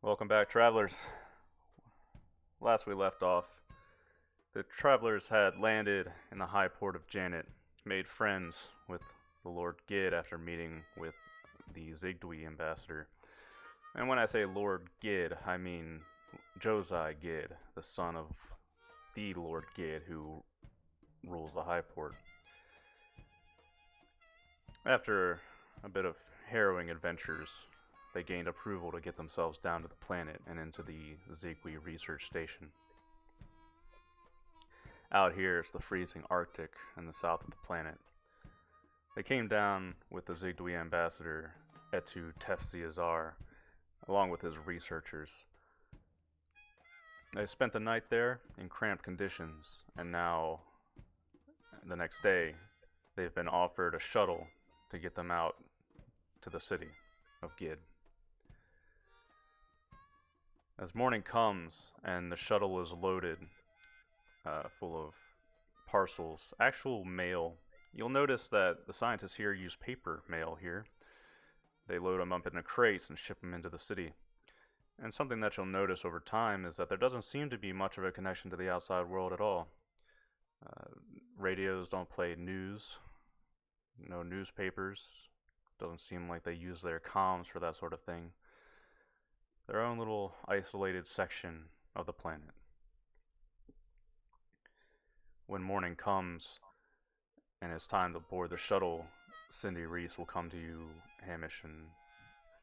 Welcome back, travelers. Last we left off, the travelers had landed in the high port of Janet, made friends with the Lord Gid after meeting with the Zigdwi ambassador. And when I say Lord Gid, I mean Josai Gid, the son of the Lord Gid who rules the high port. After a bit of harrowing adventures, they gained approval to get themselves down to the planet and into the Zigdwi research station. Out here is the freezing Arctic in the south of the planet. They came down with the Zigdwi ambassador, Etu Tefsiazar, along with his researchers. They spent the night there in cramped conditions, and now, the next day, they've been offered a shuttle to get them out to the city of Gid. As morning comes and the shuttle is loaded full of parcels, actual mail, you'll notice that the scientists here use paper mail here. They load them up into crates and ship them into the city. And something that you'll notice over time is that there doesn't seem to be much of a connection to the outside world at all. Radios don't play news, no newspapers. Doesn't seem like they use their comms for that sort of thing. Their own little isolated section of the planet. When morning comes and it's time to board the shuttle, Cindy Reese will come to you, Hamish, and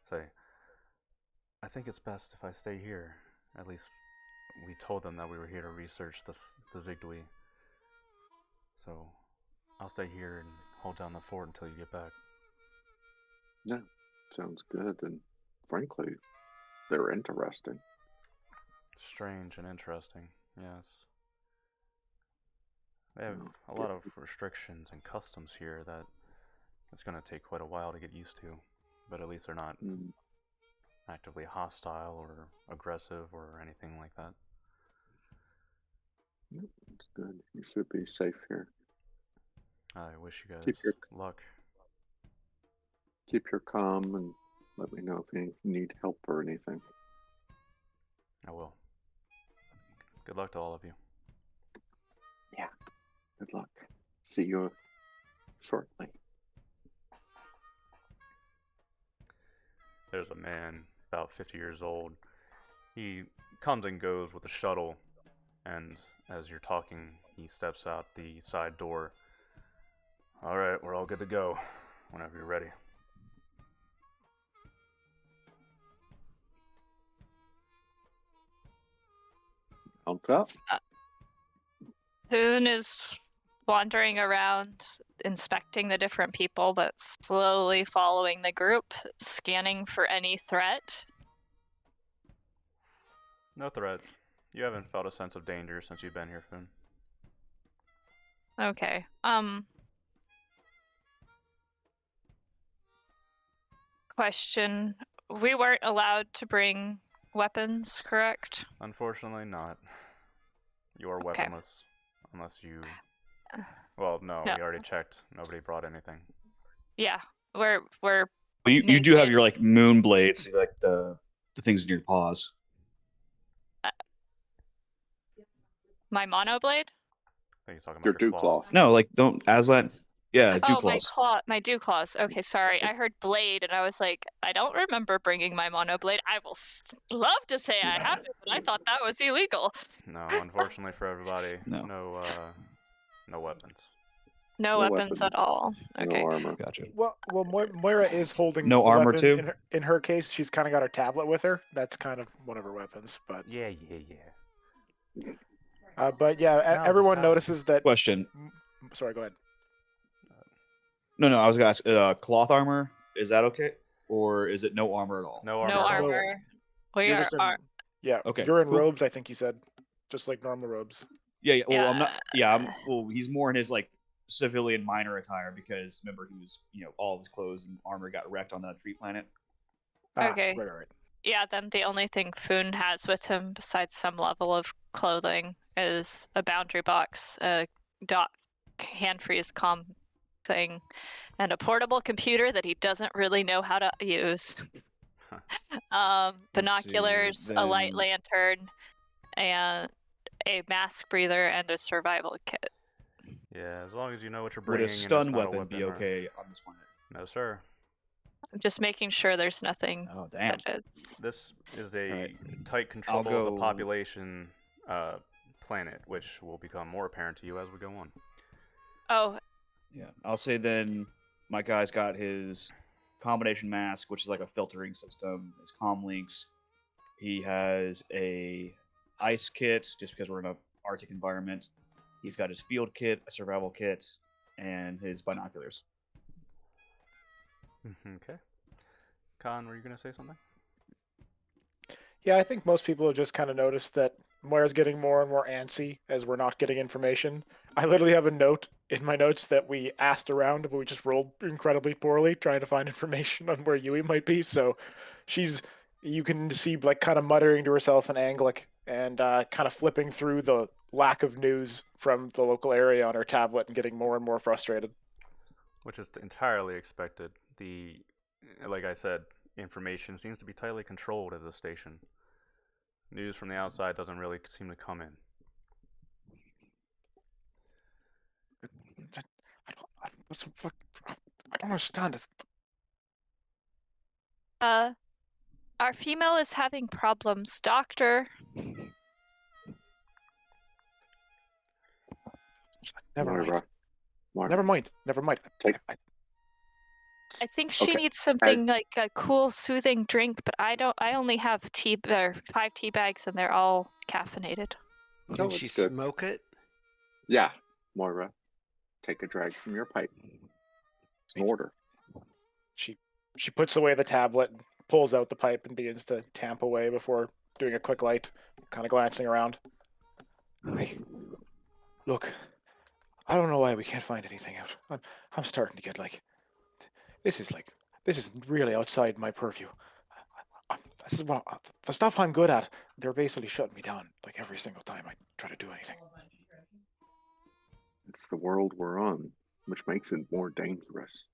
say, I think it's best if I stay here. At least we told them that we were here to research the Zigdwi. So I'll stay here and hold down the fort until you get back. Yeah, sounds good, and frankly, they're interesting. Strange and interesting, yes. They have a lot of restrictions and customs here that it's going to take quite a while to get used to, but at least they're not actively hostile or aggressive or anything like that. Yep, it's good. You should be safe here. I wish you guys luck. Keep your calm and let me know if you need help or anything. I will. Good luck to all of you. Yeah, good luck. See you shortly. There's a man about 50 years old. He comes and goes with the shuttle, and as you're talking, he steps out the side door. All right, we're all good to go whenever you're ready. Thumbs up. Poon is wandering around, inspecting the different people, but slowly following the group, scanning for any threat. No threat. You haven't felt a sense of danger since you've been here, Foon. Okay. Question. We weren't allowed to bring weapons, correct? Unfortunately, not. You are Okay. weaponless. Unless you... Well, no, we already checked. Nobody brought anything. Yeah, we're Well, you do have your, like, moon blades, like the things in your paws. my monoblade? I think he's talking Your about your claw. No, like, don't... Aslan... Yeah, dew Oh, claws. my dew claws. Okay, sorry. I heard blade, and I was like, I don't remember bringing my monoblade. I will love to say I have it, but I thought that was illegal. No, unfortunately for everybody, No. No weapons. No weapons at all. Okay. No armor. Gotcha. Well, Moira is holding No the armor weapon too? In her case, she's kind of got her tablet with her. That's kind of one of her weapons, but Yeah. but yeah, everyone notices that. Question. Sorry, go ahead. No, I was gonna ask, cloth armor, is that okay? Or is it no armor at all? No armor. No at all. armor. We You're are. just in- Yeah. Okay, You're in cool. robes, I think you said, just like normal robes. Yeah. Well, Yeah. I'm not. Yeah. Well, he's more in his, like, civilian minor attire because remember he was, all of his clothes and armor got wrecked on that tree planet. Okay. Right. Yeah, then the only thing Foon has with him besides some level of clothing is a boundary box, a hand freeze comm thing, and a portable computer that he doesn't really know how to use. Binoculars, a light then- lantern, and a mask breather, and a survival kit. Yeah, as long as you know what you're Would bringing a and it's stun not a weapon be weapon or- okay on this planet? No, sir. I'm just making sure there's nothing Oh, damn. that is. This is a Alright. tight control of the go- population planet, which will become more apparent to you as we go on. Oh, Yeah, I'll say then my guy's got his combination mask, which is like a filtering system, his comm links. He has a ice kit, just because we're in a Arctic environment. He's got his field kit, a survival kit, and his binoculars. Okay. Khan, were you going to say something? Yeah, I think most people have just kind of noticed that Moira's getting more and more antsy as we're not getting information. I literally have a note in my notes that we asked around, but we just rolled incredibly poorly trying to find information on where Yui might be. So you can see like kind of muttering to herself in Anglic and kind of flipping through the lack of news from the local area on her tablet and getting more and more frustrated. Which is entirely expected. Like I said, information seems to be tightly controlled at the station. News from the outside doesn't really seem to come in. I don't understand this. Our female is having problems, doctor. Never mind. Moira. Moira. Never mind. Never mind. Take- I think she Okay, needs something like a cool, soothing drink, but I only have 5 tea bags, and they're all caffeinated. No, Can it's she good. smoke it? Yeah, Moira. Take a drag from your pipe. It's an order. She puts away the tablet, pulls out the pipe, and begins to tamp away before doing a quick light, kind of glancing around. Look, I don't know why we can't find anything out. I'm starting to get this is really outside my purview. This is the stuff I'm good at. They're basically shutting me down like every single time I try to do anything. It's the world we're on, which makes it more dangerous.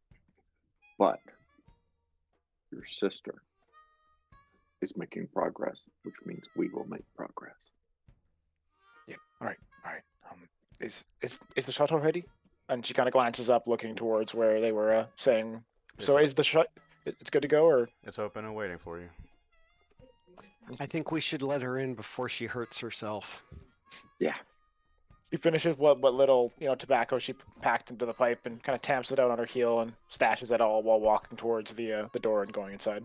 But your sister is making progress, which means we will make progress. Yeah. All right. Is the shuttle ready? And she kind of glances up, looking towards where they were saying. So It's- is the shut? It's good to go, or It's open and waiting for you. I think we should let her in before she hurts herself. Yeah. she finishes what little tobacco she packed into the pipe and kind of tamps it out on her heel and stashes it all while walking towards the door and going inside.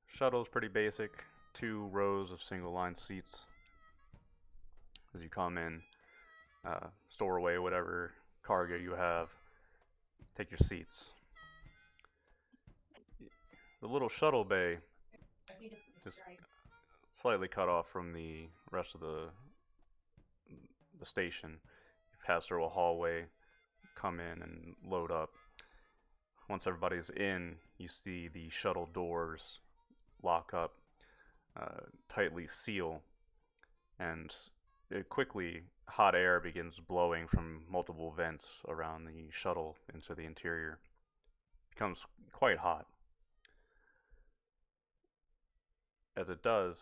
Shuttle's pretty basic. 2 rows of single line seats. As you come in, store away whatever cargo you have. Take your seats. The little shuttle bay is slightly cut off from the rest of the station. You pass through a hallway, come in and load up. Once everybody's in, you see the shuttle doors lock up, tightly seal, and quickly hot air begins blowing from multiple vents around the shuttle into the interior. It becomes quite hot. As it does,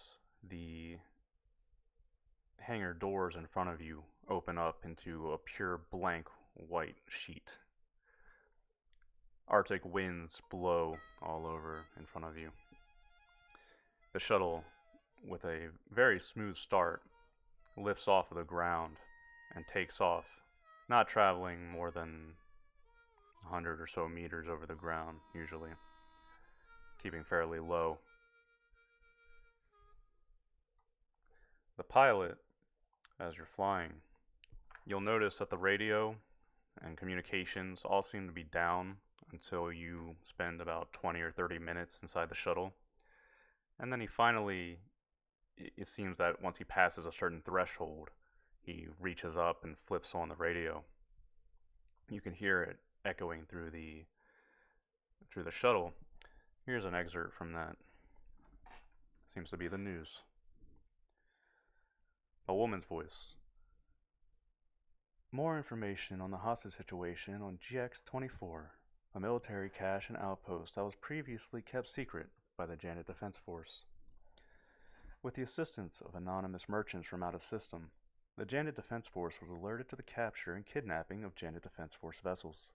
the hangar doors in front of you open up into a pure blank white sheet. Arctic winds blow all over in front of you. The shuttle, with a very smooth start, lifts off of the ground and takes off, not traveling more than 100 or so meters over the ground, usually, keeping fairly low. The pilot, as you're flying, you'll notice that the radio and communications all seem to be down until you spend about 20 or 30 minutes inside the shuttle. And then it seems that once he passes a certain threshold, he reaches up and flips on the radio. You can hear it echoing through the shuttle. Here's an excerpt from that. Seems to be the news. A woman's voice. More information on the hostage situation on GX-24. a military cache and outpost that was previously kept secret by the Janet Defense Force. With the assistance of anonymous merchants from out of system, the Janet Defense Force was alerted to the capture and kidnapping of Janet Defense Force vessels.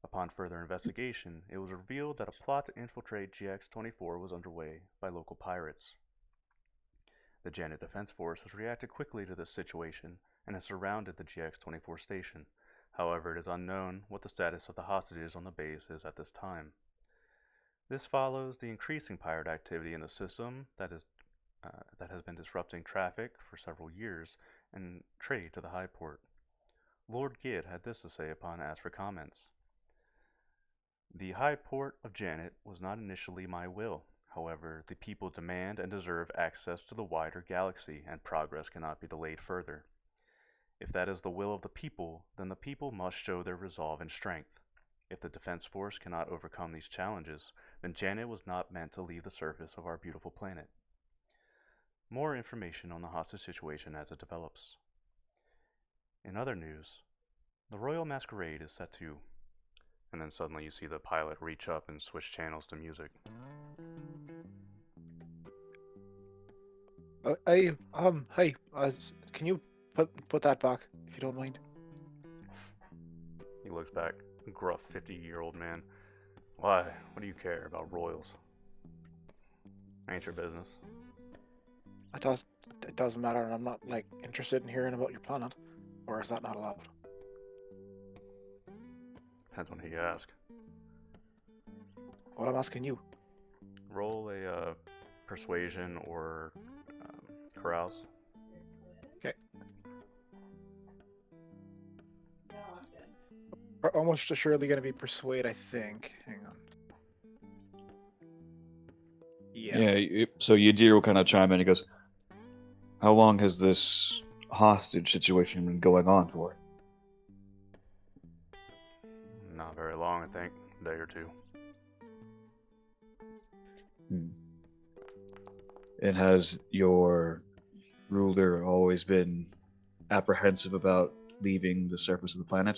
Upon further investigation, it was revealed that a plot to infiltrate GX-24 was underway by local pirates. The Janet Defense Force has reacted quickly to this situation and has surrounded the GX-24 station. However, it is unknown what the status of the hostages on the base is at this time. This follows the increasing pirate activity in the system that has been disrupting traffic for several years and trade to the high port. Lord Gid had this to say upon asked for comments. The high port of Janet was not initially my will. However, the people demand and deserve access to the wider galaxy, and progress cannot be delayed further. If that is the will of the people, then the people must show their resolve and strength. If the Defense Force cannot overcome these challenges, then Janet was not meant to leave the surface of our beautiful planet. More information on the hostage situation as it develops. In other news, the Royal Masquerade is set to... And then suddenly you see the pilot reach up and switch channels to music. Hey, can you put that back, if you don't mind? He looks back, gruff 50-year-old man. Why? What do you care about royals? Ain't your business. It doesn't matter, and I'm not, interested in hearing about your planet. Or is that not allowed? Depends on who you ask. Well, I'm asking you. Roll a persuasion or carouse. Okay. Almost assuredly going to be persuade, I think. Hang on. Yeah. So Yadir will kind of chime in and goes, how long has this hostage situation been going on for? Not very long, I think. A day or two. And has your ruler always been apprehensive about leaving the surface of the planet?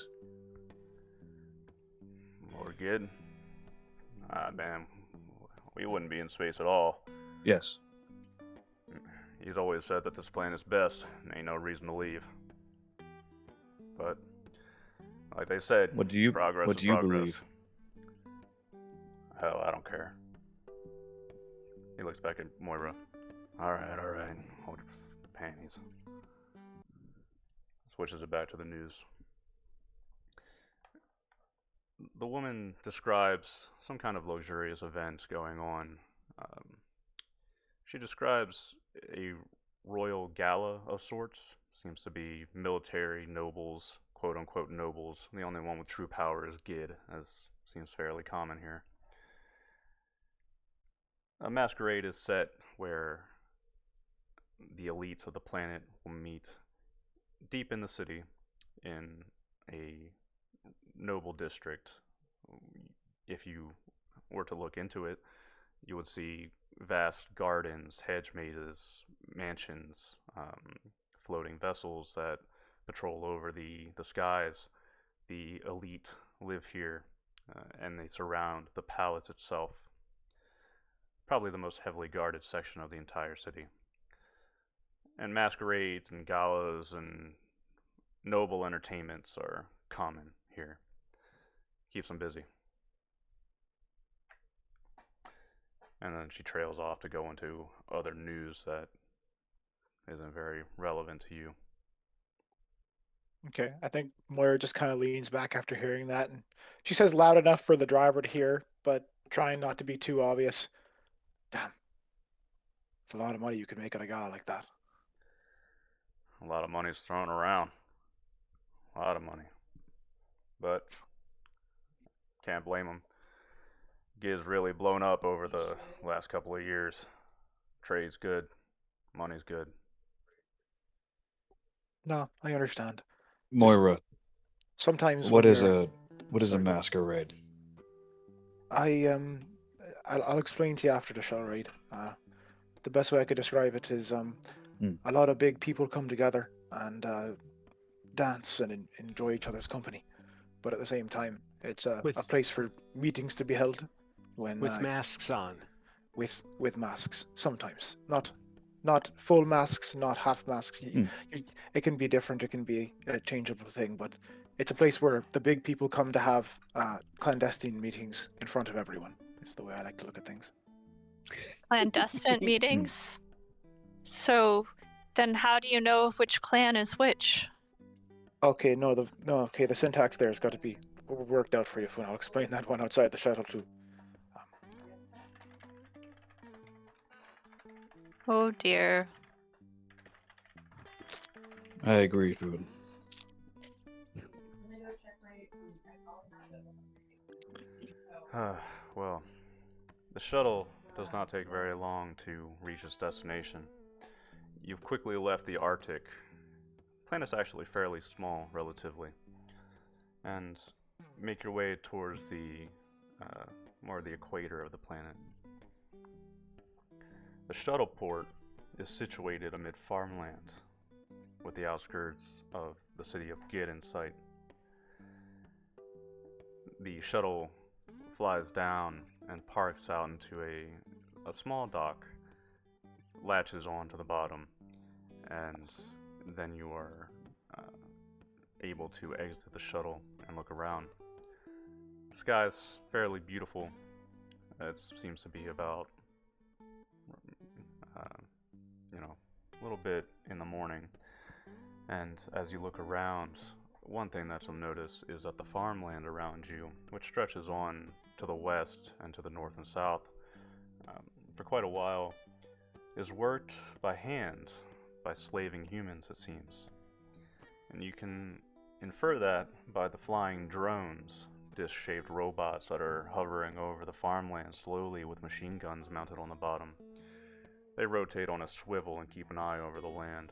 Lord Gid? Man, we wouldn't be in space at all. Yes. He's always said that this planet's best, and ain't no reason to leave. But, like they said, progress is progress. Believe? Hell, I don't care. He looks back at Moira. Alright. Hold your panties. Switches it back to the news. The woman describes some kind of luxurious event going on. She describes a royal gala of sorts. Seems to be military nobles, quote-unquote nobles. The only one with true power is Gid, as seems fairly common here. A masquerade is set where the elites of the planet will meet deep in the city in a noble district. If you were to look into it, you would see vast gardens, hedge mazes, mansions, floating vessels that patrol over the skies. The elite live here, and they surround the palace itself. Probably the most heavily guarded section of the entire city. And masquerades and galas and noble entertainments are common here. Keeps them busy. And then she trails off to go into other news that isn't very relevant to you. Okay, I think Moira just kind of leans back after hearing that, and she says loud enough for the driver to hear, but trying not to be too obvious. Damn. It's a lot of money you could make on a guy like that. A lot of money's thrown around. A lot of money. But can't blame him. Gid's really blown up over the last couple of years. Trade's good. Money's good. No, I understand. Moira, Sometimes what when is you're- a masquerade? I'll explain to you after the show, right? The best way I could describe it is a lot of big people come together and dance and enjoy each other's company, but at the same time, It's a With- place for meetings to be held when With masks on. with masks sometimes, not full masks, not half masks. It can be different. It can be a changeable thing, but it's a place where the big people come to have clandestine meetings in front of everyone. Is the way I like to look at things. Clandestine meetings? So then how do you know which clan is which? Okay, the syntax there's got to be worked out for you. I'll explain that one outside the shuttle too. Oh dear. I agree, Food. Well, the shuttle does not take very long to reach its destination. You've quickly left the Arctic. The planet's actually fairly small, relatively, and make your way towards the more the equator of the planet. The shuttle port is situated amid farmland, with the outskirts of the city of Gid in sight. The shuttle flies down and parks out into a small dock, latches on to the bottom, and then you are able to exit the shuttle and look around. The sky's fairly beautiful. It seems to be about, a little bit in the morning. And as you look around, one thing that you'll notice is that the farmland around you, which stretches on to the west and to the north and south, for quite a while, is worked by hand, by slaving humans, it seems. And you can infer that by the flying drones, disc-shaped robots that are hovering over the farmland slowly with machine guns mounted on the bottom. They rotate on a swivel and keep an eye over the land.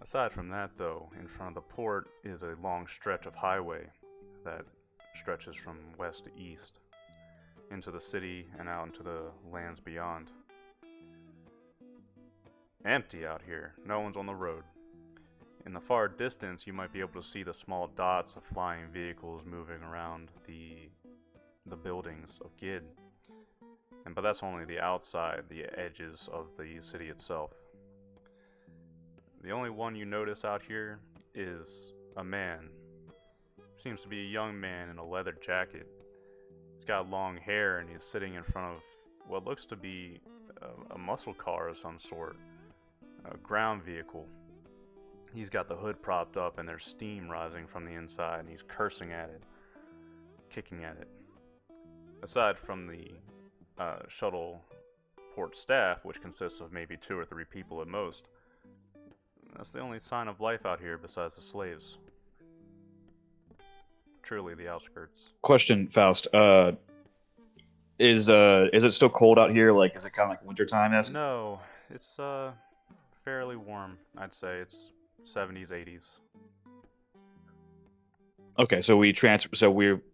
Aside from that, though, in front of the port is a long stretch of highway that stretches from west to east, into the city and out into the lands beyond. Empty out here. No one's on the road. In the far distance, you might be able to see the small dots of flying vehicles moving around the buildings of Gid. But that's only the outside, the edges of the city itself. The only one you notice out here is a man. Seems to be a young man in a leather jacket. He's got long hair and he's sitting in front of what looks to be a muscle car of some sort, a ground vehicle. He's got the hood propped up and there's steam rising from the inside and he's cursing at it, kicking at it. Aside from the shuttle port staff, which consists of maybe 2 or 3 people at most, that's the only sign of life out here besides the slaves. Truly the outskirts. Question, Faust. Is it still cold out here? Like, is it kind of like wintertime esque? No, it's fairly warm. I'd say it's 70s, 80s. Okay, so we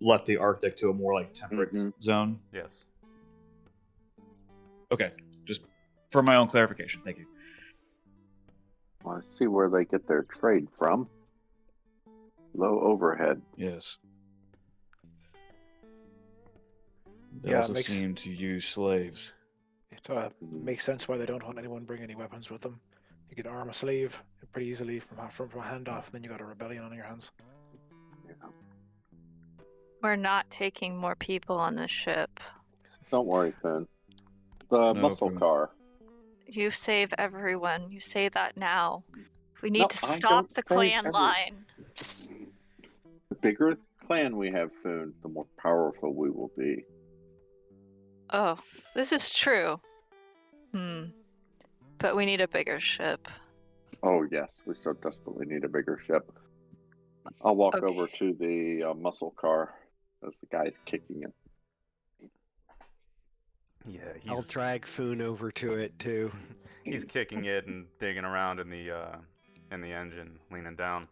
left the Arctic to a more like temperate zone. Yes. Okay, just for my own clarification. Thank you. Want to see where they get their trade from? Low overhead. Yes. They Yeah, also makes- seem to use slaves. It makes sense why they don't want anyone bring any weapons with them. You can arm a slave pretty easily from a handoff, and then you got a rebellion on your hands. Yeah. We're not taking more people on this ship. Don't worry, Finn. The No muscle problem. car. You save everyone. You say that now. We need No, to I stop don't the say clan every- line. The bigger clan we have, Foon, the more powerful we will be. Oh, this is true. But we need a bigger ship. Oh, yes, we so desperately need a bigger ship. I'll walk Okay. over to the muscle car as the guy's kicking it. Yeah, I'll drag Foon over to it too. he's kicking it and digging around in the engine, leaning down.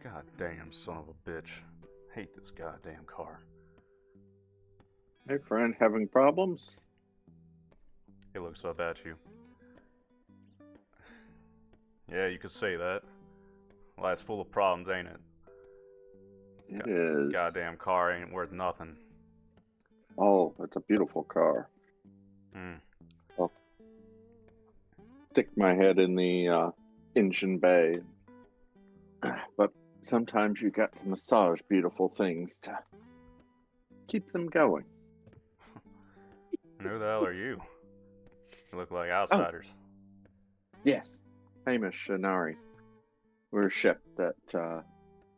God damn son of a bitch. Hate this goddamn car. Hey, friend, having problems? He looks up at you. Yeah, you could say that. Well, it's full of problems, ain't it? It is. Goddamn car ain't worth nothing. Oh, it's a beautiful car. Hmm. I'll stick my head in the engine bay. But sometimes you got to massage beautiful things to keep them going. And who the hell are you? You look like outsiders. Yes, Hamish Shinari. We're a ship that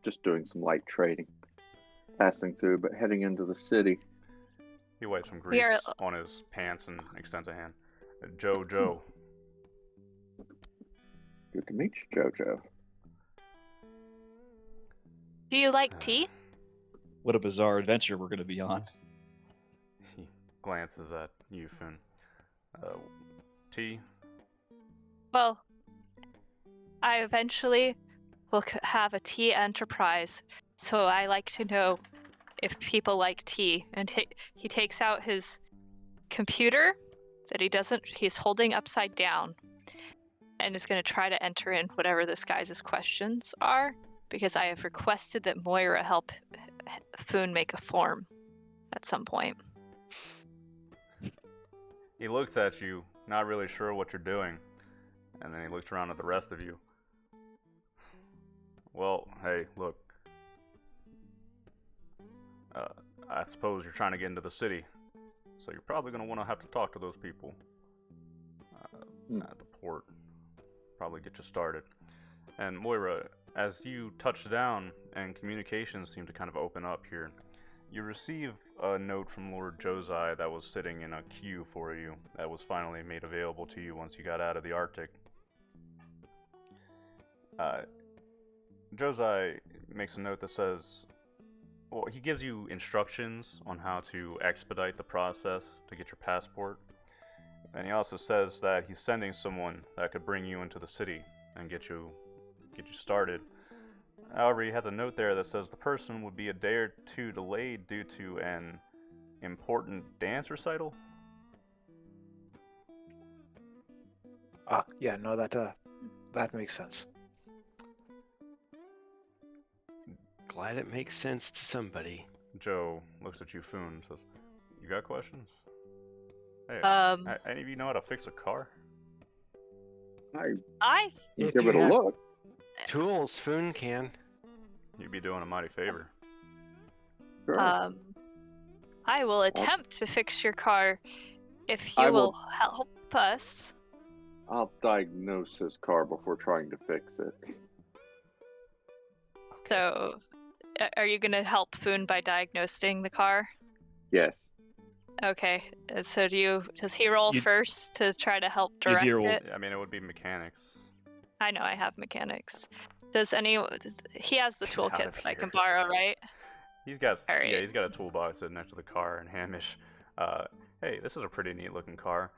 just doing some light trading, passing through, but heading into the city. He wipes some We grease are- on his pants and extends a hand. Joe. Good to meet you, Jojo. Do you like tea? What a bizarre adventure we're going to be on. He glances at you, Finn. Tea? Well, I eventually will have a tea enterprise, so I like to know if people like tea. And he takes out his computer that he's holding upside down, and is going to try to enter in whatever this guy's questions are, because I have requested that Moira help Foon make a form at some point. He looks at you, not really sure what you're doing, and then he looks around at the rest of you. Well, hey, look. I suppose you're trying to get into the city, so you're probably going to want to have to talk to those people at the port. Probably get you started. And Moira, as you touch down and communications seem to kind of open up here, you receive a note from Lord Josai that was sitting in a queue for you that was finally made available to you once you got out of the Arctic. Josai makes a note that says, well, he gives you instructions on how to expedite the process to get your passport. And he also says that he's sending someone that could bring you into the city and get you started. However, he has a note there that says the person would be a day or two delayed due to an important dance recital. Yeah, no, that makes sense. Glad it makes sense to somebody. Joe looks at you, Foon, and says, "You got questions? Hey, any of you know how to fix a car?" I Give If it you a have look. tools, Foon can. You'd be doing a mighty favor. Sure. I will attempt to fix your car if I you will- will help us. I'll diagnose his car before trying to fix it. So, are you going to help Foon by diagnosing the car? Yes. Okay. So does he roll You- first to try to help direct dear old- it? I mean, it would be mechanics. I know I have mechanics. He has the Get out toolkit of that I can here. borrow, right? He's got Alright. he's got a toolbox sitting next to the car, and Hamish, hey, this is a pretty neat looking car.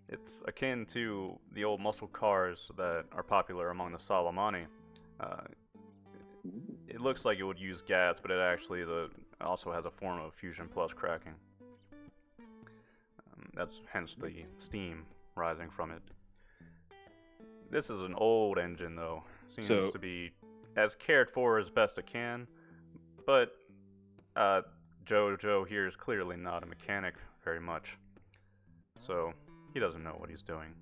It's akin to the old muscle cars that are popular among the Salamani. It looks like it would use gas, but it actually also has a form of fusion plus cracking. That's hence the steam rising from it. This is an old engine, though. Seems So- to be as cared for as best it can, but Joe here is clearly not a mechanic very much, so he doesn't know what he's doing.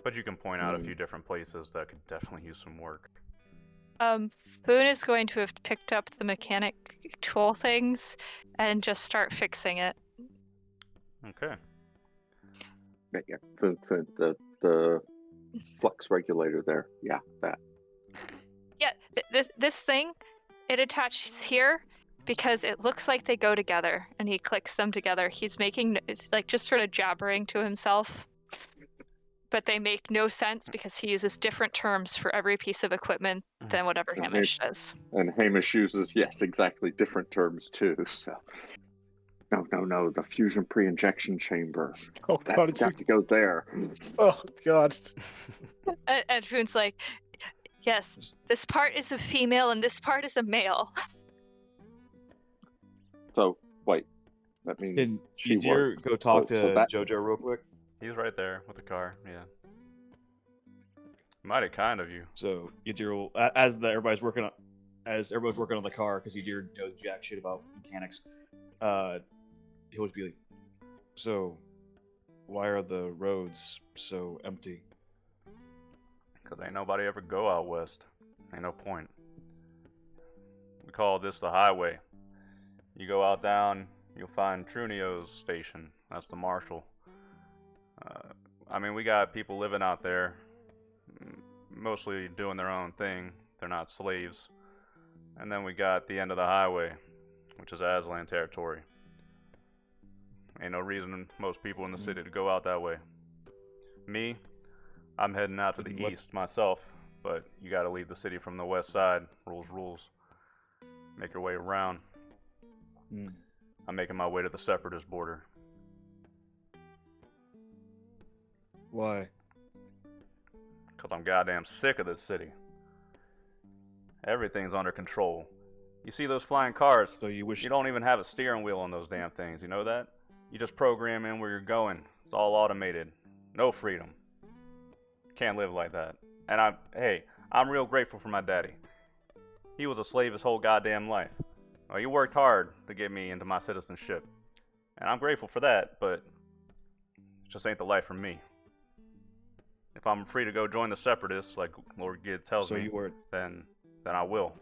But you can point out a few different places that could definitely use some work. Foon is going to have picked up the mechanic tool things and just start fixing it. Okay. Yeah. The flux regulator there. Yeah, that. Yeah, this thing, it attaches here because it looks like they go together, and he clicks them together. It's like just sort of jabbering to himself, but they make no sense because he uses different terms for every piece of equipment than whatever Okay. Hamish does. And Hamish uses, yes, exactly different terms too. So, no, the fusion pre-injection chamber. Oh god, That's it's got to go there. oh god. And Foon's like, yes, this part is a female and this part is a male. So, wait, that Can means she Edir works. go talk So to that- Jojo real quick? He's right there with the car. Yeah. Mighty kind of you. So Edir will, as everybody's working on, as everyone's working on the car because he knows jack shit about mechanics, he'll just be like, "So, why are the roads so empty?" Because ain't nobody ever go out west. Ain't no point. We call this the highway. You go out down, you'll find Trunio's station. That's the marshal. I mean, we got people living out there, mostly doing their own thing. They're not slaves. And then we got the end of the highway, which is Aslan territory. Ain't no reason most people in the city to go out that way. Me, I'm heading out to the east myself, but you gotta leave the city from the west side. Rules. Make your way around. I'm making my way to the Separatist border. Why? Because I'm goddamn sick of this city. Everything's under control. You see those flying cars? So you wish You don't even have a steering wheel on those damn things, you know that? You just program in where you're going. It's all automated. No freedom. Can't live like that. And I'm real grateful for my daddy. He was a slave his whole goddamn life. Well, he worked hard to get me into my citizenship. And I'm grateful for that, but it just ain't the life for me. If I'm free to go join the Separatists, like Lord Gid tells me, then I will.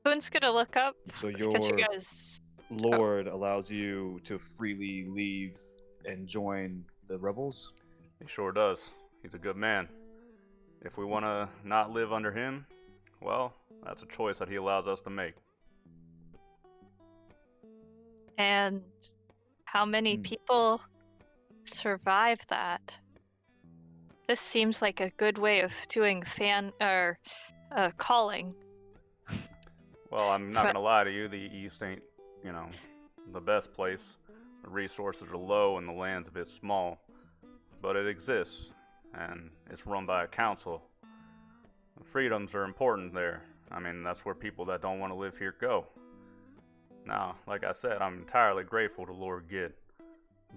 Boon's gonna look up So because you guys. Lord allows you to freely leave and join the rebels? He sure does. He's a good man. If we want to not live under him, well, that's a choice that he allows us to make. And how many people survive that? This seems like a good way of doing calling. Well, I'm not gonna lie to you, the East ain't, the best place. The resources are low and the land's a bit small. But it exists, and it's run by a council. The freedoms are important there. I mean, that's where people that don't want to live here go. Now, like I said, I'm entirely grateful to Lord Gid.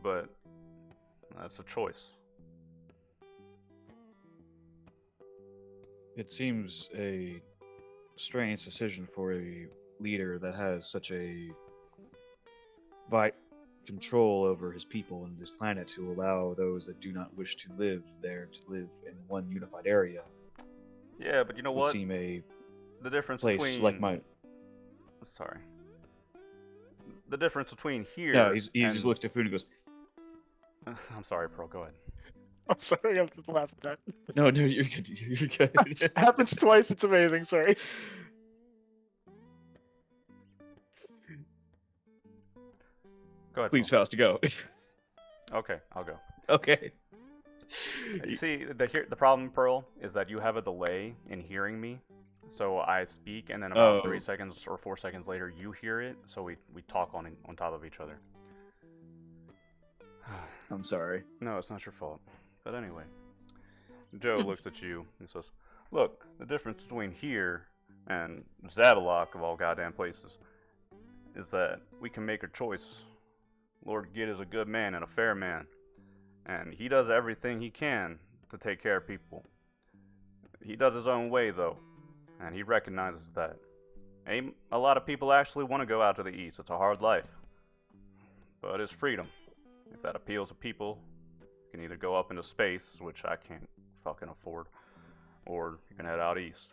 But that's a choice. It seems a strange decision for a leader that has such a control over his people and his planet to allow those that do not wish to live there to live in one unified area. Yeah, but you know Would what? seem a The difference place between like my. Sorry. The difference between here. No, he just looks at food and goes. I'm sorry, Pearl. Go ahead. I'm sorry, I'm just laughing at that. No, you're good. You're good. It happens twice. It's amazing. Sorry. Go ahead. Please, Pearl. Faust, go. Okay, I'll go. Okay. You see, the problem, Pearl, is that you have a delay in hearing me. So I speak, and then about 3 seconds or 4 seconds later, you hear it. So we talk on top of each other. I'm sorry. No, it's not your fault. But anyway, Joe looks at you and says, "Look, the difference between here and Zabalok, of all goddamn places, is that we can make a choice. Lord Gid is a good man and a fair man, and he does everything he can to take care of people. He does his own way, though, and he recognizes that. Ain't a lot of people actually want to go out to the east. It's a hard life. But it's freedom. If that appeals to people, you can either go up into space, which I can't fucking afford, or you can head out east."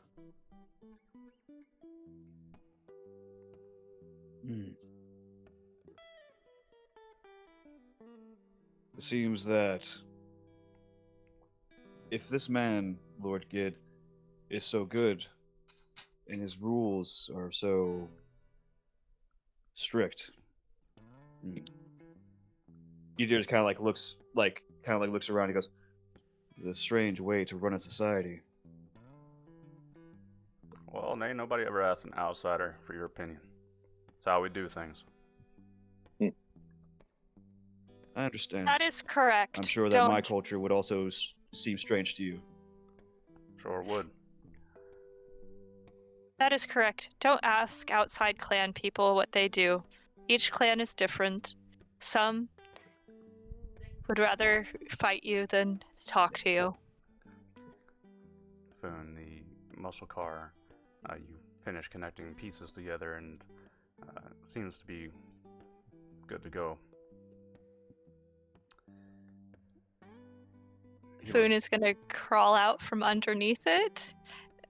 It seems that if this man, Lord Gid, is so good and his rules are so strict, Edir just kind of like looks around. He goes, "It's a strange way to run a society." Well, ain't nobody ever asked an outsider for your opinion. It's how we do things. I understand. That is correct. I'm sure that my culture would also seem strange to you. Sure would. That is correct. Don't ask outside clan people what they do. Each clan is different. Some would rather fight you than talk to you. Foon, muscle car. You finish connecting pieces together, and seems to be good to go. Foon is going to crawl out from underneath it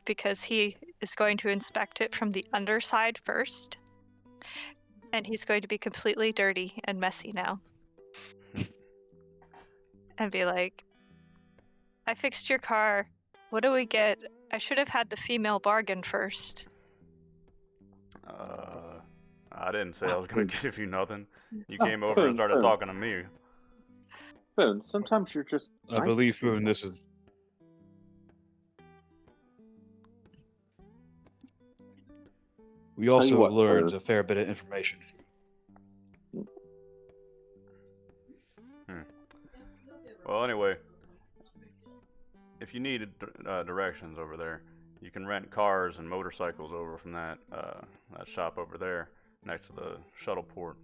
because he is going to inspect it from the underside first. And he's going to be completely dirty and messy now. And be like, I fixed your car. What do we get? I should have had the female bargain first. I didn't say I was going to give you nothing. You Oh, came over and started Foon. talking to me. Boone, sometimes you're just. I nice believe, to people. Foon, this is. We also what, learned Foon. a fair bit of information. Well, anyway, if you need directions over there, you can rent cars and motorcycles over from that shop over there next to the shuttle port,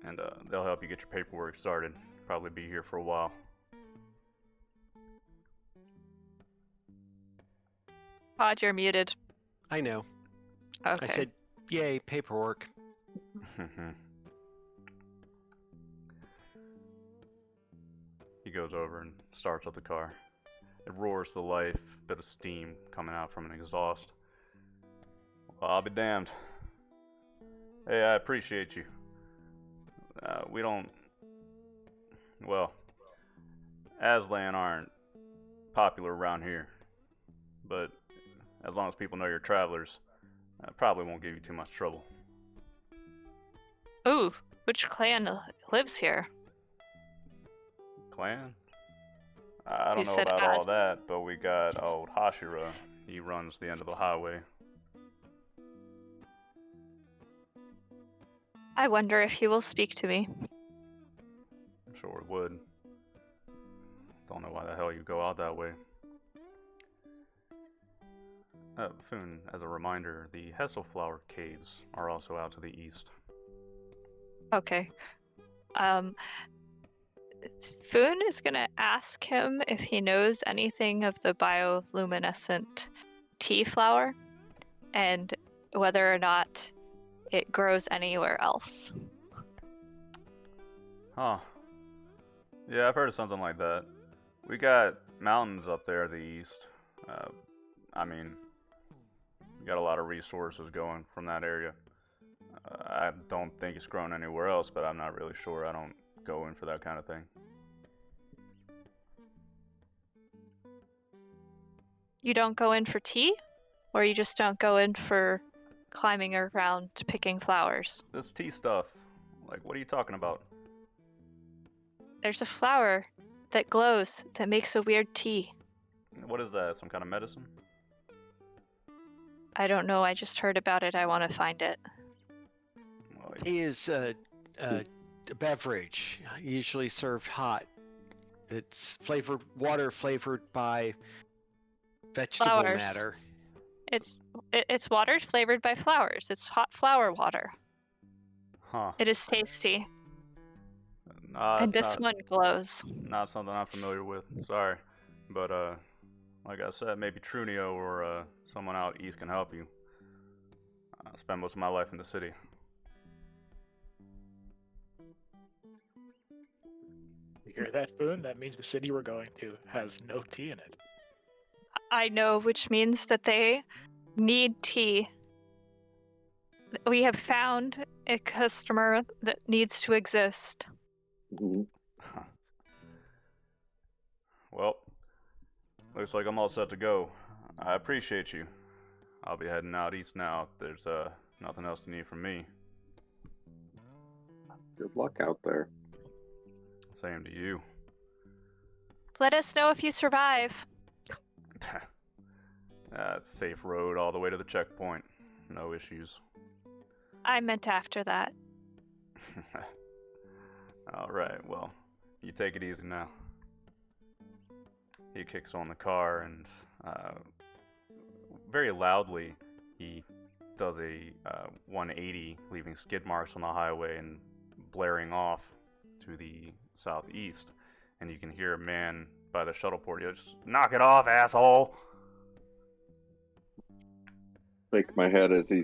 and they'll help you get your paperwork started. Probably be here for a while. Pod, you're muted. I know. Okay. I said, yay, paperwork. He goes over and starts up the car. It roars to life, bit of steam coming out from an exhaust. Well, I'll be damned. Hey, I appreciate you. We don't... Well, Aslan aren't popular around here. But as long as people know you're travelers, I probably won't give you too much trouble. Ooh, which clan lives here? Clan? I You don't know said about all us. that, but we got old Hashira. He runs the end of the highway. I wonder if he will speak to me. I'm sure it would. Don't know why the hell you go out that way. Foon, as a reminder, the Hesselflower Caves are also out to the east. Okay. Foon is gonna ask him if he knows anything of the bioluminescent tea flower and whether or not it grows anywhere else. Huh. Yeah, I've heard of something like that. We got mountains up there to the east. I mean, we got a lot of resources going from that area. I don't think it's grown anywhere else, but I'm not really sure. I don't go in for that kind of thing. You don't go in for tea? Or you just don't go in for climbing around picking flowers? This tea stuff, like, what are you talking about? There's a flower that glows that makes a weird tea. What is that? Some kind of medicine? I don't know, I just heard about it. I want to find it. Well, Tea is a beverage, usually served hot. It's water flavored by vegetable Flowers. matter. It's water flavored by flowers. It's hot flower water. huh. It is tasty. Nah, And that's this not, one glows. not something I'm familiar with. Sorry. But, like I said, maybe Trunio or someone out east can help you. I spent most of my life in the city. You hear that, Boone? That means the city we're going to has no tea in it. I know, which means that they need tea. We have found a customer that needs to exist. Mhm. Well, looks like I'm all set to go. I appreciate you. I'll be heading out east now. There's nothing else you need from me. Good luck out there. Same to you. Let us know if you survive. Safe road all the way to the checkpoint. No issues. I meant after that. Alright, well, you take it easy now. He kicks on the car and very loudly he does a 180, leaving skid marks on the highway and blaring off to the southeast. And you can hear a man by the shuttle port yell, "Just knock it off, asshole!" Shake my head as he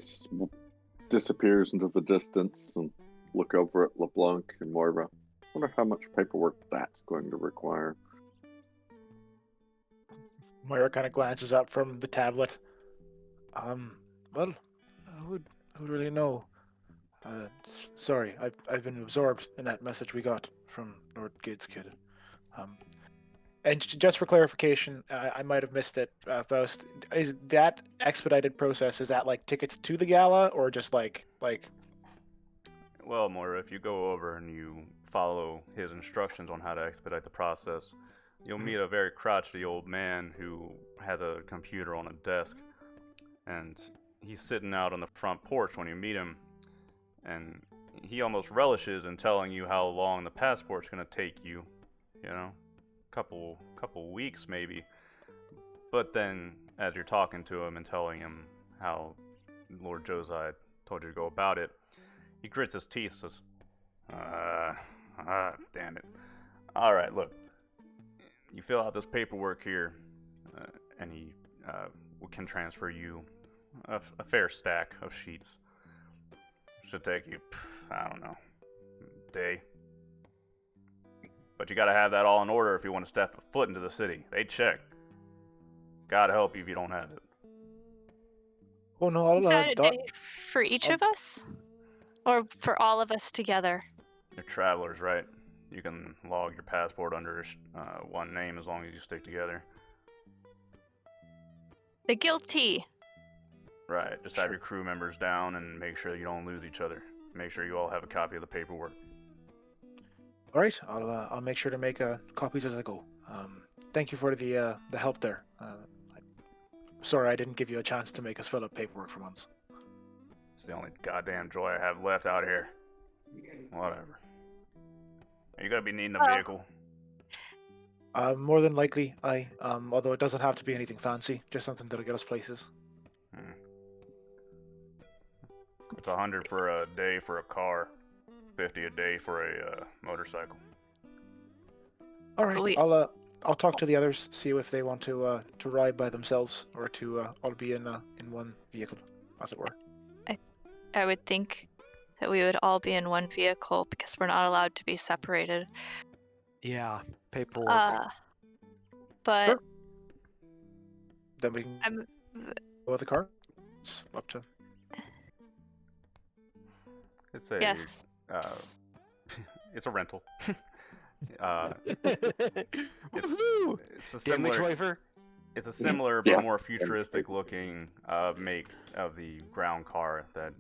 disappears into the distance and look over at LeBlanc and Moira. Wonder how much paperwork that's going to require. Moira kind of glances up from the tablet. Well, who would really know? Sorry, I've been absorbed in that message we got from Lord Gade's kid. And just for clarification, I might have missed it, Faust. Is that expedited process? Is that like tickets to the gala, or just like? Well, Moira, if you go over and you follow his instructions on how to expedite the process, you'll meet a very crotchety old man who has a computer on a desk, and he's sitting out on the front porch when you meet him, and he almost relishes in telling you how long the passport's gonna take you, you know, couple weeks maybe. But then, as you're talking to him and telling him how Lord Josiah told you to go about it, he grits his teeth, says, damn it. Alright, look, you fill out this paperwork here, and he can transfer you a fair stack of sheets. Should take you, I don't know, a day. But you gotta have that all in order if you want to step a foot into the city. They check. Gotta help you if you don't have it. Oh no, Is that a day for each of us? Or for all of us together? You're travelers, right? You can log your passport under one name as long as you stick together. The guilty. Right, just have your crew members down and make sure you don't lose each other. Make sure you all have a copy of the paperwork. All right, I'll make sure to make copies as I go. Thank you for the help there. Sorry I didn't give you a chance to make us fill up paperwork for once. It's the only goddamn joy I have left out here. Whatever. Are you gonna be needing a vehicle? More than likely, although it doesn't have to be anything fancy, just something that'll get us places. It's 100 for a day for a car, 50 a day for a motorcycle. All right, I'll talk to the others, see if they want to ride by themselves or to all be in one vehicle, as it were. I would think that we would all be in one vehicle because we're not allowed to be separated. Yeah, paperwork. But Sure. Then we can go with the car. It's up to. It's a yes. It's a rental. Woohoo! It's a Damage similar. waiver. It's a similar but more futuristic looking make of the ground car that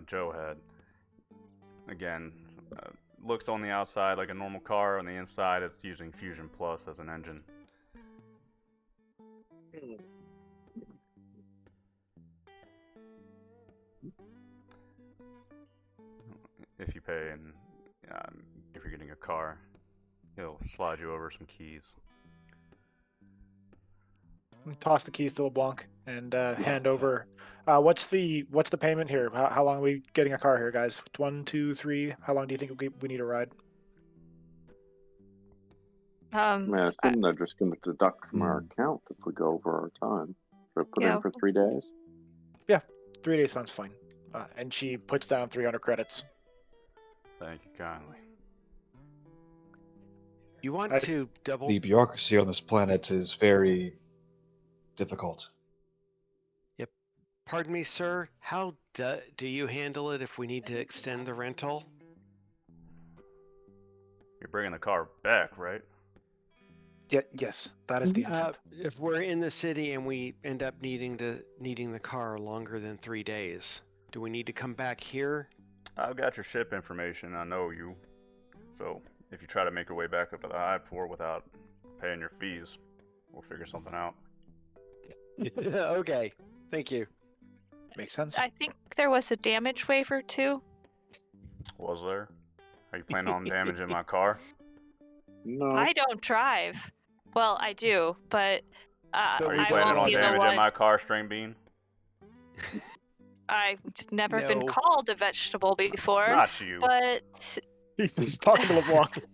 Joe had. Again, looks on the outside like a normal car. On the inside, it's using Fusion Plus as an engine. If you pay and if you're getting a car, he'll slide you over some keys. Toss the keys to LeBlanc and hand over. What's the payment here? How long are we getting a car here, guys? 1, 2, 3. How long do you think we need a ride? I assume they're just going to deduct from our account if we go over our time. So put in for 3 days? Yeah, 3 days sounds fine. And she puts down 300 credits. Thank you kindly. You want to double... The bureaucracy on this planet is very difficult. Yep. Pardon me, sir. How do you handle it if we need to extend the rental? You're bringing the car back, right? Yeah, yes, that is the intent. If we're in the city and we end up needing the car longer than 3 days, do we need to come back here? I've got your ship information. I know you. So if you try to make your way back up to the Hive 4 without paying your fees, we'll figure something out. Okay, thank you. Makes sense. I think there was a damage waiver too. Was there? Are you planning on damaging my car? No. I don't drive. Well, I do, but Are you I planning won't on be the damaging one. my car, String Bean? I've never been No. called a vegetable before, Not you. but He's talking to LeBlanc.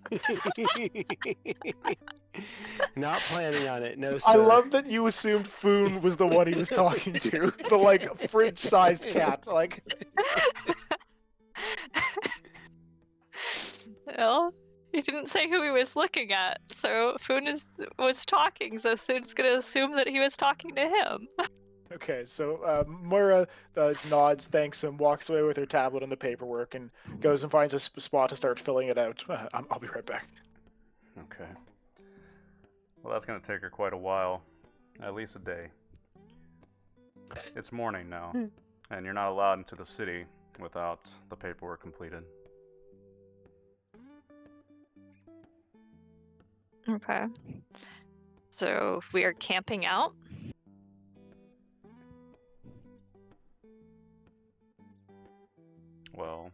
Not planning on it, no, sir. I love that you assumed Foon was the one he was talking to. The, like, fridge-sized cat. Like, Well, he didn't say who he was looking at, so Foon was talking, so Soon's gonna assume that he was talking to him. okay, so Moira nods, thanks him, walks away with her tablet and the paperwork, and goes and finds a spot to start filling it out. I'll be right back. Okay. Well, that's gonna take her quite a while. At least a day. It's morning now, and you're not allowed into the city without the paperwork completed. Okay. So we are camping out. Well,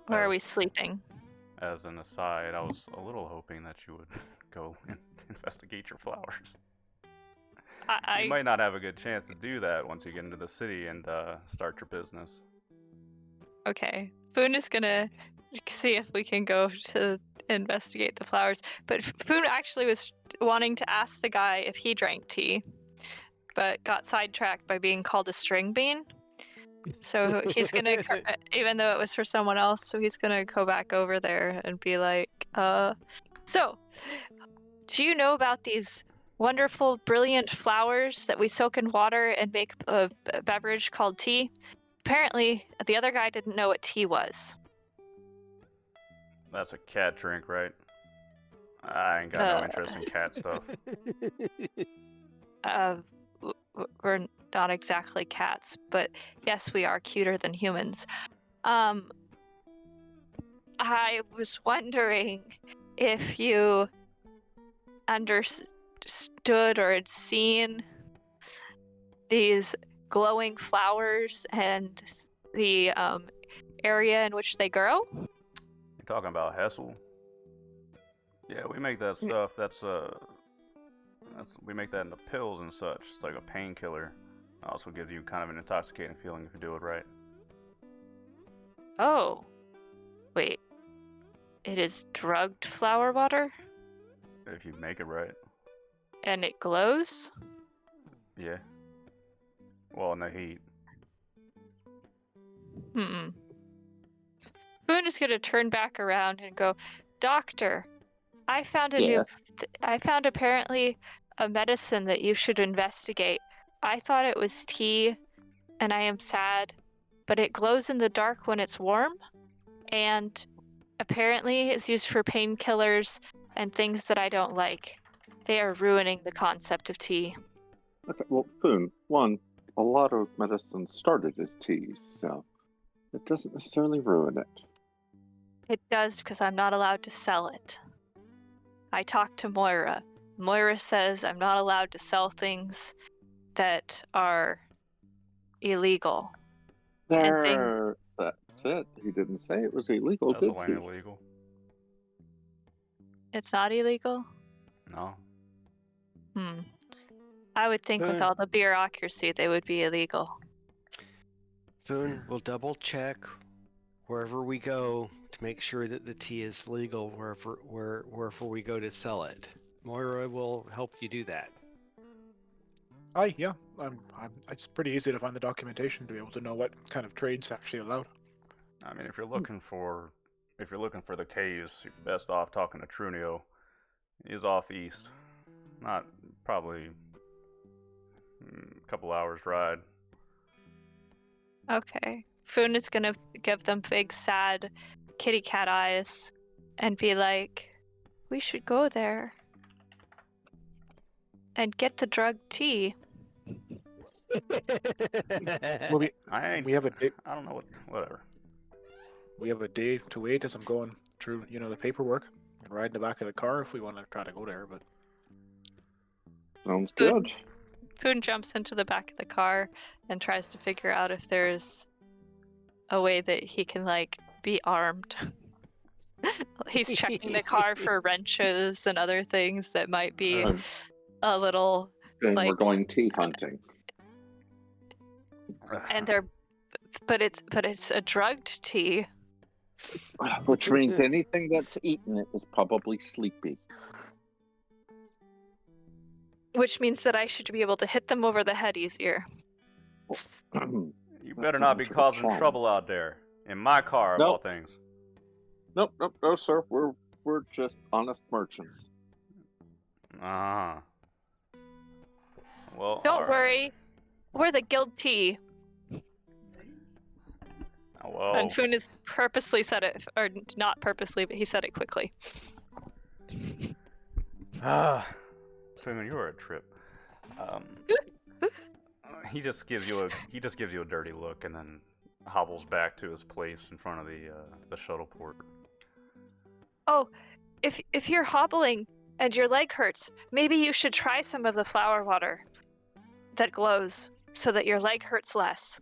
Or are as- we sleeping? As an aside, I was a little hoping that you would go and investigate your flowers. You might not have a good chance to do that once you get into the city and start your business. Okay. Foon is gonna see if we can go to investigate the flowers. But Foon actually was wanting to ask the guy if he drank tea, but got sidetracked by being called a string bean. So he's gonna, even though it was for someone else, so he's gonna go back over there and be like, so, do you know about these wonderful, brilliant flowers that we soak in water and make a beverage called tea? Apparently, the other guy didn't know what tea was. That's a cat drink, right? I ain't got no interest in cat stuff. We're not exactly cats, but yes, we are cuter than humans. I was wondering if you understood or had seen these glowing flowers and the area in which they grow. You talking about Hessel? Yeah, we make that stuff. We make that into pills and such. It's like a painkiller. Also gives you kind of an intoxicating feeling if you do it right. Oh, wait. It is drugged flower water? If you make it right. And it glows? Yeah. Well, in the heat. Boone is gonna turn back around and go, Doctor, I found I found apparently a medicine that you should investigate. I thought it was tea, and I am sad, but it glows in the dark when it's warm, and apparently is used for painkillers and things that I don't like. They are ruining the concept of tea. Okay, well, Foon, one, a lot of medicine started as teas, so it doesn't necessarily ruin it. It does because I'm not allowed to sell it. I talked to Moira. Moira says I'm not allowed to sell things that are illegal. That's it. He didn't say it was illegal, That's did a he? illegal. It's not illegal? No. I would think with Good. all the bureaucracy, they would be illegal. Foon, we'll double check wherever we go to make sure that the tea is legal wherever we go to sell it. Moira will help you do that. Yeah. It's pretty easy to find the documentation to be able to know what kind of trade's actually allowed. I mean, if you're looking for the caves, you're best off talking to Trunio. He's off east. Not probably a couple hours ride. Okay. Foon is gonna give them big, sad kitty cat eyes and be like, we should go there and get the drugged tea. Well, We have a day. I don't know whatever. We have a day to wait as I'm going through, the paperwork and ride in the back of the car if we want to try to go there. But Sounds Foon- good. Foon jumps into the back of the car and tries to figure out if there's a way that he can, be armed. He's checking the car for wrenches and other things that might be a little, And we're like- going tea hunting. and they're, but it's a drugged tea. Which means anything that's eaten it is probably sleepy. Which means that I should be able to hit them over the head easier. You That's better not be eventually causing fine. trouble out there. In my car, of all Nope. things. Nope, no, sir. We're just honest merchants. Uh-huh. Well, Don't alright. worry. We're the guild tea. Well, And Foon has purposely said it, or not purposely, but he said it quickly. Foon, you are a trip. He just gives you a dirty look and then hobbles back to his place in front of the shuttle port. Oh, if you're hobbling and your leg hurts, maybe you should try some of the flower water that glows so that your leg hurts less.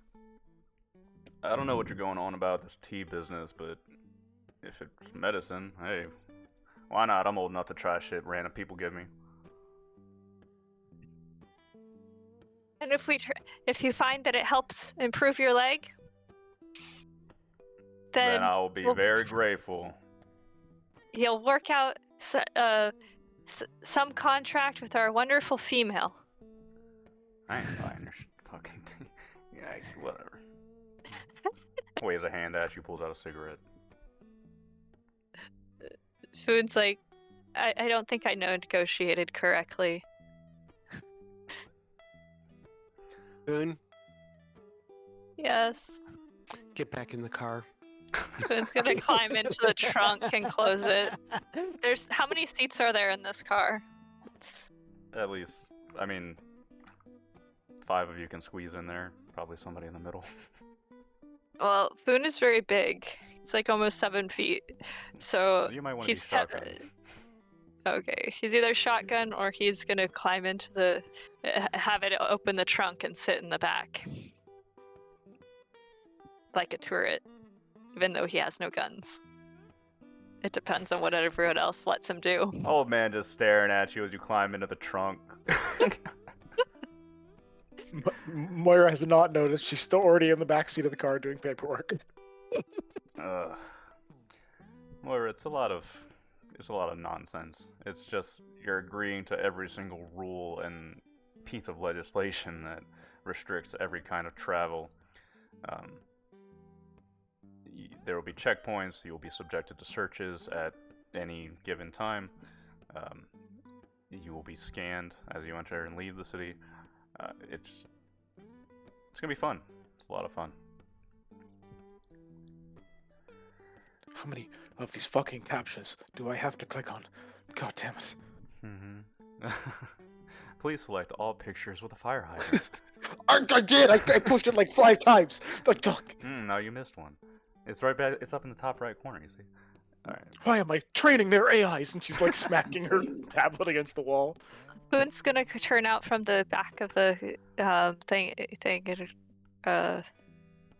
I don't know what you're going on about this tea business, but if it's medicine, hey, why not? I'm old enough to try shit random people give me. And if you find that it helps improve your leg, then I'll be you'll- very grateful. you'll work out some contract with our wonderful female. I ain't buying your fucking tea. Yeah, whatever. Waves a hand at you, pulls out a cigarette. Food's like, I don't think I negotiated correctly. Boone, Yes. get back in the car. Food's gonna climb into the trunk and close it. How many seats are there in this car? At least, I mean, 5 of you can squeeze in there. Probably somebody in the middle. Well, Foon is very big. It's like almost 7 feet. So You might want to be he's shotgun. okay. He's either shotgun or he's gonna climb into have it open the trunk and sit in the back, like a turret, even though he has no guns. It depends on what everyone else lets him do. Old man just staring at you as you climb into the trunk. Moira has not noticed. She's still already in the backseat of the car doing paperwork. Moira, it's a lot of nonsense. It's just you're agreeing to every single rule and piece of legislation that restricts every kind of travel. There will be checkpoints. You will be subjected to searches at any given time. You will be scanned as you enter and leave the city. It's gonna be fun. It's a lot of fun. How many of these fucking captions do I have to click on? God damn it. Mm-hmm. Please select all pictures with a fire hydrant. I did! I pushed it like 5 times! Like, fuck. No, you missed one. It's right back. It's up in the top right corner. You see. All right. Why am I training their AIs? And she's like smacking her tablet against the wall. Foon's gonna turn out from the back of the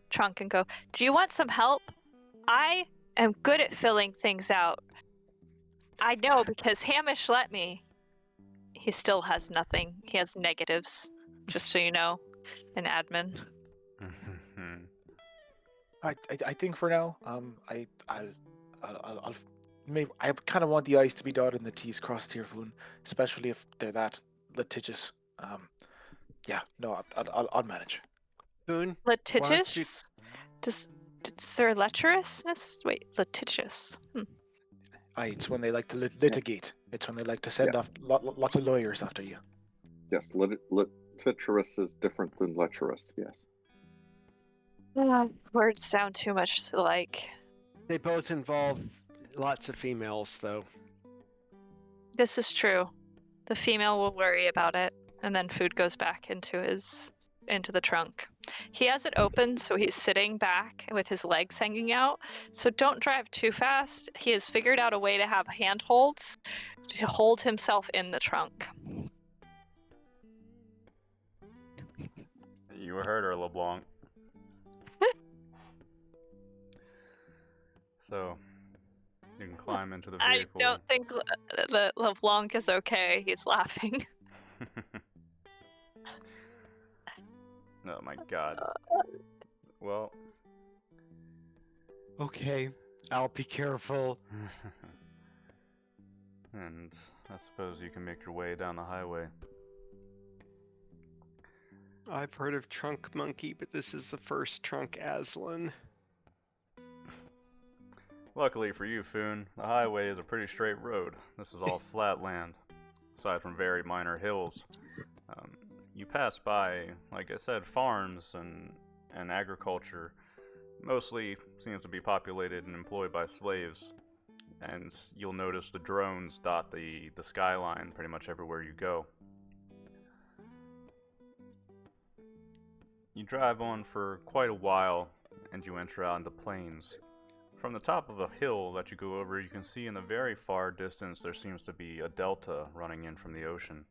trunk and go, "Do you want some help? I am good at filling things out. I know because Hamish let me. He still has nothing. He has negatives, just so you know, in admin." I think for now, I'll maybe I kind of want the I's to be dotted and the T's crossed here, Foon, especially if they're that litigious. Yeah, no, I'll manage. Boone, Litigious? Is there lecherousness? Wait, litigious. It's when they like to litigate. It's when they like to send off lots of lawyers after you. Yes, litigerous is different than lecherous. Yes. Words sound too much alike. they both involve lots of females, though. This is true. The female will worry about it, and then food goes back into the trunk. He has it open, so he's sitting back with his legs hanging out. So don't drive too fast. He has figured out a way to have handholds to hold himself in the trunk. You heard her, LeBlanc. So, you can climb into the I vehicle. don't think that LeBlanc is okay. He's laughing. Oh my god. Well, Okay. I'll be careful. And I suppose you can make your way down the highway. I've heard of Trunk Monkey, but this is the first Trunk Aslan. Luckily for you, Foon, the highway is a pretty straight road. This is all flat land, aside from very minor hills. You pass by, like I said, farms and agriculture. Mostly seems to be populated and employed by slaves. And you'll notice the drones dot the skyline pretty much everywhere you go. You drive on for quite a while, and you enter out into plains. From the top of a hill that you go over, you can see in the very far distance there seems to be a delta running in from the ocean.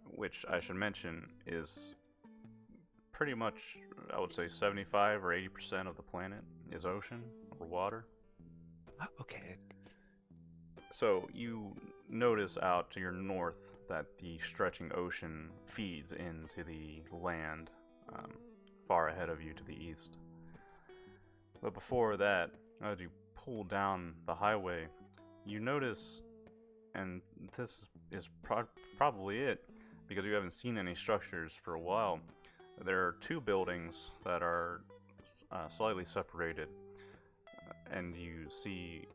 Which I should mention is pretty much, I would say 75 or 80% of the planet is ocean or water. Okay. So you notice out to your north that the stretching ocean feeds into the land far ahead of you to the east. But before that, as you pull down the highway, you notice, and this is probably it, because you haven't seen any structures for a while, there are two buildings that are slightly separated, and you see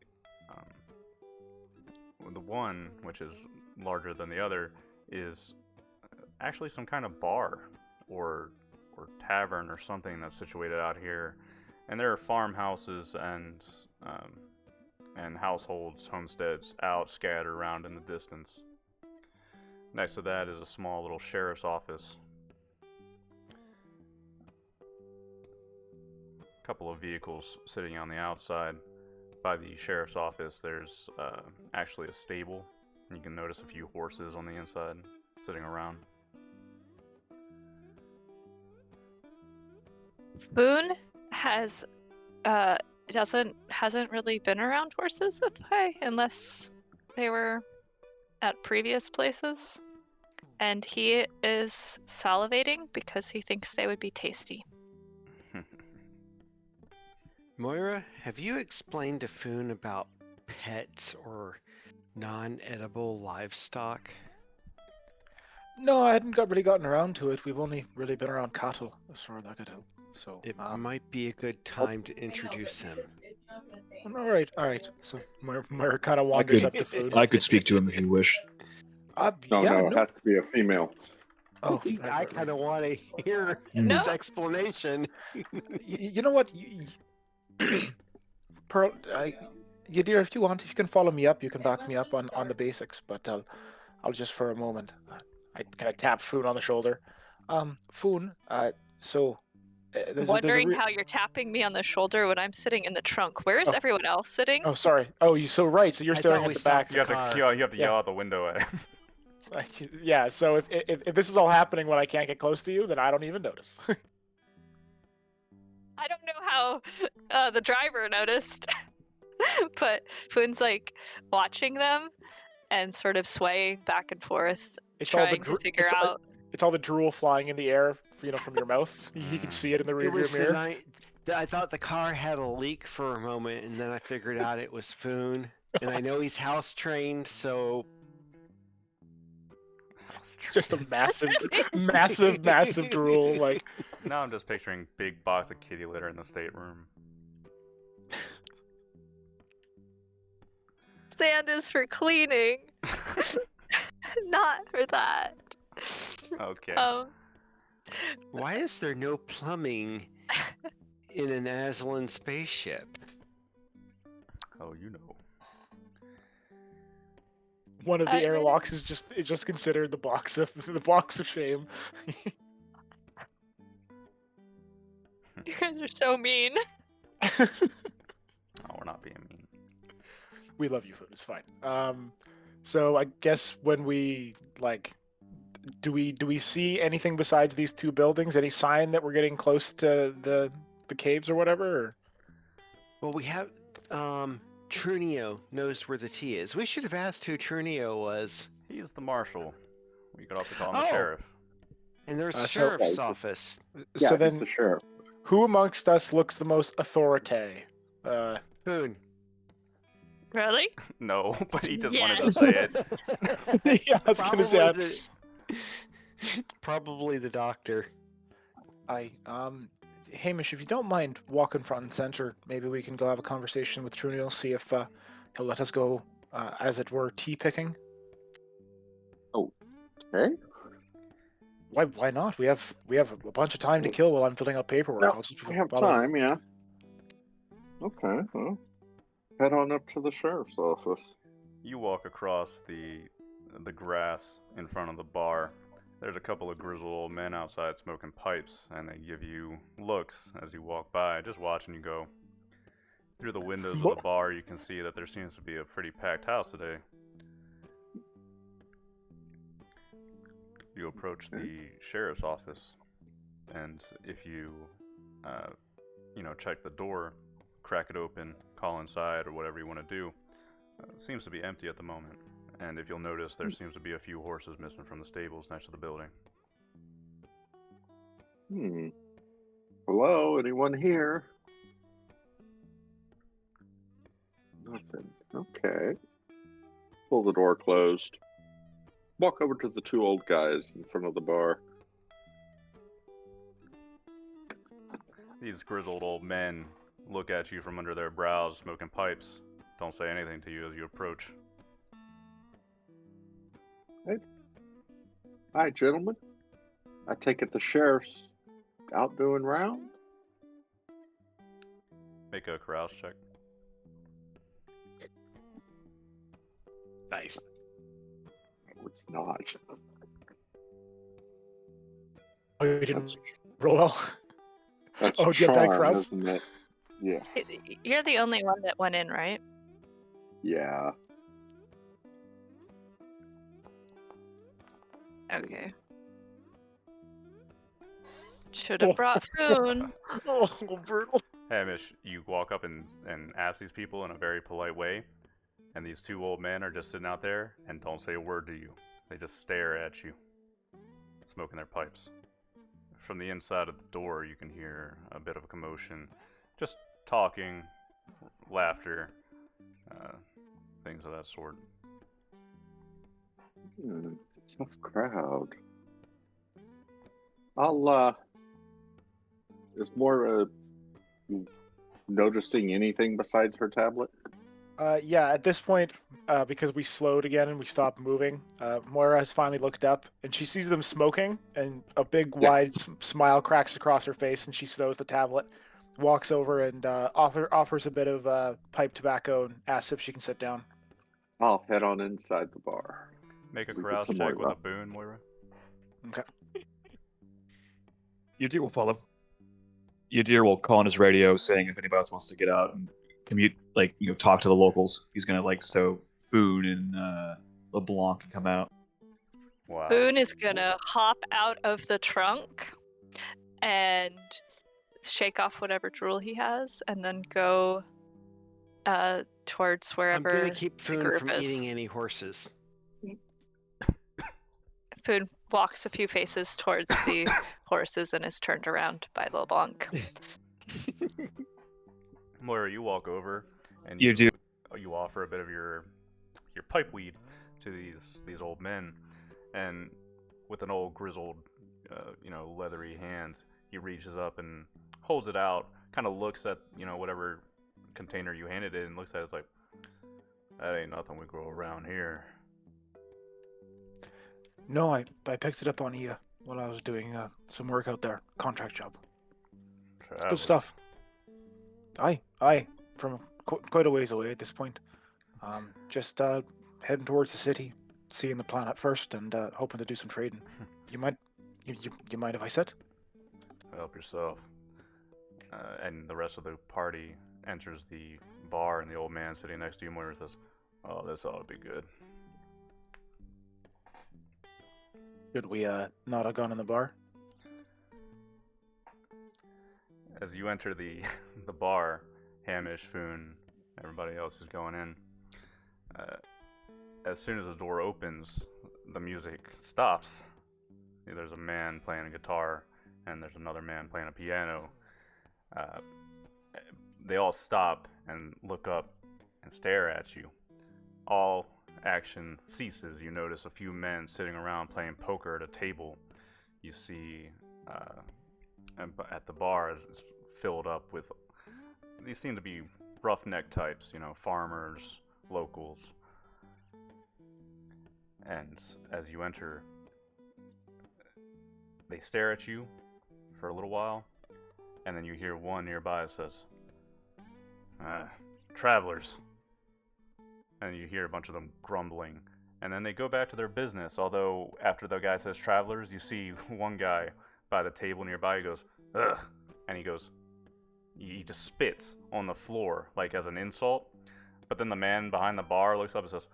the one, which is larger than the other, is actually some kind of bar or tavern or something that's situated out here. And there are farmhouses and households, homesteads out scattered around in the distance. Next to that is a small little sheriff's office. A couple of vehicles sitting on the outside. By the sheriff's office, there's actually a stable. You can notice a few horses on the inside sitting around. Boone has hasn't really been around horses unless they were at previous places, and he is salivating because he thinks they would be tasty. Moira, have you explained to Foon about pets or non-edible livestock? No, I hadn't really gotten around to it. We've only really been around cattle, as far as I could tell. So, It might be a good time to introduce him. all right. So Moira kind of wanders up to food. I could speak to him if you wish. No, it has to be a female. Oh, I kind of want to hear No. his explanation. You know what, Pearl, dear, if you can follow me up, you can back me up on the basics. But I'll just for a moment. I kind of tap Foon on the shoulder. Foon, so. Wondering how you're tapping me on the shoulder when I'm sitting in the trunk. Where is everyone else sitting? Oh, sorry. Oh, you so right. So you're I staring thought at we the back. stopped the You have to yell out the window at him. Yeah. So if this is all happening when I can't get close to you, then I don't even notice. I don't know how the driver noticed, but Foon's like watching them and sort of swaying back and forth, trying to figure out. It's all the drool flying in the air, from your mouth. You can see it in the It rearview was the mirror. night I thought the car had a leak for a moment, and then I figured out it was Foon. And I know he's house trained, so Just a massive drool. Like, Now I'm just picturing big box of kitty litter in the stateroom. Sand is for cleaning, not for that. Okay. why is there no plumbing in an Aslan spaceship? Oh, you know. one of the I mean- airlocks is just considered the box of shame. You guys are so mean. Oh, we're not being mean. We love you, Food. It's fine. So I guess when we do we see anything besides these two buildings? Any sign that we're getting close to the caves or whatever? Or? Well, we have Trunio knows where the tea is. We should have asked who Trunio was. He's the marshal. You could also call him Oh. the sheriff. And there's a So- sheriff's office. Yeah, So he's then, the sheriff. who amongst us looks the most authoritative? Boone. Really? No, but he just wanted to Yes. say it. Yeah, I was gonna say. Probably the doctor. Hamish, if you don't mind walking front and center, maybe we can go have a conversation with Trunil, see if he'll let us go, as it were, tea picking. Hey? Why not? We have a bunch of time to kill while I'm filling out paperwork. No, I'll just we have follow- time, yeah. Okay, well, head on up to the sheriff's office. You walk across the grass in front of the bar. There's a couple of grizzled old men outside smoking pipes, and they give you looks as you walk by, just watching you go. Through the windows of the bar, you can see that there seems to be a pretty packed house today. You approach the sheriff's office, and if you, check the door, crack it open, call inside, or whatever you want to do, it seems to be empty at the moment. And if you'll notice, there seems to be a few horses missing from the stables next to the building. Hello, anyone here? Nothing. Okay. Pull the door closed. Walk over to the two old guys in front of the bar. These grizzled old men look at you from under their brows, smoking pipes. Don't say anything to you as you approach. Hi, gentlemen. I take it the sheriff's out doing round? Make a carouse check. Nice. No, it's not. Oh, you didn't That's, roll well. that's Oh, do you have bad charm, crust? isn't it? Yeah. You're the only one that went in, right? Yeah. Okay. Should have brought Foon. Oh, brutal. Hamish, you walk up and ask these people in a very polite way, and these two old men are just sitting out there and don't say a word to you. They just stare at you, smoking their pipes. From the inside of the door, you can hear a bit of a commotion, just talking, laughter, things of that sort. Tough crowd. I'll, is Moira noticing anything besides her tablet? Yeah, at this point, because we slowed again and we stopped moving, Moira has finally looked up and she sees them smoking, and a big wide smile cracks across her face, and she stows the tablet, walks over and offers a bit of pipe tobacco and asks if she can sit down. I'll head on inside the bar. Make a Leave it carouse to check with Moira. a boon, Moira. Okay. Yadir will follow. Yadir will call on his radio saying if anybody else wants to get out and commute, talk to the locals. He's gonna so Boone and LeBlanc can come out. Wow. Boone is gonna hop out of the trunk and shake off whatever drool he has, and then go towards I'm wherever gonna keep the Foon group from is. eating any horses. Boone walks a few faces towards the horses and is turned around by LeBlanc. Moira, you walk over and You do. You offer a bit of your pipe weed to these old men, and with an old grizzled, leathery hand, he reaches up and holds it out. Kind of looks at whatever container you handed it and looks at it. It's like, that ain't nothing we grow around here. No, I picked it up on Ia while I was doing some work out there. Contract job. It's Traveler. good stuff. Aye, from quite a ways away at this point. Just heading towards the city, seeing the planet first, and hoping to do some trading. You mind if I sit? Help yourself. And the rest of the party enters the bar, and the old man sitting next to you, Moira, says, "Oh, this ought to be good." Should we not have gone in the bar? As you enter the the bar, Hamish, Foon, everybody else is going in. As soon as the door opens, the music stops. There's a man playing a guitar, and there's another man playing a piano. they all stop and look up and stare at you. All action ceases. You notice a few men sitting around playing poker at a table. You see at the bar it's filled up with, these seem to be roughneck types, farmers, locals. And as you enter, they stare at you for a little while, and then you hear one nearby that says, travelers. And you hear a bunch of them grumbling. And then they go back to their business, although after the guy says travelers, you see one guy by the table nearby, he goes, ugh, and he just spits on the floor, like as an insult. But then the man behind the bar looks up and says,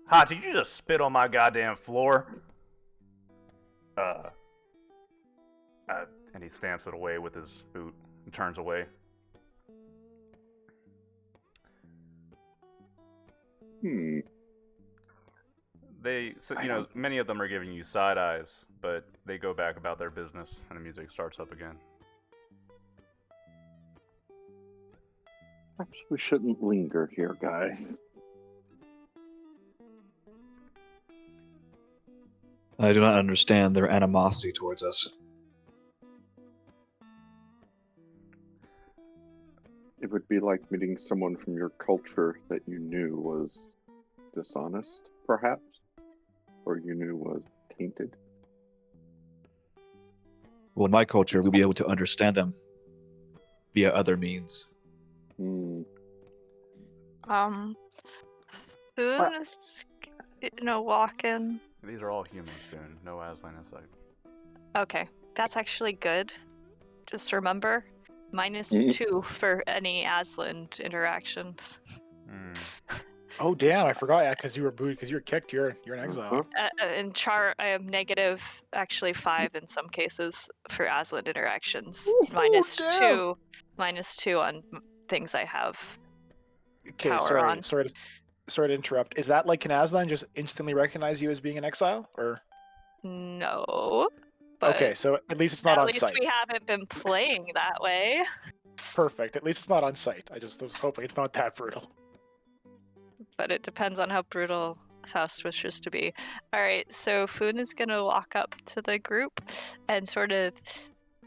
ha, did you just spit on my goddamn floor? And he stamps it away with his boot and turns away. Many of them are giving you side eyes, but they go back about their business, and the music starts up again. Perhaps we shouldn't linger here, guys. I do not understand their animosity towards us. It would be like meeting someone from your culture that you knew was dishonest, perhaps, or you knew was tainted. Well, in my culture, we'll be able to understand them via other means. Hmm. Boone is, walking. These are all humans, soon. No Aslan in sight. Okay, that's actually good. Just remember, -2 for any Aslan interactions. Oh damn! I forgot. Yeah, because you were booed. Because you were kicked. You're in exile. In chart, I am negative, actually 5 in some cases for Aslan interactions. -2 on things I have. Okay, Power on. sorry to interrupt. Is that like, can Aslan just instantly recognize you as being in exile, or? No. But okay, so at least it's not on site. At least we haven't been playing that way. Perfect. At least it's not on site. I just was hoping it's not that brutal. But it depends on how brutal Faust wishes to be. Alright, so Foon is gonna walk up to the group and sort of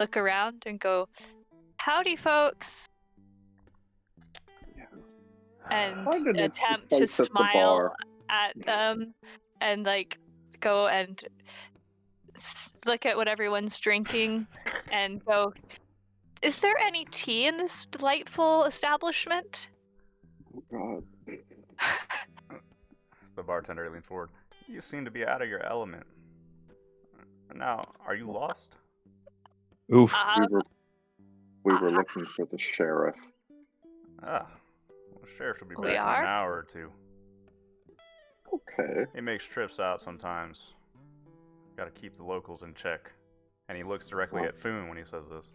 look around and go, howdy folks! And attempt to smile at them and go and look at what everyone's drinking and go, is there any tea in this delightful establishment? Oh god. The bartender leans forward. You seem to be out of your element. Now, are you lost? Oof. We were looking for the sheriff. Well, the sheriff should be back We in are? an hour or two. Okay. He makes trips out sometimes. Gotta keep the locals in check. And he looks directly at Foon when he says this.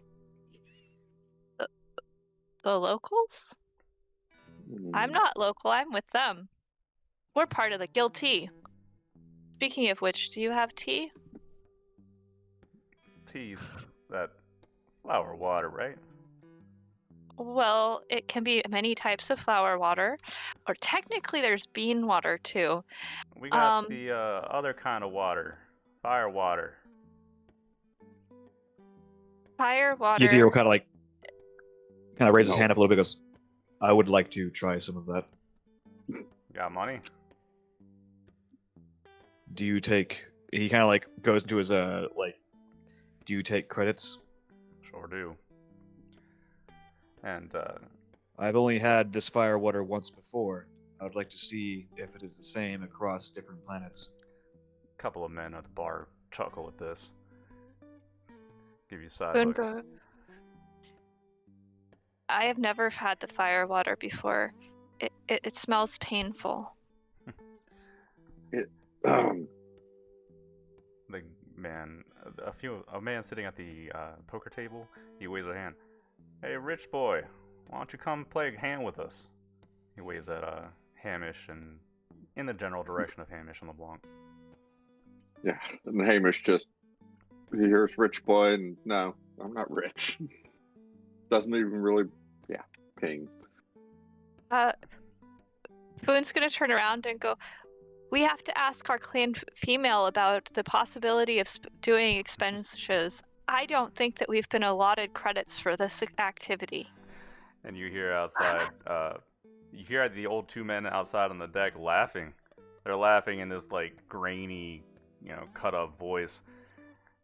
The locals? I'm not local, I'm with them. We're part of the guilty. Speaking of which, do you have tea? Tea's that flower water, right? Well, it can be many types of flower water, or technically there's bean water too. We got the other kind of water. Fire water. Fire water. Yadiro kind of raises his hand up a little bit, goes, I would like to try some of that. Got money? Do you take... He kind of goes into his, do you take credits? Sure do. And, I've only had this fire water once before. I would like to see if it is the same across different planets. a couple of men at the bar chuckle at this. Give you side Boone looks. go, I have never had the fire water before. It smells painful. The man, a man sitting at the poker table, he waves a hand. Hey, rich boy, why don't you come play a hand with us? He waves at Hamish and in the general direction of Hamish and LeBlanc. Yeah, and Hamish just, he hears rich boy, and no, I'm not rich. Doesn't even really, King. Boone's gonna turn around and go, we have to ask our clan female about the possibility of doing expenditures. I don't think that we've been allotted credits for this activity. And you hear outside, you hear the old two men outside on the deck laughing. They're laughing in this like grainy, cut up voice.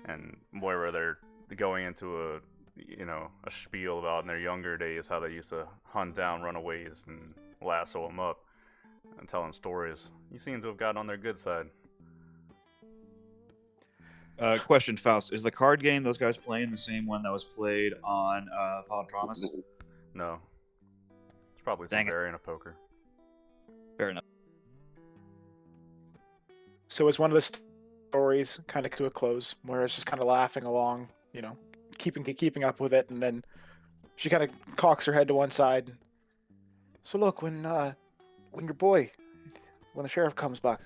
And Moira, they're going into a spiel about in their younger days how they used to hunt down runaways and lasso them up and telling stories. You seem to have gotten on their good side. Question, Faust. Is the card game those guys playing the same one that was played on Father Thomas? No. It's probably some Dang it. variant of poker. Fair enough. So is one of the stories kind of to a close, where it's just kind of laughing along, keeping up with it, and then she kind of cocks her head to one side. So look, when your boy, when the sheriff comes back,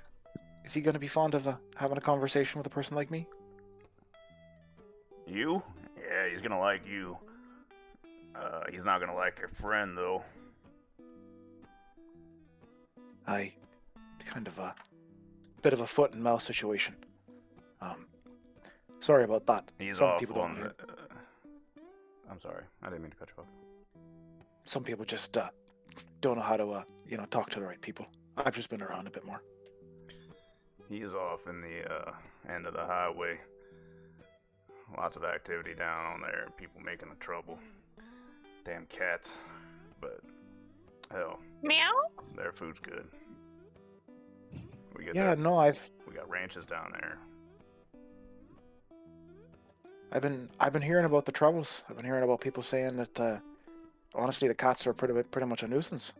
is he going to be fond of having a conversation with a person like me? You? Yeah, he's gonna like you. He's not gonna like your friend, though. Aye, kind of a bit of a foot and mouth situation. Sorry about that. He's Some off people don't on hear. I'm sorry, I didn't mean to cut you off. Some people just don't know how to talk to the right people. I've just been around a bit more. He's off in the end of the highway. Lots of activity down on there, people making the trouble. Damn cats. But, hell, Meow? their food's good. We get Yeah, no, we got ranches down there. I've been hearing about the troubles. I've been hearing about people saying that honestly the cats are pretty much a nuisance.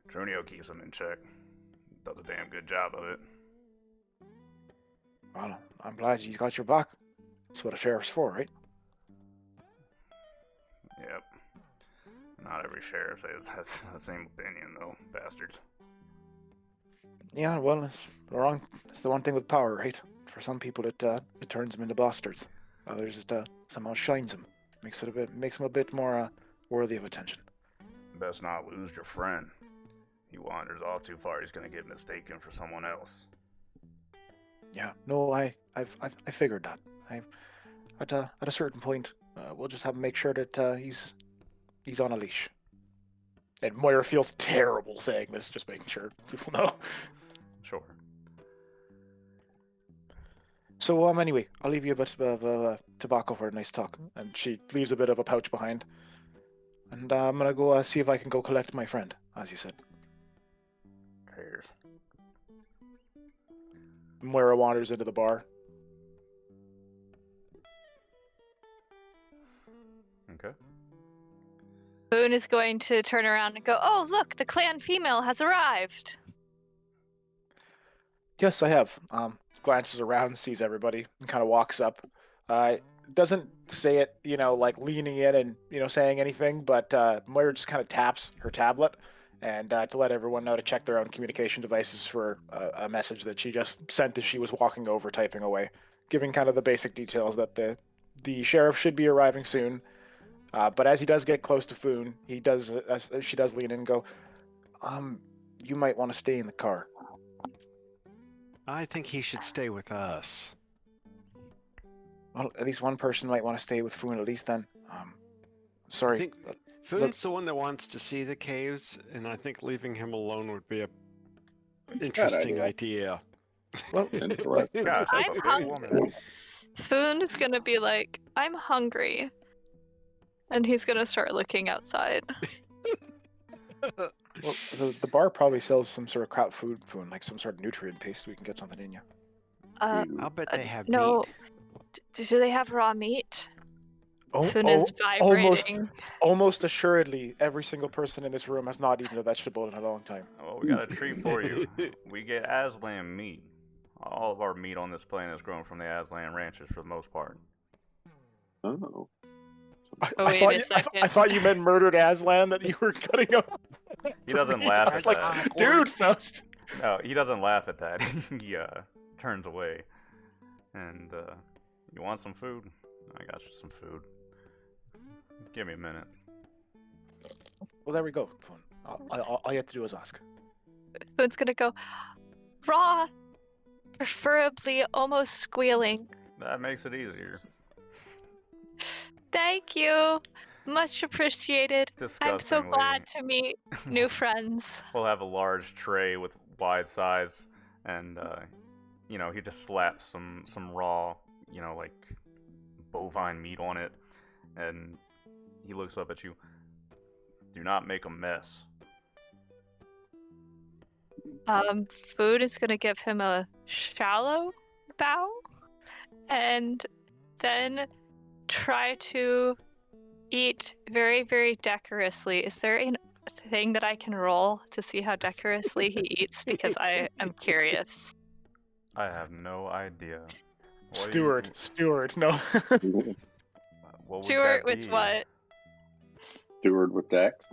Trunio keeps them in check. Does a damn good job of it. Well, I'm glad he's got your back. That's what a sheriff's for, right? Yep. Not every sheriff has the same opinion, though, bastards. Yeah, well, it's the one thing with power, right? For some people, it turns them into bastards. Others, it somehow shines them, makes them a bit more worthy of attention. Best not lose your friend. He wanders off too far, he's gonna get mistaken for someone else. Yeah, no, I figured that. At a certain point, we'll just have to make sure that he's on a leash. And Moira feels terrible saying this, just making sure people know. Sure. So anyway, I'll leave you a bit of tobacco for a nice talk, and she leaves a bit of a pouch behind. And I'm gonna go see if I can go collect my friend, as you said. Cheers. Moira wanders into the bar. Okay. Boone is going to turn around and go, oh, look, the clan female has arrived. Yes, I have. Glances around, sees everybody, and kind of walks up. Doesn't say it, like leaning in and, saying anything, but Moira just kind of taps her tablet and to let everyone know to check their own communication devices for a message that she just sent as she was walking over, typing away, giving kind of the basic details that the sheriff should be arriving soon. But as he does get close to Foon, she does lean in and go, you might want to stay in the car. I think he should stay with us. Well, at least one person might want to stay with Foon at least then. Sorry. I think Foon's the one that wants to see the caves, and I think leaving him alone would be a interesting idea. Well, Interesting. Gosh, that's I'm a big hungry. woman. Foon is going to be like, I'm hungry. And he's going to start looking outside. well, the bar probably sells some sort of crap food, like some sort of nutrient paste. We can get something in you. I'll bet they have no. meat. Do they have raw meat? Oh, Foon is vibrating. almost assuredly, every single person in this room has not eaten a vegetable in a long time. Well, we got a treat for you. We get Aslan meat. All of our meat on this planet is grown from the Aslan ranches for the most part. Oh. I thought you meant murdered Aslan that you were cutting up. He doesn't I laugh was at like, that. dude, Faust. No, he doesn't laugh at that. He turns away. And you want some food? I got you some food. Give me a minute. Well, there we go. All you have to do is ask. Foon's gonna go raw, preferably almost squealing. That makes it easier. Thank you. Much appreciated. I'm so Disgustingly. glad to meet new friends. We'll have a large tray with wide sides, and he just slaps some raw, like bovine meat on it, and he looks up at you. Do not make a mess. Food is gonna give him a shallow bow, and then try to eat very, very decorously. Is there a thing that I can roll to see how decorously he eats? Because I am curious. I have no idea. What do you- Steward. No. what would Stuart that with be? what? Steward with Dex.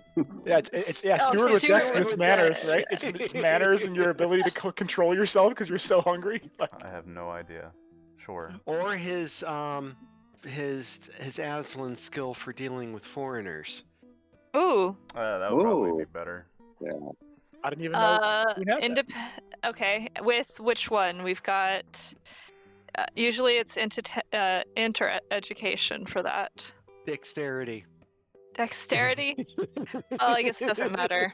Yeah, it's Oh, steward with steward Dex and it's with manners, Dex. right? It's manners and your ability to control yourself because you're so hungry. Like, I have no idea. Sure. Or his Aslan skill for dealing with foreigners. Ooh. That would probably be Ooh. better. Yeah. I didn't even know we had that. Okay, with which one? We've got. Usually it's inter education for that. Dexterity. Dexterity? Well, I guess it doesn't matter.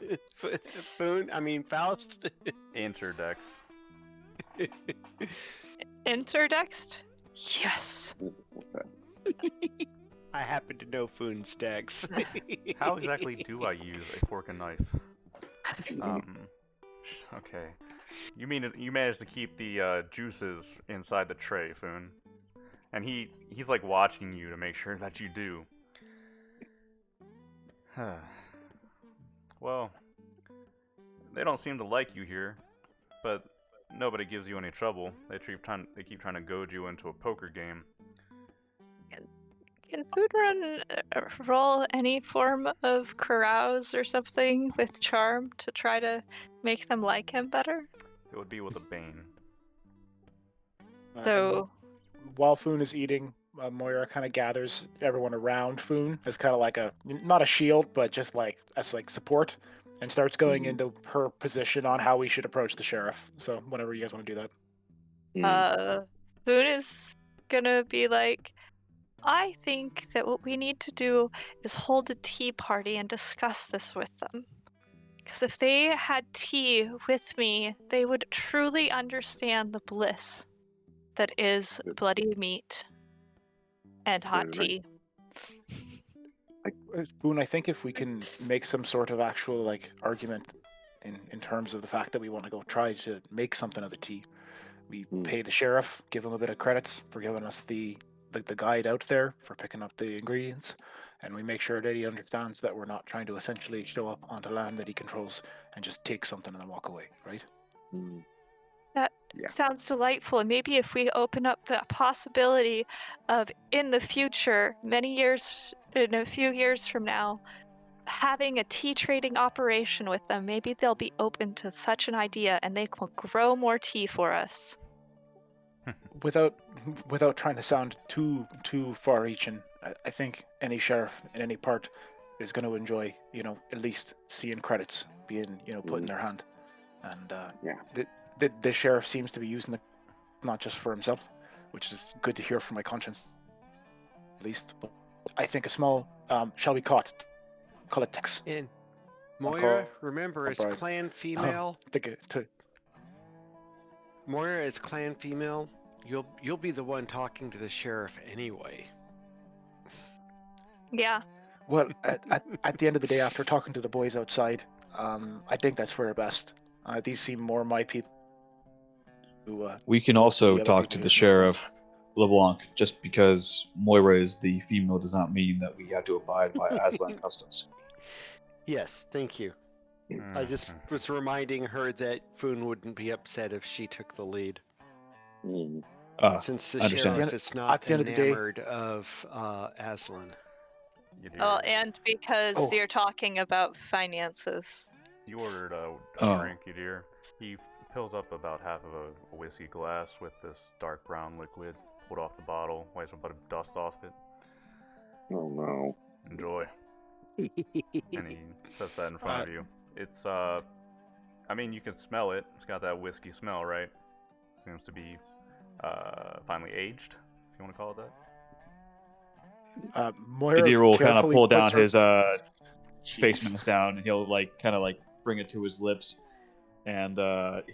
Faust. Interdex. Interdext? Yes. I happen to know Foon's Dex. How exactly do I use a fork and knife? Okay. You mean you managed to keep the juices inside the tray, Foon? And he's like watching you to make sure that you do. Well, they don't seem to like you here, but nobody gives you any trouble. They keep trying to goad you into a poker game. Can Food Run roll any form of carouse or something with charm to try to make them like him better? It would be with a bane. So, While Foon is eating, Moira kind of gathers everyone around Foon as kind of like not a shield, but just as support, and starts going into her position on how we should approach the sheriff. So whenever you guys want to do that. Foon is gonna be like, I think that what we need to do is hold a tea party and discuss this with them. Because if they had tea with me, they would truly understand the bliss that is bloody meat and hot tea. Foon, I think if we can make some sort of actual argument in terms of the fact that we want to go try to make something of the tea, we pay the sheriff, give him a bit of credits for giving us the guide out there for picking up the ingredients, and we make sure that he understands that we're not trying to essentially show up onto land that he controls and just take something and then walk away, right? That sounds delightful. And maybe if we open up the possibility of, in the future, in a few years from now, having a tea trading operation with them, maybe they'll be open to such an idea and they will grow more tea for us. Without trying to sound too far-reaching, I think any sheriff in any part is going to enjoy, at least seeing credits being, put in their hand, and the sheriff seems to be using it not just for himself, which is good to hear from my conscience, at least. But I think a small, shall we call it tax. And Moira, remember, as clan female. Moira, as clan female. You'll be the one talking to the sheriff anyway. Yeah. Well, at the end of the day, after talking to the boys outside, I think that's for the best. These seem more my people. We can also talk to the sheriff, LeBlanc. Just because Moira is the female does not mean that we have to abide by Aslan customs. Yes, thank you. I just was reminding her that Foon wouldn't be upset if she took the lead. Since the sheriff is not enamored of Aslan. Oh, and because you're talking about finances. You ordered a drink, you dear. He fills up about half of a whiskey glass with this dark brown liquid, pulled off the bottle, wipes a bit of dust off it. Oh no. Enjoy. And he sets that in front of you. It's I mean, you can smell it. It's got that whiskey smell, right? Seems to be finally aged, if you want to call it that. Moira Gideon will kind of carefully pull down puts her- his face Jeez. mask down, and he'll kind of bring it to his lips, and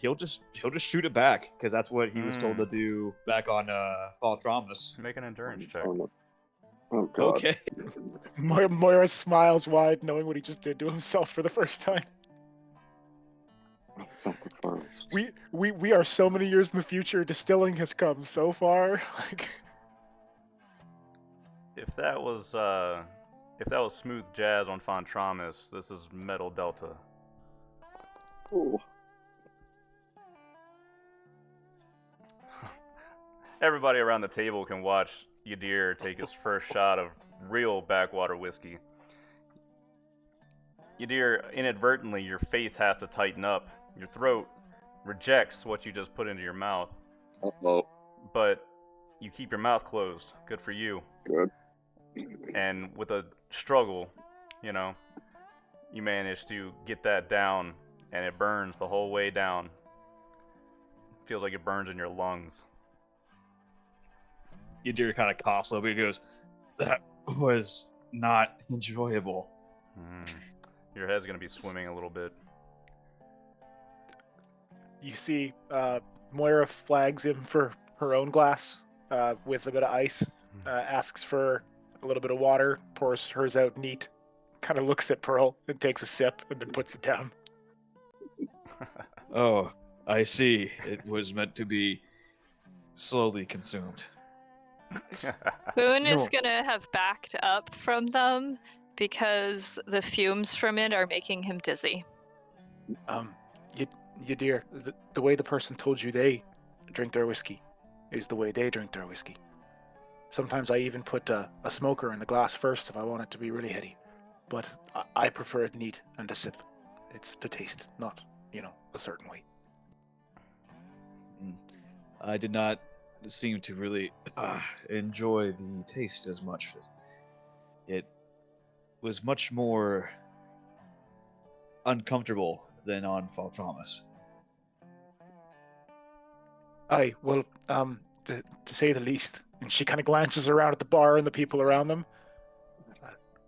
he'll just shoot it back because that's what he was told to do back on Fall Traumas. Make an endurance check. Oh god. Okay. Moira smiles wide, knowing what he just did to himself for the first time. It's not the first. We are so many years in the future. Distilling has come so far. Like, If that was smooth jazz on Fontramas, this is metal delta. Oh. Everybody around the table can watch Yadir take his first shot of real backwater whiskey. Yadir, inadvertently, your face has to tighten up. Your throat rejects what you just put into your mouth, Uh-oh. but you keep your mouth closed. Good for you. Good. And with a struggle, you manage to get that down, and it burns the whole way down. Feels like it burns in your lungs. Yadir kind of coughs a little bit. He goes, "That was not enjoyable." Your head's gonna be swimming a little bit. you see, Moira flags him for her own glass with a bit of ice. Asks for a little bit of water. Pours hers out neat. Kind of looks at Pearl and takes a sip and then puts it down. Oh, I see. It was meant to be slowly consumed. Boone No. is gonna have backed up from them because the fumes from it are making him dizzy. You dear, the way the person told you they drink their whiskey is the way they drink their whiskey. Sometimes I even put a smoker in the glass first if I want it to be really heady. But I prefer it neat and a sip. It's the taste, not, a certain way. I did not seem to really enjoy the taste as much. It was much more uncomfortable than on Fall Traumas. Aye, well, to say the least. And she kind of glances around at the bar and the people around them.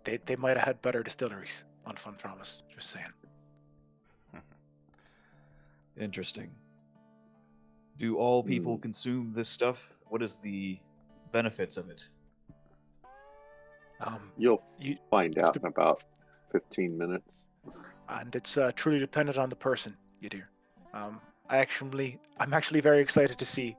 They might have had better distilleries on Fun Promise, just saying. Interesting. Do all people consume this stuff? What is the benefits of it? You'll You- find out in about 15 minutes. And it's truly dependent on the person, you dear. I'm actually very excited to see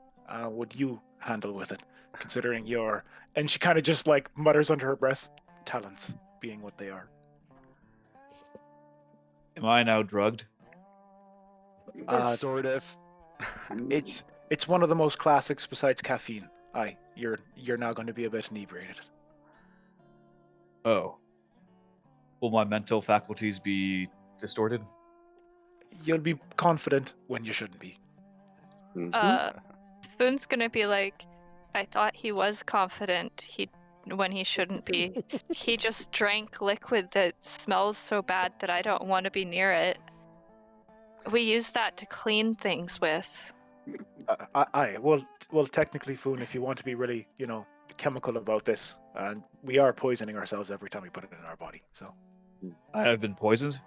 what you handle with it, considering your. And she kind of just mutters under her breath, talents being what they are. Am I now drugged? Sort of. It's one of the most classics besides caffeine. Aye, you're now going to be a bit inebriated. Oh. Will my mental faculties be distorted? You'll be confident when you shouldn't be. Boone's gonna be like, I thought he was confident when he shouldn't be. He just drank liquid that smells so bad that I don't want to be near it. We use that to clean things with. Aye, well, technically, Foon, if you want to be really, chemical about this, and we are poisoning ourselves every time we put it in our body. So I have been poisoned?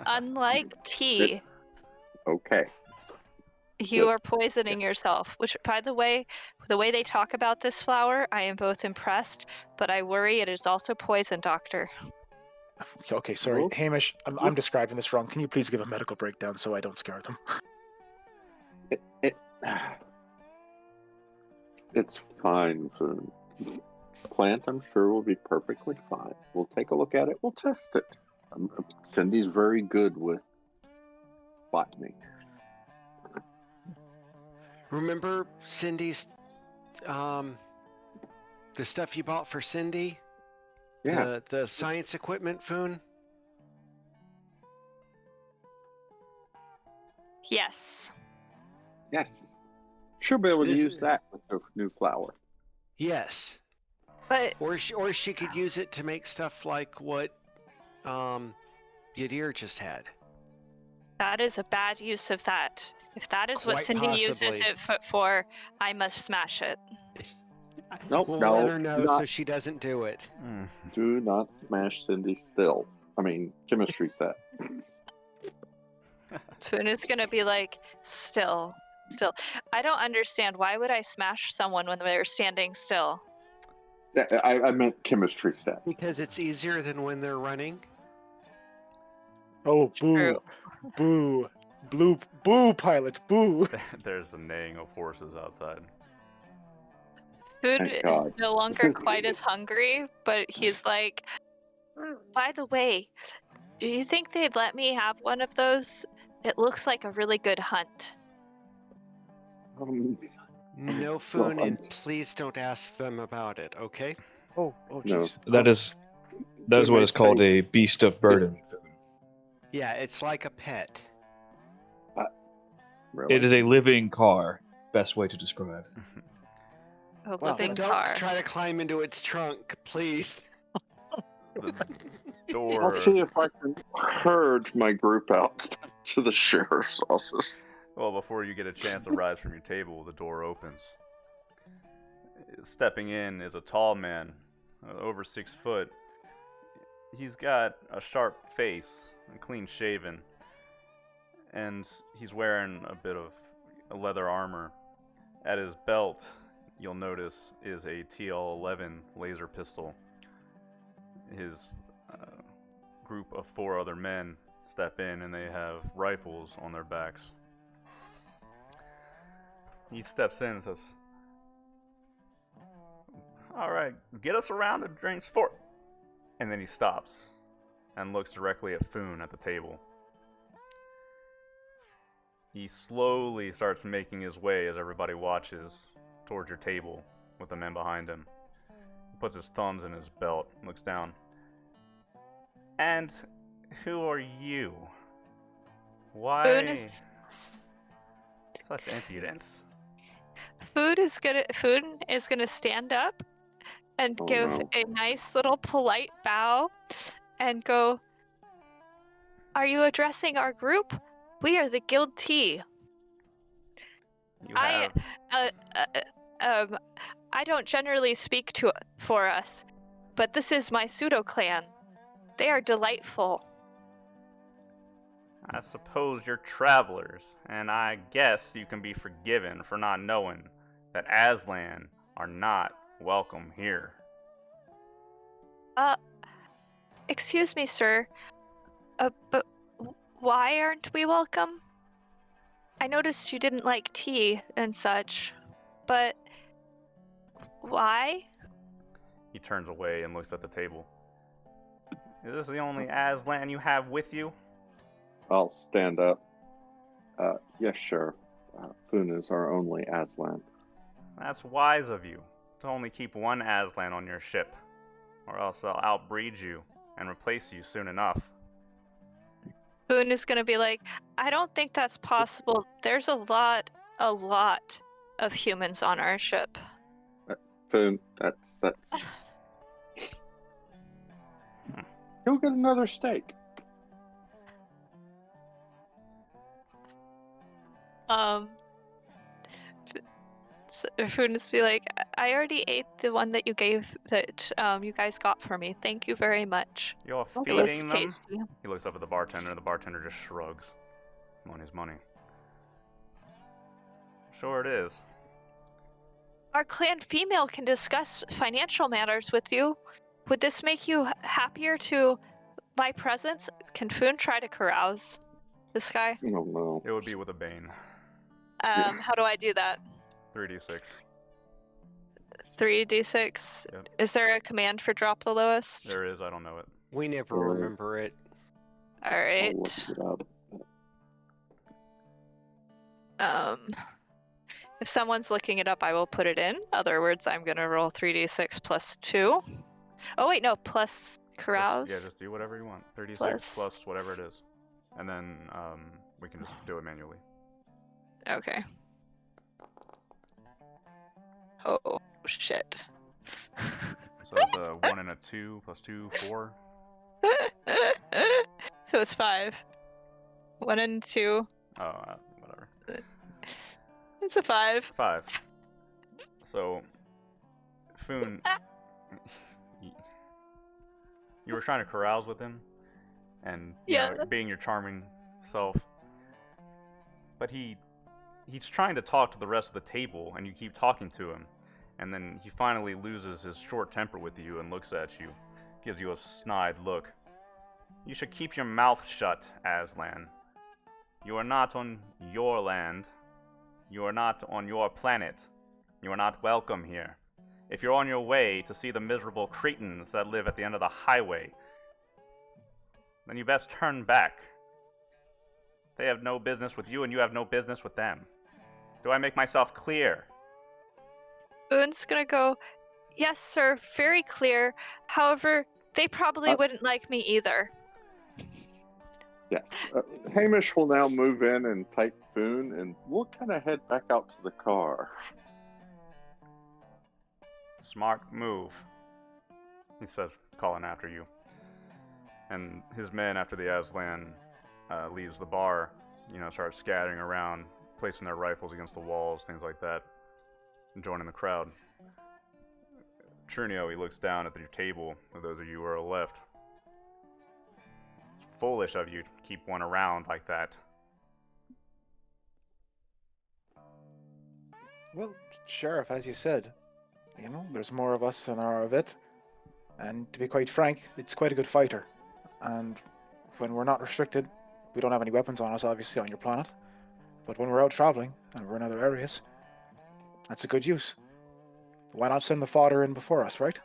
Unlike tea, Okay. you are poisoning yourself. Which, by the way they talk about this flower, I am both impressed, but I worry it is also poison, Doctor. okay, sorry, Well, Hamish, I'm describing this wrong. Can you please give a medical breakdown so I don't scare them? It's fine. Plant, I'm sure, will be perfectly fine. We'll take a look at it. We'll test it. Cindy's very good with botany. Remember Cindy's, the stuff you bought for Cindy? Yeah. The science equipment, Foon? Yes. Yes. She'll be able to This- use that with her new flower. Yes. But Or she could use it to make stuff like what Yadir just had. that is a bad use of that. If that is what Quite Cindy uses possibly. it for, I must smash it. Nope, We'll no, let her know do so not, she doesn't do it. do not smash Cindy still. I mean, chemistry set. Foon is gonna be like, still. I don't understand. Why would I smash someone when they're standing still? I meant chemistry set. Because it's easier than when they're running. Oh, True. boo, boo, pilot, boo. There's the neighing of horses outside. Food Thank is God. no longer quite as hungry, but he's like, by the way, do you think they'd let me have one of those? It looks like a really good hunt. No, Foon, and please don't ask them about it, okay? Oh, No. jeez. That is what might is called say- a beast of burden. Yeah, it's like a pet. Really? It is a living car. Best way to describe. A Wow. living Don't car. try to climb into its trunk, please. The I'll door. see if I can herd my group out to the sheriff's office. Well, before you get a chance to rise from your table, the door opens. Stepping in is a tall man, over 6 foot. He's got a sharp face, and clean shaven, and he's wearing a bit of leather armor. At his belt, you'll notice, is a TL-11 laser pistol. His group of 4 other men step in, and they have rifles on their backs. He steps in and says, "Alright, get us around to Drain's Fort." And then he stops and looks directly at Foon at the table. He slowly starts making his way as everybody watches towards your table with the men behind him. He puts his thumbs in his belt and looks down. "And who are you? Why Foon is such impudence?" Food is gonna stand up and Oh, give no. a nice little polite bow and go, "Are you addressing our group? We are the Guild T. You I have I don't generally speak for us, but this is my pseudo clan. They are delightful. I suppose you're travelers, and I guess you can be forgiven for not knowing that Aslan are not welcome here." Excuse me, sir. But why aren't we welcome? I noticed you didn't like tea and such, but why? He turns away and looks at the table. "Is this the only Aslan you have with you?" I'll stand up. Yes, sure. Foon is our only Aslan. "That's wise of you to only keep one Aslan on your ship, or else I'll outbreed you and replace you soon enough." Boone is gonna be like, I don't think that's possible. There's a lot of humans on our ship. Foon, that's. Go get another steak. Food is be like, I already ate the one that you gave that you guys got for me. Thank you very much. "You're It was feeding them?" tasty. He looks up at the bartender, and the bartender just shrugs. Money's money. "Sure it is." Our clan female can discuss financial matters with you. Would this make you happier to my presence? Can Foon try to carouse this guy? Oh no. It would be with a bane. How do I do that? 3d6. 3d6. Yep. Is there a command for drop the lowest? There is, I don't know it. We never Or- remember it. All I'll right. look it up. If someone's looking it up, I will put it in. Other words, I'm gonna roll 3d6 plus 2. Oh wait, no, plus carouse. Just do whatever you want. 36 Plus- plus whatever it is. And then we can just do it manually. Okay. Oh shit. So it's a 1 and a 2 plus 2, 4. So it's 5. 1 and 2. Oh, whatever. It's a 5. 5. So, Foon, you were trying to carouse with him, and you Yeah. know, being your charming self. But he's trying to talk to the rest of the table, and you keep talking to him, and then he finally loses his short temper with you and looks at you, gives you a snide look. You should keep your mouth shut, Aslan. You are not on your land. You are not on your planet. You are not welcome here. If you're on your way to see the miserable cretins that live at the end of the highway, then you best turn back. They have no business with you, and you have no business with them. Do I make myself clear? Boon's gonna go, yes, sir, very clear. However, they probably wouldn't like me either. Yes. Hamish will now move in and take Boone, and we'll kind of head back out to the car. Smart move, he says, calling after you. And his men, after the Aslan leaves the bar, start scattering around, placing their rifles against the walls, things like that, and joining the crowd. Trunio, he looks down at your table, for those of you who are left. Foolish of you to keep one around like that. Well, Sheriff, as you said, there's more of us than there are of it. And to be quite frank, it's quite a good fighter. And when we're not restricted, we don't have any weapons on us, obviously, on your planet. But when we're out traveling, and we're in other areas, that's a good use. Why not send the fodder in before us, right?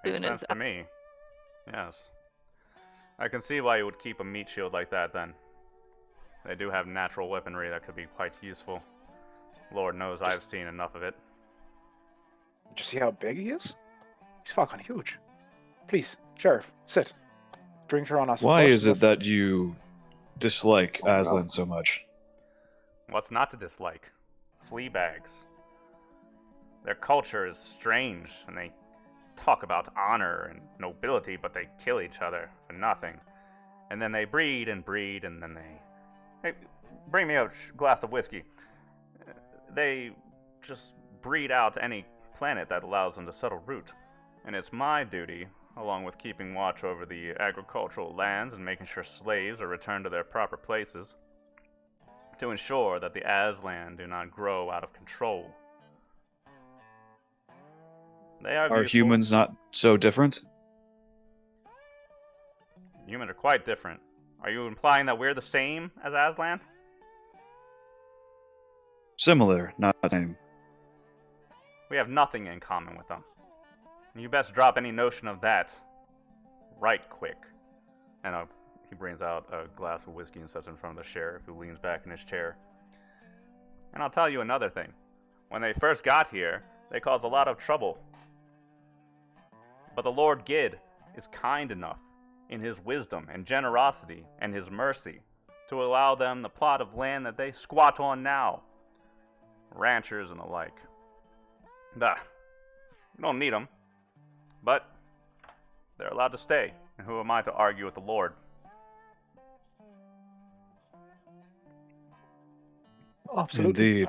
Makes Boone sense is to me. Yes. I can see why you would keep a meat shield like that then. They do have natural weaponry that could be quite useful. Lord knows I've seen enough of it. Did you see how big he is? He's fucking huge. Please, Sheriff, sit. Drinks are on us. of Why course, is it unless- that you dislike Oh, no. Aslan so much? What's not to dislike? Flea bags. Their culture is strange, and they talk about honor and nobility, but they kill each other for nothing. And then they breed and breed, and then they... Hey, bring me a glass of whiskey. They just breed out any planet that allows them to settle root. And it's my duty, along with keeping watch over the agricultural lands and making sure slaves are returned to their proper places, to ensure that the Aslan do not grow out of control. They are useful. humans not so different? Humans are quite different. Are you implying that we're the same as Aslan? Similar, not the same. We have nothing in common with them. You best drop any notion of that right quick. And he brings out a glass of whiskey and sets it in front of the sheriff, who leans back in his chair. And I'll tell you another thing. When they first got here, they caused a lot of trouble. But the Lord Gid is kind enough, in his wisdom and generosity and his mercy, to allow them the plot of land that they squat on now. Ranchers and the like. Bah, we don't need them. But they're allowed to stay, and who am I to argue with the Lord? Absolutely. Indeed.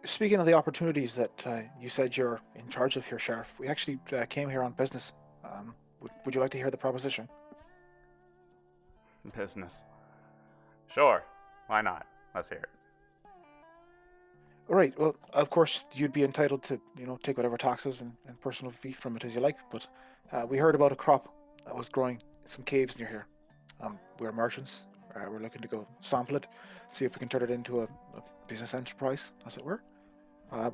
Speaking of the opportunities that you said you're in charge of here, Sheriff, we actually came here on business. Would you like to hear the proposition? Business. Sure, why not? Let's hear it. All right. Well, of course, you'd be entitled to, take whatever taxes and personal fee from it as you like. But we heard about a crop that was growing in some caves near here. We're merchants. We're looking to go sample it, see if we can turn it into a business enterprise, as it were.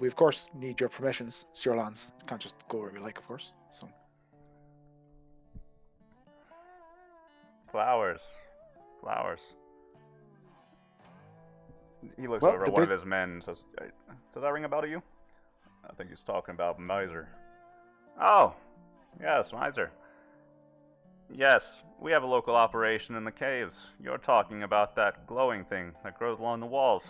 We, of course, need your permissions. It's your lands. You can't just go where you like, of course. So, Flowers. He looks Well, over the at one of his men and says, does that ring a bell to you? I think he's talking about Miser. Oh, yes, Miser. Yes, we have a local operation in the caves. You're talking about that glowing thing that grows along the walls.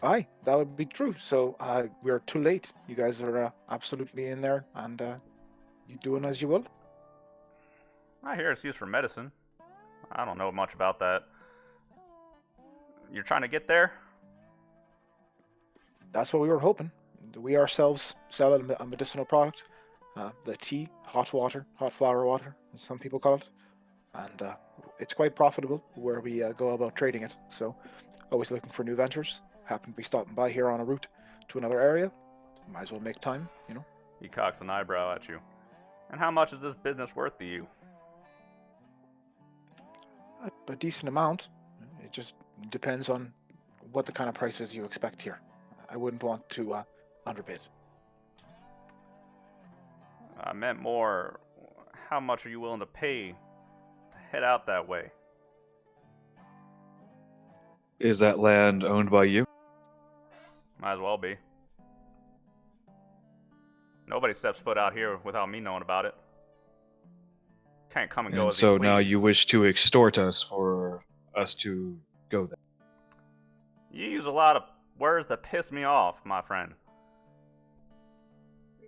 Aye, that would be true. So we're too late. You guys are absolutely in there, and you doing as you will. I hear it's used for medicine. I don't know much about that. You're trying to get there? That's what we were hoping. We ourselves sell a medicinal product, the tea, hot water, hot flower water, as some people call it, and it's quite profitable where we go about trading it. So, always looking for new ventures. Happen to be stopping by here on a route to another area. Might as well make time, you know. He cocks an eyebrow at you. And how much is this business worth to you? A decent amount. It just depends on what the kind of prices you expect here. I wouldn't want to underbid. I meant more, how much are you willing to pay to head out that way? Is that land owned by you? Might as well be. Nobody steps foot out here without me knowing about it. Can't come and go And as so you please. now you wish to extort us for us to go there. You use a lot of words that piss me off, my friend.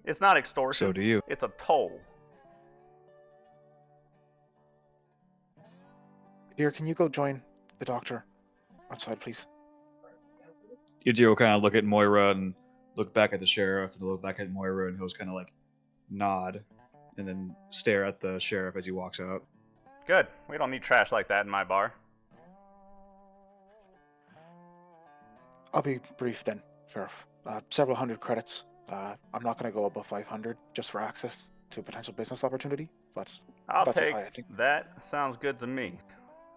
It's not extortion. So do you. It's a toll. Dear, can you go join the doctor outside, please? Yadiro will kind of look at Moira and look back at the sheriff and look back at Moira, and he'll just kind of like nod and then stare at the sheriff as he walks out. Good. We don't need trash like that in my bar. I'll be brief then, Sheriff. Several hundred credits. I'm not going to go above 500 just for access to a potential business opportunity, but I'll that's as take high, I think. that. Sounds good to me.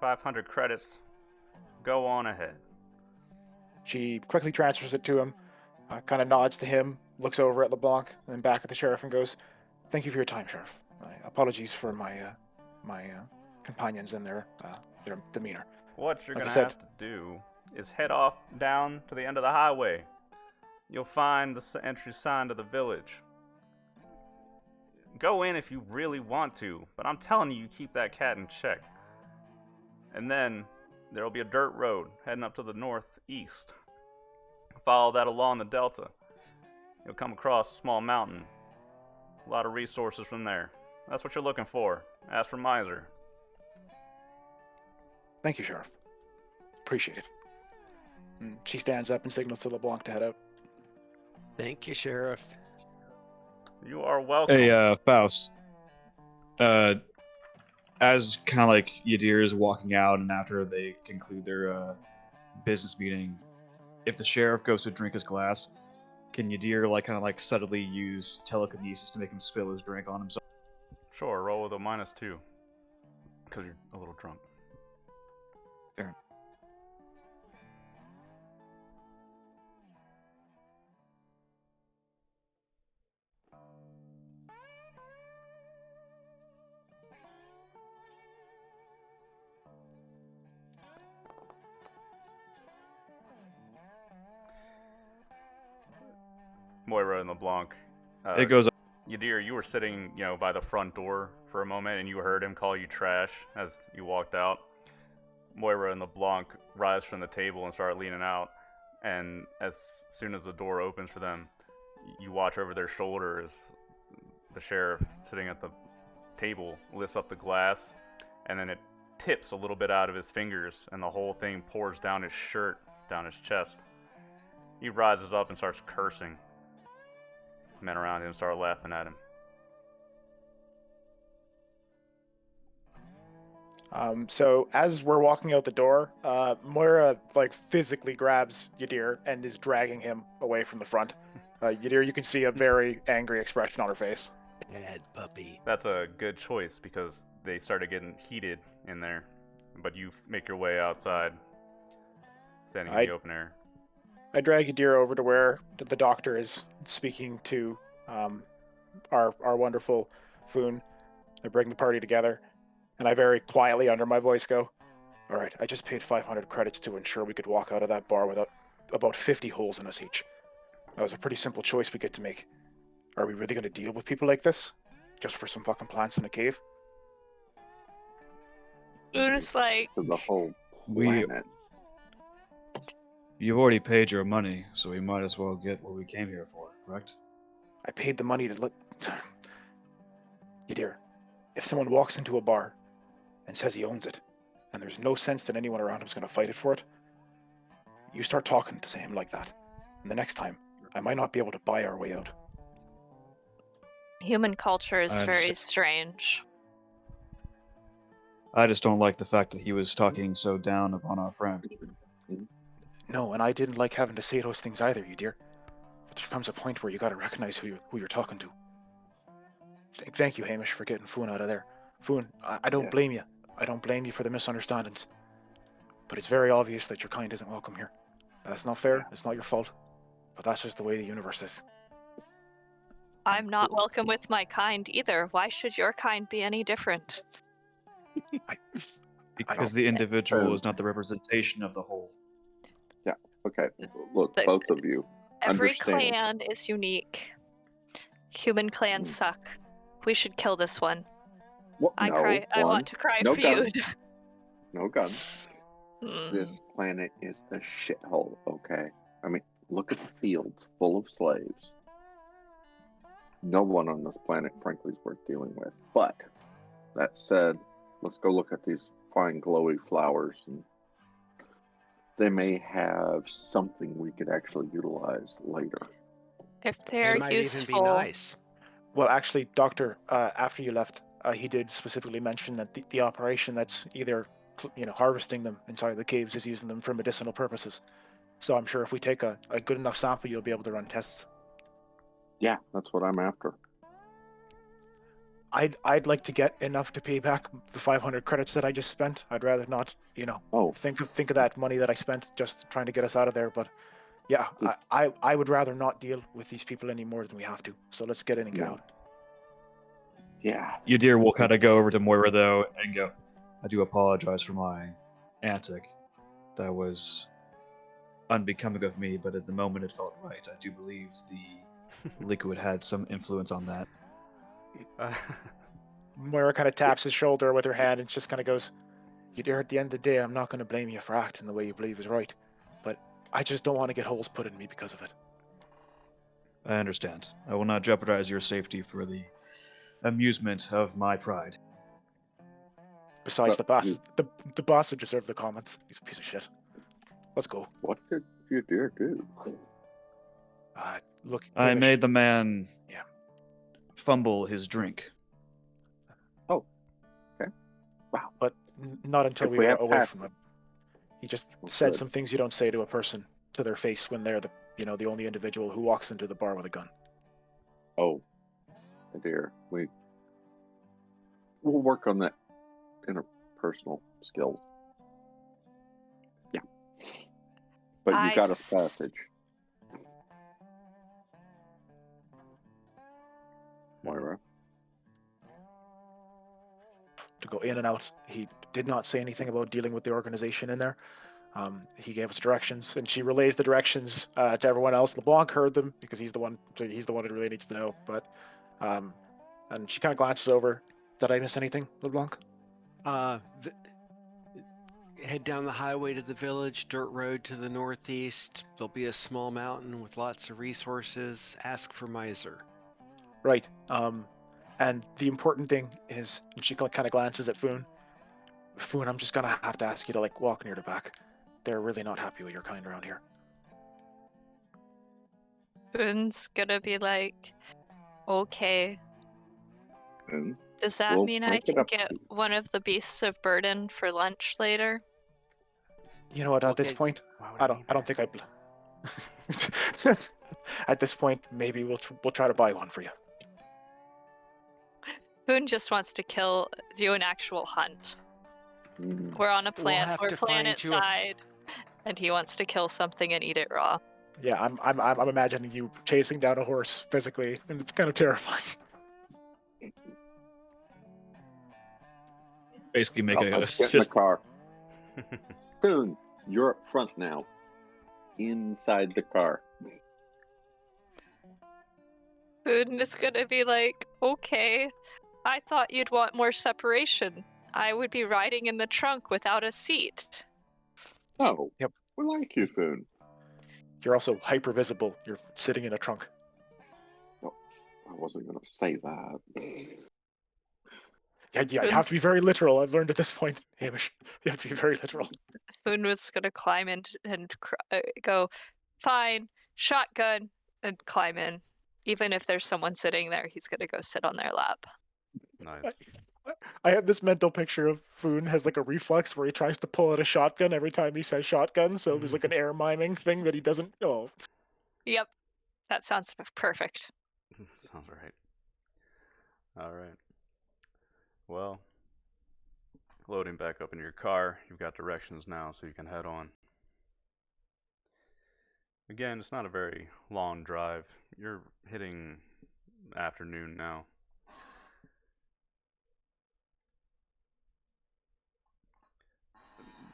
500 credits. Go on ahead. She quickly transfers it to him, kind of nods to him, looks over at LeBlanc, and then back at the sheriff and goes, "Thank you for your time, Sheriff. Apologies for my companions and their demeanor." What you're Like I gonna said- have to do is head off down to the end of the highway. You'll find the entry sign to the village. Go in if you really want to, but I'm telling you, keep that cat in check. And then there'll be a dirt road heading up to the northeast. Follow that along the delta. You'll come across a small mountain. A lot of resources from there. That's what you're looking for. Ask for Miser. Thank you, Sheriff. Appreciate it. And she stands up and signals to LeBlanc to head out. Thank you, Sheriff. You are welcome. Hey, Faust. As kind of like Yadir is walking out, and after they conclude their business meeting, if the sheriff goes to drink his glass, can Yadir like kind of like subtly use telekinesis to make him spill his drink on himself? Sure, roll with a -2. Because you're a little drunk. Fair. Moira and LeBlanc. It goes up. Yadir, you were sitting, by the front door for a moment, and you heard him call you trash as you walked out. Moira and LeBlanc rise from the table and start leaning out, and as soon as the door opens for them, you watch over their shoulder as the sheriff sitting at the table lifts up the glass, and then it tips a little bit out of his fingers, and the whole thing pours down his shirt, down his chest. He rises up and starts cursing. Men around him start laughing at him. So as we're walking out the door, Moira like physically grabs Yadir and is dragging him away from the front. Yadir, you can see a very angry expression on her face. Bad puppy. That's a good choice because they started getting heated in there. But you make your way outside, standing in the open air. I drag Yadir over to where the doctor is speaking to our wonderful Foon. I bring the party together, and I very quietly, under my voice, go, "All right, I just paid 500 credits to ensure we could walk out of that bar without about 50 holes in us each. That was a pretty simple choice we get to make. Are we really going to deal with people like this? Just for some fucking plants in a cave?" Foon is like, To the whole We- planet. You've already paid your money, so we might as well get what we came here for, correct? I paid the money to let. You dear, if someone walks into a bar and says he owns it, and there's no sense that anyone around him's going to fight it for it, you start talking to him like that, and the next time, I might not be able to buy our way out. Human culture is I very understand. strange. I just don't like the fact that he was talking so down upon our friend. No, and I didn't like having to say those things either, you dear. But there comes a point where you gotta recognize who you're talking to. Thank you, Hamish, for getting Foon out of there. Foon, I don't Yeah. blame you. I don't blame you for the misunderstandings. But it's very obvious that your kind isn't welcome here. And that's not fair, it's not your fault. But that's just the way the universe is. I'm not welcome with my kind either. Why should your kind be any different? Because the individual Boom. is not the representation of the whole. Okay, look, The- both of you Every understand. clan is unique. Human clans suck. We should kill this one. What? I No, cry. I one, want to cry no for guns. you. no guns. Hmm. This planet is a shithole, okay? I mean, look at the fields full of slaves. No one on this planet, frankly, is worth dealing with. But, that said, let's go look at these fine glowy flowers, and they may have something we could actually utilize later. If It they're might even be useful, nice. Well, actually, Doctor, after you left, he did specifically mention that the operation that's either harvesting them inside the caves is using them for medicinal purposes. So I'm sure if we take a good enough sample, you'll be able to run tests. Yeah, that's what I'm after. I'd like to get enough to pay back the 500 credits that I just spent. I'd rather not, Oh, think of that money that I spent just trying to get us out of there. But yeah, I would rather not deal with these people any more than we have to. So let's get in and get No. out. yeah. Yadir will kind of go over to Moira, though, and go, I do apologize for my antic. That was unbecoming of me, but at the moment it felt right. I do believe the liquid had some influence on that. Moira kind of taps his shoulder with her hand and just kind of goes, "You dear, at the end of the day, I'm not going to blame you for acting the way you believe is right, but I just don't want to get holes put in me because of it." I understand. I will not jeopardize your safety for the amusement of my pride. Besides, But the boss would deserve the comments. He's a piece of shit. Let's go. What did you dare do? Look, I Hamish, made the man Yeah. fumble his drink. but not until If we we were have away passed from him. it. He just Well, said good. some things you don't say to a person to their face when they're the only individual who walks into the bar with a gun. Oh, dear. We'll work on that interpersonal skills. Yeah. But you got us passage. Moira. To go in and out. He did not say anything about dealing with the organization in there. He gave us directions, and she relays the directions to everyone else. LeBlanc heard them because he's the one who really needs to know. But and she kind of glances over. Did I miss anything, LeBlanc? Head down the highway to the village, dirt road to the northeast. There'll be a small mountain with lots of resources. Ask for Miser. Right. And the important thing is, and she kind of glances at Foon. Foon, I'm just gonna have to ask you to walk near the back. They're really not happy with your kind around here. Boon's gonna be like, okay. And Does that We'll mean I make it can up get to you. one of the beasts of burden for lunch later? You know what? At this Okay. point, Why would I I don't. need I don't think I. At this point, maybe we'll try to buy one for you. Boone just wants to do an actual hunt. mm, We're on a We'll planet. have We're to find planet you a- side, and he wants to kill something and eat it raw. Yeah, I'm imagining you chasing down a horse physically, and it's kind of terrifying. Basically, make let's a get in the just car. Soon, you're up front now. Inside the car. Boone is gonna be like, okay, I thought you'd want more separation. I would be riding in the trunk without a seat. Oh, Yep. we like you, Foon. You're also hyper visible. You're sitting in a trunk. I wasn't going to say that. Yeah, you have to be very literal. I've learned at this point, Hamish. You have to be very literal. Foon was gonna climb in and go, fine, shotgun, and climb in. Even if there's someone sitting there, he's gonna go sit on their lap. Nice. I have this mental picture of Foon has like a reflex where he tries to pull out a shotgun every time he says shotgun, so there's like an air miming thing that he doesn't. Oh, Yep, that sounds perfect. Sounds right. All right. Well, loading back up in your car, you've got directions now, so you can head on. Again, it's not a very long drive. You're hitting afternoon now.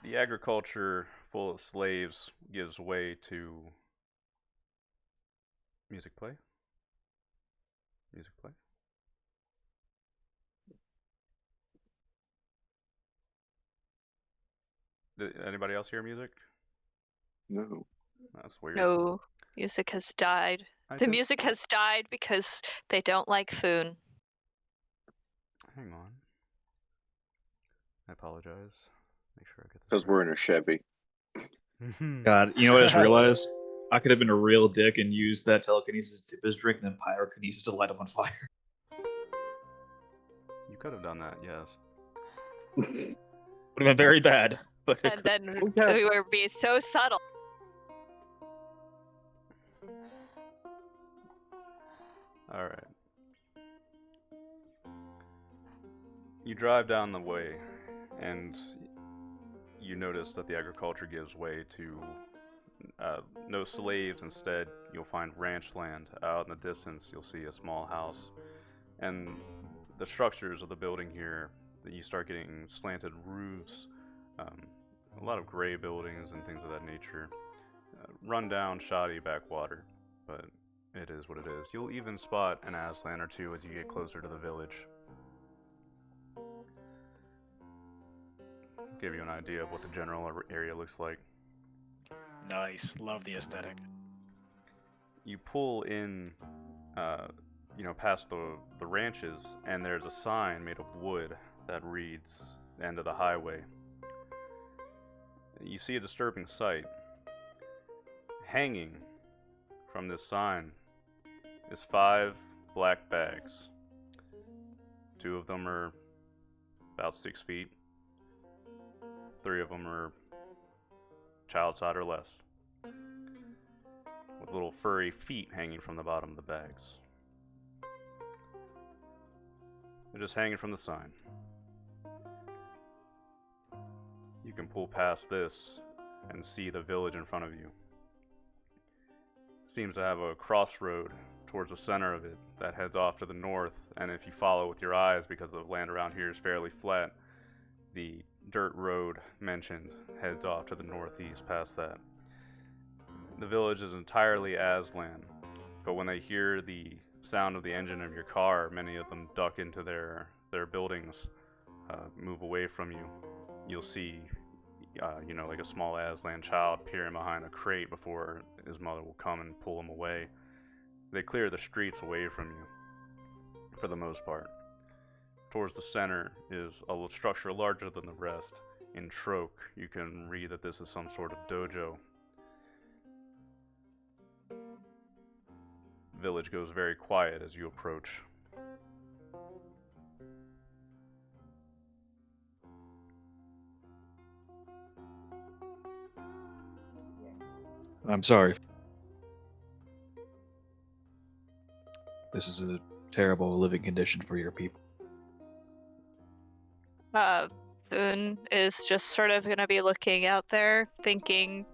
The agriculture full of slaves gives way to music play. Music play. Did anybody else hear music? No. That's weird. No, music has died. The music has died because they don't like Foon. Hang on. I apologize. Make sure I get this. Because we're in a Chevy. God, you know what I just realized? I could have been a real dick and used that telekinesis to tip his drink and then pyrokinesis to light him on fire. You could have done that, yes. Would have been very bad. But And then Okay. we were being so subtle. Alright. You drive down the way, and you notice that the agriculture gives way to no slaves. Instead, you'll find ranch land. Out in the distance, you'll see a small house. And the structures of the building here, you start getting slanted roofs, a lot of gray buildings and things of that nature. Run down, shoddy backwater, but it is what it is. You'll even spot an Aslan or two as you get closer to the village. Give you an idea of what the general area looks like. nice. Love the aesthetic. You pull in, past the ranches, and there's a sign made of wood that reads "End of the Highway." You see a disturbing sight. Hanging from this sign is 5 black bags. 2 of them are about 6 feet. 3 of them are child size or less, with little furry feet hanging from the bottom of the bags. They're just hanging from the sign. You can pull past this and see the village in front of you. Seems to have a crossroad towards the center of it that heads off to the north, and if you follow with your eyes, because the land around here is fairly flat, the dirt road mentioned heads off to the northeast past that. The village is entirely Aslan, but when they hear the sound of the engine of your car, many of them duck into their buildings, move away from you. You'll see, like a small Aslan child peering behind a crate before his mother will come and pull him away. They clear the streets away from you, for the most part. Towards the center is a structure larger than the rest. In Troke, you can read that this is some sort of dojo. Village goes very quiet as you approach. I'm sorry. This is a terrible living condition for your people. Boone is just sort of going to be looking out there, thinking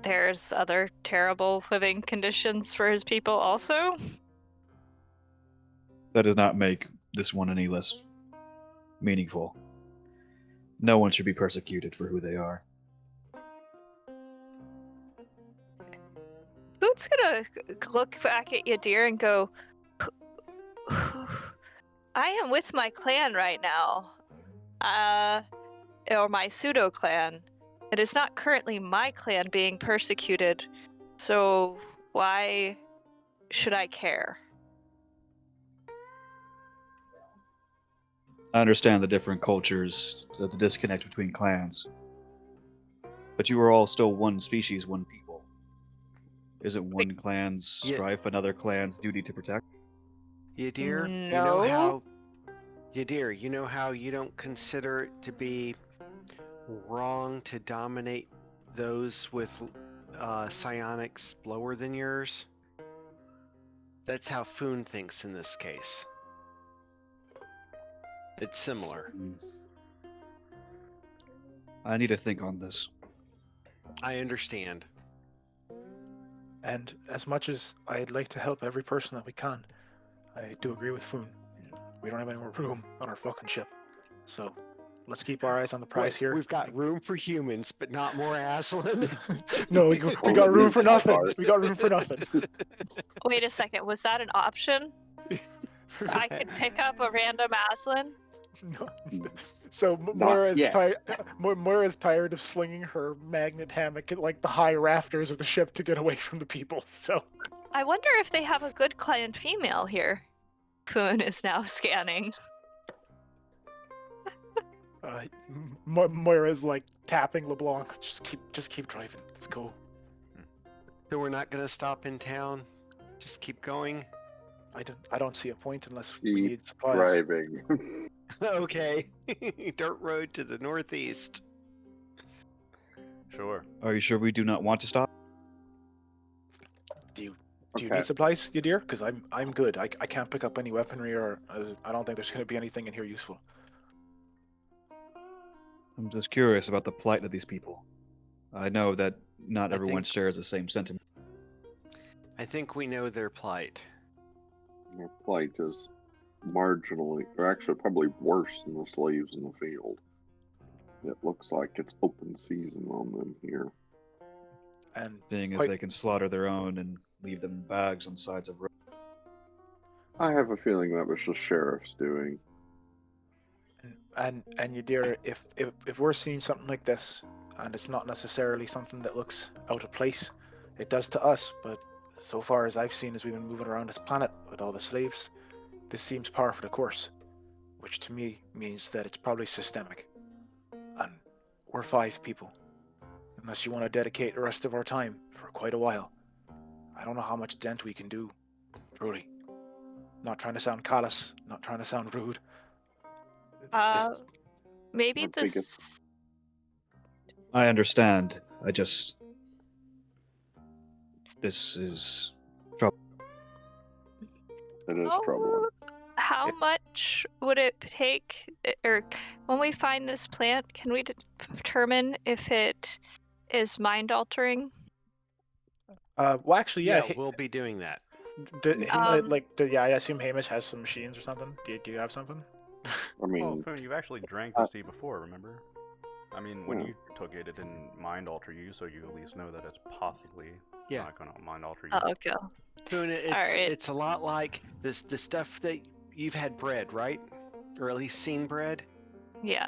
there's other terrible living conditions for his people also. That does not make this one any less meaningful. No one should be persecuted for who they are. Boone's going to look back at Yadir and go, I am with my clan right now. Or my pseudo clan. It is not currently my clan being persecuted, so why should I care? I understand the different cultures, the disconnect between clans. But you are all still one species, one people. Isn't one clan's Yeah. strife another clan's duty to protect? Yadir, No. Yadir, you know how you don't consider it to be wrong to dominate those with psionics lower than yours? That's how Foon thinks in this case. It's similar. I need to think on this. I understand. And as much as I'd like to help every person that we can, I do agree with Foon. We don't have any more room on our fucking ship. So let's keep our eyes on the prize Wait, here. We've got room for humans, but not more Aslan. No, we got room for nothing. We got room for nothing. Wait a second, was that an option? I could pick up a random Aslan? No. So Moira is tired of slinging her magnet hammock at like the high rafters of the ship to get away from the people. So I wonder if they have a good clan female here. Poon is now scanning. Moira's like tapping LeBlanc. Just keep driving. Let's go. So we're not gonna stop in town. Just keep going. I don't see a point unless we Keep need supplies. driving. Okay. Dirt road to the northeast. Sure. Are you sure we do not want to stop? Do you Okay. need supplies, you dear? Because I'm good. I can't pick up any weaponry, or I don't think there's going to be anything in here useful. I'm just curious about the plight of these people. I know that not I everyone think- shares the same sentiment. I think we know their plight. Their plight is marginally, or actually probably worse than the slaves in the field. It looks like it's open season on them here. And Being as quite- they can slaughter their own and leave them in bags on sides of roads. I have a feeling that was the sheriff's doing. and you dear, if we're seeing something like this, and it's not necessarily something that looks out of place, it does to us. But so far as I've seen, as we've been moving around this planet with all the slaves, this seems par for the course, which to me means that it's probably systemic. And we're 5 people. Unless you want to dedicate the rest of our time for quite a while, I don't know how much dent we can do. Truly. Not trying to sound callous, not trying to sound rude. Maybe I think this. I understand. This is trouble. It is Oh, troubling. How much would it take, or when we find this plant, can we determine if it is mind altering? Well, actually, yeah. We'll be doing that. I assume Hamish has some machines or something. Do you have something? I Well, mean, Poon, you've actually drank this tea before, remember? I mean, when you took it, it didn't mind alter you, so you at least know that it's possibly Yeah. not going to mind alter you. Oh, okay. Poon, it's Alright. it's a lot like this. The stuff that you've had bread, right? Or at least seen bread. Yeah,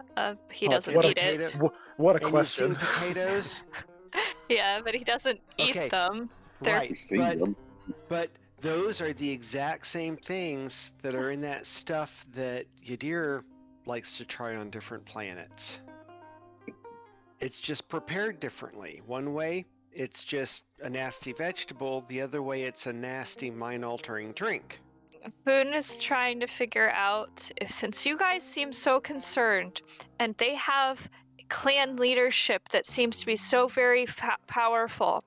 he Oh, doesn't what a eat it. potato- What a And question. you've seen potatoes. Yeah, but he doesn't Okay. eat them. They're- Right, we see but them. but those are the exact same things that are in that stuff that Yadir likes to try on different planets. It's just prepared differently. One way, it's just a nasty vegetable. The other way, it's a nasty mind-altering drink. Boone is trying to figure out if, since you guys seem so concerned, and they have clan leadership that seems to be so very powerful,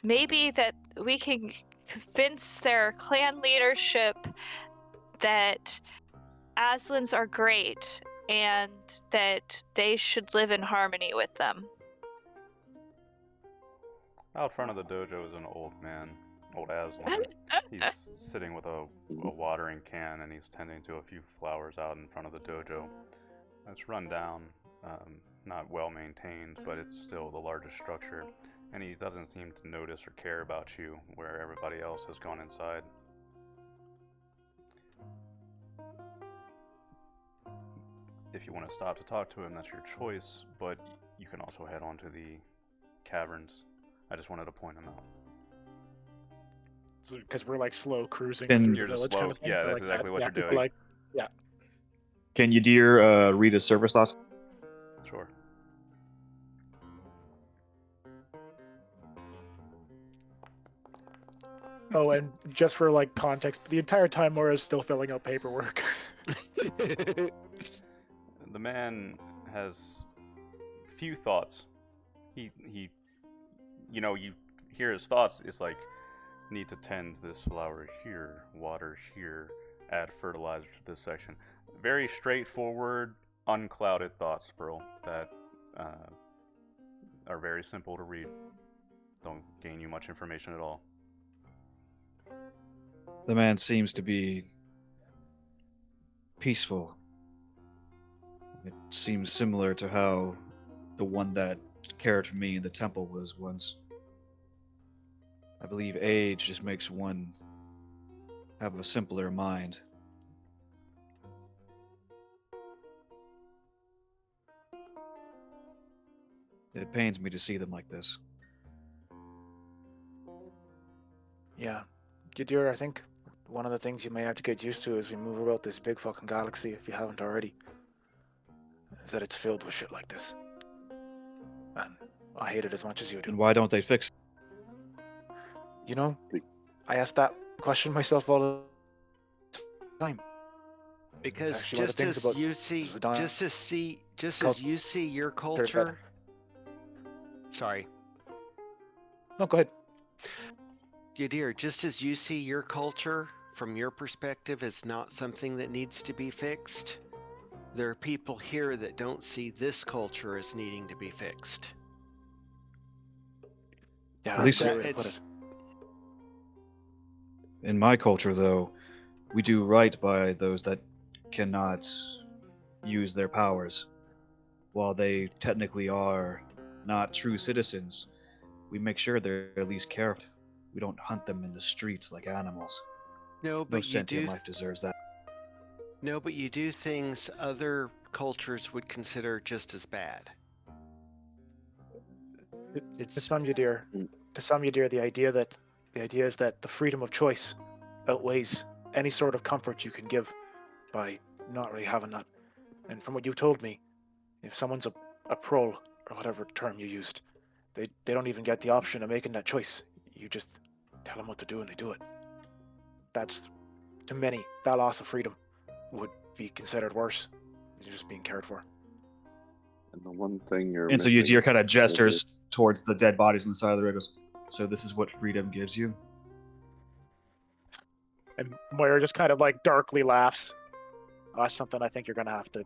maybe that we can convince their clan leadership that Aslans are great and that they should live in harmony with them. Out front of the dojo is an old man, old Aslan. He's sitting with a watering can and he's tending to a few flowers out in front of the dojo. It's run down, not well maintained, but it's still the largest structure. And he doesn't seem to notice or care about you, where everybody else has gone inside. If you want to stop to talk to him, that's your choice, but you can also head on to the caverns. I just wanted to point them out. Because we're like slow cruising Can- through the You're just village slow. kind of thing. Yeah, or that's like exactly that. what Yeah, you're people doing. Like, yeah. Can Yadir read a service thought? Sure. Oh, and just for like context, the entire time Moira's still filling out paperwork. The man has few thoughts. He you hear his thoughts. It's like, need to tend this flower here, water here, add fertilizer to this section. Very straightforward, unclouded thoughts, Pearl, that are very simple to read. Don't gain you much information at all. The man seems to be peaceful. It seems similar to how the one that cared for me in the temple was once. I believe age just makes one have a simpler mind. It pains me to see them like this. Yeah. Yadir, I think one of the things you may have to get used to as we move about this big fucking galaxy, if you haven't already, is that it's filled with shit like this. And I hate it as much as you do. And why don't they fix it? You know, I ask that question myself all the time. Because actually one of just the things as about you see, Zidane just cult- as you see your better. culture. Sorry, No, go ahead. Yadir, just as you see your culture from your perspective as not something that needs to be fixed, there are people here that don't see this culture as needing to be fixed. Yeah, At that's least a great way to put it's- it. In my culture, though, we do right by those that cannot use their powers. While they technically are not true citizens, we make sure they're at least cared for. We don't hunt them in the streets like animals. No, No but you sentient do. life deserves that. No, but you do things other cultures would consider just as bad. To It's some Yadir, the idea is that the freedom of choice outweighs any sort of comfort you can give by not really having that. And from what you've told me, if someone's a prole, or whatever term you used, they don't even get the option of making that choice. You just tell them what to do and they do it. That's, to many, that loss of freedom would be considered worse than just being cared for. And the one thing you're And so missing Yadir kind of is gestures towards the dead bodies on the side of the road. Goes, so this is what freedom gives you? And Moira just kind of like darkly laughs. That's something I think you're gonna have to,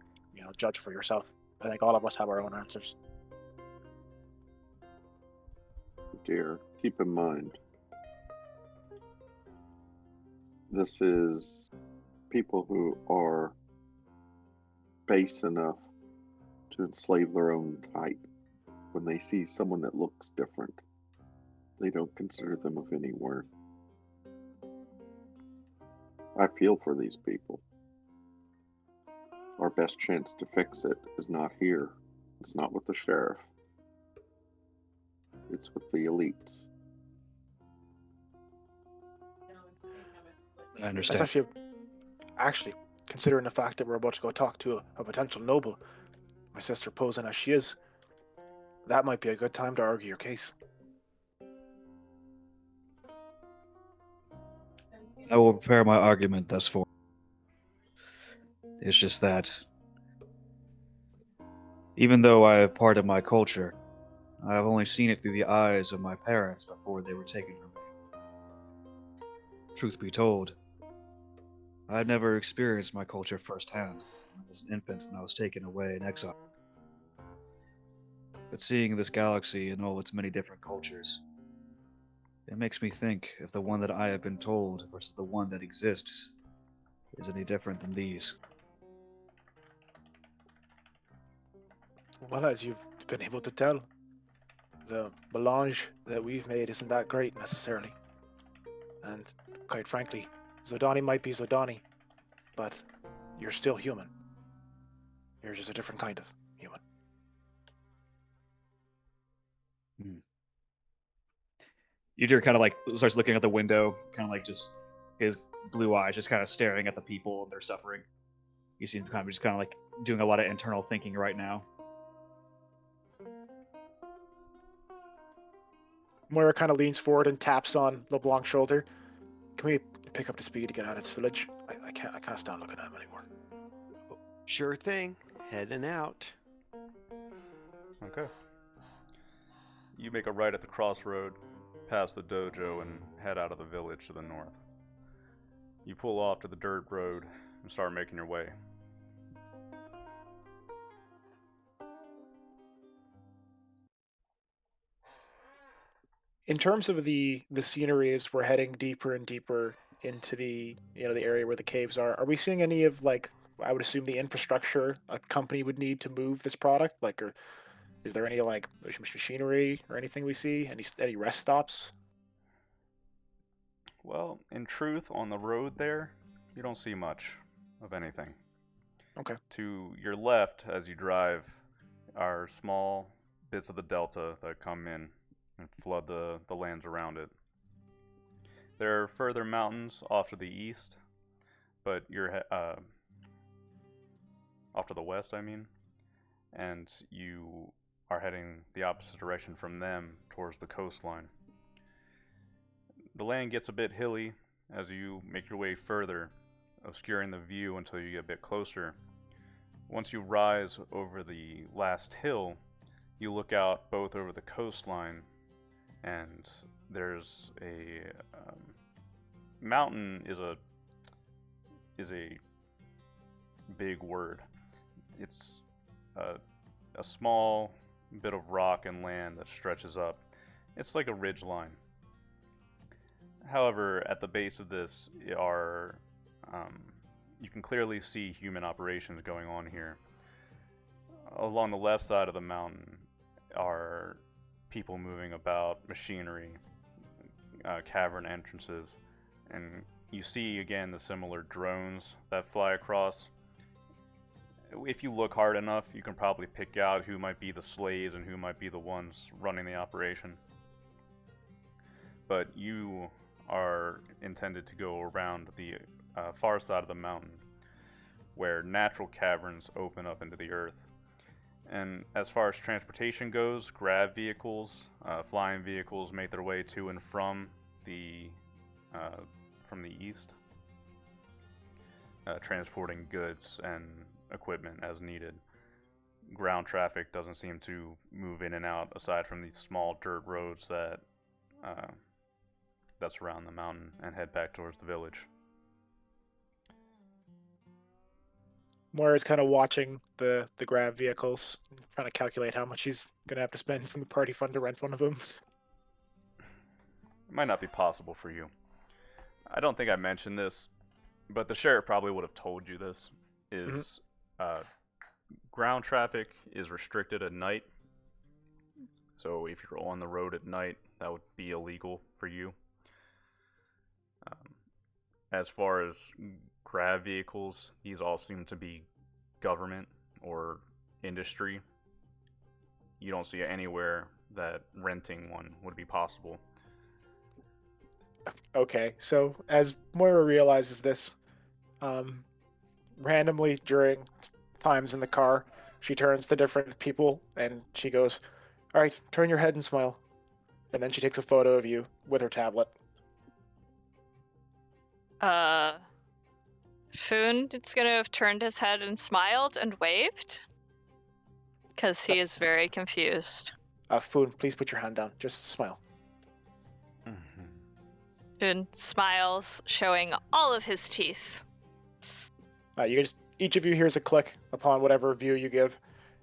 judge for yourself. I think all of us have our own answers. dear, keep in mind, this is people who are base enough to enslave their own type. When they see someone that looks different, they don't consider them of any worth. I feel for these people. Our best chance to fix it is not here. It's not with the sheriff. It's with the elites. I That's understand. actually, considering the fact that we're about to go talk to a potential noble, my sister posing as she is, that might be a good time to argue your case. I will prepare my argument thus far. It's just that, even though I have part of my culture, I have only seen it through the eyes of my parents before they were taken from me. Truth be told, I had never experienced my culture firsthand. I was an infant when I was taken away in exile. But seeing this galaxy and all its many different cultures, it makes me think if the one that I have been told versus the one that exists is any different than these. Well, as you've been able to tell, the melange that we've made isn't that great necessarily. And quite frankly, Zodani might be Zodani, but you're still human. You're just a different kind of human. Udir kind of like starts looking at the window, kind of like just his blue eyes just kind of staring at the people and their suffering. He seems kind of like doing a lot of internal thinking right now. Moira kind of leans forward and taps on LeBlanc's shoulder. Can we pick up the speed to get out of this village? I can't stand looking at him anymore. Sure thing. Heading out. Okay. You make a right at the crossroad, past the dojo, and head out of the village to the north. You pull off to the dirt road and start making your way. In terms of the scenery, as we're heading deeper and deeper into the the area where the caves are we seeing any of, like, I would assume, the infrastructure a company would need to move this product? Like, or is there any, like, machinery or anything we see? Any rest stops? Well, in truth, on the road there, you don't see much of anything. Okay. To your left, as you drive, are small bits of the delta that come in and flood the lands around it. There are further mountains off to the east, but you're off to the west, I mean, and you are heading the opposite direction from them towards the coastline. The land gets a bit hilly as you make your way further, obscuring the view until you get a bit closer. Once you rise over the last hill, you look out both over the coastline, and there's a mountain is a big word. It's a small bit of rock and land that stretches up. It's like a ridge line. However, at the base of this are you can clearly see human operations going on here. Along the left side of the mountain are people moving about, machinery, cavern entrances, and you see again the similar drones that fly across. If you look hard enough, you can probably pick out who might be the slaves and who might be the ones running the operation. But you are intended to go around the far side of the mountain, where natural caverns open up into the earth. And as far as transportation goes, grav vehicles, flying vehicles make their way to and from the east, transporting goods and equipment as needed. Ground traffic doesn't seem to move in and out, aside from these small dirt roads that surround the mountain and head back towards the village. Moira's kind of watching the grab vehicles, trying to calculate how much she's gonna have to spend from the party fund to rent one of them. It might not be possible for you. I don't think I mentioned this, but the sheriff probably would have told you this. Is ground traffic is restricted at night. So if you're on the road at night, that would be illegal for you. As far as grav vehicles, these all seem to be government or industry. You don't see anywhere that renting one would be possible. Okay, so as Moira realizes this, randomly during times in the car, she turns to different people and she goes, "All right, turn your head and smile." And then she takes a photo of you with her tablet. Foon is gonna have turned his head and smiled and waved, because he is very confused. Foon, please put your hand down. Just smile. Foon smiles, showing all of his teeth. Each of you hears a click upon whatever view you give,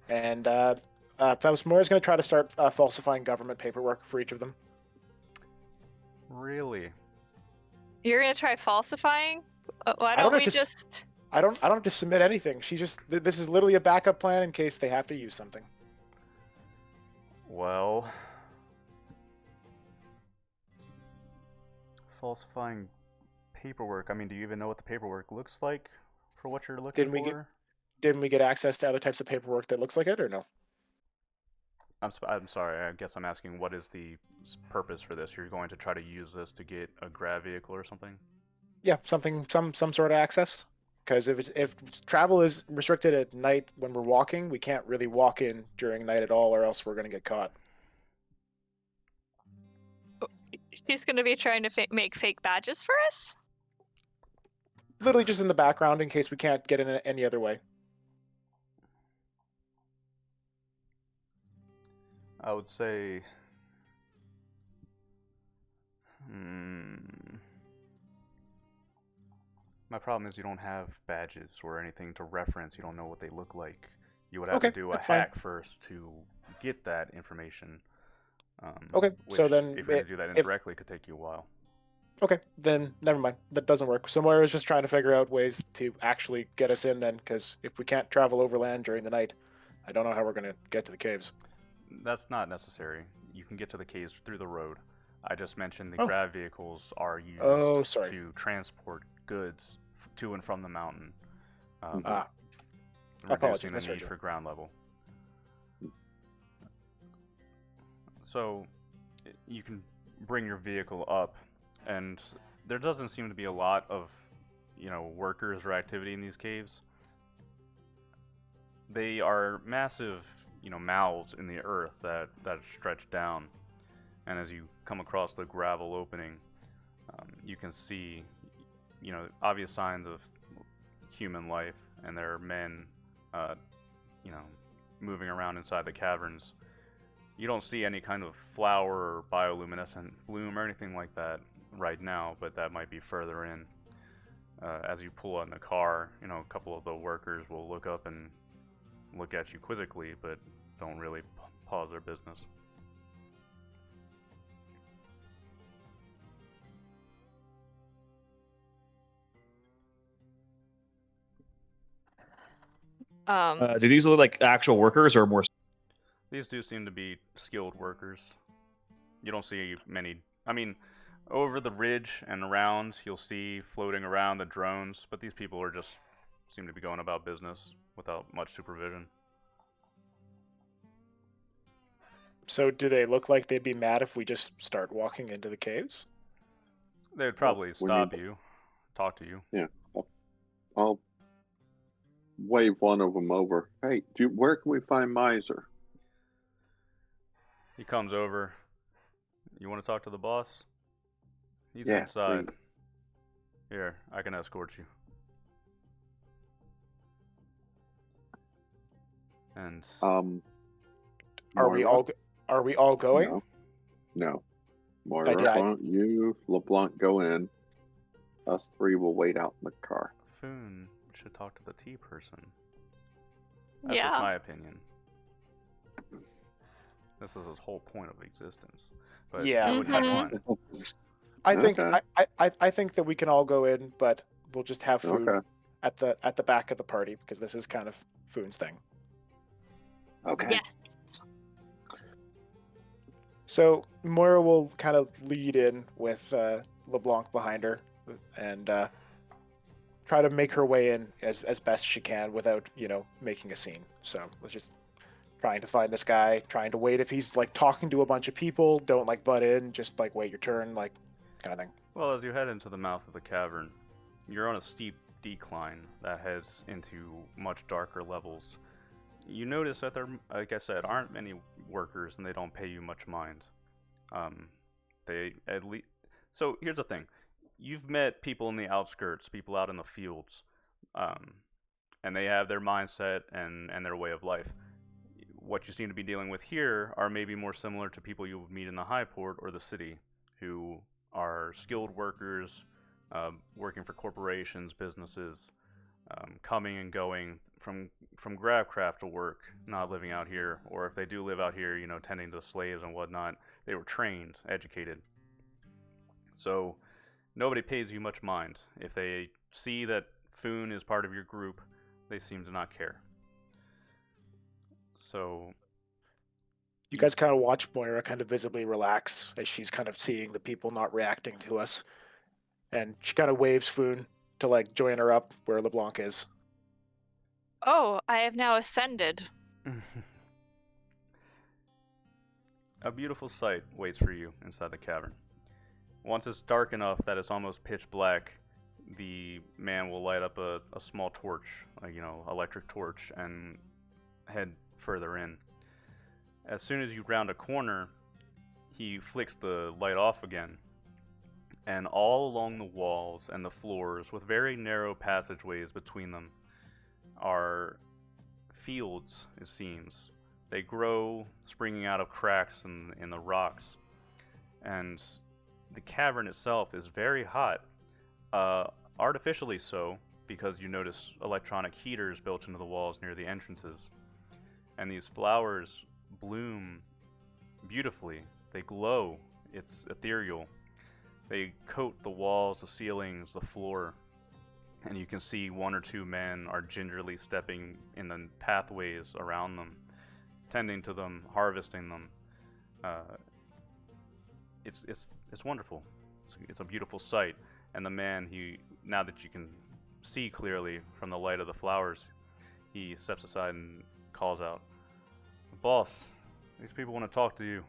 and Moira's going to try to start falsifying government paperwork for each of them. Really? You're gonna try falsifying? Why don't we just... I don't have to submit anything. This is literally a backup plan in case they have to use something. Well, falsifying paperwork. I mean, do you even know what the paperwork looks like for what you're looking for? Didn't we get access to other types of paperwork that looks like it, or no? I'm sorry. I guess I'm asking what is the purpose for this? You're going to try to use this to get a grav vehicle or something? Yeah, some sort of access. Because if travel is restricted at night when we're walking, we can't really walk in during night at all, or else we're gonna get caught. She's gonna be trying to make fake badges for us. Literally just in the background in case we can't get in any other way. I would say. My problem is you don't have badges or anything to reference. You don't know what they look like. You would have Okay, to do a that's fine. hack first to get that information. Okay, which, so then if you're going to do that indirectly, could take you a while. Okay, then never mind. That doesn't work. So Moira's just trying to figure out ways to actually get us in then, because if we can't travel overland during the night, I don't know how we're going to get to the caves. That's not necessary. You can get to the caves through the road. I just mentioned the Oh. grav vehicles are used to transport goods to and from the mountain, Apologies, reducing the misheard need you. for ground level. So you can bring your vehicle up, and there doesn't seem to be a lot of, workers or activity in these caves. They are massive, mouths in the earth that stretch down, and as you come across the gravel opening, you can see, obvious signs of human life, and there are men, moving around inside the caverns. You don't see any kind of flower or bioluminescent bloom or anything like that right now, but that might be further in. As you pull out in the car, a couple of the workers will look up and look at you quizzically, but don't really pause their business. Do these look like actual workers or more? These do seem to be skilled workers. You don't see many. I mean, over the ridge and around, you'll see floating around the drones, but these people are just seem to be going about business without much supervision. So do they look like they'd be mad if we just start walking into the caves? They would probably when stop you, talk to you. Yeah, I'll wave one of them over. Hey, where can we find Miser? He comes over. You want to talk to the boss? He's Yeah, inside. please. Here, I can escort you. And Are we all going? No. Moira, Yeah, why don't you, LeBlanc, go in? Us three will wait out in the car. Foon should talk to the tea person. That's Yeah. just my opinion. This is his whole point of existence. But Yeah. what would you Mhm. want? I think Okay. I think that we can all go in, but we'll just have food Okay. at the back of the party because this is kind of Foon's thing. Okay. Yes. So Moira will kind of lead in with LeBlanc behind her and try to make her way in as best she can without, making a scene. So let's just trying to find this guy, trying to wait if he's like talking to a bunch of people, don't like butt in, just like wait your turn, like kind of thing. Well, as you head into the mouth of the cavern, you're on a steep decline that heads into much darker levels. You notice that there, like I said, aren't many workers, and they don't pay you much mind. They at least. So here's the thing: you've met people in the outskirts, people out in the fields, and they have their mindset and their way of life. What you seem to be dealing with here are maybe more similar to people you would meet in the high port or the city, who are skilled workers, working for corporations, businesses, coming and going from Gravcraft to work, not living out here, or if they do live out here, tending to slaves and whatnot, they were trained, educated. So nobody pays you much mind. If they see that Foon is part of your group, they seem to not care. So You guys kind of watch Moira kind of visibly relax as she's kind of seeing the people not reacting to us. And she kind of waves Foon to like join her up where LeBlanc is. Oh, I have now ascended. A beautiful sight waits for you inside the cavern. Once it's dark enough that it's almost pitch black, the man will light up a small torch, electric torch, and head further in. As soon as you round a corner, he flicks the light off again, and all along the walls and the floors, with very narrow passageways between them, are fields, it seems. They grow, springing out of cracks in the rocks, and the cavern itself is very hot, artificially so, because you notice electronic heaters built into the walls near the entrances. And these flowers bloom beautifully. They glow. It's ethereal. They coat the walls, the ceilings, the floor, and you can see one or two men are gingerly stepping in the pathways around them, tending to them, harvesting them. It's wonderful. It's a beautiful sight. And the man, now that you can see clearly from the light of the flowers, he steps aside and calls out, "Boss, these people want to talk to you."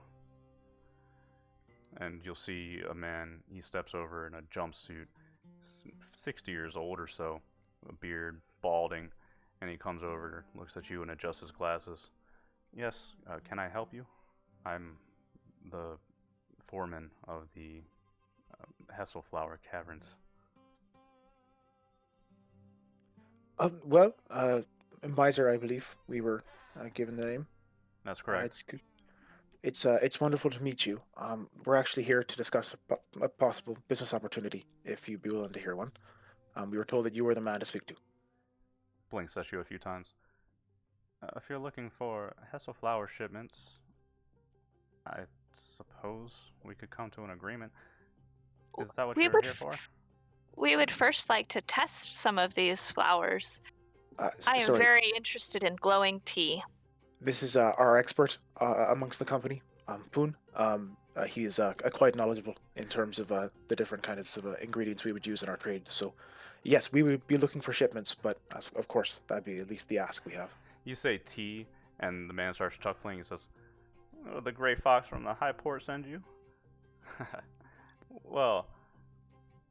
And you'll see a man, he steps over in a jumpsuit, 60 years old or so, a beard, balding, and he comes over, looks at you, and adjusts his glasses. "Yes, can I help you? I'm the foreman of the Hesselflower Caverns." Well, Miser, I believe we were given the name. That's correct. It's good. It's wonderful to meet you. We're actually here to discuss a possible business opportunity, if you'd be willing to hear one. We were told that you were the man to speak to. Blinks at you a few times. If you're looking for Hesselflower shipments, I suppose we could come to an agreement. Is that what We you're would here for? We would first like to test some of these flowers. I am Sorry, very interested in glowing tea. this is our expert amongst the company, Poon. He is quite knowledgeable in terms of the different kinds of ingredients we would use in our trade. So, yes, we would be looking for shipments, but of course, that'd be at least the ask we have. You say tea, and the man starts chuckling. He says, "Oh, the gray fox from the high port send you?" Well,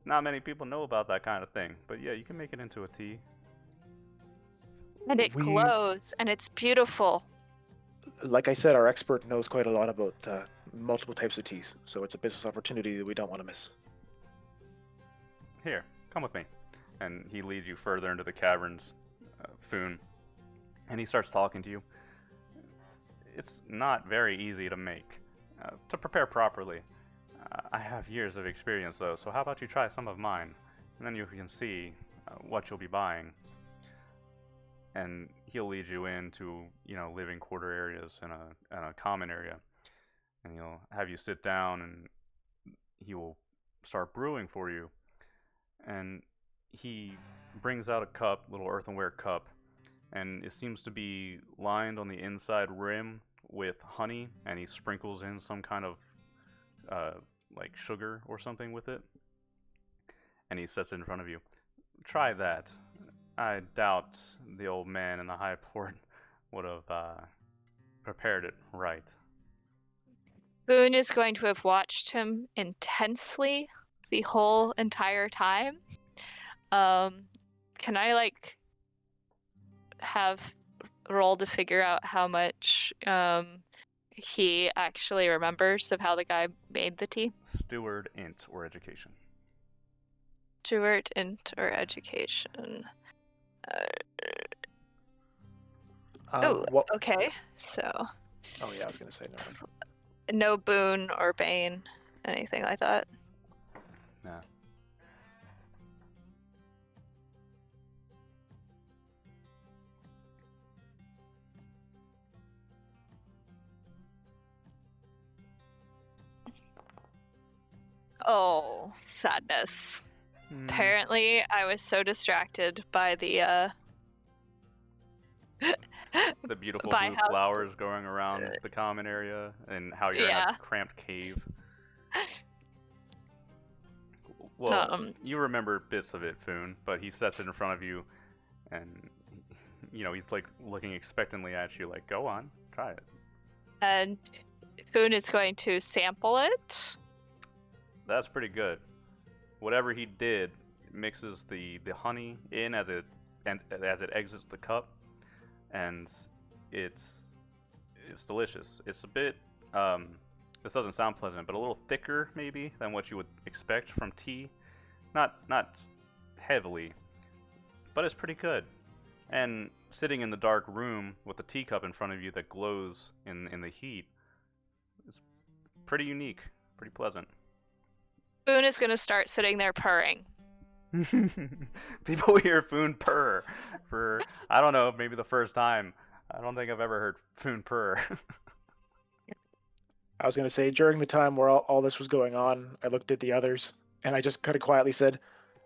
not many people know about that kind of thing, but yeah, you can make it into a tea. And it We- glows, and it's beautiful. Like I said, our expert knows quite a lot about multiple types of teas, so it's a business opportunity that we don't want to miss. Here, come with me. And he leads you further into the caverns, Foon, and he starts talking to you. It's not very easy to make, to prepare properly. I have years of experience, though, so how about you try some of mine, and then you can see what you'll be buying. And he'll lead you into, living quarter areas and a common area, and he'll have you sit down, and he will start brewing for you. And he brings out a cup, little earthenware cup, and it seems to be lined on the inside rim with honey, and he sprinkles in some kind of like sugar or something with it, and he sets it in front of you. Try that. I doubt the old man in the high port would have prepared it right. Boone is going to have watched him intensely the whole entire time. Can I have roll to figure out how much he actually remembers of how the guy made the tea? Steward, int, or education. Stewart, int, or education. Okay, so Oh yeah, I was gonna say no. no Boone or Bane, anything like that. Nah. Oh, sadness. Apparently, I was so distracted by the The beautiful by blue how- flowers going around the common area, and how you're in Yeah. a cramped cave. Well, you remember bits of it, Foon, but he sets it in front of you, and he's like looking expectantly at you, like, "Go on, try it." And Foon is going to sample it. That's pretty good. Whatever he did mixes the honey in as it exits the cup, and it's delicious. It's a bit this doesn't sound pleasant, but a little thicker maybe than what you would expect from tea. Not heavily, but it's pretty good. And sitting in the dark room with a teacup in front of you that glows in the heat is pretty unique, pretty pleasant. Foon is going to start sitting there purring. People hear Foon purr for, I don't know, maybe the first time. I don't think I've ever heard Foon purr. I was going to say, during the time where all this was going on, I looked at the others, and I just kind of quietly said,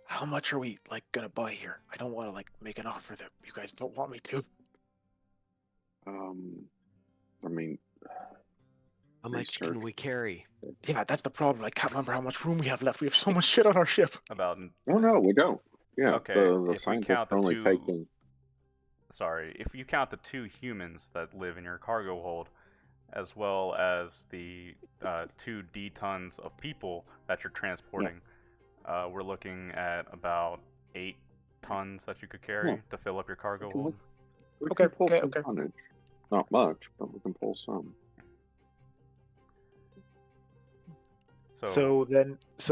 how much are we, like, going to buy here? I don't want to, like, make an offer that you guys don't want me to. I mean, How much can research. we carry? Yeah, that's the problem. I can't remember how much room we have left. We have so much shit on our ship. About Oh no, we don't. Yeah, Okay, the if we scientists count the are only two- taking. sorry, if you count the 2 humans that live in your cargo hold, as well as the 2 D tons of people that you're transporting, we're looking at about 8 tons that you could carry Yeah. to fill up your cargo Okay, hold. We Okay, can pull okay, some okay. tonnage. Not much, but we can pull some. So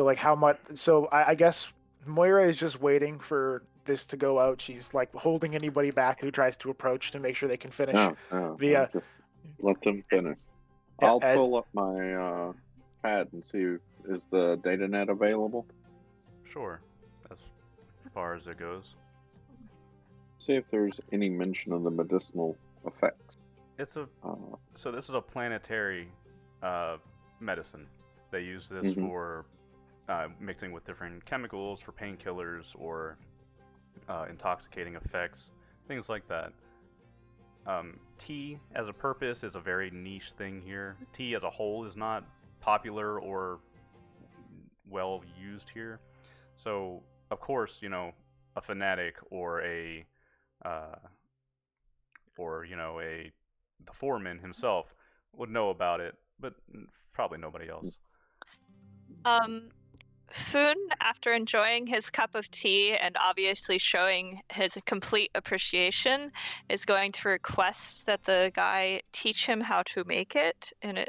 like how much? So I guess Moira is just waiting for this to go out. She's like holding anybody back who tries to approach to make sure they can finish. No, via- just let them finish. Yeah, I'll and- pull up my pad and see is the data net available. Sure, as far as it goes. See if there's any mention of the medicinal effects. It's a Uh, so this is a planetary medicine. They use this Mhm. for mixing with different chemicals for painkillers or intoxicating effects, things like that. Tea as a purpose is a very niche thing here. Tea as a whole is not popular or well used here. So, of course, a fanatic or the foreman himself would know about it, but probably nobody else. Foon, after enjoying his cup of tea and obviously showing his complete appreciation, is going to request that the guy teach him how to make it, and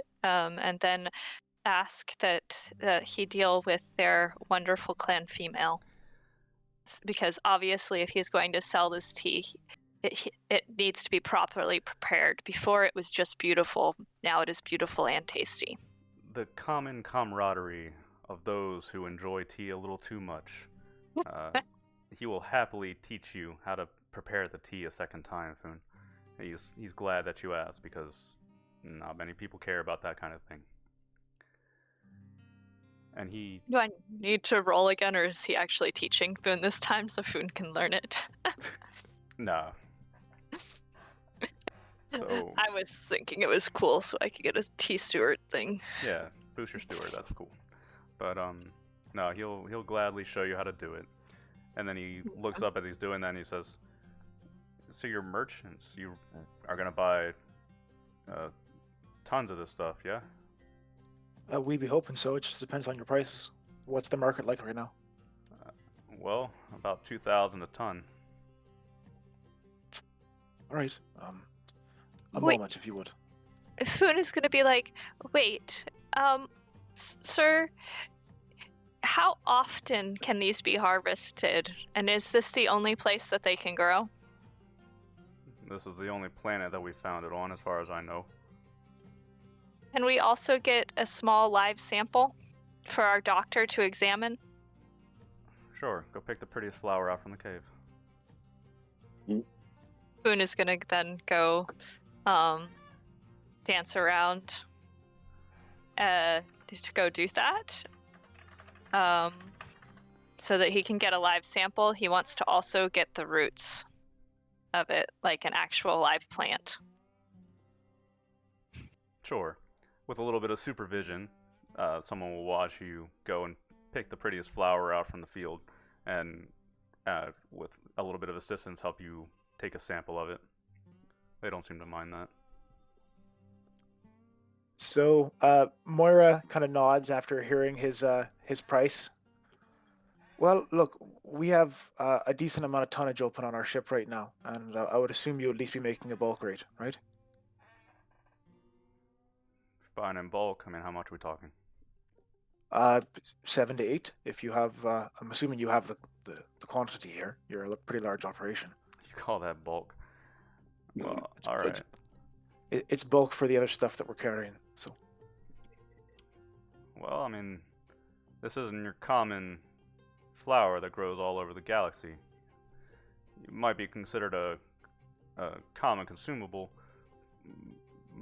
then ask that he deal with their wonderful clan female. Because obviously, if he's going to sell this tea, it needs to be properly prepared. Before it was just beautiful, now it is beautiful and tasty. The common camaraderie of those who enjoy tea a little too much. He will happily teach you how to prepare the tea a second time, Foon. He's glad that you asked, because not many people care about that kind of thing. And he Do I need to roll again, or is he actually teaching Foon this time so Foon can learn it? no. So I was thinking it was cool so I could get a tea steward thing. yeah, Booster Steward, that's cool. But no, he'll gladly show you how to do it. And then he looks up as he's doing that and he says, "So you're merchants. You are gonna buy tons of this stuff, yeah?" We'd be hoping so. It just depends on your prices. What's the market like right now? Well, about 2,000 a ton. All right. A Wait. moment, if you would. Foon is gonna be like, wait, sir, how often can these be harvested? And is this the only place that they can grow? This is the only planet that we found it on, as far as I know. Can we also get a small live sample for our doctor to examine? Sure, go pick the prettiest flower out from the cave. Foon is gonna then go dance around to go do that. So that he can get a live sample. He wants to also get the roots of it, like an actual live plant. Sure. With a little bit of supervision, someone will watch you go and pick the prettiest flower out from the field, and with a little bit of assistance, help you take a sample of it. They don't seem to mind that. So, Moira kind of nods after hearing his price. Well, look, we have a decent amount of tonnage open on our ship right now, and I would assume you at least be making a bulk rate, right? Buying in bulk. I mean, how much are we talking? 7 to 8. If you have, I'm assuming you have the quantity here. You're a pretty large operation. You call that bulk? Well, It's, all right. it's bulk for the other stuff that we're carrying. So, Well, I mean, this isn't your common flower that grows all over the galaxy. It might be considered a common consumable,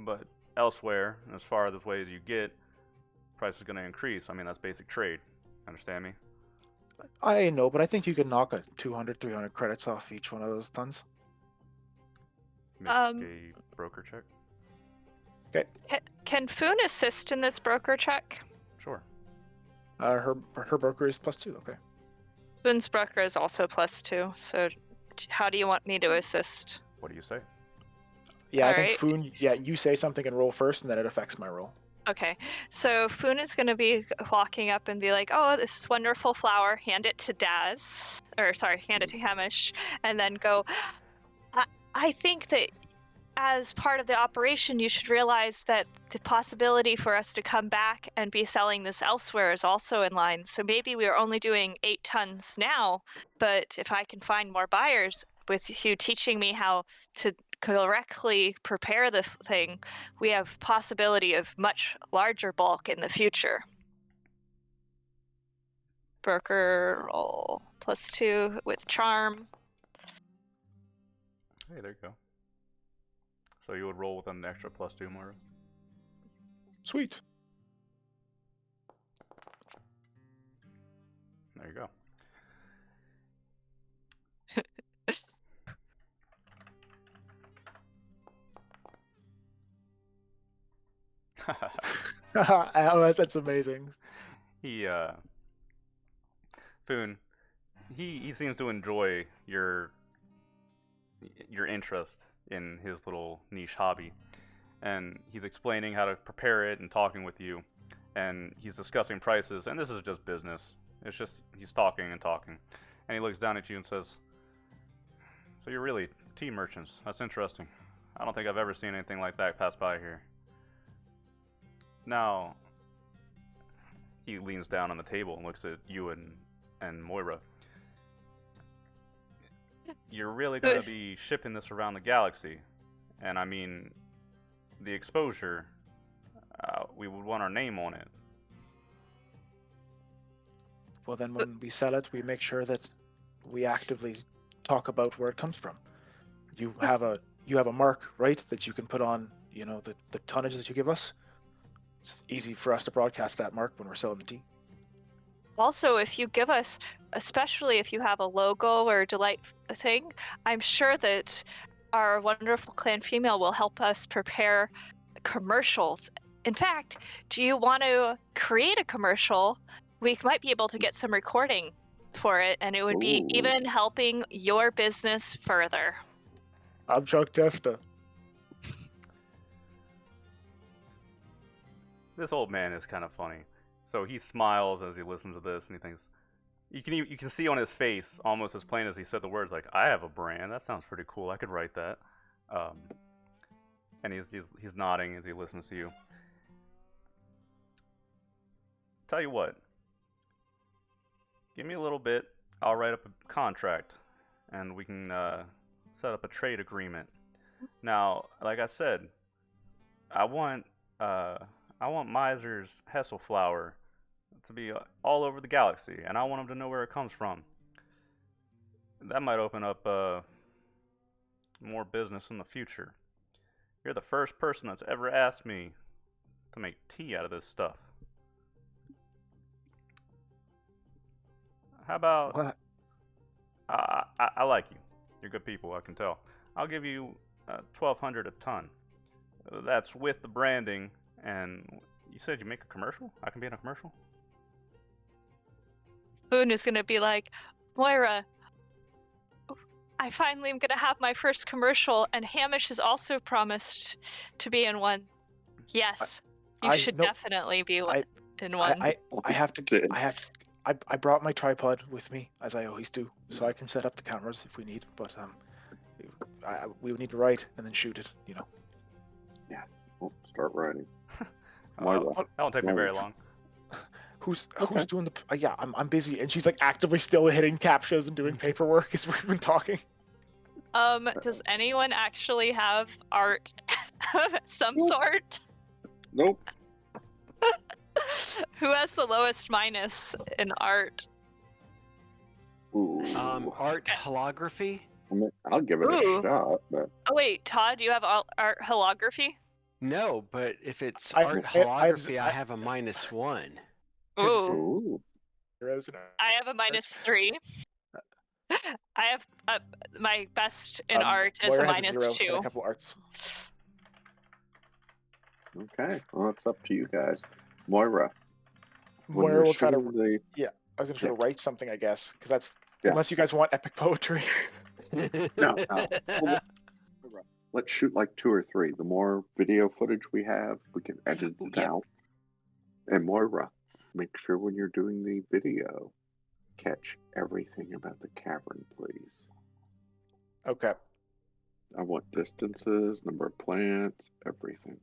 but elsewhere, as far as ways you get, price is going to increase. I mean, that's basic trade. Understand me? I know, but I think you could knock a 200, 300 credits off each one of those tons. Make a broker check. Can Foon assist in this broker check? Sure. Her broker is +2. Okay. Foon's broker is also +2. So, how do you want me to assist? What do you say? Yeah, I All think right. Foon. Yeah, you say something and roll first, and then it affects my roll. Okay, so Foon is going to be walking up and be like, "Oh, this is wonderful flower. Hand it to Daz, or sorry, hand it to Hamish, and then go. I think that as part of the operation, you should realize that the possibility for us to come back and be selling this elsewhere is also in line. So maybe we are only doing 8 tons now, but if I can find more buyers with you teaching me how to correctly prepare the thing, we have possibility of much larger bulk in the future." Broker roll +2 with charm. Hey, there you go. So you would roll with an extra +2, Moira? Sweet. There you go. Oh, that's amazing. He, Foon, he seems to enjoy your interest in his little niche hobby, and he's explaining how to prepare it and talking with you, and he's discussing prices, and this is just business. It's just he's talking and talking, and he looks down at you and says, "So you're really tea merchants? That's interesting. I don't think I've ever seen anything like that pass by here." Now, he leans down on the table and looks at you and Moira. You're really going to be shipping this around the galaxy. And I mean, the exposure, we would want our name on it. Well, then when we sell it, we make sure that we actively talk about where it comes from. You have a mark, right, that you can put on, the tonnage that you give us. It's easy for us to broadcast that mark when we're selling the tea. Also, if you give us, especially if you have a logo or delight thing, I'm sure that our wonderful clan female will help us prepare commercials. In fact, do you want to create a commercial? We might be able to get some recording for it, and it would be Ooh. even helping your business further. I'm Chuck Testa. This old man is kind of funny. So he smiles as he listens to this, and he thinks, you can see on his face, almost as plain as he said the words, like, "I have a brand. That sounds pretty cool. I could write that." And he's nodding as he listens to you. Tell you what, give me a little bit. I'll write up a contract, and we can set up a trade agreement. Now, like I said, I want Miser's Hesselflower to be all over the galaxy, and I want him to know where it comes from. That might open up more business in the future. You're the first person that's ever asked me to make tea out of this stuff. How about... What? I like you. You're good people, I can tell. I'll give you 1,200 a ton. That's with the branding, and you said you make a commercial? I can be in a commercial? Boone is going to be like, "Moira, I finally am going to have my first commercial, and Hamish has also promised to be in one." Yes. You I- should no, definitely be I- in one. I have to. I brought my tripod with me, as I always do, so I can set up the cameras if we need. But we would need to write and then shoot it. You know. Well, start writing. That won't take me very long. Who's doing the? Yeah, I'm busy, and she's like actively still hitting captchas and doing paperwork as we've been talking. Does anyone actually have art of some sort? Nope. Who has the lowest minus in art? Ooh. Art holography? I mean, I'll give it Ooh. a shot, but Oh wait, Todd, do you have art holography? No, but if it's I- art I- I've- holography, I have a -1. Ooh, ooh. I have a -3. I have my best in art is Moira a has a 0 -2. and a couple arts. Okay. Well, it's up to you guys. Moira. when Moira we're will try to. shooting I was gonna try to write something, I guess, because that's Yeah. unless you guys want epic poetry. No. Well, let's shoot like 2 or 3. The more video footage we have, we can edit it Yep. out. And Moira, make sure when you're doing the video, catch everything about the cavern, please. Okay, I want distances, number of plants, everything.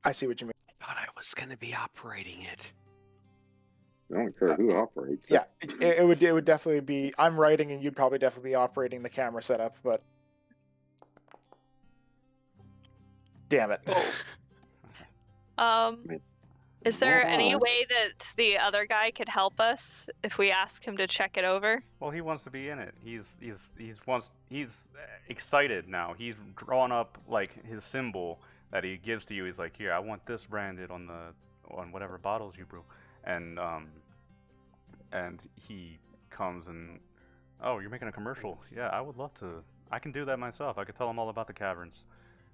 I see what you mean. I thought I was going to be operating it. I don't care who operates it. Yeah, it would definitely be. I'm writing, and you'd probably definitely be operating the camera setup, but. Damn it. Is there any Hold on. way that the other guy could help us if we ask him to check it over? Well, he wants to be in it. He's excited now. He's drawn up like his symbol that he gives to you. He's like, here, I want this branded on whatever bottles you brew, and he comes and, oh, you're making a commercial? Yeah, I would love to. I can do that myself. I could tell him all about the caverns.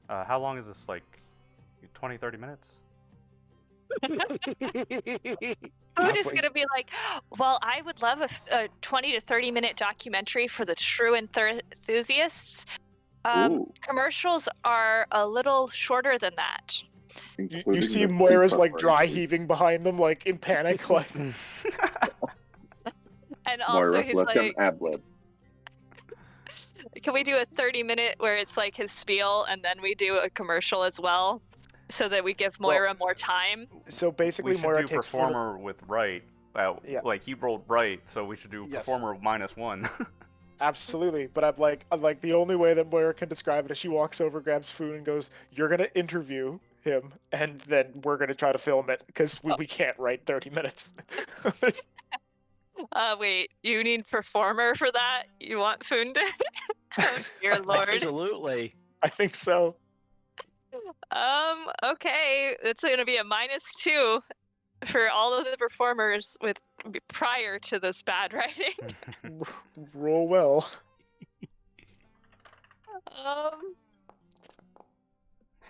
How long is this? Like 20, 30 minutes? Food is going to be like, well, I would love a 20 to 30 minute documentary for the true enthusiasts. Ooh, Commercials are a little shorter than that. You including see the Moira's like dry preparation. heaving behind them, like in panic, like. And also, Moira, he's let like, them ad-lib. can we do a 30-minute where it's like his spiel and then we do a commercial as well? So that we give Moira more time? So basically, We should Moira do takes performer with right. Yeah. Like he rolled right, so we should do Yes. performer -1. Absolutely, but I'm like the only way that Moira can describe it is she walks over, grabs food, and goes, "You're gonna interview him, and then we're gonna try to film it because we can't write 30 minutes." Wait, you need performer for that? You want Funde? Oh, dear lord. Absolutely. I think so. Okay, it's gonna be a -2 for all of the performers with prior to this bad writing. Roll well.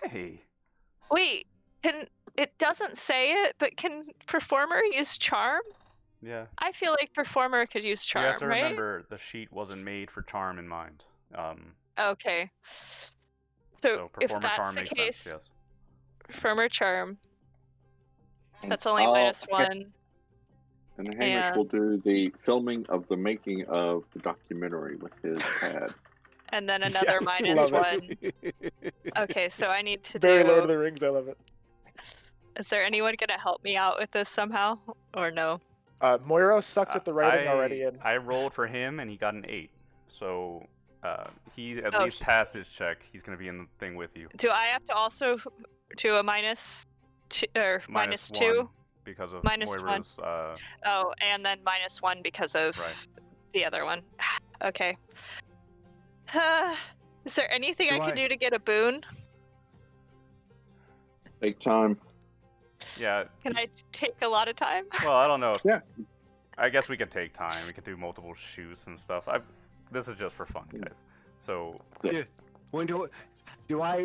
Hey. Wait, it doesn't say it, but can performer use charm? Yeah. I feel like performer could use You have charm, to right? remember the sheet wasn't made for charm in mind. Okay. So if performer that's charm the makes case, sense. Yes. performer charm. And That's only I'll- -1. And Hamish Yeah. will do the filming of the making of the documentary with his pad. And then another Yeah, love -1. it. Okay, so I need to Very do. Lord of the Rings. I love it. Is there anyone gonna help me out with this somehow, or no? Moira sucked at the writing already, and I rolled for him and he got an 8. So he at Oh, least passed his check. He's gonna be in the thing with you. Do I have to also do a -2 or -2? -1 because of -1. Moira's. Oh, and then -1 because of Right. the other one. Okay. Is there anything I Do can I- do to get a boon? Take time. Yeah. Can I take a lot of time? Well, I don't know. Yeah. I guess we can take time. We can do multiple shoots and stuff. This is just for fun, guys. So. When do I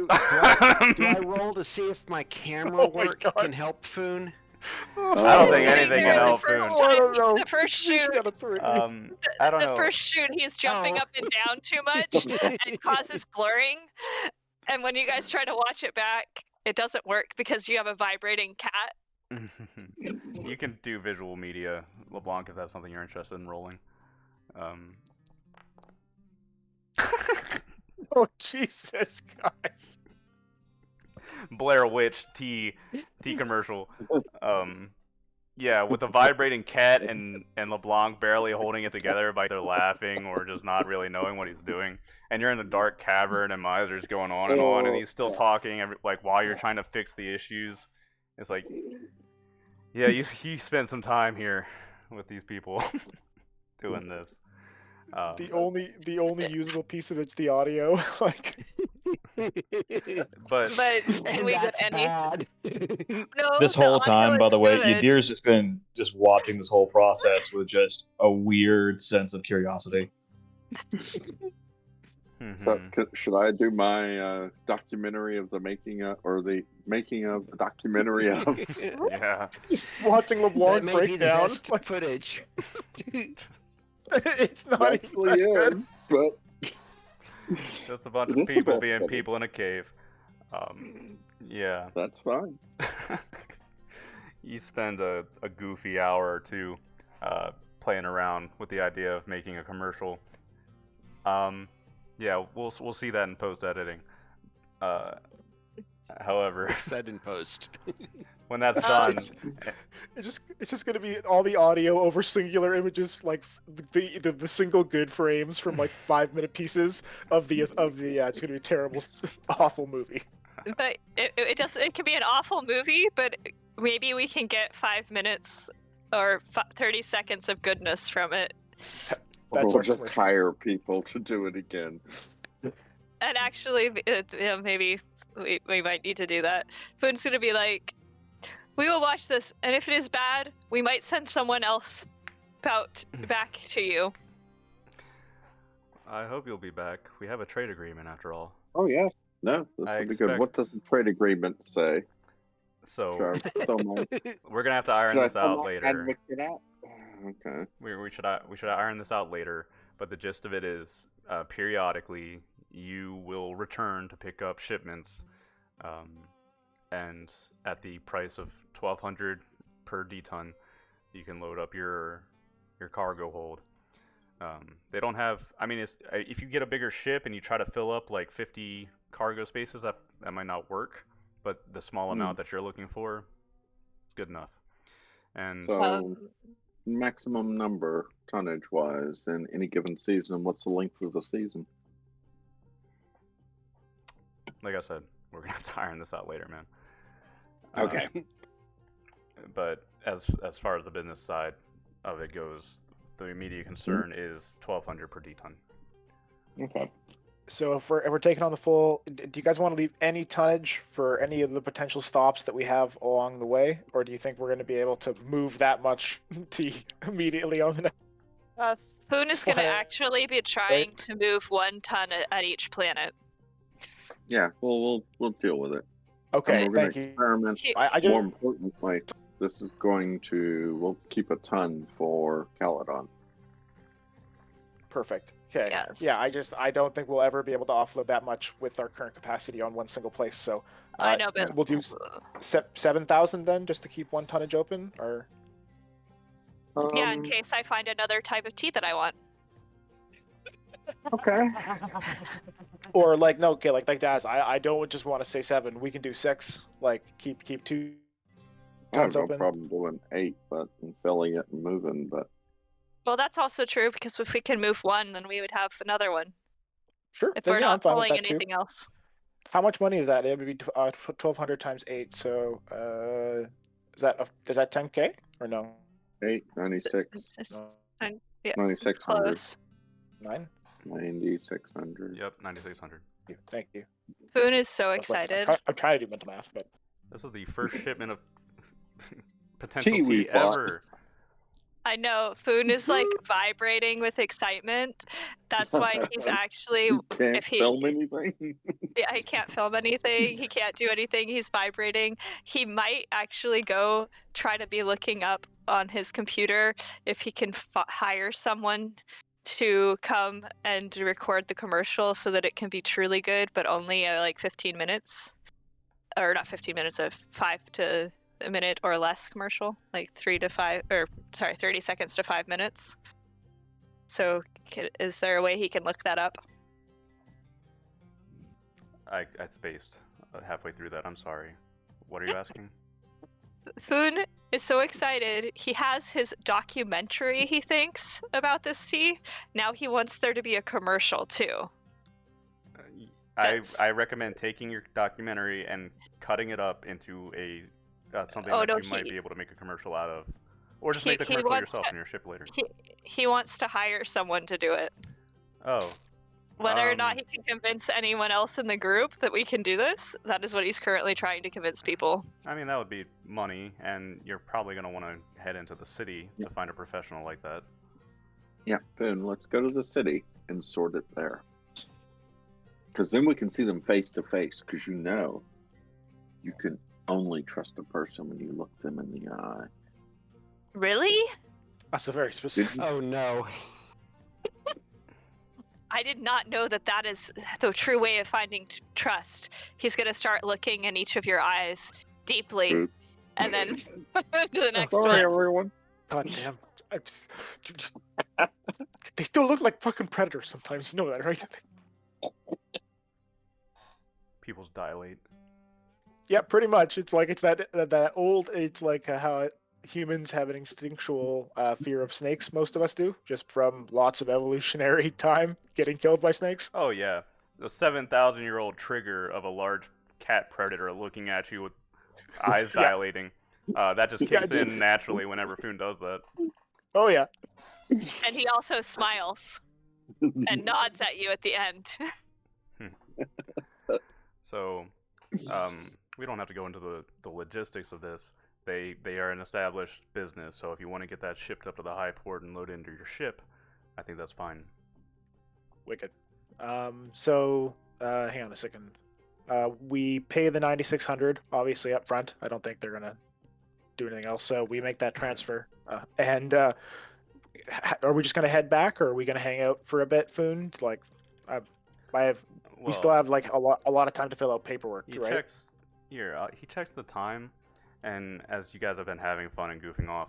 roll to see if my camera Oh my work God. can help Foon? I don't think Sitting anything there can the help first Foon. I time- don't know. The first She shoot, got a 3. I don't the know. first shoot, he's jumping Oh. up and down too much and causes blurring. And when you guys try to watch it back, it doesn't work because you have a vibrating cat. You can do visual media, LeBlanc, if that's something you're interested in rolling. Oh Jesus, guys! Blair Witch tea commercial. Yeah, with a vibrating cat and LeBlanc barely holding it together by either laughing or just not really knowing what he's doing. And you're in a dark cavern and Miser's going on and he's still talking like while you're trying to fix the issues. It's like, yeah, you spent some time here with these people doing this. The only usable piece of it's the audio. Like, but can we get that's any? bad. No, This the whole audio time, by is the way, good. Yadir's just been just watching this whole process with just a weird sense of curiosity. So should I do my documentary of the making of, or the making of the documentary of? yeah. just watching That LeBlanc may break be the down. best Like, footage. it's not It even actually that good. is, but Just a bunch It of is the people best being footage. people in a cave. Yeah. that's fine. You spend a goofy hour or two playing around with the idea of making a commercial. Yeah, we'll see that in post editing. However, Said in post. when that's done, It's just gonna be all the audio over singular images, like the single good frames from like 5-minute pieces of the it's gonna be a terrible, awful movie. But it can be an awful movie, but maybe we can get 5 minutes or 30 seconds of goodness from it. That's We'll our just commercial. hire people to do it again. And actually, maybe we might need to do that. Foon's gonna be like, we will watch this, and if it is bad, we might send someone else back to you. I hope you'll be back. We have a trade agreement after all. Oh yes, no, this I will be good. What does the trade agreement say? So Should I throw my, we're gonna have to iron should I this throw out my later. advocate out? Okay. We should iron this out later. But the gist of it is, periodically you will return to pick up shipments, and at the price of 1,200 per D-ton, you can load up your cargo hold. They don't have. I mean, if you get a bigger ship and you try to fill up like 50 cargo spaces, that might not work. But the small amount that you're looking for is good enough. And So, maximum number tonnage wise in any given season. What's the length of the season? like I said, we're gonna have to iron this out later, man. Okay. But as far as the business side of it goes, the immediate concern is 1,200 per D-ton. Okay. So if we're taking on the full, do you guys want to leave any tonnage for any of the potential stops that we have along the way, or do you think we're going to be able to move that much tea immediately on the next? Foon is going to Fine. actually be trying to move 1 ton at each planet. Yeah, we'll deal with it. Okay, And we're thank gonna you. experiment. I just More importantly, this is going to. We'll keep a ton for Caledon. perfect. Okay. Yes. Yeah, I don't think we'll ever be able to offload that much with our current capacity on one single place. So I know, but we'll do 7,000 then, just to keep 1 tonnage open, or yeah, in case I find another type of tea that I want. Okay. or like no, okay, like Daz, I don't just want to say 7. We can do 6. Like keep 2 I have tons no open. problem doing 8, but and filling it and moving. But Well, that's also true because if we can move 1, then we would have another one. Sure. If then we're yeah, I'm not fine with pulling that too. anything else. How much money is that? It would be 1,200 times 8. So is that 10K or no? 8, 96, Yeah, it's 9600, close. 9. 9600. Yep, 9,600. Thank you. Foon is so I was like, excited. I'm trying to do mental math, but This is the first shipment of potential Tea we tea bought. ever. I know. Foon is like vibrating with excitement. That's why he's actually. You can't if he- film anything. Yeah, he can't film anything. He can't do anything. He's vibrating. He might actually go try to be looking up on his computer if he can hire someone to come and record the commercial so that it can be truly good, but only like 15 minutes. or not 15 minutes, a 5 to a minute or less commercial, like 30 seconds to 5 minutes. So is there a way he can look that up? I spaced halfway through that. I'm sorry. What are you asking? Foon is so excited. He has his documentary, he thinks, about this tea. Now he wants there to be a commercial too. I recommend taking your documentary and cutting it up into a something that you might be able to make a commercial out of, or just make the commercial yourself in your ship later. He wants to hire someone to do it. Oh. Whether or not he can convince anyone else in the group that we can do this, that is what he's currently trying to convince people. I mean, that would be money, and you're probably going to want to head into the city to find a professional like that. Yeah, then let's go to the city and sort it there. Because then we can see them face to face, because you can only trust a person when you look them in the eye. Really? That's a very specific. Oh no. I did not know that is the true way of finding trust. He's going to start looking in each of your eyes deeply, Oops. and then to the next Sorry, one. everyone. God damn. They still look like fucking predators sometimes. You know that, right? People's dilate. Yeah, pretty much. It's like that old. It's like how humans have an instinctual fear of snakes. Most of us do, just from lots of evolutionary time getting killed by snakes. Oh yeah, the 7,000-year-old trigger of a large cat predator looking at you with eyes dilating. That just kicks in naturally whenever Foon does that. Oh yeah. And he also smiles and nods at you at the end. So, we don't have to go into the logistics of this. They are an established business, so if you want to get that shipped up to the high port and load into your ship, I think that's fine. Wicked. So hang on a second. We pay the 9,600 obviously up front. I don't think they're gonna do anything else. So we make that transfer. And are we just gonna head back, or are we gonna hang out for a bit, Foon? Like, we still have like a lot of time to fill out paperwork, right? He checks the time, and as you guys have been having fun and goofing off,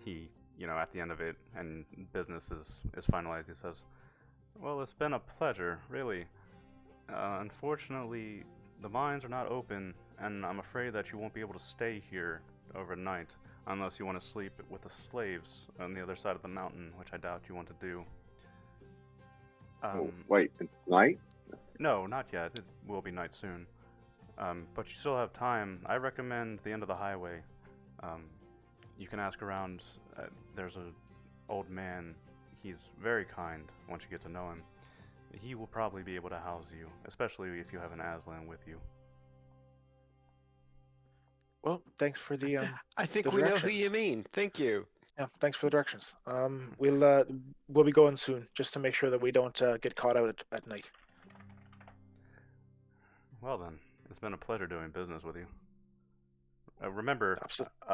he, at the end of it, and business is finalized, he says, "Well, it's been a pleasure, really. Unfortunately, the mines are not open, and I'm afraid that you won't be able to stay here overnight, unless you want to sleep with the slaves on the other side of the mountain, which I doubt you want to do." Wait, it's night? No, not yet. It will be night soon. But you still have time. I recommend the end of the highway. You can ask around. There's an old man. He's very kind once you get to know him. He will probably be able to house you, especially if you have an Aslan with you. Well, thanks for the I think the we know who directions. you mean. Thank you. Yeah, thanks for the directions. We'll be going soon, just to make sure that we don't get caught out at night. Well then, it's been a pleasure doing business with you. Remember,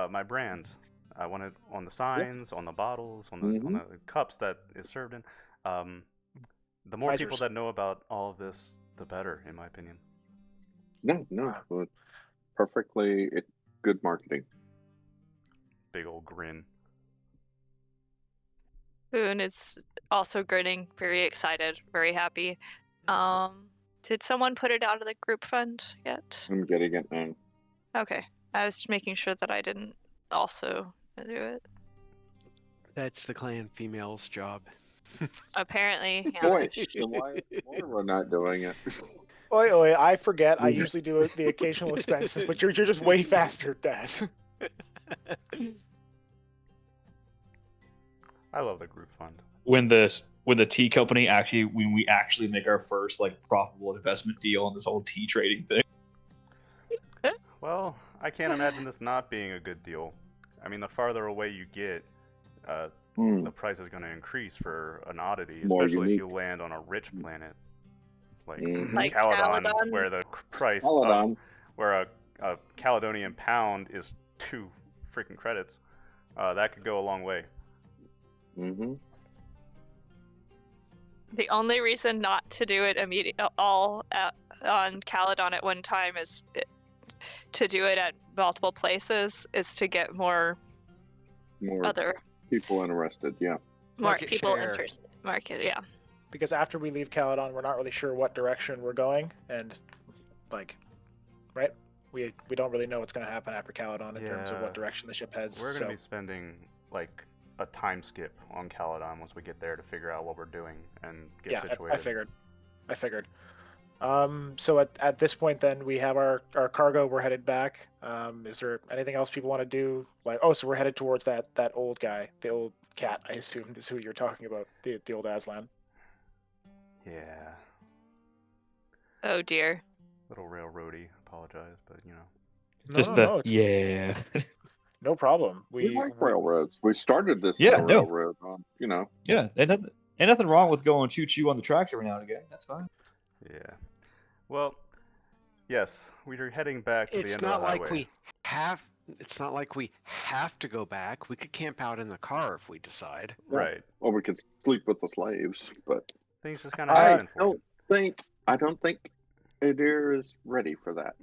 my brand. I want it on the signs, on the bottles, on the cups that it's served in. The more people that know about all of this, the better, in my opinion. No, well, perfectly good marketing. Big old grin. Boone is also grinning, very excited, very happy. Did someone put it out of the group fund yet? I'm getting it now. Okay. I was just making sure that I didn't also do it. That's the clan female's job. Apparently, yeah. Boy, why we're not doing it? Oi, I forget. I usually do the occasional expenses, but you're just way faster, Daz. I love the group fund. When the tea company when we actually make our first like profitable investment deal on this whole tea trading thing. Well, I can't imagine this not being a good deal. I mean, the farther away you get, the price is going to increase for an oddity, especially if you land on a rich planet like Caledon, where the price where a Caledonian pound is 2 freaking credits. That could go a long way. Mm-hmm. The only reason not to do it on Caledon at one time is to do it at multiple places is to get more More other people interested. Yeah. more Market people share. interested. Market, yeah. Because after we leave Caledon, we're not really sure what direction we're going, and like, right? We don't really know what's going to happen after Caledon in terms of Yeah. what direction the ship heads. We're so gonna be spending like a time skip on Caledon once we get there to figure out what we're doing and get yeah, situated. I figured. So at this point, then we have our cargo. We're headed back. Is there anything else people want to do? Like, oh, so we're headed towards that old guy, the old cat. I assume is who you're talking about, the old Aslan. Yeah. Oh dear. Little railroady. Apologize, but you know. No, it's yeah. no problem. We like railroads. We started this Yeah, as a no. railroad. You know. Yeah, ain't nothing wrong with going choo-choo on the tracks every now and again. That's fine. Yeah. Well, yes, we are heading back to the It's end of not the like highway. we have. It's not like we have to go back. We could camp out in the car if we decide. Right. Or we could sleep with the slaves, but Things just kind of I happen for don't think Adair is ready for that.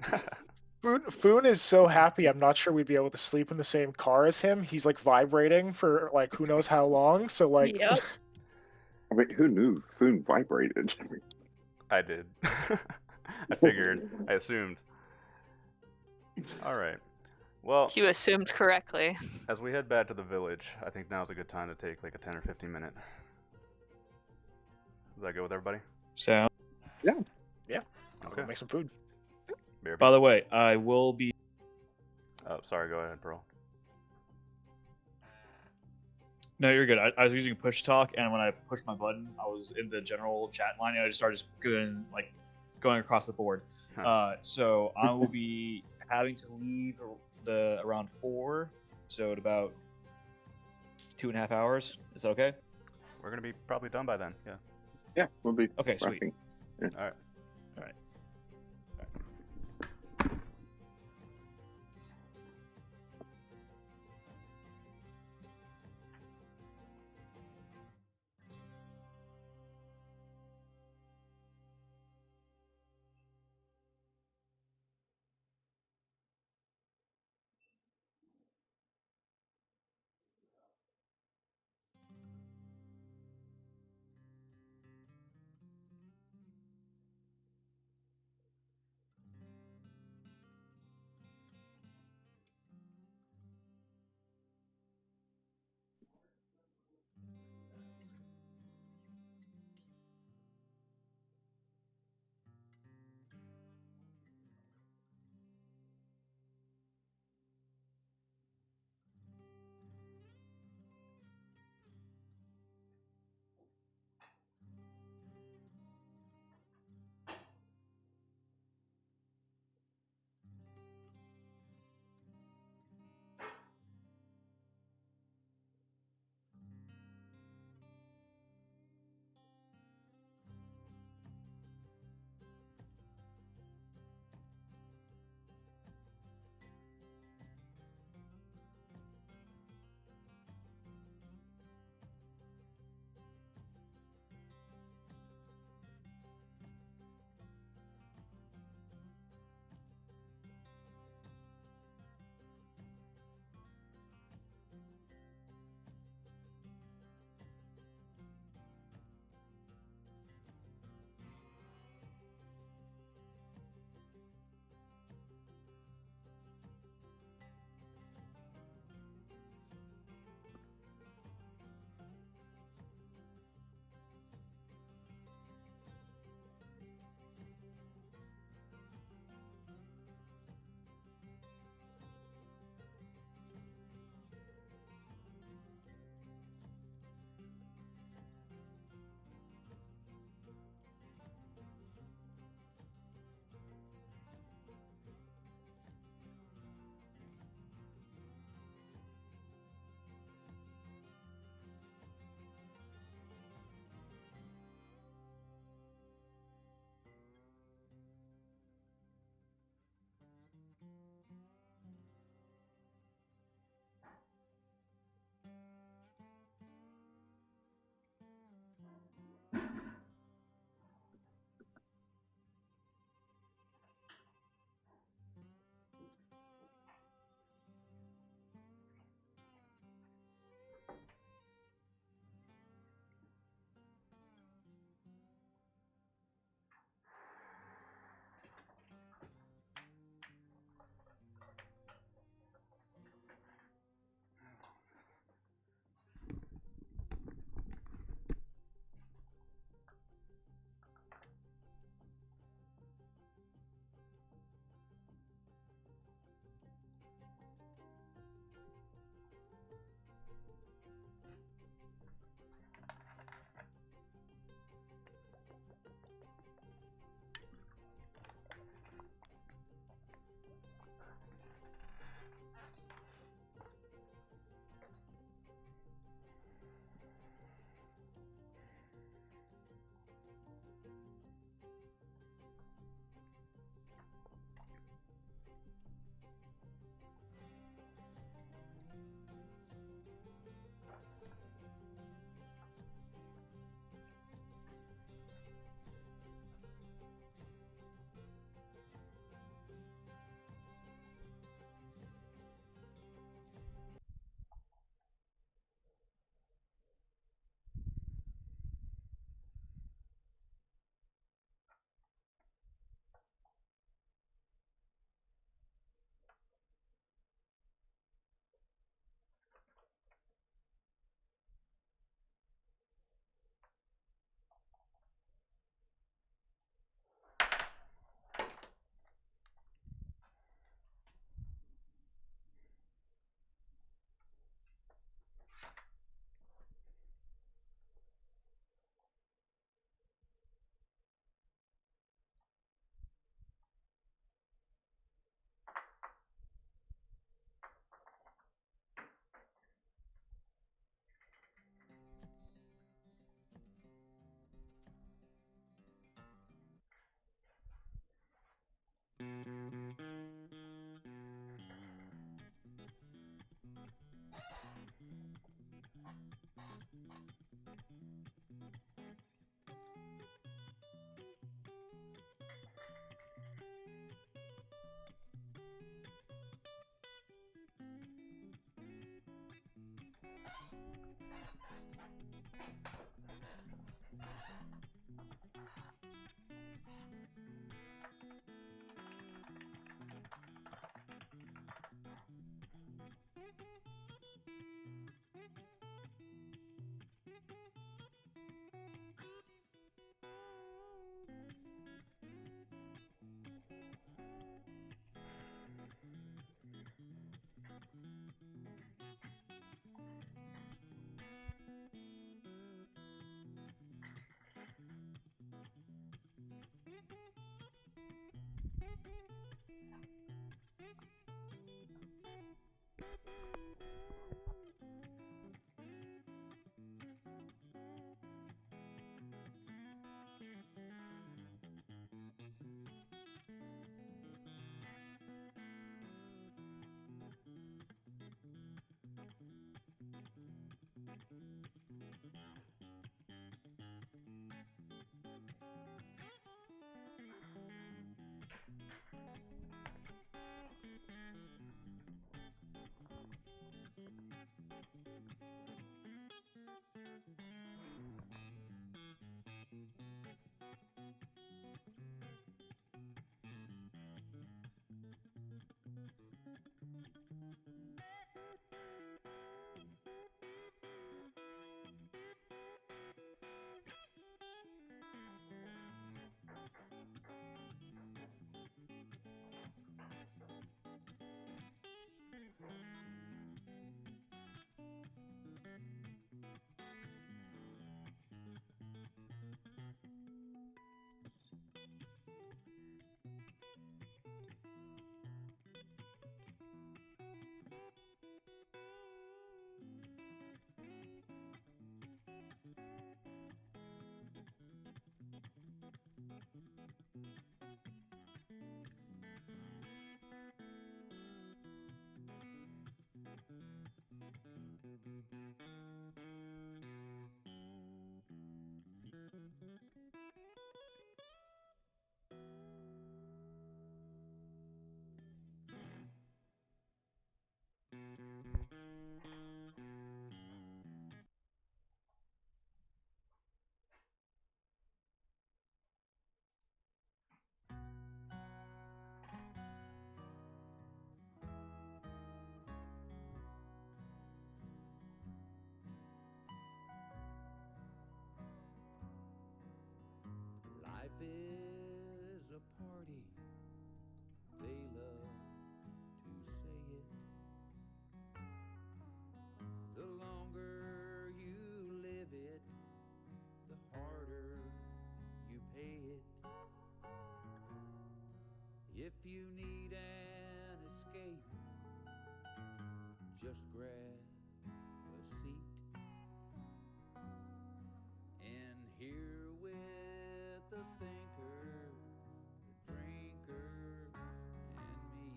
Foon is so happy. I'm not sure we'd be able to sleep in the same car as him. He's like vibrating for like who knows how long. So like, Yep. I mean, who knew Foon vibrated? I did. I figured. I assumed. All right. Well, You assumed correctly. as we head back to the village, I think now's a good time to take like a 10 or 15 minute. Does that go with everybody? So, Okay. Go make some food. BRB. by the way, I will be. Oh, sorry. Go ahead, bro. No, you're good. I was using push talk, and when I pushed my button, I was in the general chat line, and I just started going across the board. Huh. So I will be having to leave around 4, so at about 2.5 hours. Is that okay? We're gonna be probably done by then. Yeah. Yeah, we'll be Okay, sweet. wrapping. All right. Life is a party, they love to say it. The longer you live it, the harder you pay it. If you need an escape, just grab a seat. And here with the thinkers, the drinkers, and me.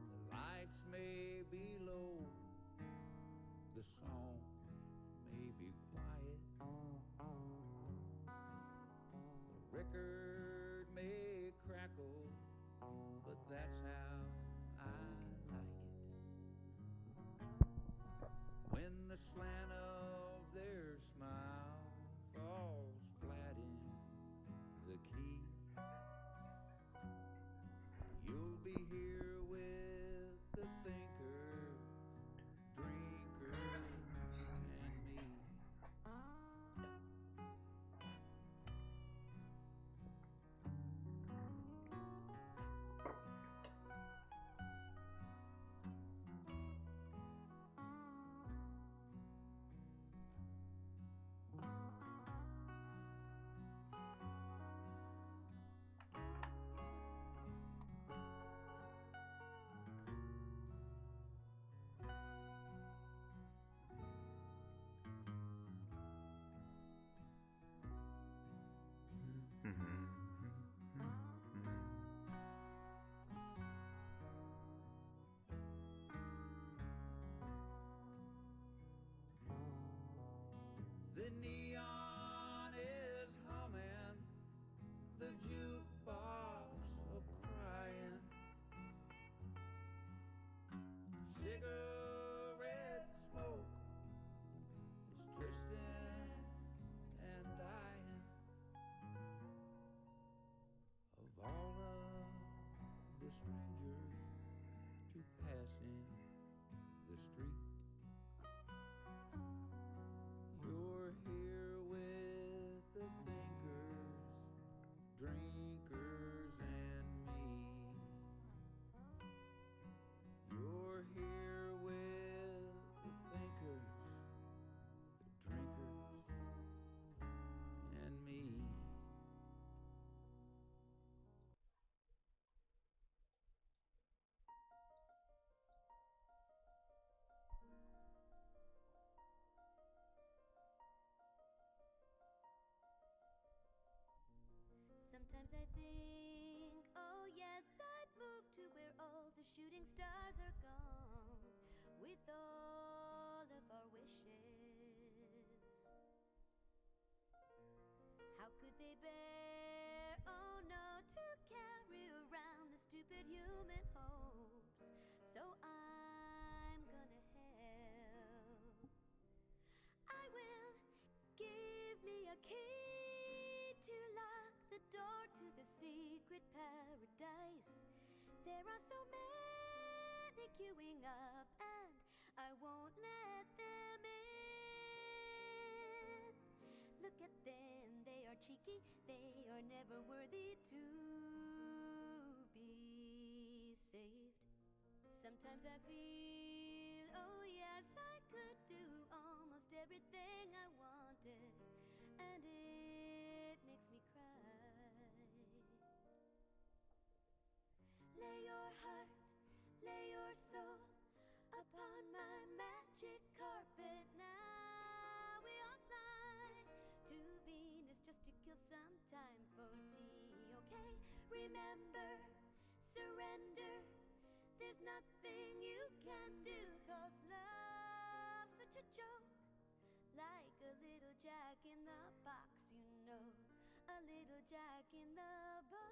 The lights may be low, the songs may be quiet. The record may crackle, but that's how I like it. When the slant of their smile falls flat in the key, you'll be here with the thinker, drinker, and me. Sometimes I think, oh yes, I'd move to where all the shooting stars are gone, with all of our wishes. How could they bear, oh no, to carry around the stupid human hopes? So I'm gonna help. I will. Give me a key to lock the door to the secret paradise. There are so many queuing up, and I won't let them in. Look at them, they are cheeky, they are never worthy to be saved. Sometimes I feel, oh yes, I could do almost everything I wanted, and it makes me cry. Lay your heart, lay your soul upon my magic carpet. Now we all fly to Venus just to kill some time for tea, okay? Remember, surrender. There's nothing you can do, 'cause love's such a joke. Like a little jack in the box, you know. A little jack in the box.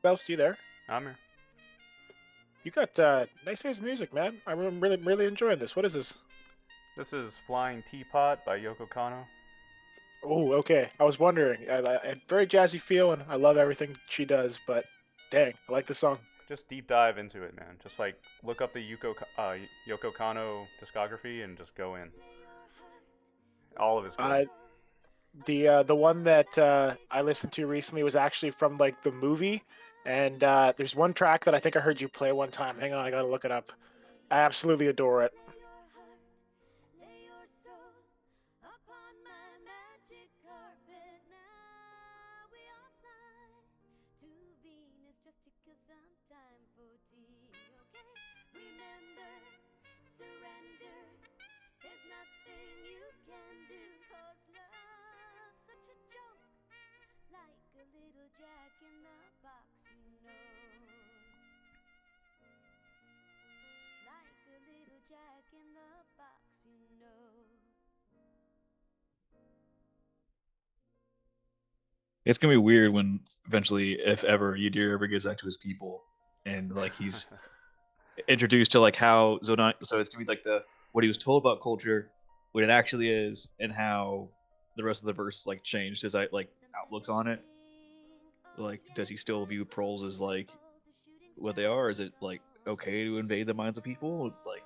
Belst, you there? I'm here. You got nice ass music, man. I'm really enjoying this. What is this? This is Flying Teapot by Yoko Kanno. Oh, okay. I was wondering. I very jazzy feel, and I love everything she does. But dang, I like the song. Just deep dive into it, man. Just like look up the Yoko Kanno discography and just go in. All of his good. The one that I listened to recently was actually from like the movie, and there's one track that I think I heard you play one time. Hang on, I gotta look it up. I absolutely adore it. Lay your soul upon my magic carpet. Now we all fly to Venus just to kill some time for tea, okay? Remember, surrender. There's nothing you can do, 'cause love's such a joke. Like a little jack in the box, you know. Like a little jack in the box, you know. It's gonna be weird when eventually, if ever, Yadir ever gets back to his people, and like he's introduced to like how Zodon. So it's gonna be like what he was told about culture, what it actually is, and how the rest of the verse like changed his outlooks on it. Like, does he still view proles as like what they are? Is it like okay to invade the minds of people? Like,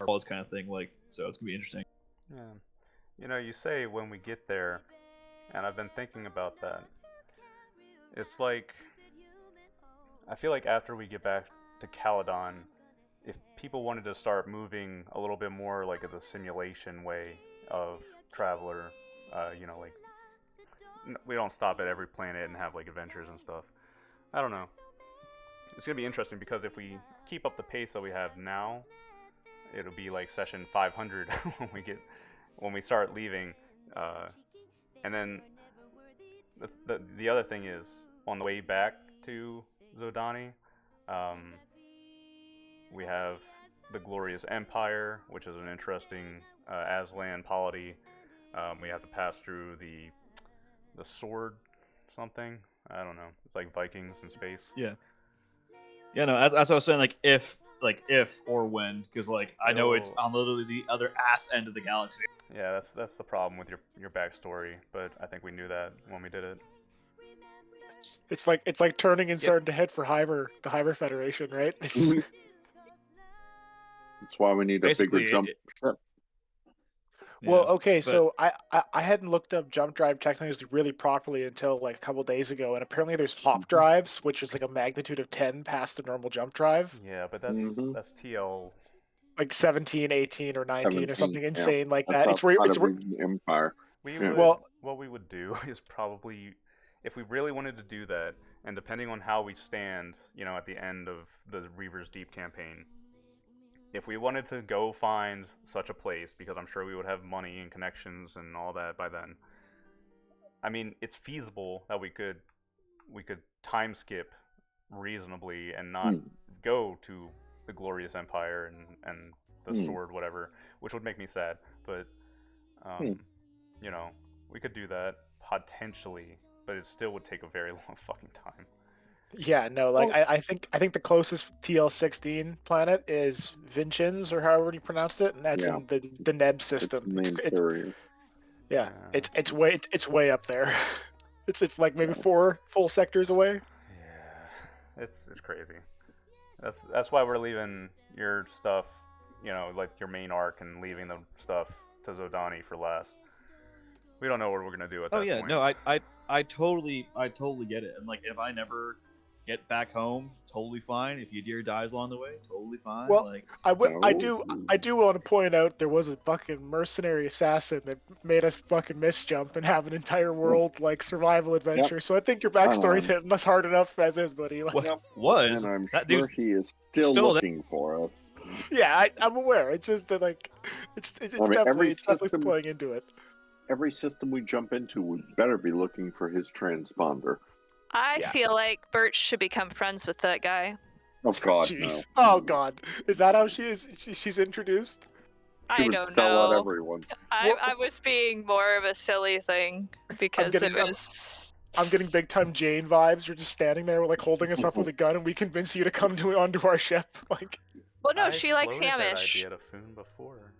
all this kind of thing. Like, so it's gonna be interesting. Yeah. You know, you say when we get there, and I've been thinking about that. It's like, I feel like after we get back to Caledon, if people wanted to start moving a little bit more like the simulation way of Traveler, you know, like, we don't stop at every planet and have like adventures and stuff. I don't know. It's gonna be interesting because if we keep up the pace that we have now, it'll be like session 500 when we start leaving. And then the other thing is, on the way back to Zodani, we have the Glorious Empire, which is an interesting Aslan polity. We have to pass through the sword something. I don't know. It's like Vikings in space. Yeah. Yeah, no, that's what I was saying. Like if or when, because like I know it's on literally the other ass end of the galaxy. Yeah, that's the problem with your backstory, but I think we knew that when we did it. It's like turning and starting to head for the Hyver Federation, right? That's why we need a bigger jump ship. Well, Yeah, okay, but- so I hadn't looked up jump drive technology really properly until like a couple days ago, and apparently there's hop drives, which is like a magnitude of 10 past the normal jump drive, Yeah, but that's Mhm. that's TL. like 17, 18, or 19, or 17, something yeah. insane like That's that. It's where outside it's of where, the Empire. We Yeah. would, Well- what we would do is probably, if we really wanted to do that, and depending on how we stand, at the end of the Reaver's Deep campaign, if we wanted to go find such a place, because I'm sure we would have money and connections and all that by then. I mean, it's feasible that we could time skip reasonably and not go to the Glorious Empire and the sword, whatever, which would make me sad. But we could do that potentially, but it still would take a very long fucking time. yeah, no, like I think the closest TL-16 planet is Vincennes, or however you pronounced it, and that's Yeah. in the Neb It's system. the main carrier. Yeah, Yeah. it's way up there. It's like maybe 4 full sectors away. Yeah, it's crazy. That's why we're leaving your stuff, like your main arc, and leaving the stuff to Zodani for last. We don't know what we're gonna do at that Oh yeah, point. no, I totally get it. And like, if I never get back home, totally fine. If Yadir dies along the way, totally fine. Well, like, I do want to point out there was a fucking mercenary assassin that made us fucking misjump and have an entire world like survival adventure. So I think your backstory's hitting us hard enough as is, buddy. Like, what was And I'm that sure dude's he is still still there. looking for us. yeah, I'm aware. It's just that like it's mean, every definitely system- playing into it. Every system we jump into, we better be looking for his transponder. I Yeah. feel like Birch should become friends with that guy. Oh God, Jeez. no. Oh God. Is that how she is? She's introduced? She I would don't sell out know. everyone. I was being more of a silly thing because it getting- was. I'm getting big time Jane vibes. You're just standing there, like holding us up with a gun, and we convince you to come onto our ship. Like, Well, no, I she likes floated that Hamish. idea to Foon before.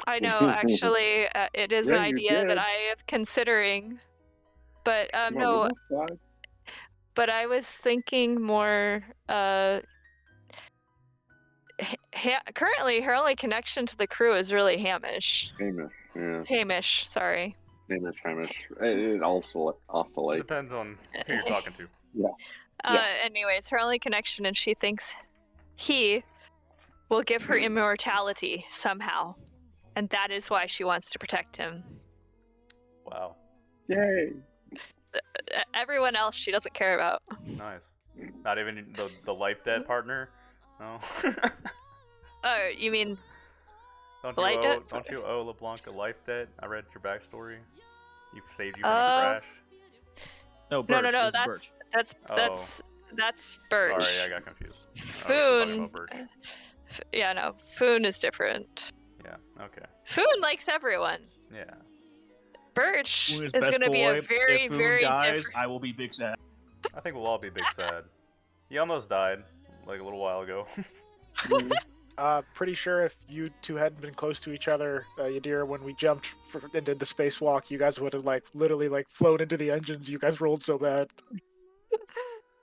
I know, actually, it is an Yeah, you idea that did. I am considering. But Come on, no, little side. but I was thinking more. Currently, her only connection to the crew is really Hamish. Hamish, yeah. Hamish, sorry. Hamish. It also oscillates. Depends on who you're talking to. Yeah. Anyways, her only connection, and she thinks he will give her immortality somehow, and that is why she wants to protect him. Wow, Yay! Everyone else, she doesn't care about. nice. Not even the life debt partner. No. Oh, you mean Don't you owe LeBlanc a life debt? I read your backstory. You've saved you from a crash. no, no, Birch, no, this is that's Birch. that's Birch. Sorry, I got confused. I was talking Foon. about Birch. Yeah, no, Foon is different. Yeah. Okay. Foon likes everyone. Yeah. Birch Foon is best going to be boy. a very, if Foon very dies, different. I will be big sad. I think we'll all be big sad. He almost died like a little while ago. pretty sure if you two hadn't been close to each other, Yadir, when we jumped and did the spacewalk, you guys would have like literally like flown into the engines. You guys rolled so bad.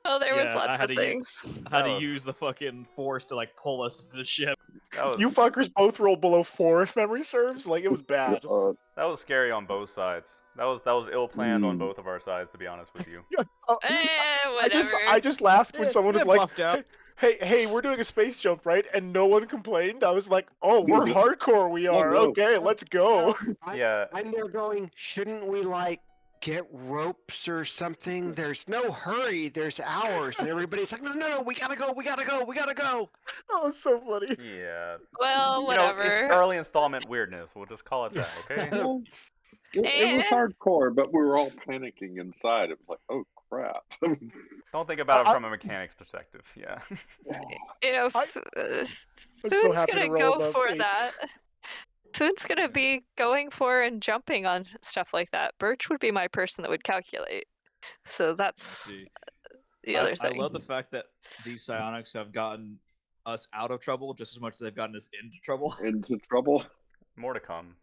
Oh, there was Yeah, I lots had of to things. I had to Oh. use the fucking force to like pull us to the ship. That was You fuckers both rolled below 4, if memory serves. Like, it was bad. that was scary on both sides. That was ill planned on Mm. both of our sides, to be honest with you. Whatever. I just laughed when Yeah, someone was yeah, like, buffed out. hey, we're doing a space jump, right? And no one complained. I was like, oh, we're hardcore, we are. no. Okay, let's go. Yeah. I'm there going, shouldn't we like get ropes or something? There's no hurry, there's hours. And everybody's like, no, we gotta go. Oh, it's so funny. Yeah. Well, whatever. It's early installment weirdness. We'll just call it that, okay? Well, it was hardcore, but we were all panicking inside. It was like, oh crap. Don't think about it from a mechanics perspective. Yeah. You know, I- I'm so Foon's happy gonna to roll go above for 8. that. Foon's gonna be going for and jumping on stuff like that. Birch would be my person that would calculate. So that's See, the other I thing. love the fact that these psionics have gotten us out of trouble just as much as they've gotten us into trouble. Into trouble. More to come.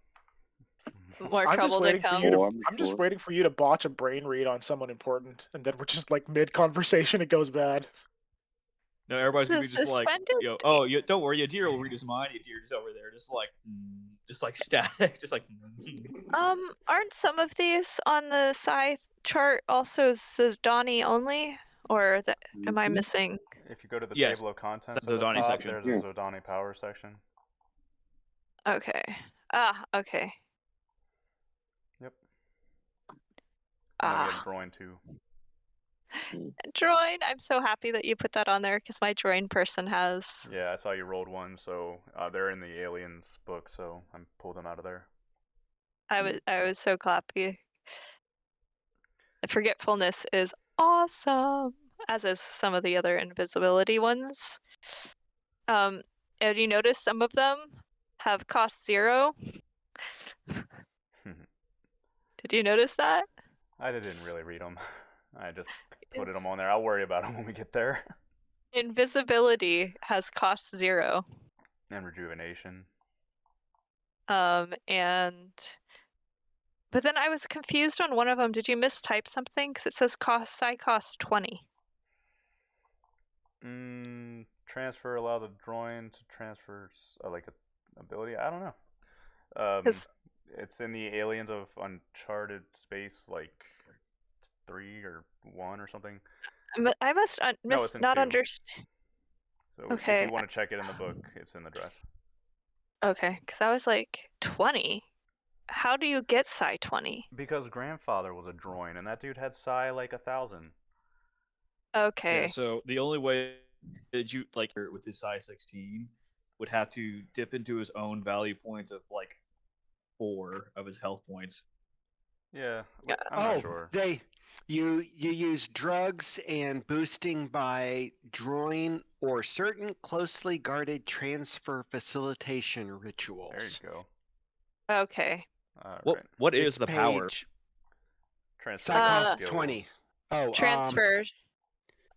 More I'm trouble just to waiting for come. you to. Oh, I'm I'm just sure. waiting for you to botch a brain read on someone important, and then we're just like mid conversation, it goes bad. No, everybody's gonna be This just like, suspended oh, don't worry, Yadir will read his mind. Yadir's over there, just like static, just like. Aren't some of these on the side chart also Zidani only, or am I Mhm. missing? If you go to the Yes, table of contents that's at the the Zidani top, section. there's Yeah. a Zodani power section. Okay. Okay. Yep. And then we have Ah, Droin too. droid. I'm so happy that you put that on there because my droid person has. Yeah, I saw you rolled one, so they're in the aliens book, so I pulled them out of there. I was so clappy. The forgetfulness is awesome, as is some of the other invisibility ones. And you notice some of them have cost 0. Did you notice that? I didn't really read them. I just put them on there. I'll worry about them when we get there. Invisibility has cost 0. And rejuvenation. And but then I was confused on one of them. Did you mistype something? Because it says psi cost 20. Transfer allows a droid to transfer like a ability. I don't know. 'Cause- It's in the Aliens of Uncharted Space, like 3 or 1 or something. I must No, it's in not 2. understand. So Okay. if you want to check it in the book, it's in the draft. Okay, because I was like 20. How do you get psi 20? Because grandfather was a droid, and that dude had psi like 1,000. Okay. Yeah, so the only way that you like with his size 16 would have to dip into his own value points of like 4 of his health points. Yeah, I'm not sure. You use drugs and boosting by drawing or certain closely guarded transfer facilitation rituals. There you go. Okay. What is It's the power? Transfer Psychos skills. 20. Oh, Transfer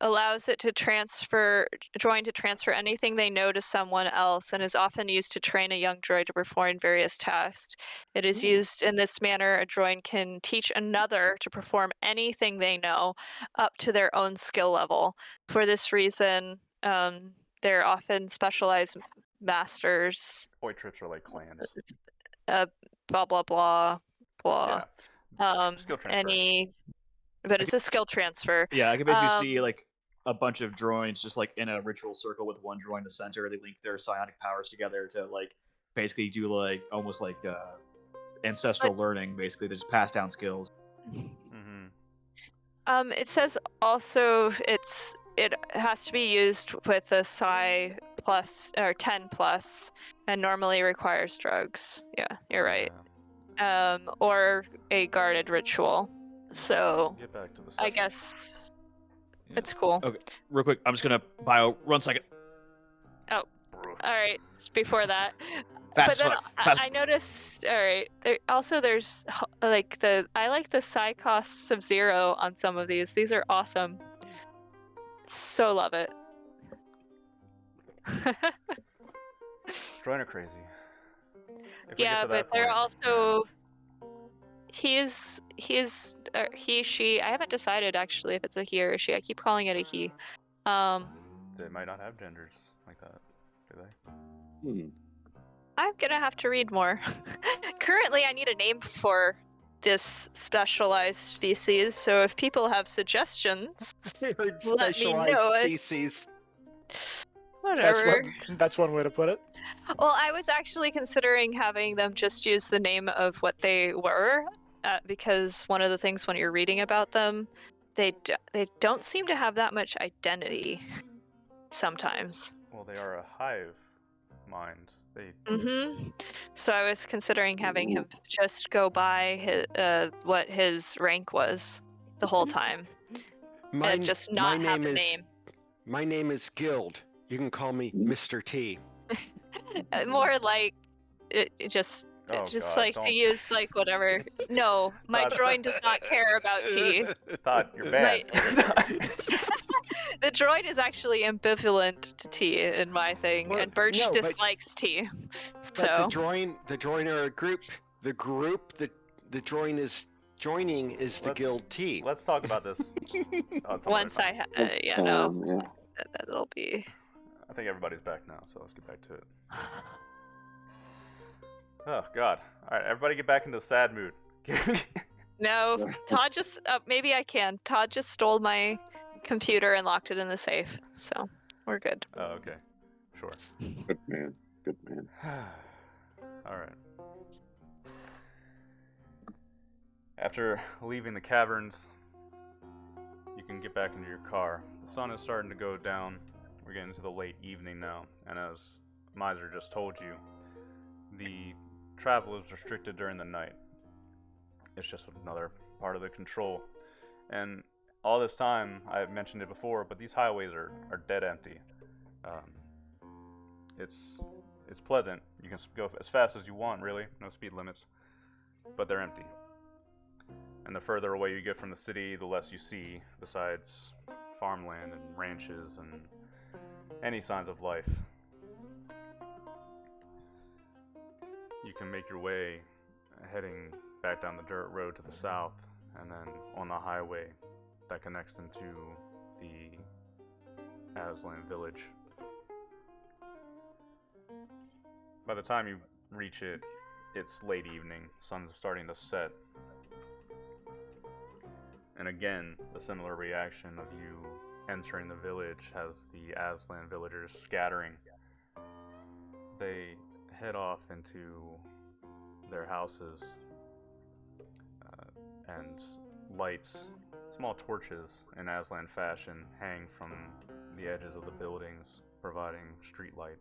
allows it to droid to transfer anything they know to someone else and is often used to train a young droid to perform various tasks. It is used in this manner. A droid can teach another to perform anything they know up to their own skill level. For this reason, they're often specialized masters. Boy trips are like clans. Blah blah blah blah. Yeah. Skill transfer. But it's a skill transfer. Yeah, I can basically see like a bunch of droids just like in a ritual circle with one droid in the center. They link their psionic powers together to like basically do like almost like ancestral learning. Basically, they just pass down skills. Mm-hmm. It says also it has to be used with a psi plus or 10 plus, and normally requires drugs. Yeah, you're right. Or a guarded ritual. So Get back to the I session. guess it's cool. Okay, real quick, I'm just gonna bio 1 second. Oh, all right. Before that, Fast, but then fast. I noticed. All right. There's like I like the psi costs of 0 on some of these. These are awesome. So love it. Droid are crazy. Yeah, but they're also he, she. I haven't decided actually if it's a he or a she. I keep calling it a he. They might not have genders like that, do they? I'm gonna have to read more. Currently, I need a name for this specialized species. So if people have suggestions, let me know. Species. Whatever. That's one way to put it. Well, I was actually considering having them just use the name of what they were, because one of the things when you're reading about them, they don't seem to have that much identity sometimes. Well, they are a hive mind. So I was considering having him just go by his, what his rank was the whole time, and just not have a name. My name is Guild. You can call me Mr. T. More like it just like to use like whatever. No, my droid does not care about tea. Thought you're bad. The droid is actually ambivalent to tea in my thing, and Birch dislikes tea. So But the droid are a group. The group that the droid is joining is the Guild T. Let's talk about this. once I no. That'll be. I think everybody's back now, so let's get back to it. Oh God! All right, everybody, get back into the sad mood. No, Todd just. Maybe I can. Todd just stole my computer and locked it in the safe, so we're good. Oh, okay. Sure. Good man. Good man. All right. After leaving the caverns, you can get back into your car. The sun is starting to go down. We're getting into the late evening now, and as Miser just told you, the travel is restricted during the night. It's just another part of the control. And all this time, I've mentioned it before, but these highways are dead empty. It's pleasant. You can go as fast as you want, really. No speed limits. But they're empty. And the further away you get from the city, the less you see, besides farmland and ranches and any signs of life. You can make your way heading back down the dirt road to the south, and then on the highway that connects into the Aslan village. By the time you reach it, it's late evening, sun's starting to set. And again, a similar reaction of you entering the village has the Aslan villagers scattering. They head off into their houses, and lights, small torches in Aslan fashion, hang from the edges of the buildings, providing street light.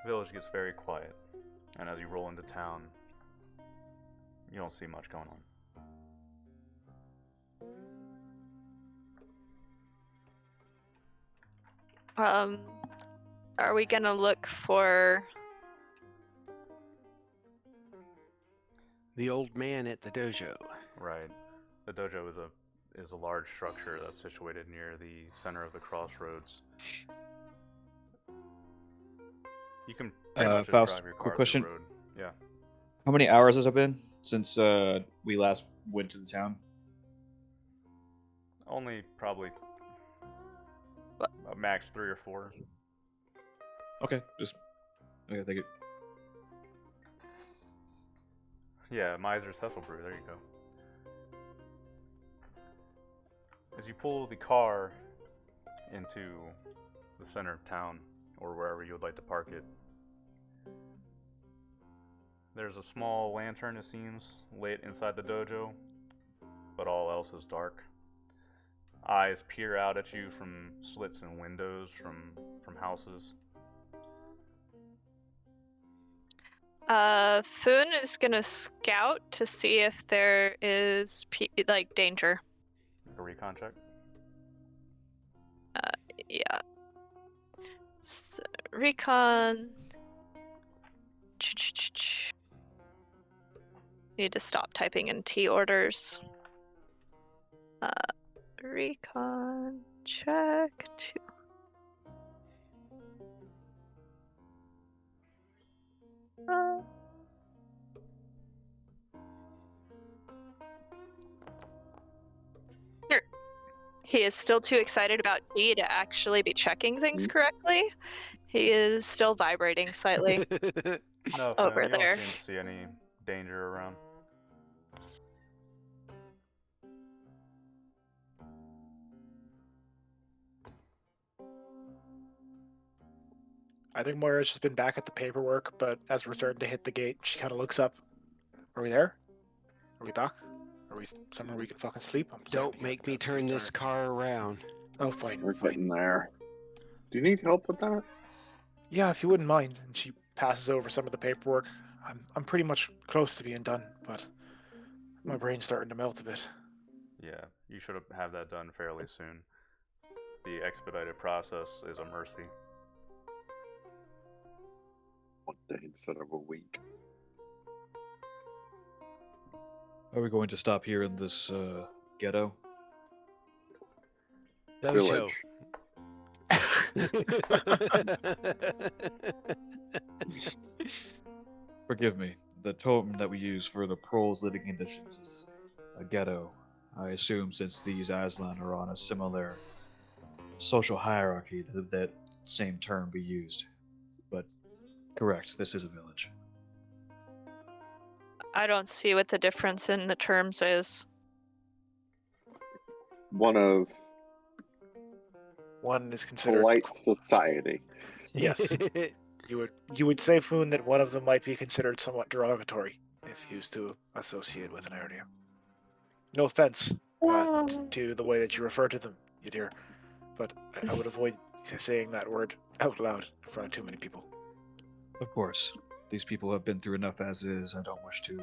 The village gets very quiet, and as you roll into town, you don't see much going on. Are we gonna look for The old man at the dojo. Right. The dojo is a large structure that's situated near the center of the crossroads. You can pretty much just Faust, drive your car quick through question. the road. Yeah. How many hours has it been since we last went to the town? Only probably a max 3 or 4. Okay, thank you. Yeah, Miser's Cecil Brew, there you go. As you pull the car into the center of town, or wherever you would like to park it, there's a small lantern, it seems, lit inside the dojo, but all else is dark. Eyes peer out at you from slits in windows from houses. Foon is gonna scout to see if there is danger. A recon check. Yeah. Recon. Need to stop typing in T orders. Recon check 2. He is still too excited about T to actually be checking things correctly. He is still vibrating slightly. No, Over Finn, you there. don't seem to see any danger around. I think Moira's just been back at the paperwork, but as we're starting to hit the gate, she kind of looks up. Are we there? Are we back? Are we somewhere we can fucking sleep? I'm starting Don't to get make me pretty turn this tired. car around. Oh, fine. We're Fine. getting there. Do you need help with that? Yeah, if you wouldn't mind. And she passes over some of the paperwork. I'm pretty much close to being done, but my brain's starting to melt a bit. Yeah, you should have that done fairly soon. The expedited process is a mercy. One day instead of a week. Are we going to stop here in this ghetto? Dojo. Village. Forgive me. The term that we use for the prole's living conditions is a ghetto. I assume since these Aslan are on a similar social hierarchy, that same term be used. But correct, this is a village. I don't see what the difference in the terms is. One of One is considered. polite society. Yes. You would say, Foon, that one of them might be considered somewhat derogatory if used to associate with an area. No offense to the way that you refer to them, Yadir, but I would avoid saying that word out loud in front of too many people. Of course, these people have been through enough as is. I don't wish to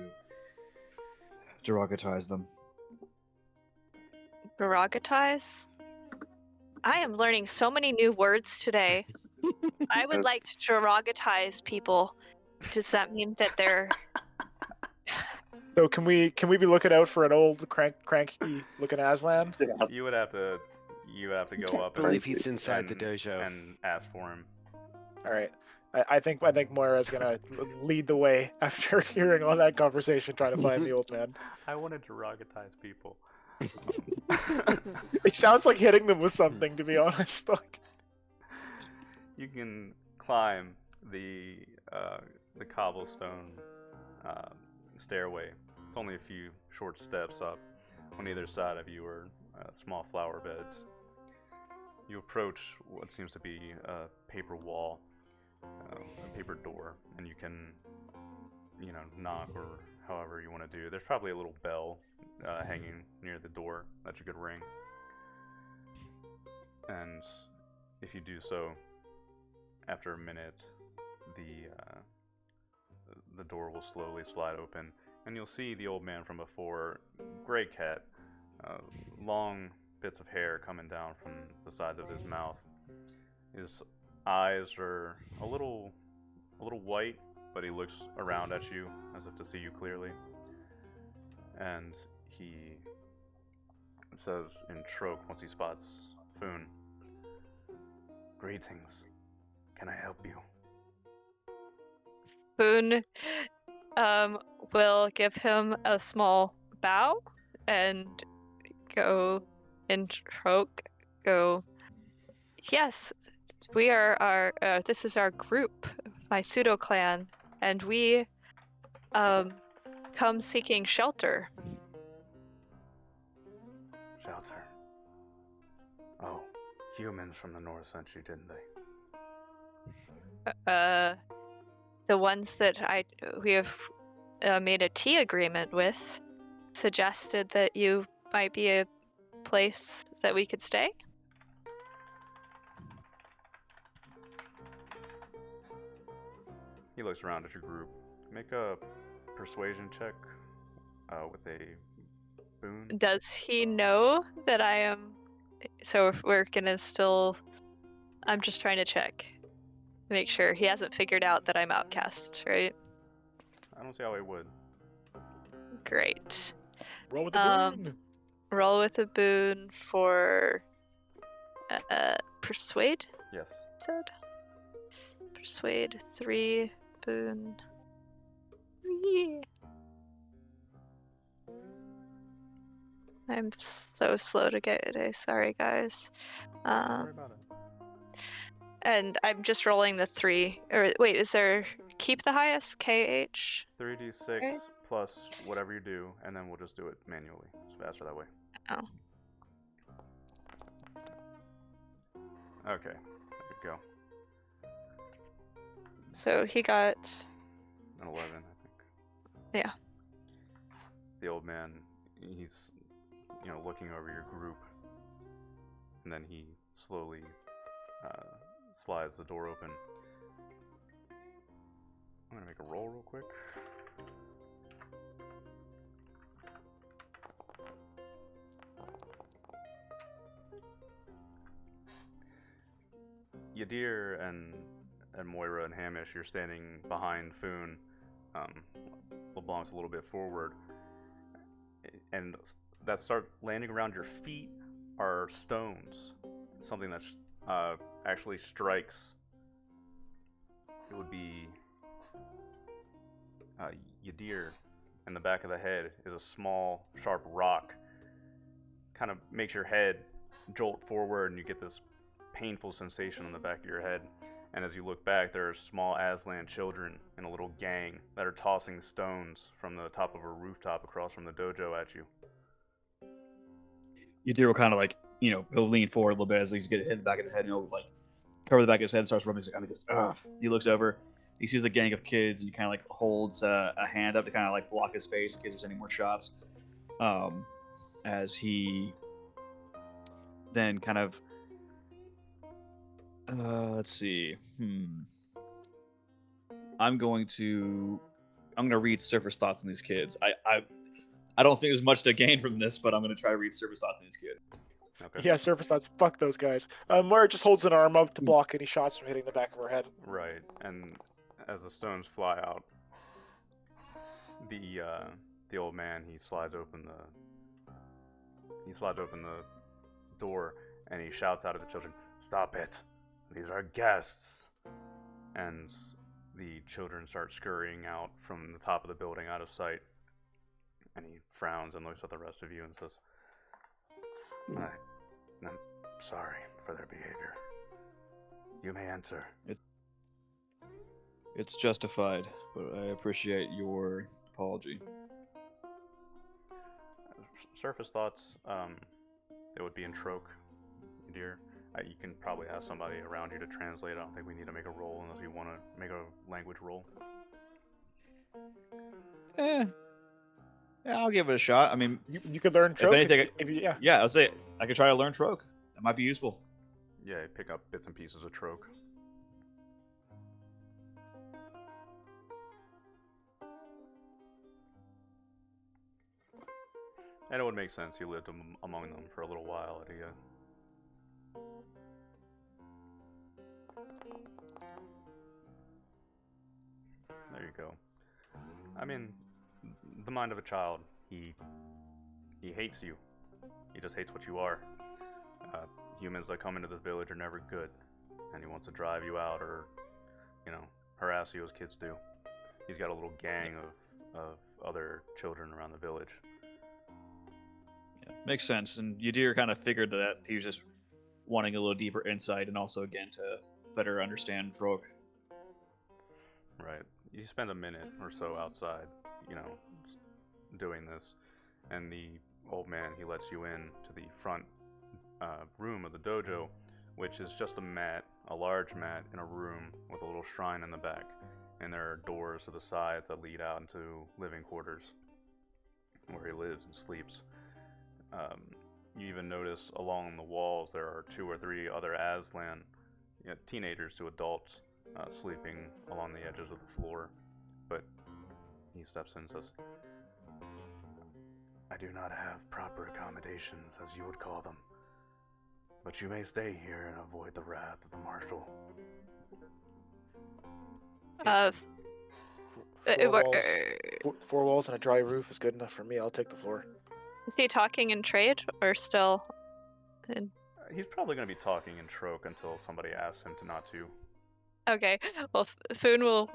derogatize them. Derogatize? I am learning so many new words today. I would Yes. like to derogatize people. Does that mean that they're... So can we be looking out for an old cranky looking Aslan? Yes. You have to go up I believe Crazy. he's inside the and, dojo. and ask for him. All right. I think Moira's gonna lead the way after hearing all that conversation, trying to find the old man. I want to derogatize people. It sounds like hitting them with something, to be honest. Like, You can climb the cobblestone stairway. It's only a few short steps up. On either side of you are small flower beds. You approach what seems to be a paper wall, a paper door, and you can, knock or however you want to do. There's probably a little bell hanging near the door that you could ring. And if you do so, after a minute, the door will slowly slide open, and you'll see the old man from before, gray cat, long bits of hair coming down from the sides of his mouth. His eyes are a little white, but he looks around at you as if to see you clearly. And he says in Troke once he spots Foon, "Greetings. Can I help you?" Boone will give him a small bow and go and go, "Yes, we are this is our group, my pseudo clan, and we come seeking shelter." Shelter. Oh, humans from the north sent you, didn't they? The ones that we have made a tea agreement with suggested that you might be a place that we could stay. He looks around at your group. Make a persuasion check with a boon. Does he know that I am? So we're gonna still. I'm just trying to check, make sure he hasn't figured out that I'm outcast, right? I don't see how he would. Great. roll with the boon. Roll with a boon for persuade. Yes. Said persuade 3 boon 3. I'm so slow to get today. Sorry, guys. Don't worry about it. And I'm just rolling the 3. Or wait, is there keep the highest? KH? 3d6 Okay. plus whatever you do, and then we'll just do it manually. It's faster that way. Oh. Okay. There you go. So he got. An 11, I think. Yeah. The old man, he's, looking over your group, and then he slowly slides the door open. I'm gonna make a roll real quick. Yadir and Moira and Hamish, you're standing behind Foon. LeBlanc's a little bit forward, and that start landing around your feet are stones. Something that actually strikes. It would be Yadir. In the back of the head is a small, sharp rock kind of makes your head jolt forward, and you get this painful sensation on the back of your head. And as you look back, there are small Aslan children in a little gang that are tossing stones from the top of a rooftop across from the dojo at you. Yadir will kind of like, he'll lean forward a little bit as he's getting hit in the back of the head, and he'll like cover the back of his head and starts rubbing. He's like, ugh. He looks over, he sees the gang of kids, and he kind of like holds a hand up to kind of like block his face in case there's any more shots. As he then kind of, let's see, I'm gonna read Surface Thoughts on these kids. I don't think there's much to gain from this, but I'm gonna try to read Surface Thoughts on these kids. Okay. Yeah, surface thoughts. Fuck those guys. Moira just holds an arm up to block any shots from hitting the back of her head. Right, and as the stones fly out, the old man, he slides open the door, and he shouts out at the children, "Stop it! These are guests!" And the children start scurrying out from the top of the building out of sight. And he frowns and looks at the rest of you and says, I'm sorry for their behavior. You may enter. It's justified, but I appreciate your apology. Surface thoughts, it would be in Troke, dear. You can probably have somebody around here to translate. I don't think we need to make a roll unless you want to make a language roll. Yeah, I'll give it a shot. I mean, You could learn Troke. Yeah, I'll say I could try to learn Troke. That might be useful. Yeah, pick up bits and pieces of Troke. And it would make sense. You lived among them for a little while, Adia. There you go. I mean, the mind of a child. He hates you. He just hates what you are. Humans that come into this village are never good, and he wants to drive you out or, harass you as kids do. He's got a little gang of other children around the village. Yeah, makes sense. And Yadir kind of figured that he was just wanting a little deeper insight, and also again to better understand Troke. Right. You spend a minute or so outside, doing this, and the old man, he lets you in to the front room of the dojo, which is just a large mat in a room with a little shrine in the back, and there are doors to the sides that lead out into living quarters where he lives and sleeps. You even notice along the walls there are 2 or 3 other Aslan, teenagers to adults, sleeping along the edges of the floor. But he steps in and says, I do not have proper accommodations, as you would call them, but you may stay here and avoid the wrath of the marshal. Four walls and a dry roof is good enough for me. I'll take the floor. Is he talking in trade or still in... He's probably going to be talking in Troke until somebody asks him to not to. Okay, well, Foon will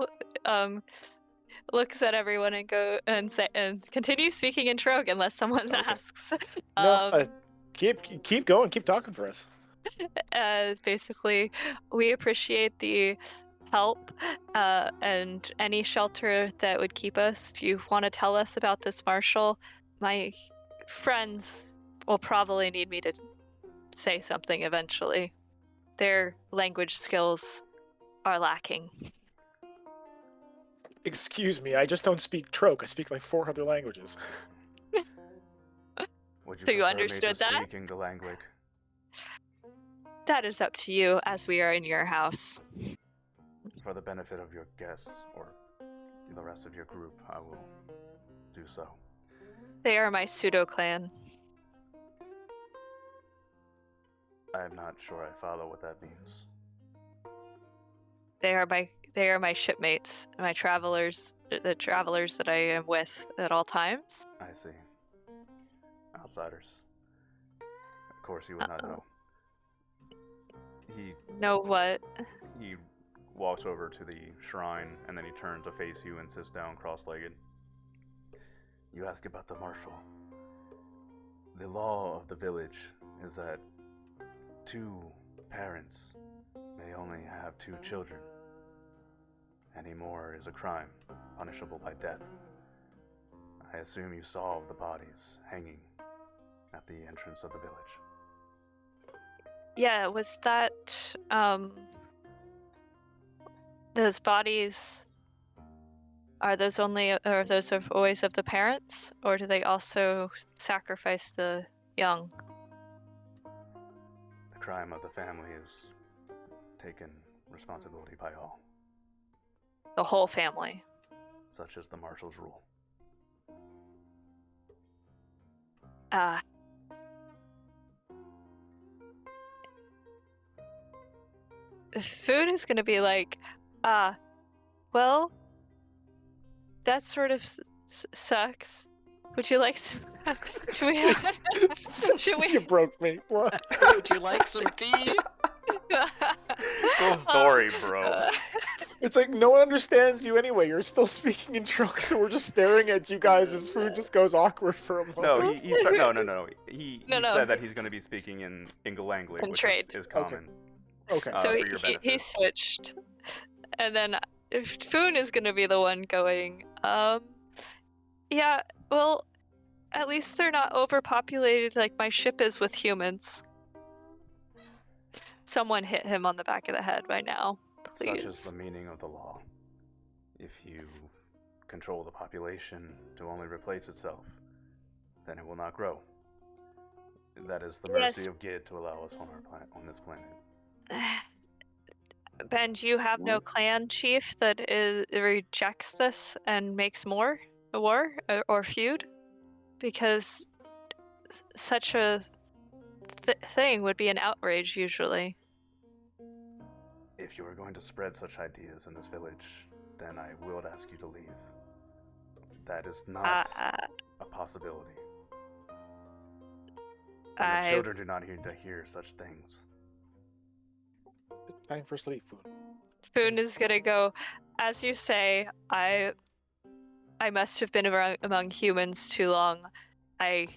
looks at everyone and go and say and continue speaking in Troke unless someone asks. Keep going, keep talking for us. Basically, we appreciate the help and any shelter that would keep us. Do you want to tell us about this marshal? My friends will probably need me to say something eventually. Their language skills are lacking. Excuse me, I just don't speak Troke. I speak like 4 other languages. Would you So you prefer me understood to that? speak in Galanglik? That is up to you, as we are in your house. For the benefit of your guests or the rest of your group, I will do so. They are my pseudo-clan. I am not sure I follow what that means. They are my shipmates, my travelers, the travelers that I am with at all times. I see. Outsiders. Of course you would not know. He Know what? He walks over to the shrine, and then he turns to face you and sits down cross-legged. You ask about the marshal. The law of the village is that 2 parents may only have 2 children. Any more is a crime, punishable by death. I assume you saw the bodies hanging at the entrance of the village. Yeah, was that those bodies, are those always of the parents, or do they also sacrifice the young? The crime of the family is taken responsibility by all. The whole family. Such is the marshal's rule. Ah. Food is gonna be like, well, that sort of sucks. Would you like some? Should we? Should we? You broke me. What? Would you like some tea? Cool story, bro. It's like no one understands you anyway. You're still speaking in drunk, so we're just staring at you guys as food just goes awkward for a moment. No, no. He No. said that he's going to be speaking in Ingalangli, In which trade. is common. Okay. So for your he benefit. switched, and then Foon is gonna be the one going. Yeah. Well, at least they're not overpopulated like my ship is with humans. Someone hit him on the back of the head by now. Please. Such is the meaning of the law. If you control the population to only replace itself, then it will not grow. That is the mercy Yes. of Gid to allow us on our on this planet. Ben, do you have no clan chief that rejects this and makes more war or feud? Because such a thing would be an outrage usually. If you are going to spread such ideas in this village, then I will ask you to leave. That is not a possibility. And the children do not need to hear such things. Time for sleep food. Foon is gonna go, as you say, I must have been among humans too long. I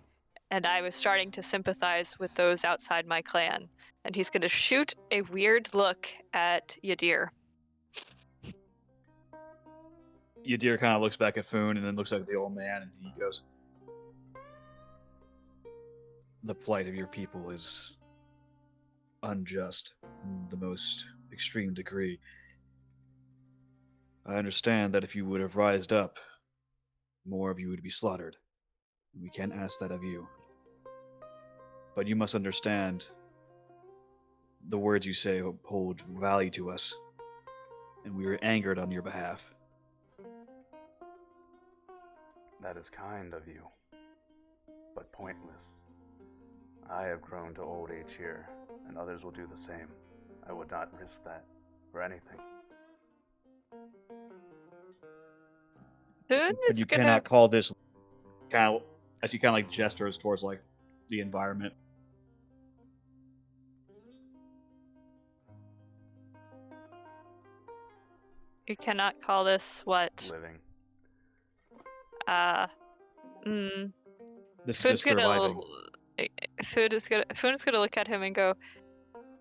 was starting to sympathize with those outside my clan. And he's gonna shoot a weird look at Yadir. Yadir kind of looks back at Foon and then looks at the old man and he goes, "The plight of your people is unjust in the most extreme degree. I understand that if you would have rised up, more of you would be slaughtered. We can't ask that of you. But you must understand the words you say hold value to us, and we are angered on your behalf." That is kind of you, but pointless. I have grown to old age here, and others will do the same. I would not risk that for anything. Foon But is you gonna. cannot call this kind of, as he kind of like gestures towards like the environment. You cannot call this what? Living. This is Food's just surviving. Food is gonna look at him and go,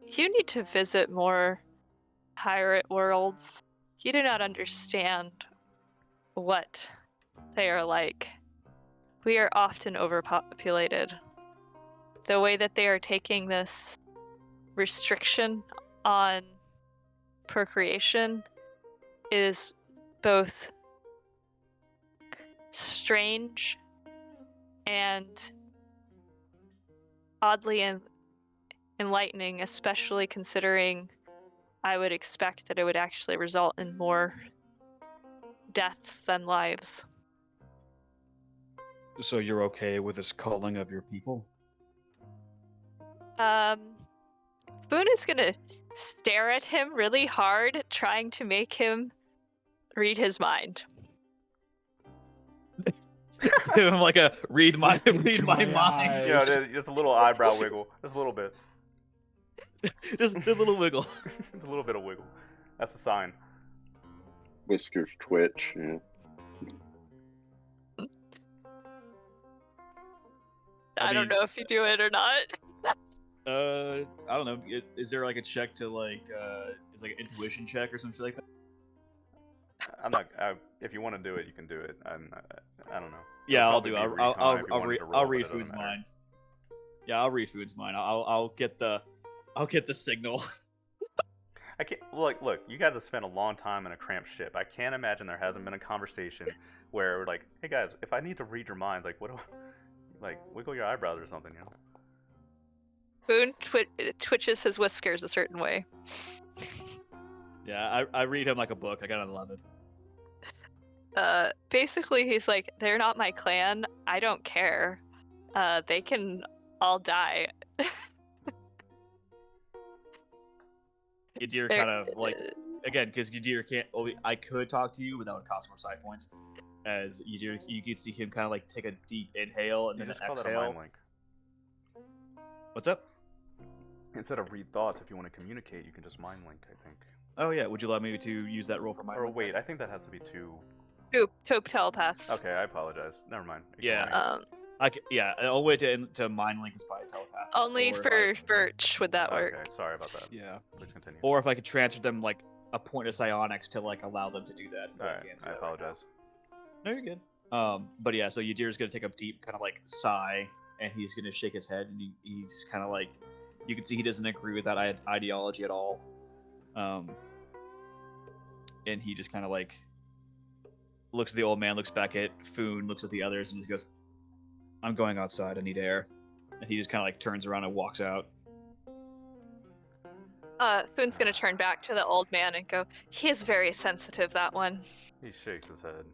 "You need to visit more pirate worlds. You do not understand what they are like. We are often overpopulated. The way that they are taking this restriction on procreation is both strange and oddly enlightening, especially considering I would expect that it would actually result in more deaths than lives." So you're okay with this culling of your people? Boone is gonna stare at him really hard, trying to make him read his mind. Give him like a read my mind. eyes. Yeah, just a little eyebrow wiggle. Just a little bit. Just a little wiggle. Just a little bit of wiggle. That's the sign. Whiskers twitch. Yeah. I don't mean, know if you do it or not. I don't know. Is there like a check to like is like an intuition check or something like that? I'm not. If you want to do it, you can do it. I don't know. Yeah, It'll I'll probably do. be recon if you wanted to roll, I'll but read it doesn't Food's matter. mind. Yeah, I'll read Food's mind. I'll get the signal. I can't look. You guys have spent a long time in a cramped ship. I can't imagine there hasn't been a conversation where we're like, "Hey guys, if I need to read your mind, like what do, like wiggle your eyebrows or something, you know?" Boone twitches his whiskers a certain way. Yeah, I read him like a book. I got an 11. Basically, he's like, they're not my clan. I don't care. They can all die. Yadir They're- kind of like again because Yadir can't. Oh, I could talk to you without cost more side points. As Yadir, you could see him kind of like take a deep inhale and You then just an call that a exhale. mind link. What's up? Instead of read thoughts, if you want to communicate, you can just mind link. I think. Oh yeah, would you allow me to use that roll for my? Or wait, I think that has to be two. Taupe telepaths. Okay, I apologize. Never mind. Yeah. Ignore me. Yeah, the only way to mind link is by telepathy. Only or for if I- Birch would that work. Okay, sorry about that. Yeah. Please continue. Or if I could transfer them like a point of psionics to like allow them to do that. but All right, can't do I that right apologize. now. No, you're good. But yeah, so Yadir's gonna take a deep kind of like sigh, and he's gonna shake his head, and he's kind of like, you can see he doesn't agree with that ideology at all. And he just kind of like looks at the old man, looks back at Foon, looks at the others, and just goes, "I'm going outside. I need air." And he just kind of like turns around and walks out. Foon's gonna turn back to the old man and go, he is very sensitive, that one. He shakes his head.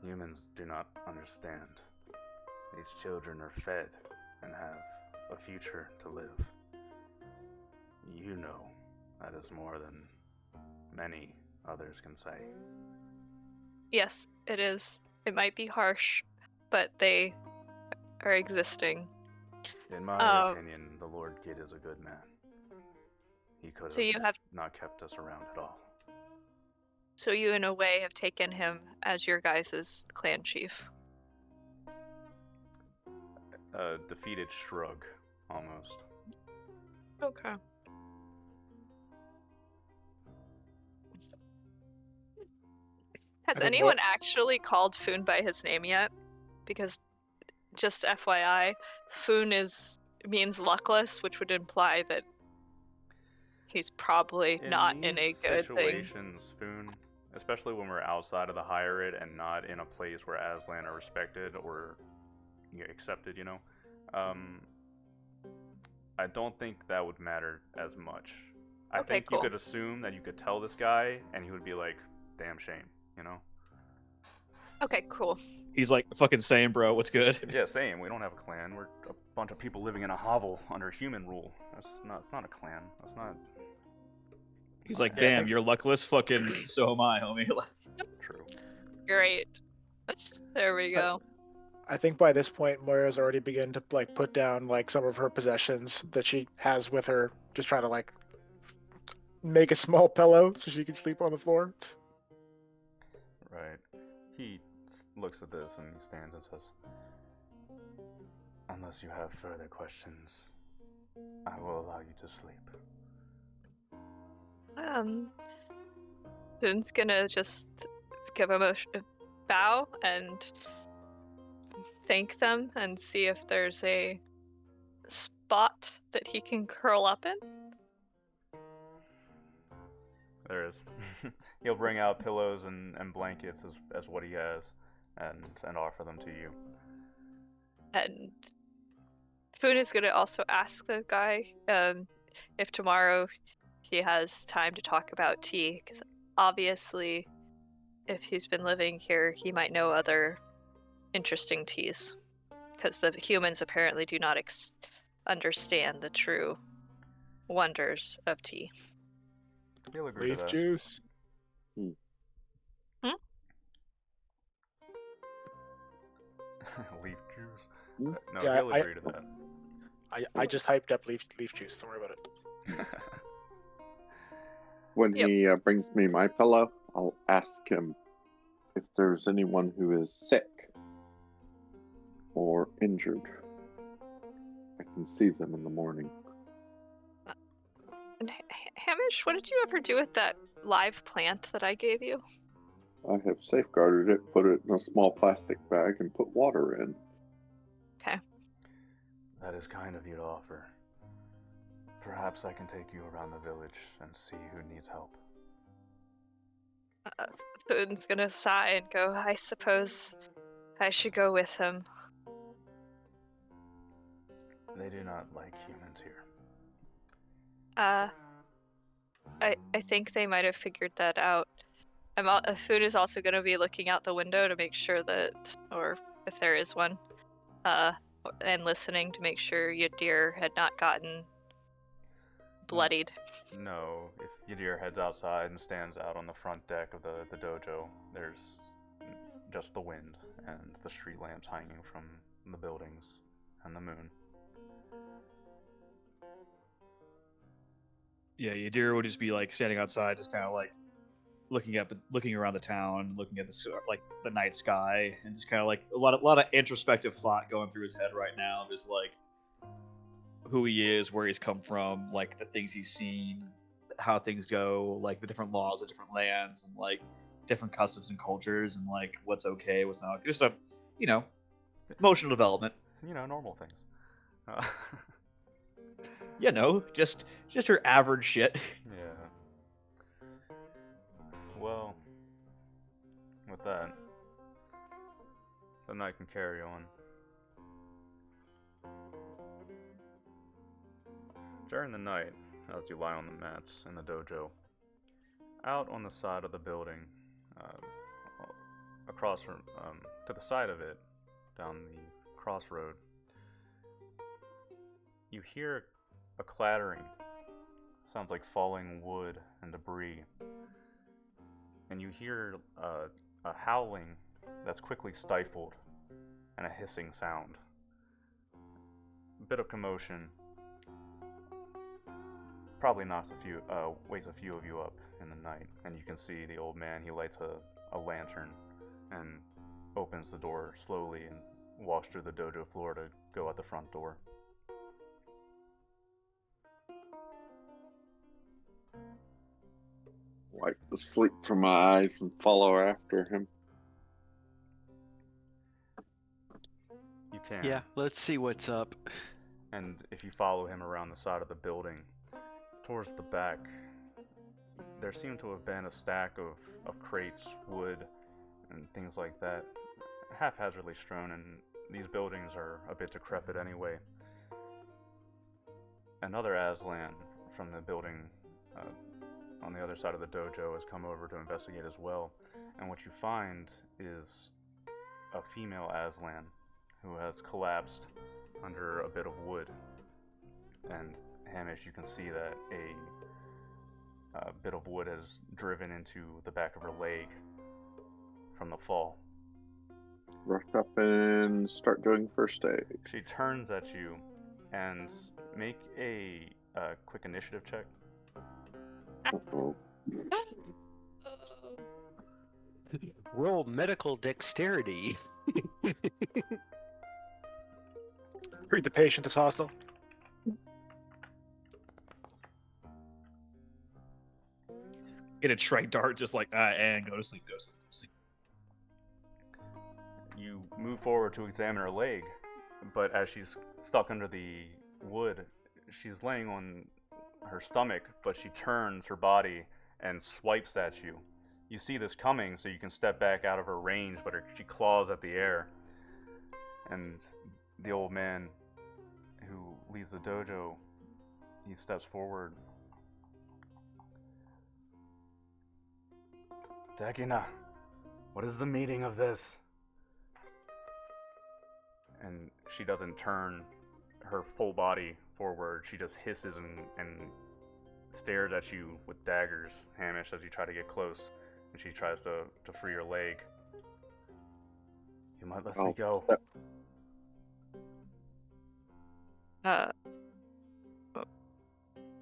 Humans do not understand. These children are fed and have a future to live. You know that is more than many others can say. Yes, it is. It might be harsh, but they are existing. In my opinion, the Lord Gid is a good man. He could So you have- not kept us around at all. So you, in a way, have taken him as your guys' clan chief. A defeated shrug, almost. Okay. Has I think anyone actually called Foon by his name yet? Because, just FYI, Foon means luckless, which would imply that he's probably not in a these good thing. situations, Foon, especially when we're outside of the higher and not in a place where Aslan are respected or accepted, I don't think that would matter as much. I Okay, think cool. you could assume that you could tell this guy and he would be like, damn shame, Okay, cool. He's like, "Fucking same, bro. What's good?" Yeah, same. We don't have a clan. We're a bunch of people living in a hovel under human rule. It's not a clan. That's not He's like, Yeah, I "Damn, think- you're luckless. Fucking so am I, homie." true. Great. There we go. I think by this point, Moira's already begun to like put down like some of her possessions that she has with her, just trying to like make a small pillow so she can sleep on the floor. Right. He looks at this and he stands and says, "Unless you have further questions, I will allow you to sleep." Foon's gonna just give him a bow and thank them and see if there's a spot that he can curl up in. There is. He'll bring out pillows and blankets as what he has and offer them to you. And Foon is gonna also ask the guy if tomorrow he has time to talk about tea, because obviously, if he's been living here, he might know other interesting teas, because the humans apparently do not understand the true wonders of tea. He'll agree to Leaf that. juice. Leaf juice. Hmm? No, Yeah, he'll agree to that. I just hyped up leaf juice. Don't worry about it. When Yep. he brings me my pillow, I'll ask him if there's anyone who is sick or injured I can see them in the morning. And Hamish, what did you ever do with that live plant that I gave you? I have safeguarded it, put it in a small plastic bag, and put water in. Okay. That is kind of you to offer. Perhaps I can take you around the village and see who needs help. Foon's gonna sigh and go, I suppose I should go with him. They do not like humans here. I think they might have figured that out. Foon is also gonna be looking out the window to make sure that, or if there is one, and listening to make sure Yadir had not gotten bloodied. No, if Yadir heads outside and stands out on the front deck of the dojo, there's just the wind and the street lamps hanging from the buildings and the moon. Yeah, Yadir would just be like standing outside, just kind of like looking around the town, looking at the night sky, and just kind of like a lot of introspective thought going through his head right now, just like who he is, where he's come from, like the things he's seen, how things go, like the different laws of different lands, and like different customs and cultures, and like what's okay, what's not. Just a, emotional development. Normal things. Just your average shit. Yeah. Well, with that, the night can carry on. During the night, as you lie on the mats in the dojo, out on the side of the building, across from, to the side of it, down the crossroad, you hear a clattering. Sounds like falling wood and debris. And you hear a howling that's quickly stifled and a hissing sound. A bit of commotion probably wakes a few of you up in the night, and you can see the old man. He lights a lantern and opens the door slowly and walks through the dojo floor to go out the front door. Wipe the sleep from my eyes and follow after him. You can. Yeah, let's see what's up. And if you follow him around the side of the building, towards the back, there seemed to have been a stack of crates, wood, and things like that, haphazardly strewn, and these buildings are a bit decrepit anyway. Another Aslan from the building on the other side of the dojo has come over to investigate as well, and what you find is a female Aslan who has collapsed under a bit of wood. And Hamish, you can see that a bit of wood has driven into the back of her leg from the fall. Rush up and start doing first aid. She turns at you and make a quick initiative check. Uh-oh. Roll medical dexterity. Treat the patient as hostile. Get a strike dart, just like and go to sleep. You move forward to examine her leg, but as she's stuck under the wood, she's laying on her stomach, but she turns her body and swipes at you. You see this coming, so you can step back out of her range, but she claws at the air. And the old man who leaves the dojo, he steps forward. Dagina, what is the meaning of this? And she doesn't turn her full body forward. She just hisses and stares at you with daggers, Hamish, as you try to get close. And she tries to free your leg. You might let me go.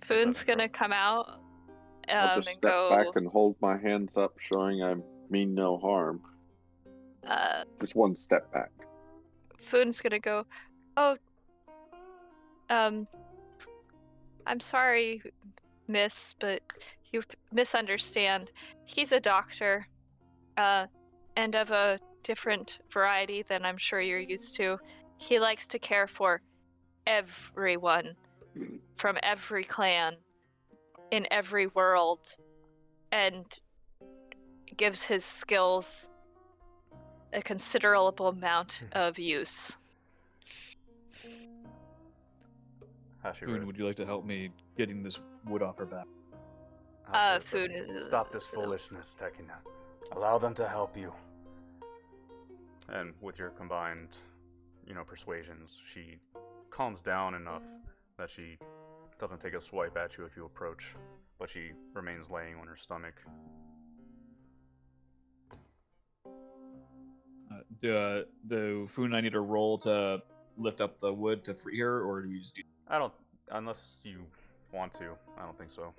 Foon's gonna come out I'll just and step go. back and hold my hands up, showing I mean no harm. Just one step back. Foon's gonna go. Oh, I'm sorry, miss, but you misunderstand. He's a doctor, and of a different variety than I'm sure you're used to. He likes to care for everyone from every clan in every world and gives his skills a considerable amount of use. Foon, would you like to help me getting this wood off her back? Food. Stop this foolishness, Tekina. Allow them to help you. And with your combined, persuasions, she calms down enough that she doesn't take a swipe at you if you approach, but she remains laying on her stomach. Do Foon and I need to roll to lift up the wood to free her, or do we just do? I don't, unless you want to. I don't think so.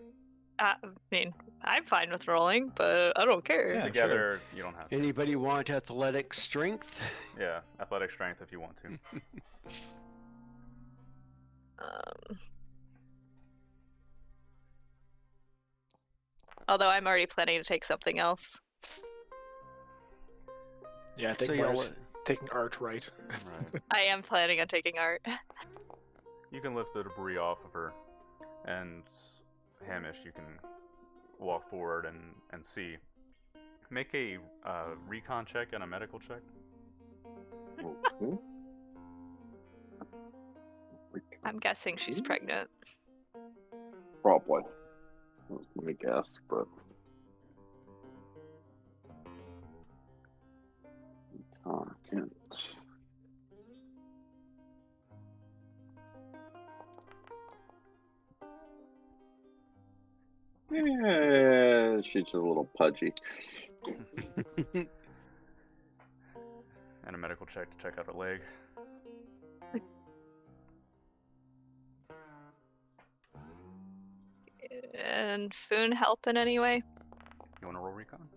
I mean, I'm fine with rolling, but I don't care. Yeah, Together, you don't have to. Anybody want athletic strength? Yeah, athletic strength if you want to. Although I'm already planning to take something else. Yeah, I think So Moira's taking art, right? Right. I am planning on taking art. You can lift the debris off of her, and Hamish, you can walk forward and see. Make a recon check and a medical check. Okay. I'm guessing she's pregnant. Probably. That was my guess, but. Content. Yeah, she's a little pudgy. And a medical check to check out her leg. And Foon help in any way? You want to roll recon?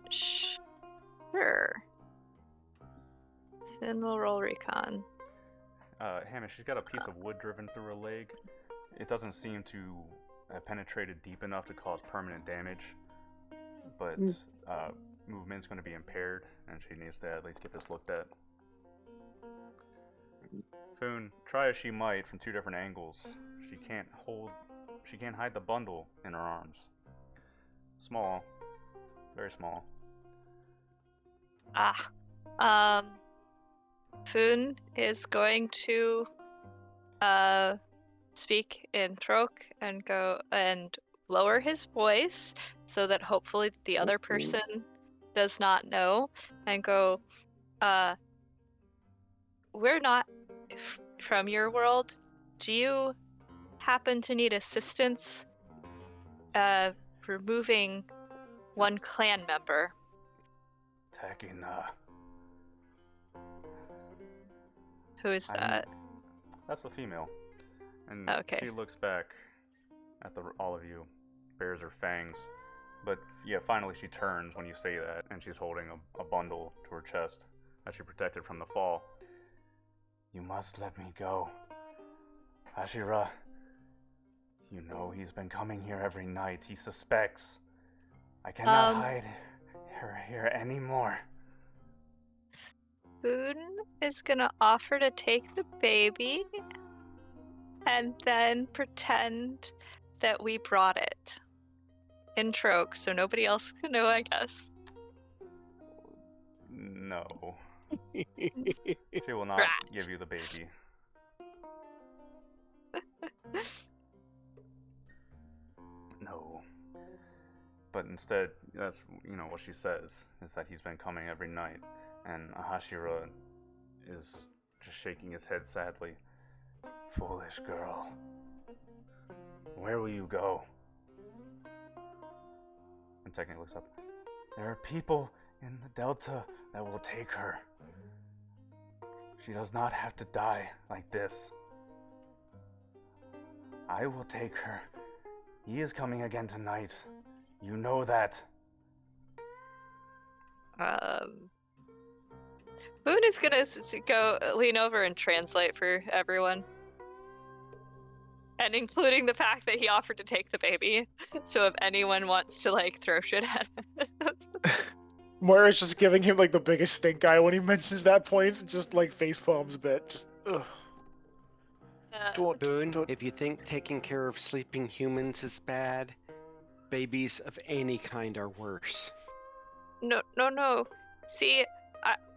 Sure. Then we'll roll recon. Hamish, she's got a piece of wood driven through her leg. It doesn't seem to have penetrated deep enough to cause permanent damage, but movement's going to be impaired, and she needs to at least get this looked at. Foon, try as she might from two different angles, she can't hide the bundle in her arms. Small, very small. Foon is going to speak in Throke and go and lower his voice so that hopefully the other person does not know, and go, we're not from your world. Do you happen to need assistance removing one clan member? Tekina. Who is that? That's the female. And Okay. she looks back at all of you, bares her fangs. But yeah, finally she turns when you say that, and she's holding a bundle to her chest that she protected from the fall. You must let me go. Ashira, you know he's been coming here every night. He suspects. I cannot hide her here anymore. Foon is gonna offer to take the baby and then pretend that we brought it in Troke so nobody else can know, I guess. No. She will not Right. give you the baby. No. But instead, that's what she says, is that he's been coming every night, and Ahashira is just shaking his head sadly. Foolish girl. Where will you go? And Tekina looks up. There are people in the Delta that will take her. She does not have to die like this. I will take her. He is coming again tonight. You know that. Foon is gonna go lean over and translate for everyone. And including the fact that he offered to take the baby. So if anyone wants to like throw shit at him. Moira's just giving him like the biggest stink eye when he mentions that point. Just like face palms a bit. Just ugh. Boone, Don't. if you think taking care of sleeping humans is bad, babies of any kind are worse. No. See,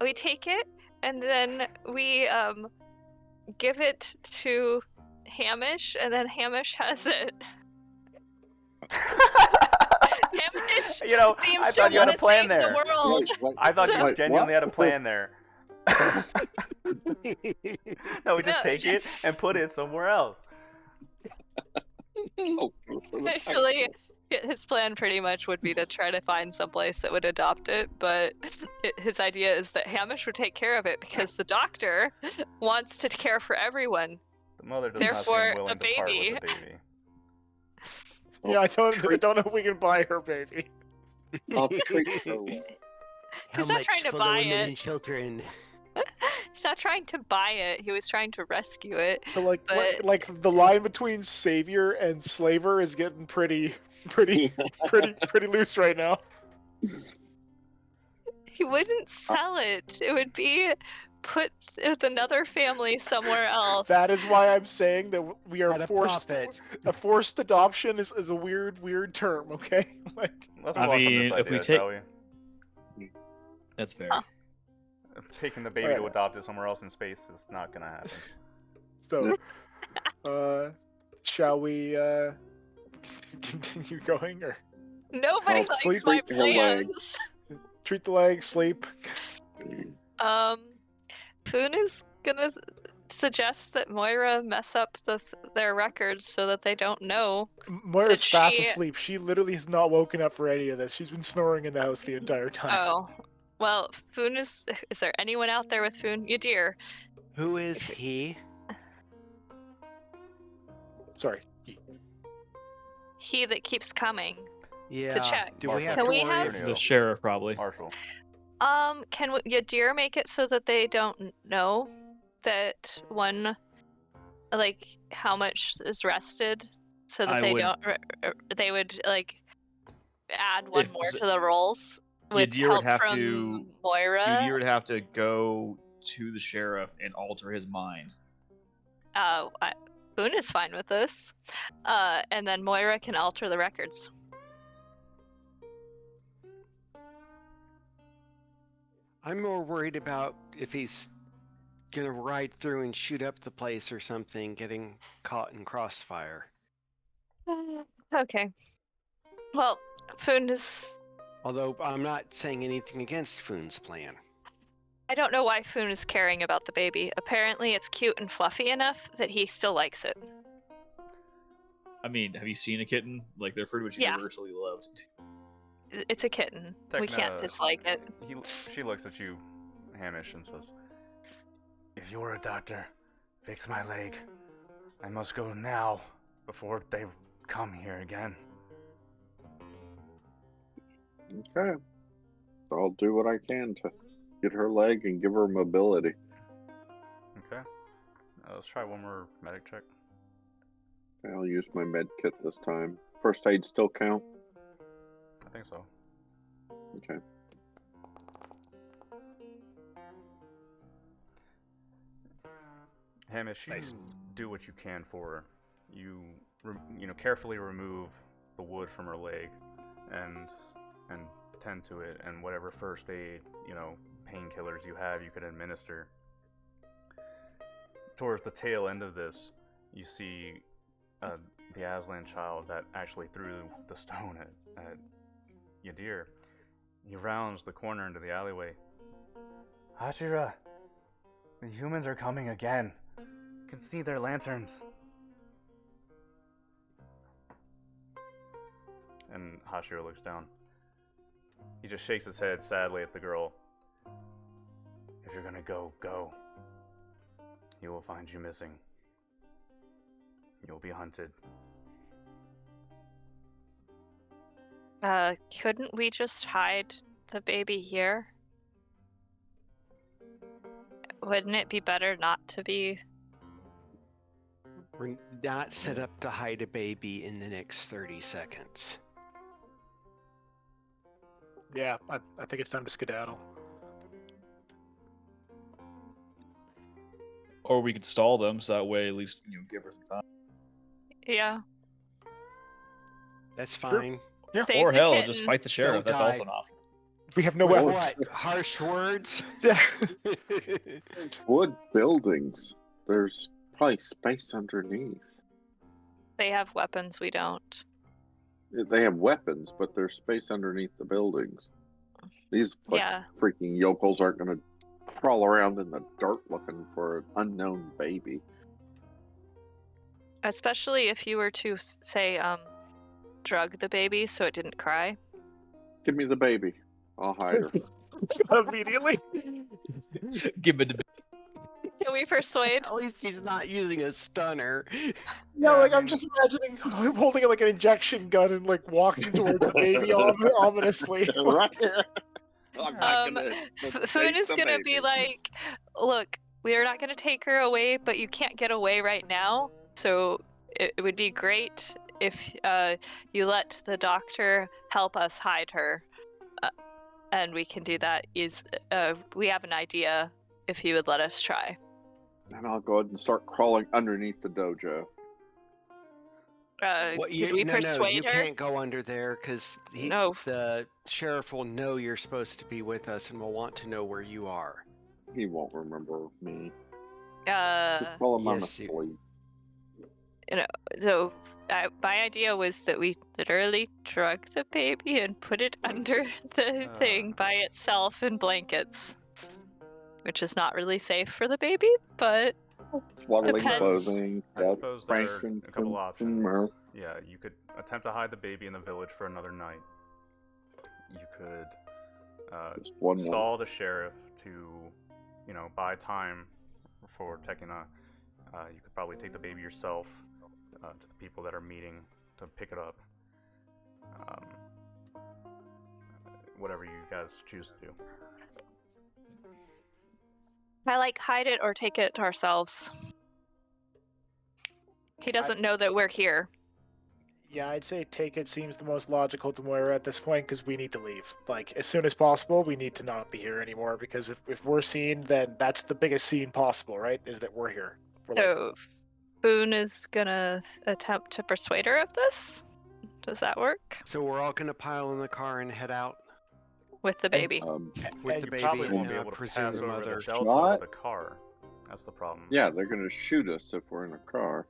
we take it and then we give it to Hamish, and then Hamish has it. Hamish You know, seems I to thought you had a want to plan save there. the world. I thought you Wait, genuinely what? had a plan there. No, we just No, take it and put it somewhere else. Oh, Actually, his plan pretty much would be to try to find some place that would adopt it, but his idea is that Hamish would take care of it because the doctor wants to care for everyone. The mother does Therefore, not seem a willing to part baby. with the baby. Yeah, I don't treat- know if we can buy her baby. I'll treat her well. He's not trying to for buy the women it. and children. He's not trying to buy it. He was trying to rescue it. But But- like the line between savior and slaver is getting pretty loose right now. He wouldn't sell it. It would be put with another family somewhere else. That is why I'm saying that we are At a forced. profit. A forced adoption is a weird term. Okay, like Let's I move on from mean, this if idea, we take- shall we? That's fair. Huh. Taking the baby Alright. to adopt it somewhere else in space is not gonna happen. so. Shall we continue going or Nobody Oh, likes sleep my with your leg. plans. treat the leg, sleep? Foon is gonna suggest that Moira mess up their records so that they don't know. Moira's Did fast she- asleep. She literally has not woken up for any of this. She's been snoring in the house the entire time. Oh, well, Foon is there anyone out there with Foon? Yadir. Who is he? Sorry. He that keeps coming. Yeah. check. Do we have Can to we worry have- if- The sheriff, probably. Marshall. Can Yadir make it so that they don't know that one, like, how much is rested, so that I they would- don't, they would, like, add one If more s- to the rolls with Yadir would help have from to- Moira? Yadir would have to go to the sheriff and alter his mind. Boone is fine with this. And then Moira can alter the records. I'm more worried about if he's gonna ride through and shoot up the place or something, getting caught in crossfire. Okay. Well, Foon is. Although I'm not saying anything against Foon's plan. I don't know why Foon is caring about the baby. Apparently, it's cute and fluffy enough that he still likes it. I mean, have you seen a kitten? Like, they're pretty much Yeah. universally loved. It's a kitten. We can't Techna- dislike it. She looks at you, Hamish, and says, "If you're a doctor, fix my leg. I must go now before they come here again." Okay. So I'll do what I can to get her leg and give her mobility. Okay. Let's try one more medic check. I'll use my med kit this time. First aid still count? I think so. Okay. Hamish, you Nice. do what you can for her. You carefully remove the wood from her leg, and tend to it, and whatever first aid, painkillers you have, you could administer. Towards the tail end of this, you see the Aslan child that actually threw the stone at Yadir. He rounds the corner into the alleyway. Hashira, the humans are coming again. You can see their lanterns. And Hashira looks down. He just shakes his head sadly at the girl. If you're gonna go, go. He will find you missing. You'll be hunted. Couldn't we just hide the baby here? Wouldn't it be better not to be We're not set up to hide a baby in the next 30 seconds. Yeah, I think it's time to skedaddle. Or we could stall them, so that way at least give her some time. Yeah. That's Sure. fine. Yeah. Save Or the hell, kitten. just fight the sheriff. Don't That's also die. an option. We have no With weapons. what? Harsh words? Yeah. Wood buildings. There's probably space underneath. They have weapons, we don't. They have weapons, but there's space underneath the buildings. These Yeah. freaking yokels aren't going to crawl around in the dirt looking for an unknown baby. Especially if you were to say, drug the baby so it didn't cry. Give me the baby. I'll hide her. Immediately. Give it to Can we persuade? At least he's not using a stunner. Yeah, like I'm just imagining him holding like an injection gun and like walking towards the baby ominously. Right here. I'm not Um, gonna Foon take is the gonna baby. be like, look, we are not gonna take her away, but you can't get away right now. So it would be great if you let the doctor help us hide her, and we can do that. We have an idea if he would let us try. And I'll go ahead and start crawling underneath the dojo. Did we persuade you her? can't go under there because No. the sheriff will know you're supposed to be with us and will want to know where you are. He won't remember me. Just while I'm yes, you- asleep. So my idea was that we literally drug the baby and put it under the thing by itself in blankets, which is not really safe for the baby, but Swaddling Depends. clothing. I suppose there are a couple frankincense, options. and myrrh. Yeah, you could attempt to hide the baby in the village for another night. You could Just one more. stall the sheriff to, buy time for Tekina. You could probably take the baby yourself to the people that are meeting to pick it up. Whatever you guys choose to do. I like hide it or take it ourselves. He doesn't know that we're here. Yeah, I'd say take it seems the most logical to Moira at this point because we need to leave. Like, as soon as possible, we need to not be here anymore because if we're seen, then that's the biggest scene possible, right? Is that we're here. We're like, So Boone is gonna attempt to persuade her of this. Does that work? So we're all gonna pile in the car and head out With the baby. with and the You baby probably and won't be able to presume pass the over mother. the delta Shot? with a car. That's the problem. Yeah, they're going to shoot us if we're in a car.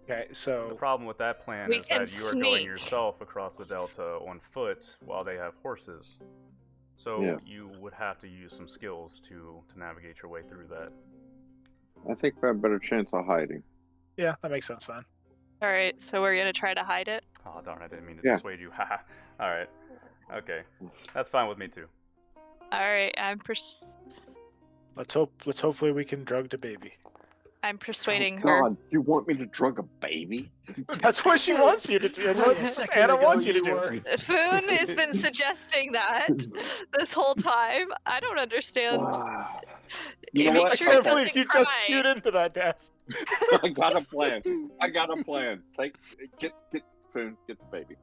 okay, The so problem with that plan We is can that you are going sneak. yourself across the delta on foot while they have horses. So Yes. you would have to use some skills to navigate your way through that. I think we have a better chance of hiding. yeah, that makes sense then. All right, so we're gonna try to hide it. Oh darn! I didn't mean to Yeah. dissuade you. Haha. All right. Okay. That's fine with me too. All right, Let's hopefully we can drug the baby. I'm persuading Oh, her. God, you want me to drug a baby? That's what she wants you to do. That's what Anna wants you to do. Foon has been suggesting that this whole time. I don't understand. Ah. You You know make what? sure I it can't believe doesn't you just cry. queued into that, Des. I got a plan. Get Foon, get the baby.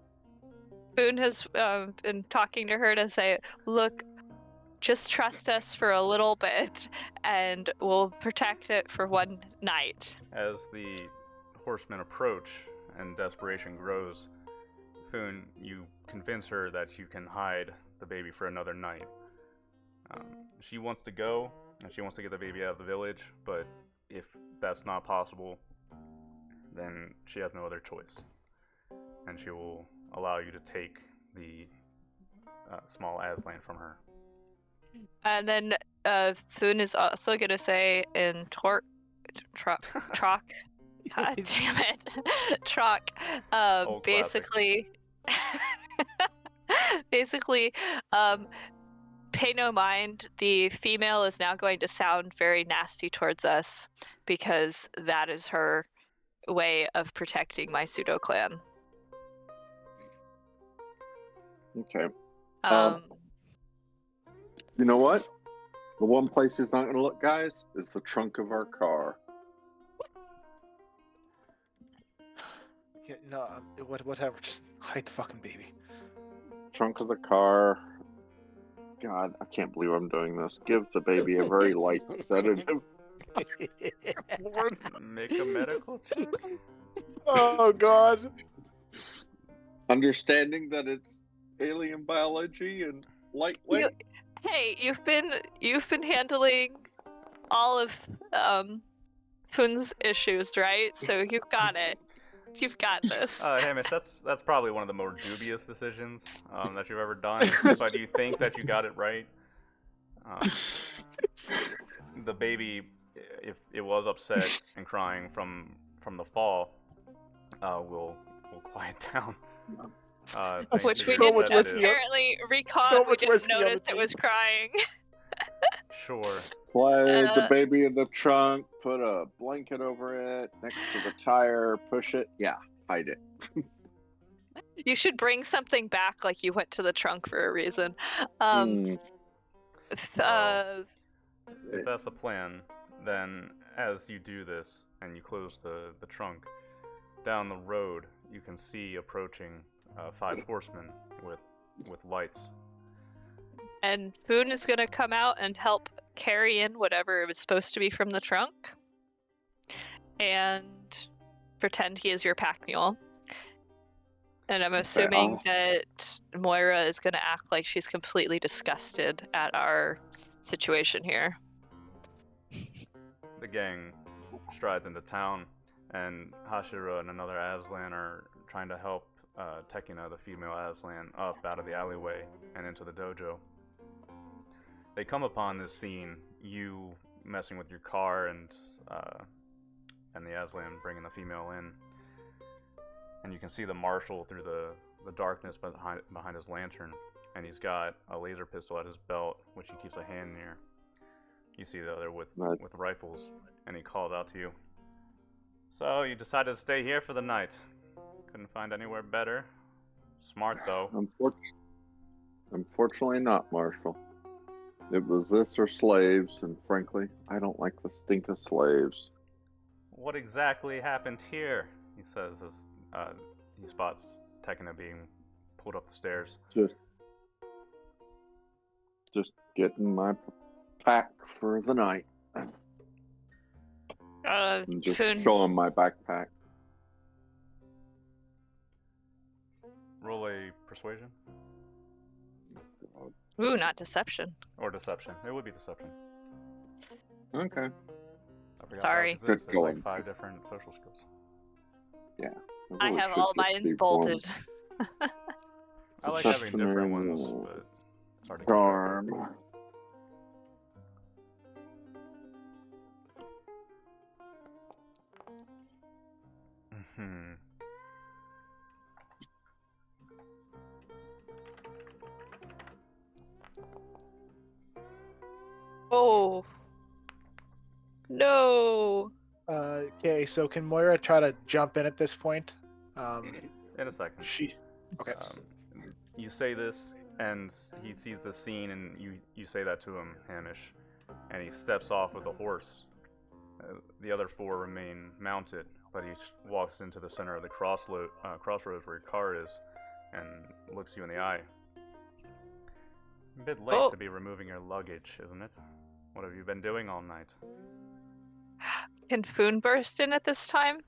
Boone has been talking to her to say, look, just trust us for a little bit and we'll protect it for one night. As the horsemen approach and desperation grows, Foon, you convince her that you can hide the baby for another night. She wants to go, and she wants to get the baby out of the village, but if that's not possible, then she has no other choice. And she will allow you to take the small Aslan from her. And then Foon is also going to say in Troc, God damn it, Troc, Old basically, pay no mind. The female is now going to sound very nasty towards us because that is her way of protecting my pseudo clan. Okay. Um, You know what? The one place he's not going to look, guys, is the trunk of our car. Yeah, no, whatever. Just hide the fucking baby. Trunk of the car. God, I can't believe I'm doing this. Give the baby a very light sedative. Make a medical check. Oh God. Understanding that it's alien biology and lightweight. Hey, you've been handling all of Fun's issues, right? So you've got it. You've got this. Hamish, that's probably one of the more dubious decisions that you've ever done. But you think that you got it right. The baby, if it was upset and crying from the fall, will quiet down. Thanks Which to we your didn't whiskey. sedative. apparently recon. So We much didn't whiskey on the notice it team. was crying. Sure. Slide the baby in the trunk, put a blanket over it, next to the tire, push it. Yeah, hide it. You should bring something back, like you went to the trunk for a reason. Hmm. If that's the plan, then as you do this and you close the trunk, down the road you can see approaching 5 horsemen with lights. And Boone is gonna come out and help carry in whatever it was supposed to be from the trunk, and pretend he is your pack mule. And I'm assuming that Moira is gonna act like she's completely disgusted at our situation here. The gang strides into town, and Hashira and another Aslan are trying to help Tekina, the female Aslan, up out of the alleyway and into the dojo. They come upon this scene, you messing with your car and the Aslan bringing the female in, and you can see the marshal through the darkness behind his lantern, and he's got a laser pistol at his belt, which he keeps a hand near. You see the other with rifles, and he calls out to you. So, you decided to stay here for the night. Couldn't find anywhere better. Smart, though. Unfortunately not, Marshal. It was this or slaves, and frankly, I don't like the stink of slaves. What exactly happened here? He says as he spots Tekina being pulled up the stairs. Just getting my pack for the night. And just Fun. show him my backpack. Roll a persuasion. Ooh, not deception. Or deception. It would be deception. Okay. I forgot Sorry. that exists. Good There's like going. 5 different social skills. I really have should all just mine be bolted. one. I like having different ones, but it's hard to keep track of. Charm. Hmm. Oh. No. Okay, so can Moira try to jump in at this point? In a second. Okay. You say this, and he sees the scene, and you say that to him, Hamish, and he steps off with the horse. The other 4 remain mounted, but he walks into the center of the crossroads where your car is, and looks you in the eye. A bit late to be removing your luggage, isn't it? What have you been doing all night? Can Foon burst in at this time?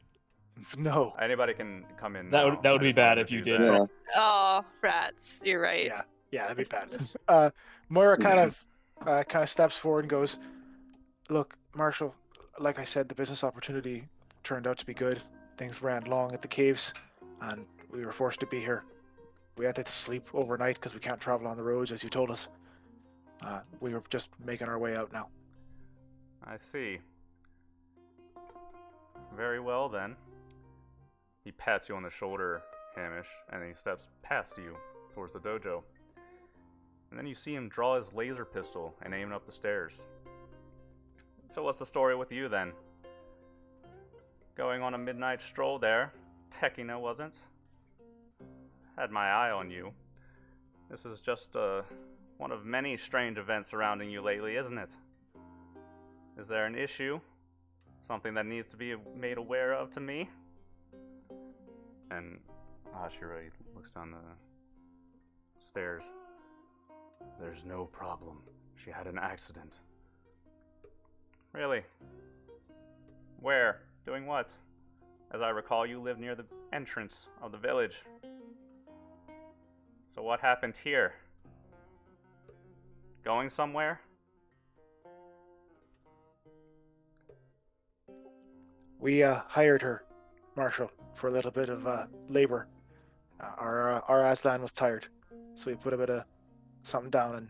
No. Anybody can come in. That now. would I be just bad wanted if to you do did. that. Yeah. Oh, rats. You're right. Yeah, that'd be bad. Moira kind of steps forward and goes, "Look, Marshal, like I said, the business opportunity turned out to be good. Things ran long at the caves, and we were forced to be here. We had to sleep overnight because we can't travel on the roads, as you told us. We were just making our way out now." I see. Very well, then. He pats you on the shoulder, Hamish, and he steps past you towards the dojo. And then you see him draw his laser pistol and aim it up the stairs. So what's the story with you, then? Going on a midnight stroll there? Tekina wasn't? Had my eye on you. This is just one of many strange events surrounding you lately, isn't it? Is there an issue? Something that needs to be made aware of to me? And Hashira looks down the stairs. There's no problem. She had an accident. Really? Where? Doing what? As I recall, you live near the entrance of the village. So what happened here? Going somewhere? We hired her, Marshal, for a little bit of labor. Our Aslan was tired, so we put a bit of something down, and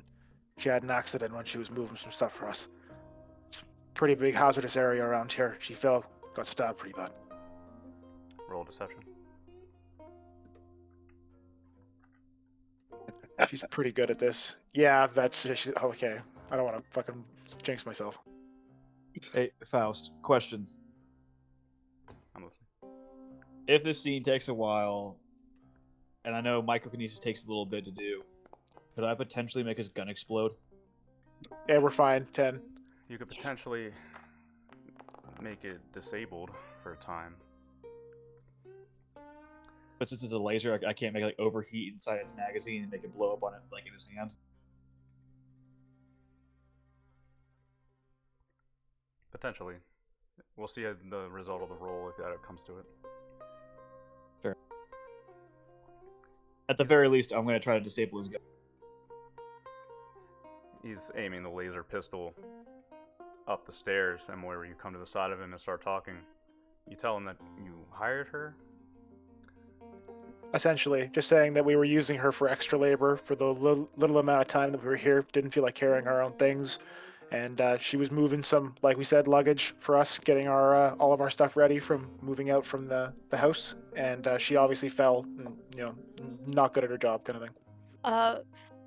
she had an accident when she was moving some stuff for us. It's a pretty big hazardous area around here. She fell, got stabbed pretty bad. Roll deception. She's pretty good at this. Yeah, okay. I don't want to fucking jinx myself. Hey, Faust, question. I'm listening. If this scene takes a while, and I know microkinesis takes a little bit to do, could I potentially make his gun explode? Yeah, we're fine. 10. You could potentially make it disabled for a time. But since it's a laser, I can't make it like overheat inside its magazine and make it blow up on it like in his hand. Potentially. We'll see the result of the roll if that comes to it. Fair. At the very least, I'm going to try to disable his gun. He's aiming the laser pistol up the stairs, and whenever you come to the side of him and start talking, you tell him that you hired her. Essentially, just saying that we were using her for extra labor for the little amount of time that we were here. Didn't feel like carrying our own things, and she was moving some, like we said, luggage for us, getting our all of our stuff ready from moving out from the house. And she obviously fell, and, not good at her job, kind of thing.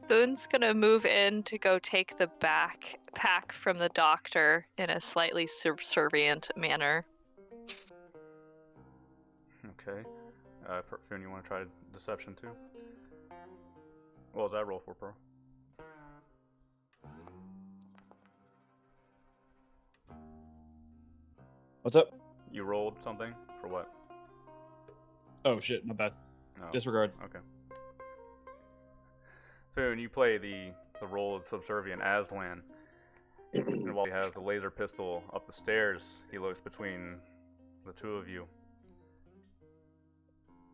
Boone's gonna move in to go take the backpack from the doctor in a slightly subservient manner. Okay. Foon, you want to try deception too? What was that roll for, Pearl? What's up? You rolled something? For what? Oh shit, my bad. Oh, Disregard. okay. Foon, you play the role of subservient Aslan. And while he has the laser pistol up the stairs, he looks between the two of you.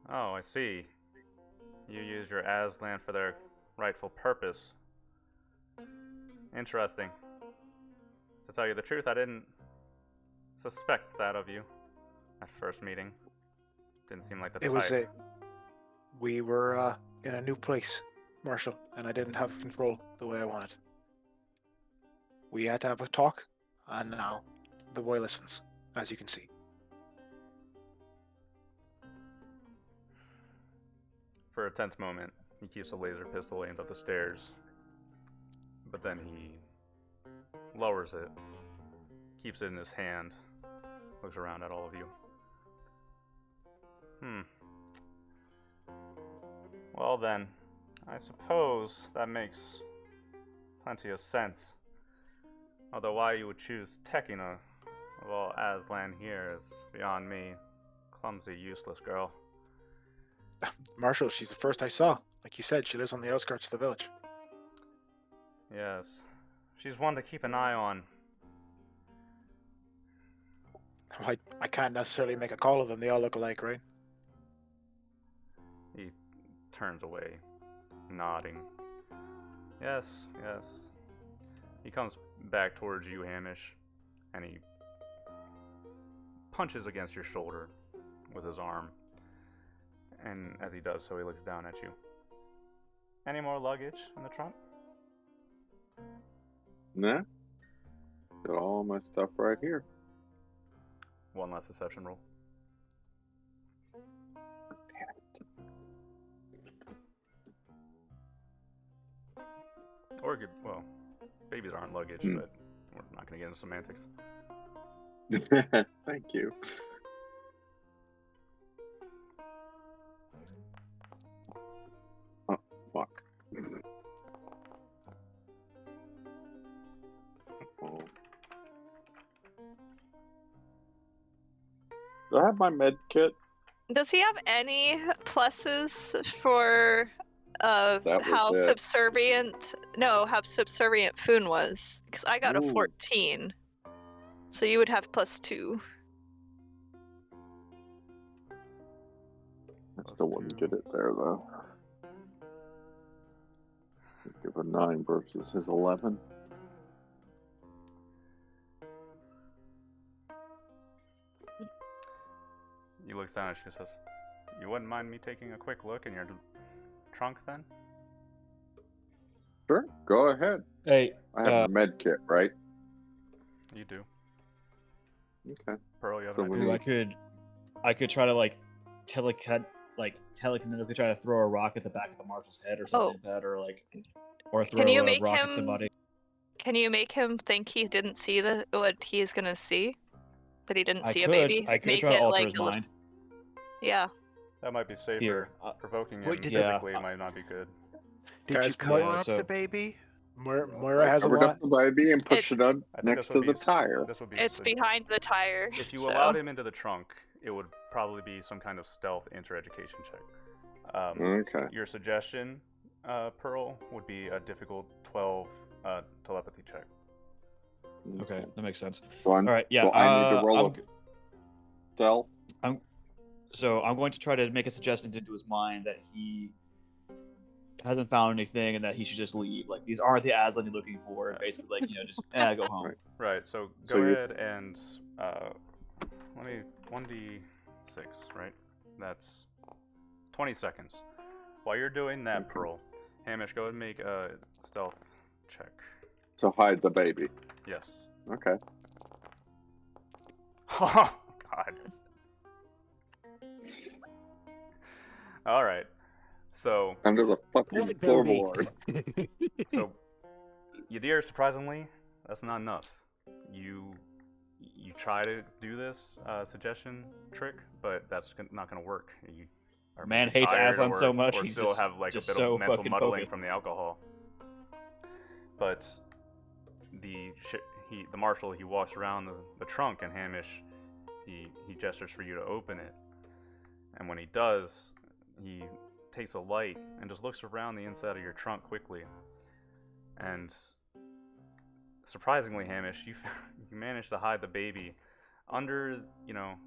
Oh, I see. You use your Aslan for their rightful purpose. Interesting. To tell you the truth, I didn't suspect that of you at first meeting. Didn't seem like the type. We were in a new place, Marshal, and I didn't have control the way I wanted. We had to have a talk, and now the boy listens, as you can see. For a tense moment, he keeps a laser pistol aimed up the stairs, but then he lowers it, keeps it in his hand, looks around at all of you. Well then, I suppose that makes plenty of sense. Although why you would choose Tekina of all Aslan here is beyond me. Clumsy, useless girl. Marshal, she's the first I saw. Like you said, she lives on the outskirts of the village. Yes, she's one to keep an eye on. I can't necessarily make a call of them. They all look alike, right? He turns away, nodding. Yes, yes. He comes back towards you, Hamish, and he punches against your shoulder with his arm. And as he does so, he looks down at you. Any more luggage in the trunk? Nah. Got all my stuff right here. One last deception roll. Or, well, babies aren't luggage, but we're not going to get into semantics. Thank you. Oh, fuck. Oh. Do I have my med kit? Does he have any pluses for That was how it. subservient? No, how subservient Foon was, because I got a Ooh. 14. So you would have +2. I still wouldn't get it there though. Give a 9 versus his 11. He looks down and she says, "You wouldn't mind me taking a quick look in your trunk then?" Sure, go ahead. Hey, I have a med kit, right? You do. Okay. Pearl, you have So an we idea? need- I could try to telekinetically try to throw a rock at the back of the marshal's head or something like that, or throw Can you a make rock at him? somebody. Can you make him think he didn't see what he's gonna see? That he didn't see a baby? I could Make try to it alter like his a li- mind. Yeah. That might be safer. Here, Provoking him Wait, did the- physically might not be good. Did you Guys, cover yeah, up so- the baby? Moira has a covered lot. up the baby and pushed It's- it up I think next this would to the be tire. This would be It's behind the tire. If you so. allowed him into the trunk, it would probably be some kind of stealth inter-education check. Okay. Your suggestion, Pearl, would be a difficult 12 telepathy check. Okay, that makes sense. So All right, yeah. So I need to roll I'm, a stealth. So I'm going to try to make a suggestion into his mind that he hasn't found anything and that he should just leave. Like, these aren't the Aslan you're looking for. Basically, like, just go home. Right. Right. So So go you're- ahead and let me 1d6. Right. That's 20 seconds. While you're doing that, Okay. Pearl, Hamish, go ahead and make a stealth check. To hide the baby. Yes. Okay. Oh God. All right. So Under the fucking What floorboards. So, Yadir, surprisingly, that's not enough. You try to do this suggestion trick, but that's not going to work. You are Man maybe hates tired Aslan so much, or he's still just- have like just a bit so of mental fucking muddling focused. from the alcohol. But the marshal, he walks around the trunk, and Hamish, he gestures for you to open it. And when he does, he takes a light and just looks around the inside of your trunk quickly. And surprisingly, Hamish, you managed to hide the baby under the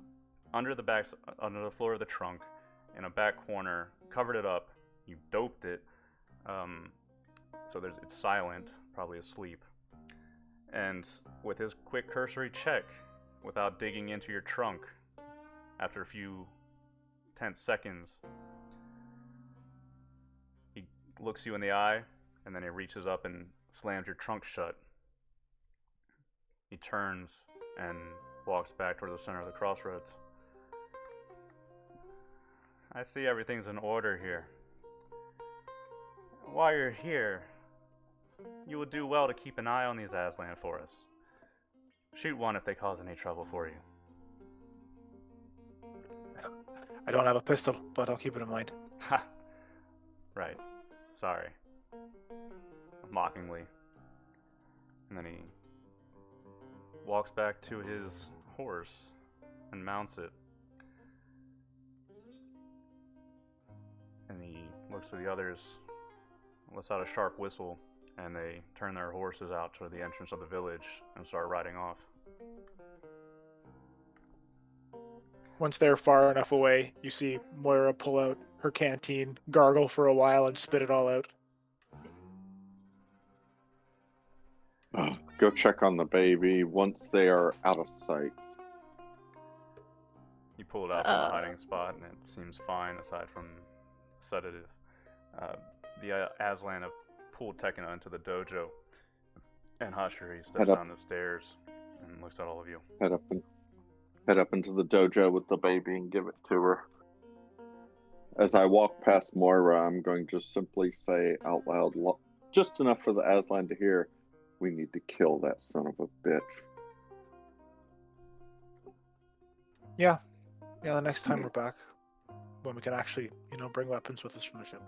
floor of the trunk in a back corner, covered it up. You doped it, so it's silent, probably asleep. And with his quick cursory check, without digging into your trunk, after a few tense seconds, he looks you in the eye, and then he reaches up and slams your trunk shut. He turns and walks back toward the center of the crossroads. I see everything's in order here. While you're here, you would do well to keep an eye on these Aslan for us. Shoot one if they cause any trouble for you. I don't have a pistol, but I'll keep it in mind. Ha! Right. Sorry. Mockingly. And then he walks back to his horse and mounts it. And he looks to the others, lets out a sharp whistle, and they turn their horses out toward the entrance of the village and start riding off. Once they're far enough away, you see Moira pull out her canteen, gargle for a while, and spit it all out. Go check on the baby once they are out of sight. You pull it out from the hiding spot, and it seems fine aside from sedative. The Aslan have pulled Tekena into the dojo, and Hashiri steps Head up. down the stairs and looks at all of you. Head up into the dojo with the baby and give it to her. As I walk past Moira, I'm going to simply say out loud, just enough for the Aslan to hear, "We need to kill that son of a bitch." Yeah, the next time we're back, when we can actually, bring weapons with us from the ship.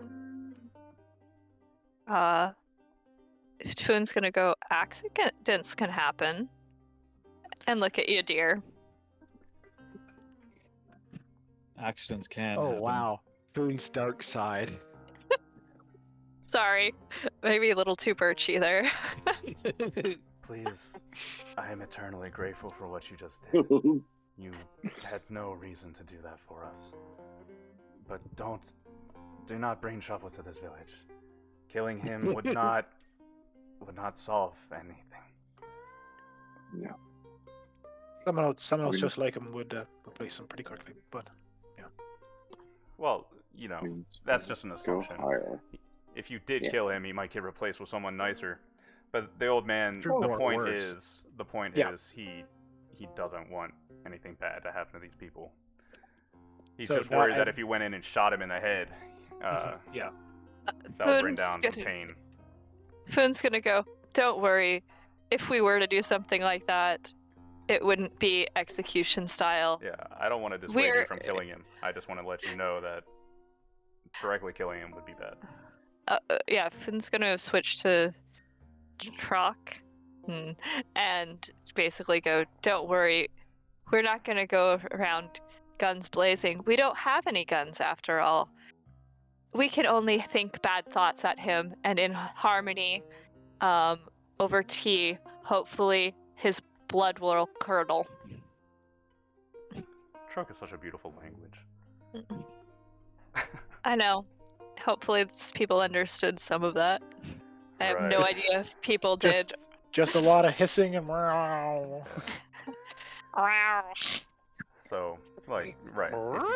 Foon's gonna go, accidents can happen. And look at you, dear. Accidents can Oh happen. wow, Boone's dark side. Sorry, maybe a little too birchy there. Please, I am eternally grateful for what you just did. You had no reason to do that for us. But do not bring trouble to this village. Killing him would not solve anything. No. Someone else mean- just like him would replace him pretty quickly. But Well, you know, Means that's just an go assumption. higher. If you did Yeah. kill him, he might get replaced with someone nicer. But the old man, True. the Or point worse. Yeah. is he doesn't want anything bad to happen to these people. He's So just now- worried that and- if you went in and shot him in the head, yeah. that would bring Boone's down some gonna- pain. Foon's gonna go, don't worry. If we were to do something like that, it wouldn't be execution style. Yeah, I don't want to dissuade you We're- from killing him. I just want to let you know that directly killing him would be bad. Yeah, Foon's gonna switch to Trock and basically go, don't worry. We're not gonna go around guns blazing. We don't have any guns after all. We can only think bad thoughts at him, and in harmony, over tea, hopefully his blood will curdle. Truck is such a beautiful language. I know. Hopefully people understood some of that. I have no Right. idea if people Just- did. Just a lot of hissing and meow. So, like, right. If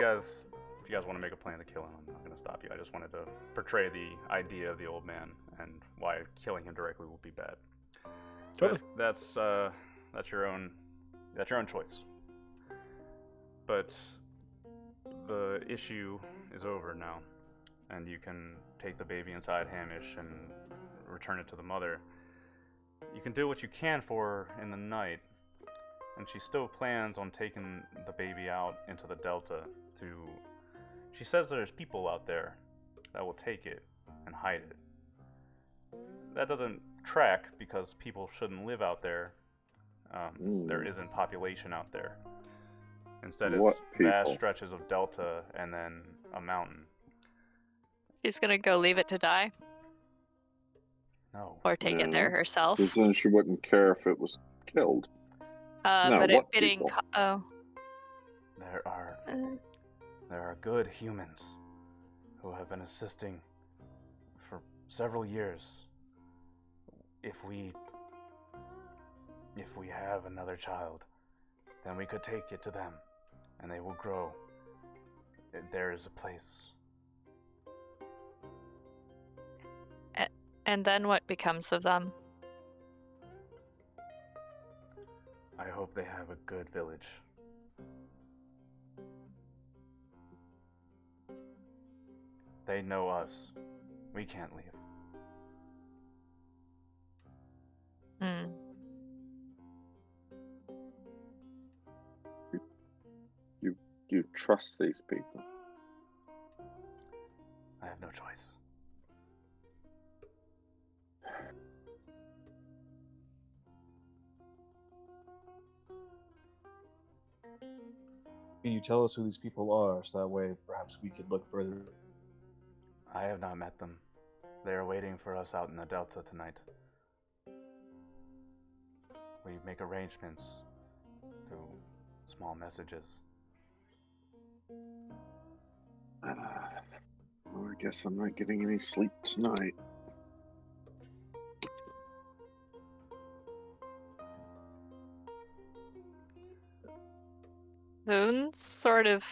you guys want to make a plan to kill him, I'm not going to stop you. I just wanted to portray the idea of the old man and why killing him directly will be bad. Totally. But that's your own choice. But the issue is over now, and you can take the baby inside Hamish and return it to the mother. You can do what you can for her in the night, and she still plans on taking the baby out into the Delta to... She says there's people out there that will take it and hide it. That doesn't track because people shouldn't live out there. There isn't population out there. Instead, What it's vast people? stretches of Delta and then a mountain. She's gonna go leave it to die No. or take it there No. herself. Because then she wouldn't care if it was killed. No, But it what bidding. people? There are Uh, There are good humans who have been assisting for several years. If we have another child, then we could take it to them, and they will grow. There is a place. and then what becomes of them? I hope they have a good village. They know us. We can't leave. Hmm. You trust these people. I have no choice. Can you tell us who these people are, so that way perhaps we could look further? I have not met them. They are waiting for us out in the Delta tonight. We make arrangements through small messages. Well, I guess I'm not getting any sleep tonight. Moon's sort of.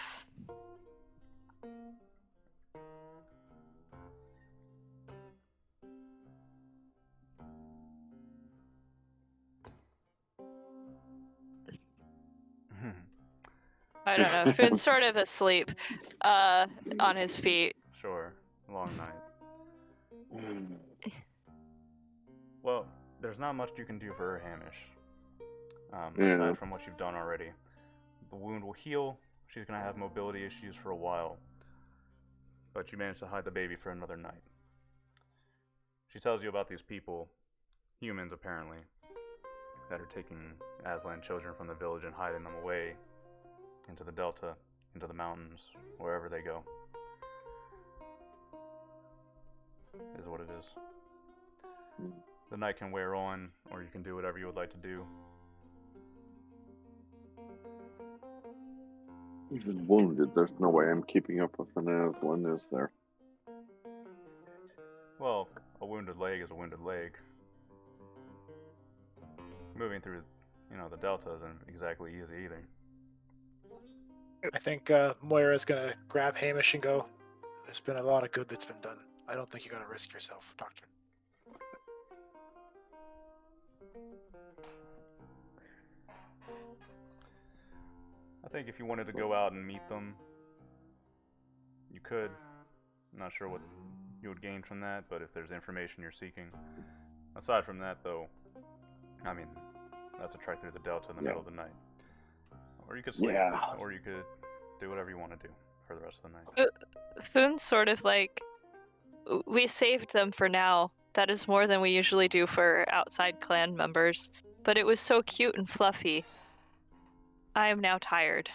I don't know. Foon's sort of asleep, on his feet. Sure, long night. Well, there's not much you can do for her, Hamish. Yeah. Aside from what you've done already. The wound will heal. She's gonna have mobility issues for a while. But you managed to hide the baby for another night. She tells you about these people, humans apparently, that are taking Aslan children from the village and hiding them away into the Delta. into the mountains, wherever they go. Is what it is. The night can wear on, or you can do whatever you would like to do. Even wounded, there's no way I'm keeping up with an Aslan, is there? Well, a wounded leg is a wounded leg. Moving through, the delta isn't exactly easy either. I think Moira's gonna grab Hamish and go, "There's been a lot of good that's been done. I don't think you gotta risk yourself, Doctor." I think if you wanted to go out and meet them, you could. I'm not sure what you would gain from that, but if there's information you're seeking. Aside from that, though, I mean, that's a trek through the delta in the middle of the night. Or you could sleep, or you could do whatever you want to do for the rest of the night. Foon's sort of like, we saved them for now. That is more than we usually do for outside clan members. But it was so cute and fluffy. I am now tired.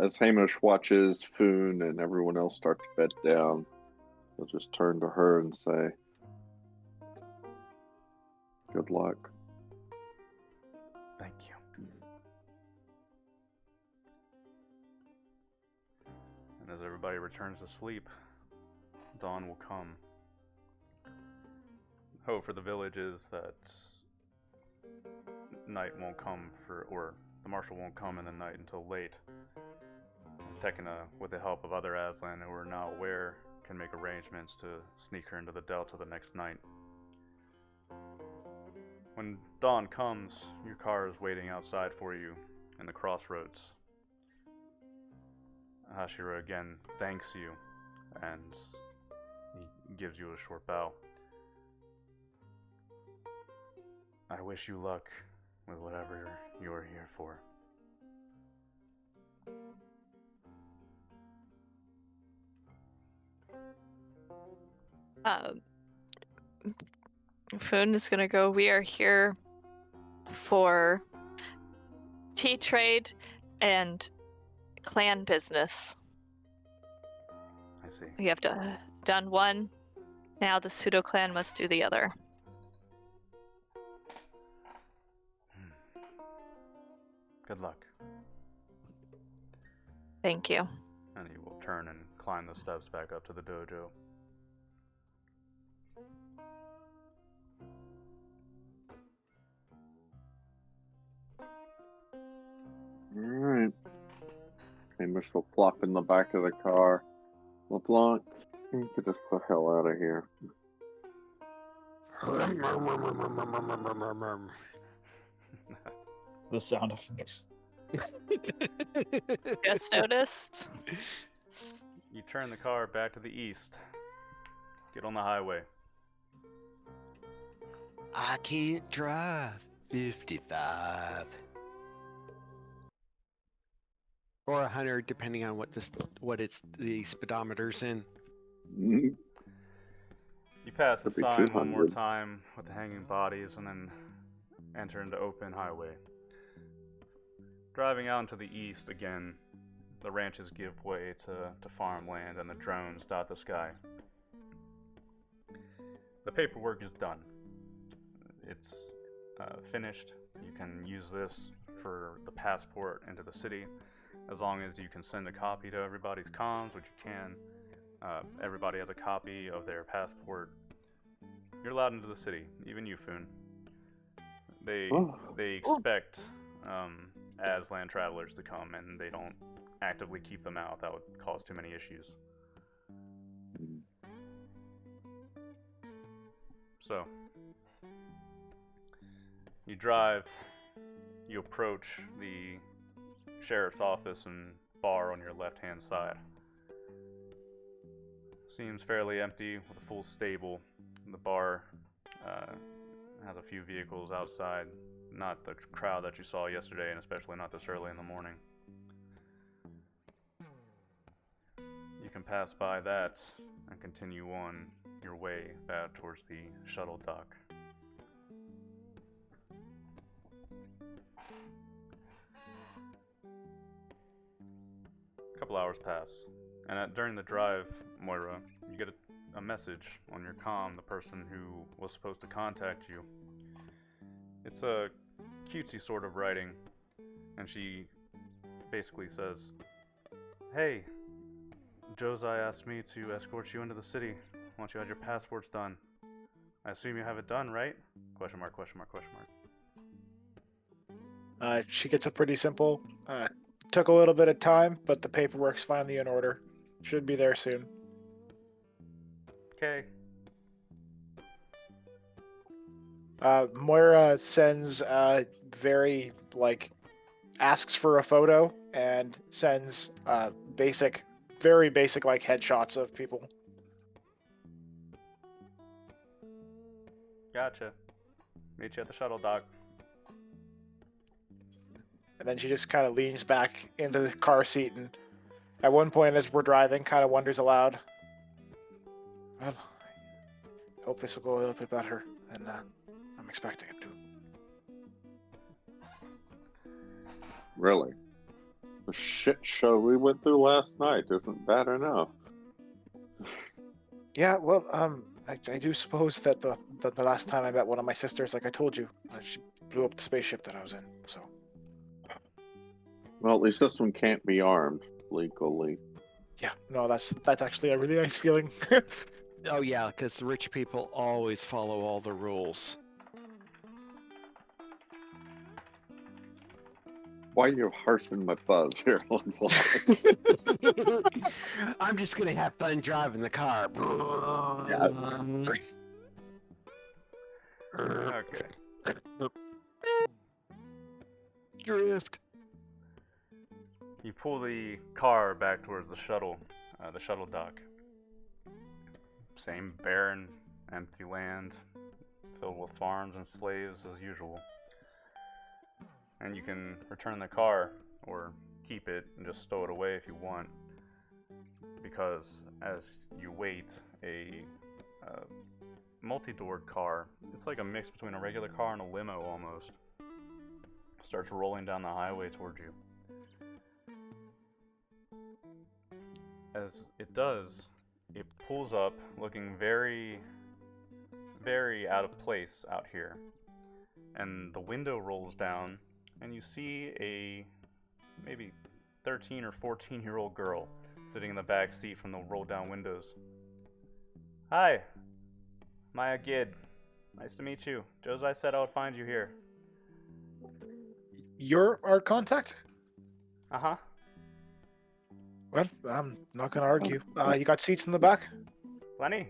As Hamish watches Foon and everyone else start to bed down, he'll just turn to her and say, "Good luck." Thank you. And as everybody returns to sleep, dawn will come. Hope for the village is that night won't come or the marshal won't come in the night until late. Tekena, with the help of other Aslan who are now aware, can make arrangements to sneak her into the Delta the next night. When dawn comes, your car is waiting outside for you in the crossroads. Hashira again thanks you, and he gives you a short bow. I wish you luck with whatever you're here for. Foon is gonna go, we are here for tea trade and clan business. I see. We have done one, now the pseudo clan must do the other. Good luck. Thank you. And he will turn and climb the steps back up to the dojo. Alright. Hamish will plop in the back of the car. LeBlanc, you can just the hell out of here. The sound effects. Just noticed. You turn the car back to the east. Get on the highway. I can't drive 55 or 100, depending on what the speedometer's in. Mhm. You pass the Could be sign one more 200. time with the hanging bodies and then enter into open highway. Driving out into the east again, the ranches give way to farmland and the drones dot the sky. The paperwork is done. It's finished. You can use this for the passport into the city, as long as you can send a copy to everybody's comms, which you can. Everybody has a copy of their passport. You're allowed into the city, even you, Foon. They expect Aslan travelers to come, and they don't actively keep them out. That would cause too many issues. So, you drive, you approach the sheriff's office and bar on your left-hand side. Seems fairly empty with a full stable. The bar has a few vehicles outside. Not the crowd that you saw yesterday, and especially not this early in the morning. You can pass by that and continue on your way back towards the shuttle dock. couple hours pass, and during the drive, Moira, you get a message on your comm, the person who was supposed to contact you. It's a cutesy sort of writing, and she basically says, "Hey, Josai asked me to escort you into the city once you had your passports done. I assume you have it done, right? Question mark, question mark, question mark." She gets it pretty simple. Took a little bit of time, but the paperwork's finally in order. Should be there soon. Okay. Moira sends asks for a photo and sends very basic like headshots of people. Gotcha. Meet you at the shuttle dock. And then she just kind of leans back into the car seat and at one point as we're driving kind of wonders aloud, well, I hope this will go a little bit better than I'm expecting it to. Really? The shit show we went through last night isn't bad enough. Yeah, well, I do suppose that the last time I met one of my sisters, like I told you, she blew up the spaceship that I was in, so. Well, at least this one can't be armed legally. Yeah, no, that's actually a really nice feeling. Oh yeah, because the rich people always follow all the rules. Why are you harsing my buzz here? I'm just gonna have fun driving the car. Okay. Drift. You pull the car back towards the shuttle dock. Same barren, empty land, filled with farms and slaves as usual. And you can return the car, or keep it and just stow it away if you want. Because as you wait, a multi-doored car, it's like a mix between a regular car and a limo almost, starts rolling down the highway toward you. As it does, it pulls up looking very, very out of place out here. And the window rolls down, and you see a maybe 13 or 14-year-old girl sitting in the back seat from the rolled down windows. "Hi, Maya Gid. Nice to meet you. Josai said I would find you here." You're our contact? Uh-huh. Well, I'm not gonna argue. You got seats in the back? Lenny,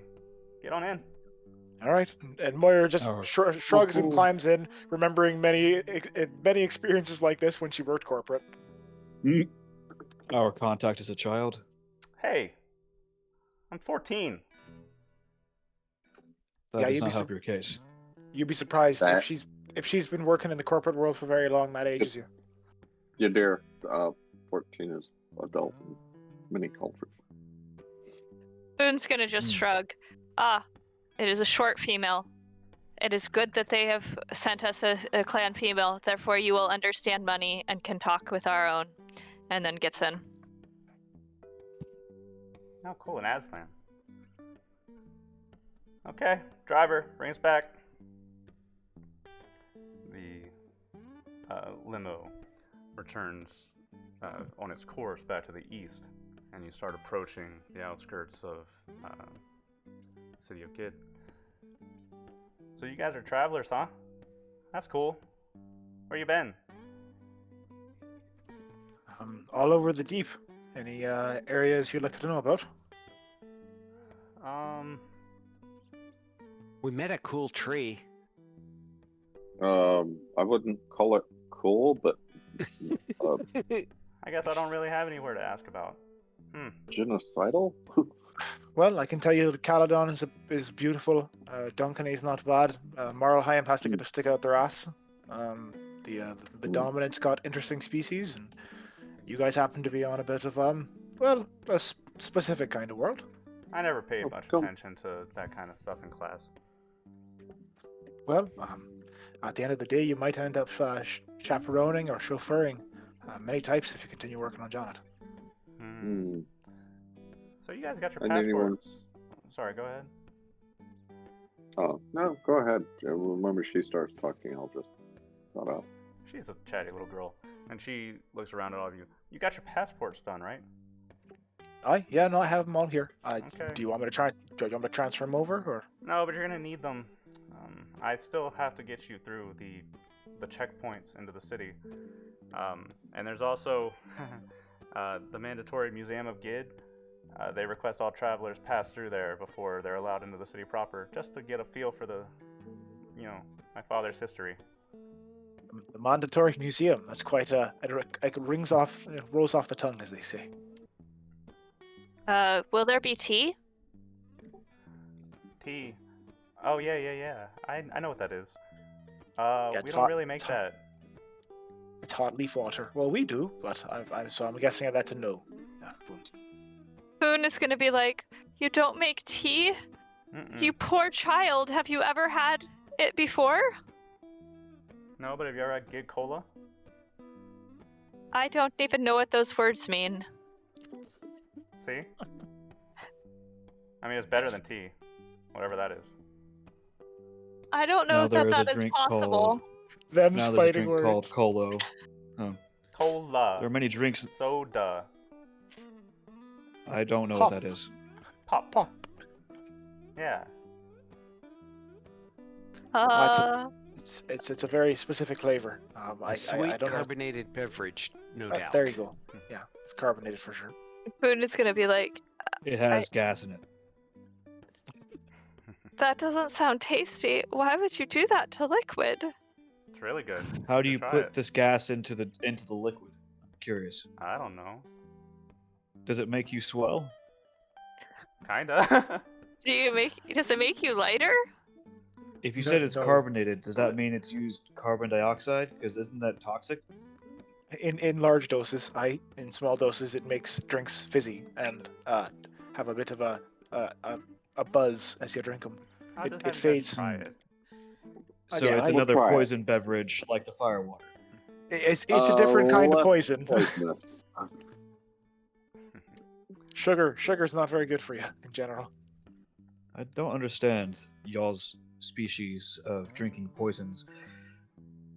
get on in. All right. And Moira just Oh. shrugs and climbs in, remembering many experiences like this when she worked corporate. Our contact is a child. Hey, I'm 14. That Yeah, does you'd not be help your case. You'd be surprised That- if she's been working in the corporate world for very long. That ages you. Yeah, dear. 14 is adult in many cultures. Boone's gonna just shrug. It is a short female. It is good that they have sent us a clan female, therefore you will understand money and can talk with our own. And then gets in. Oh, cool, an Aslan. Okay, driver, bring us back. The limo returns on its course back to the east, and you start approaching the outskirts of the city of Gid. So you guys are travelers, huh? That's cool. Where you been? All over the deep. Any areas you'd like to know about? We met a cool tree. I wouldn't call it cool, but I guess I don't really have anywhere to ask about. genocidal? Well, I can tell you that Caledon is beautiful. Duncan is not bad. Marlheim has to get a stick out their ass. The Dominant's got interesting species, and you guys happen to be on a bit of a specific kind of world. I never paid Oh, much cool. attention to that kind of stuff in class. Well, at the end of the day, you might end up chaperoning or chauffeuring many types if you continue working on Janet. Hmm. So you guys got your And anyone- passports. Sorry, go ahead. Oh, no, go ahead. Remember, she starts talking, I'll just shut up. She's a chatty little girl, and she looks around at all of you. You got your passports done, right? Yeah, no, I have them all here. Okay. Do you want me to transfer them over, or? No, but you're gonna need them. I still have to get you through the checkpoints into the city. And there's also the mandatory Museum of Gid. They request all travelers pass through there before they're allowed into the city proper, just to get a feel for my father's history. The mandatory museum. That's quite it rolls off the tongue, as they say. Will there be tea? Tea. Oh yeah. I know what that is. Yeah, We don't really make it's that. It's hot leaf water. Well, we do, but I'm guessing that's a no. Yeah, Boone is gonna be like, "You don't make tea? Mm-mm. You poor child. Have you ever had it before?" No, but have you ever had Gid Cola? I don't even know what those words mean. See? I mean, it's better than tea, whatever that is. I don't know Now if there is a that is drink possible. called- Them's Now there's a fighting drink called words. Colo. Oh. Cola. There are many drinks. Soda. I don't know Pop. what that is. Pop. Pop. Yeah. It's a very specific flavor. A sweet I don't know. carbonated beverage, no doubt. There you go. Yeah, it's carbonated for sure. Boone is gonna be like, It has gas in it. "That doesn't sound tasty. Why would you do that to liquid?" It's really good. How do should you try put it. this gas into the liquid? I'm curious. I don't know. Does it make you swell? Kinda. Does it make you lighter? If you No- said it's no. carbonated, does that mean it's used carbon dioxide? Because isn't that toxic? In large doses, in small doses, it makes drinks fizzy and have a bit of a buzz as you drink them. I'll It- just it have you guys fades. try it. So yeah, it's I- We'll another try it. poison beverage like the firewater. It's a different kind of less poison. poisonous. Sugar's not very good for you in general. I don't understand y'all's species of drinking poisons,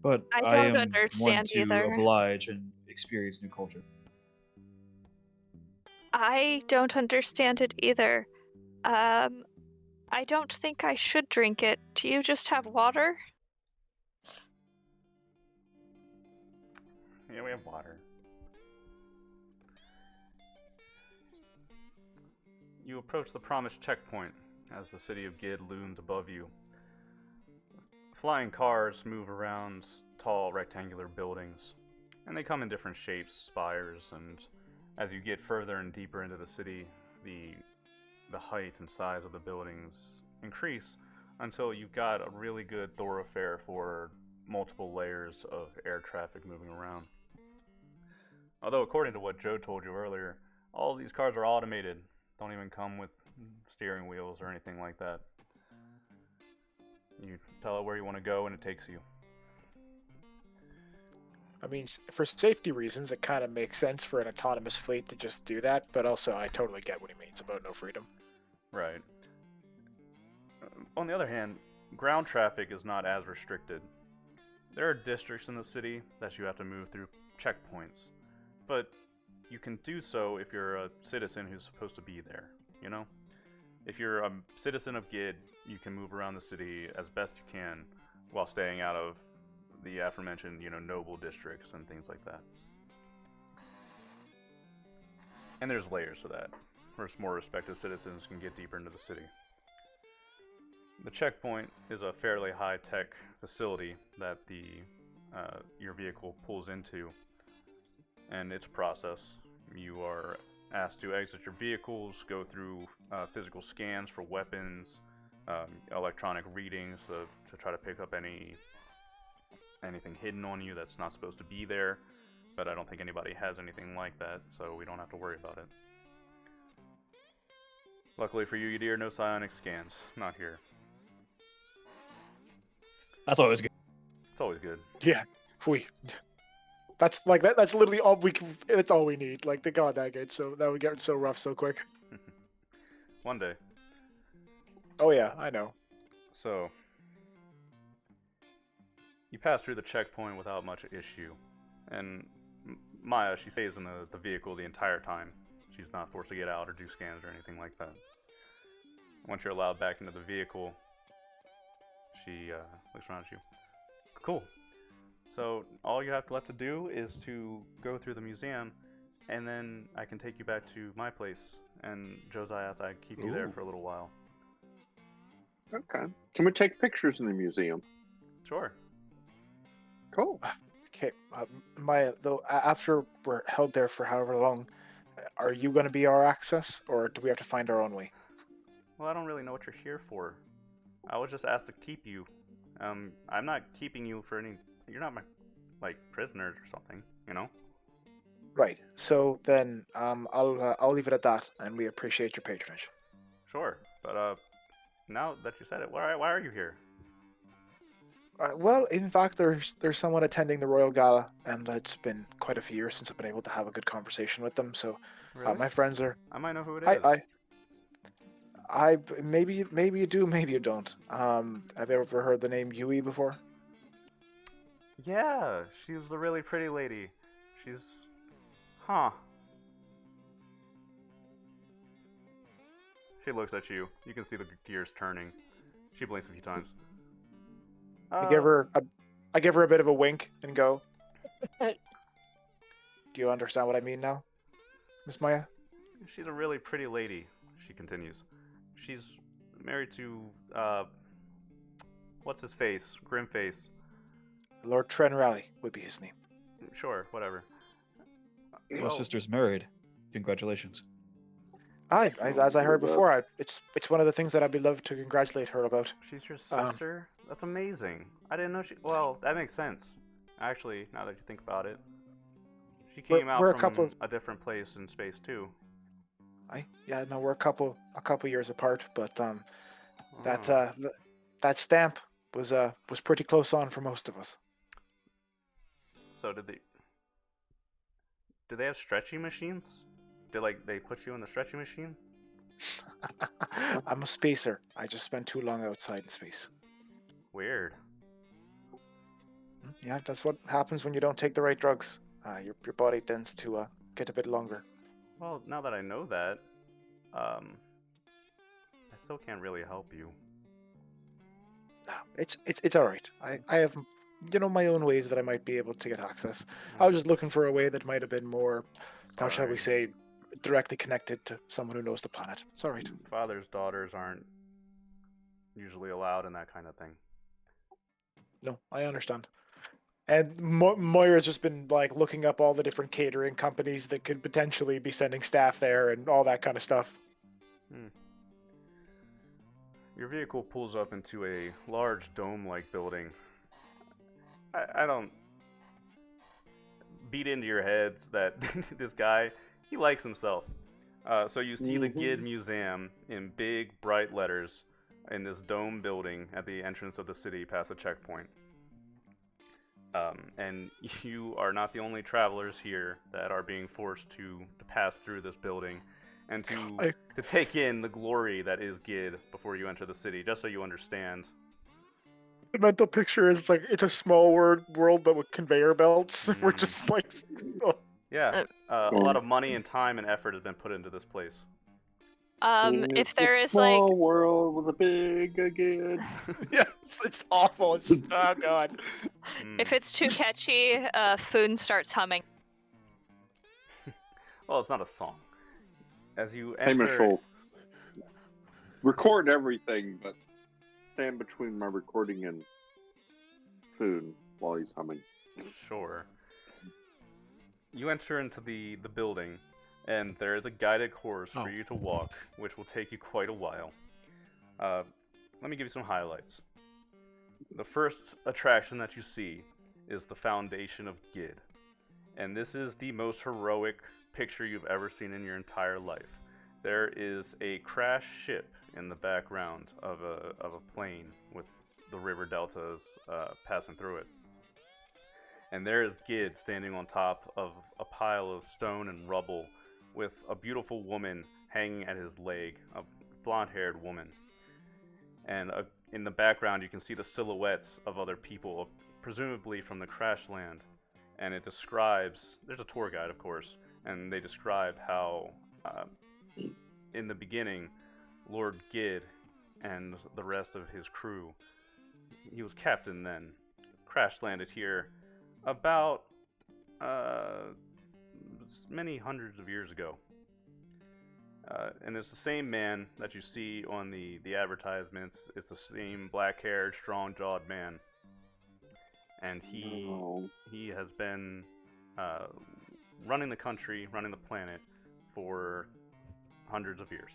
but I I don't am one understand to either. oblige and experience new culture. I don't understand it either. I don't think I should drink it. Do you just have water? Yeah, we have water. You approach the promised checkpoint as the city of Gid looms above you. Flying cars move around tall rectangular buildings, and they come in different shapes, spires, and as you get further and deeper into the city, the height and size of the buildings increase until you've got a really good thoroughfare for multiple layers of air traffic moving around. Although, according to what Joe told you earlier, all of these cars are automated. Don't even come with steering wheels or anything like that. You tell it where you want to go and it takes you. I mean, for safety reasons, it kind of makes sense for an autonomous fleet to just do that, but also I totally get what he means about no freedom. Right. On the other hand, ground traffic is not as restricted. There are districts in the city that you have to move through checkpoints, but you can do so if you're a citizen who's supposed to be there, you know? If you're a citizen of Gid, you can move around the city as best you can while staying out of the aforementioned, noble districts and things like that. And there's layers to that, where more respected citizens can get deeper into the city. The checkpoint is a fairly high-tech facility that your vehicle pulls into, and it's a process. You are asked to exit your vehicles, go through physical scans for weapons, electronic readings to try to pick up anything hidden on you that's not supposed to be there, but I don't think anybody has anything like that, so we don't have to worry about it. Luckily for you, Yadir, no psionic scans. Not here. That's always good. It's always good. Yeah, we. That's like that. That's literally all we can. That's all we need. Like they got that good, so that would get so rough so quick. One day. Oh yeah, I know. So, you pass through the checkpoint without much issue. And Maya, she stays in the vehicle the entire time. She's not forced to get out or do scans or anything like that. Once you're allowed back into the vehicle, she looks around at you. Cool. So all you have left to do is to go through the museum, and then I can take you back to my place. And Josiah, I keep you there Ooh. for a little while. Okay. Can we take pictures in the museum? Sure. Cool. Okay, Maya. Though after we're held there for however long, are you going to be our access, or do we have to find our own way? Well, I don't really know what you're here for. I was just asked to keep you. I'm not keeping you for any. You're not my, like, prisoners or something, you know? Right. So then, I'll leave it at that, and we appreciate your patronage. Sure. But, now that you said it, why are you here? Well, in fact, there's someone attending the Royal Gala, and it's been quite a few years since I've been able to have a good conversation with them. So, Really? my friends are. I might know who it is. Maybe you do, maybe you don't. Have you ever heard the name Yui before? Yeah, she's the really pretty lady. She's... Huh. She looks at you. You can see the gears turning. She blinks a few times. I give her a bit of a wink and go. Do you understand what I mean now, Miss Maya? She's a really pretty lady, she continues. She's married to, what's his face? Grimface. Lord Trenrally would be his name. Sure, whatever. Your sister's married. Congratulations. Aye, as I heard before, it's one of the things that I'd be loved to congratulate her about. She's your sister? That's amazing. I didn't know she... Well, that makes sense. Actually, now that you think about it. She came out from a different place in space, too. Yeah, no, we're a couple years apart, but that stamp was pretty close on for most of us. So did they have stretching machines? Did they put you in the stretching machine? I'm a spacer. I just spent too long outside in space. Weird. Yeah, that's what happens when you don't take the right drugs. Your body tends to get a bit longer. Well, now that I know that, I still can't really help you. No, it's all right. I have my own ways that I might be able to get access. I was just looking for a way that might have been more, how shall we say, directly connected to someone who knows the planet. It's all right. Father's daughters aren't usually allowed in that kind of thing. No, I understand. And Moira's just been looking up all the different catering companies that could potentially be sending staff there and all that kind of stuff. Your vehicle pulls up into a large dome-like building. I don't beat into your heads that this guy, he likes himself. So you see the Gid Museum in big, bright letters in this dome building at the entrance of the city past the checkpoint. And you are not the only travelers here that are being forced to pass through this building and to take in the glory that is Gid before you enter the city, just so you understand. The mental picture is it's a small world but with conveyor belts. We're just Yeah, a lot of money and time and effort has been put into this place. If there is small world with a big again. Yes, it's awful. It's just oh god. If it's too catchy, Foon starts humming. Well, it's not a song. As you Hey, enter, Mitchell. Record everything, but stand between my recording and Foon while he's humming. Sure. You enter into the building, and there is a guided course for you to walk, which will take you quite a while. Let me give you some highlights. The first attraction that you see is the Foundation of Gid. And this is the most heroic picture you've ever seen in your entire life. There is a crashed ship in the background of a plane with the river deltas passing through it. And there is Gid standing on top of a pile of stone and rubble with a beautiful woman hanging at his leg, a blonde-haired woman. And in the background, you can see the silhouettes of other people, presumably from the crash land. And it describes, there's a tour guide, of course, and they describe how, in the beginning, Lord Gid and the rest of his crew, he was captain then, crash landed here about many hundreds of years ago. And it's the same man that you see on the advertisements. It's the same black-haired, strong-jawed man. And he has been running the country, running the planet for hundreds of years.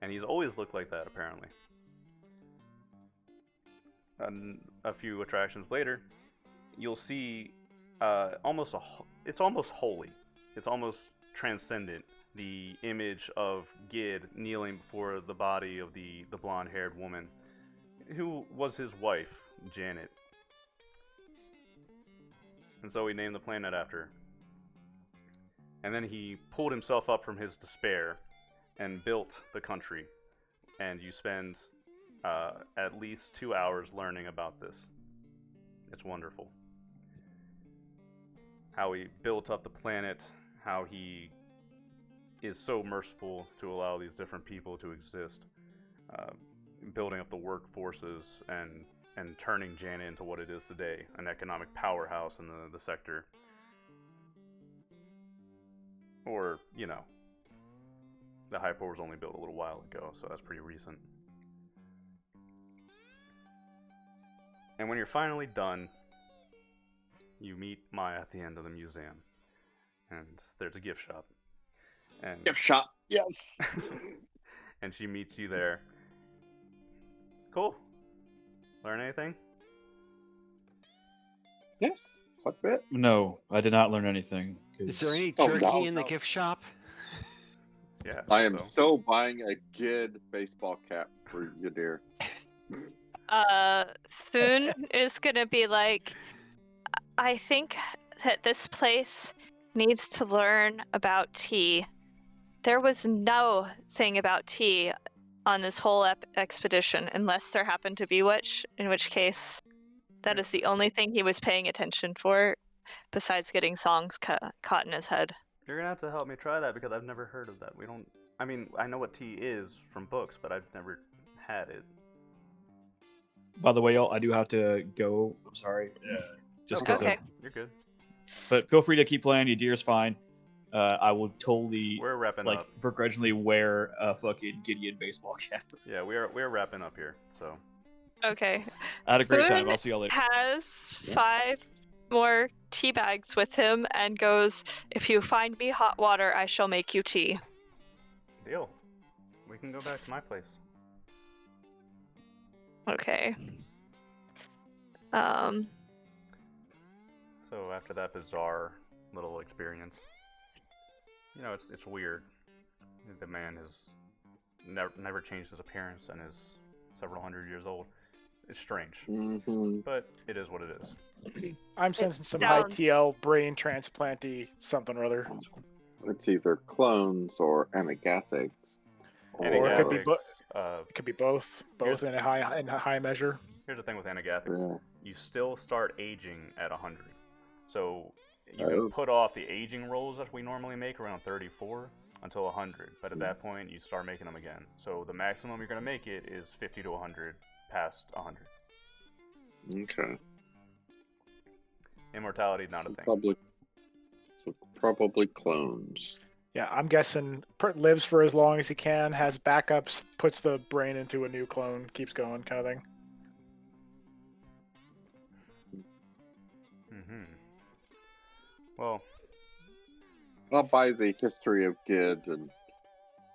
And he's always looked like that, apparently. And a few attractions later, you'll see it's almost holy. It's almost transcendent. The image of Gid kneeling before the body of the blonde-haired woman, who was his wife, Janet. And so he named the planet after her. And then he pulled himself up from his despair and built the country. And you spend at least 2 hours learning about this. It's wonderful. How he built up the planet, how he is so merciful to allow these different people to exist, building up the workforces and turning Janet into what it is today, an economic powerhouse in the sector. Or, you know, the Hyport was only built a little while ago, so that's pretty recent. And when you're finally done, you meet Maya at the end of the museum. And there's a gift shop. And Gift shop. Yes. and she meets you there. Cool. Learn anything? Yes. What bit? No, I did not learn anything. Is there any Oh, jerky no, in the no. gift shop? Yeah. I am so buying a Gid baseball cap for you, dear. Thun is gonna be like, I think that this place needs to learn about tea. There was no thing about tea on this whole expedition, unless there happened to be in which case that is the only thing he was paying attention for, besides getting songs caught in his head. You're gonna have to help me try that because I've never heard of that. I mean, I know what tea is from books, but I've never had it. By the way, y'all, I do have to go. I'm sorry. Just because Okay. You're good. But feel free to keep playing. Your deer's fine. I will totally, We're wrapping like, up. begrudgingly wear a fucking Gideon baseball cap. Yeah, we're wrapping up here. So Okay. I had a great Thun time. I'll see y'all later. has 5 more tea bags with him and goes, if you find me hot water, I shall make you tea. deal. We can go back to my place. Okay. So after that bizarre little experience, you know, it's weird. The man has never changed his appearance and is several hundred years old. It's strange, but it is what it is. I'm sensing some high sounds- TL brain transplanty something or other. It's either clones or anagathics. Or it could be Anagathics, It could be both in a high measure. here's the thing with anagathics. Yeah. You still start aging at 100. So you Oh. can put off the aging rolls that we normally make around 34 until 100. But at that point, you start making them again. So the maximum you're going to make it is 50 to 100 past 100. Okay. Immortality, not a thing. Probably clones. Yeah, I'm guessing lives for as long as he can, has backups, puts the brain into a new clone, keeps going, kind of thing. Well, I'll buy the history of Gid and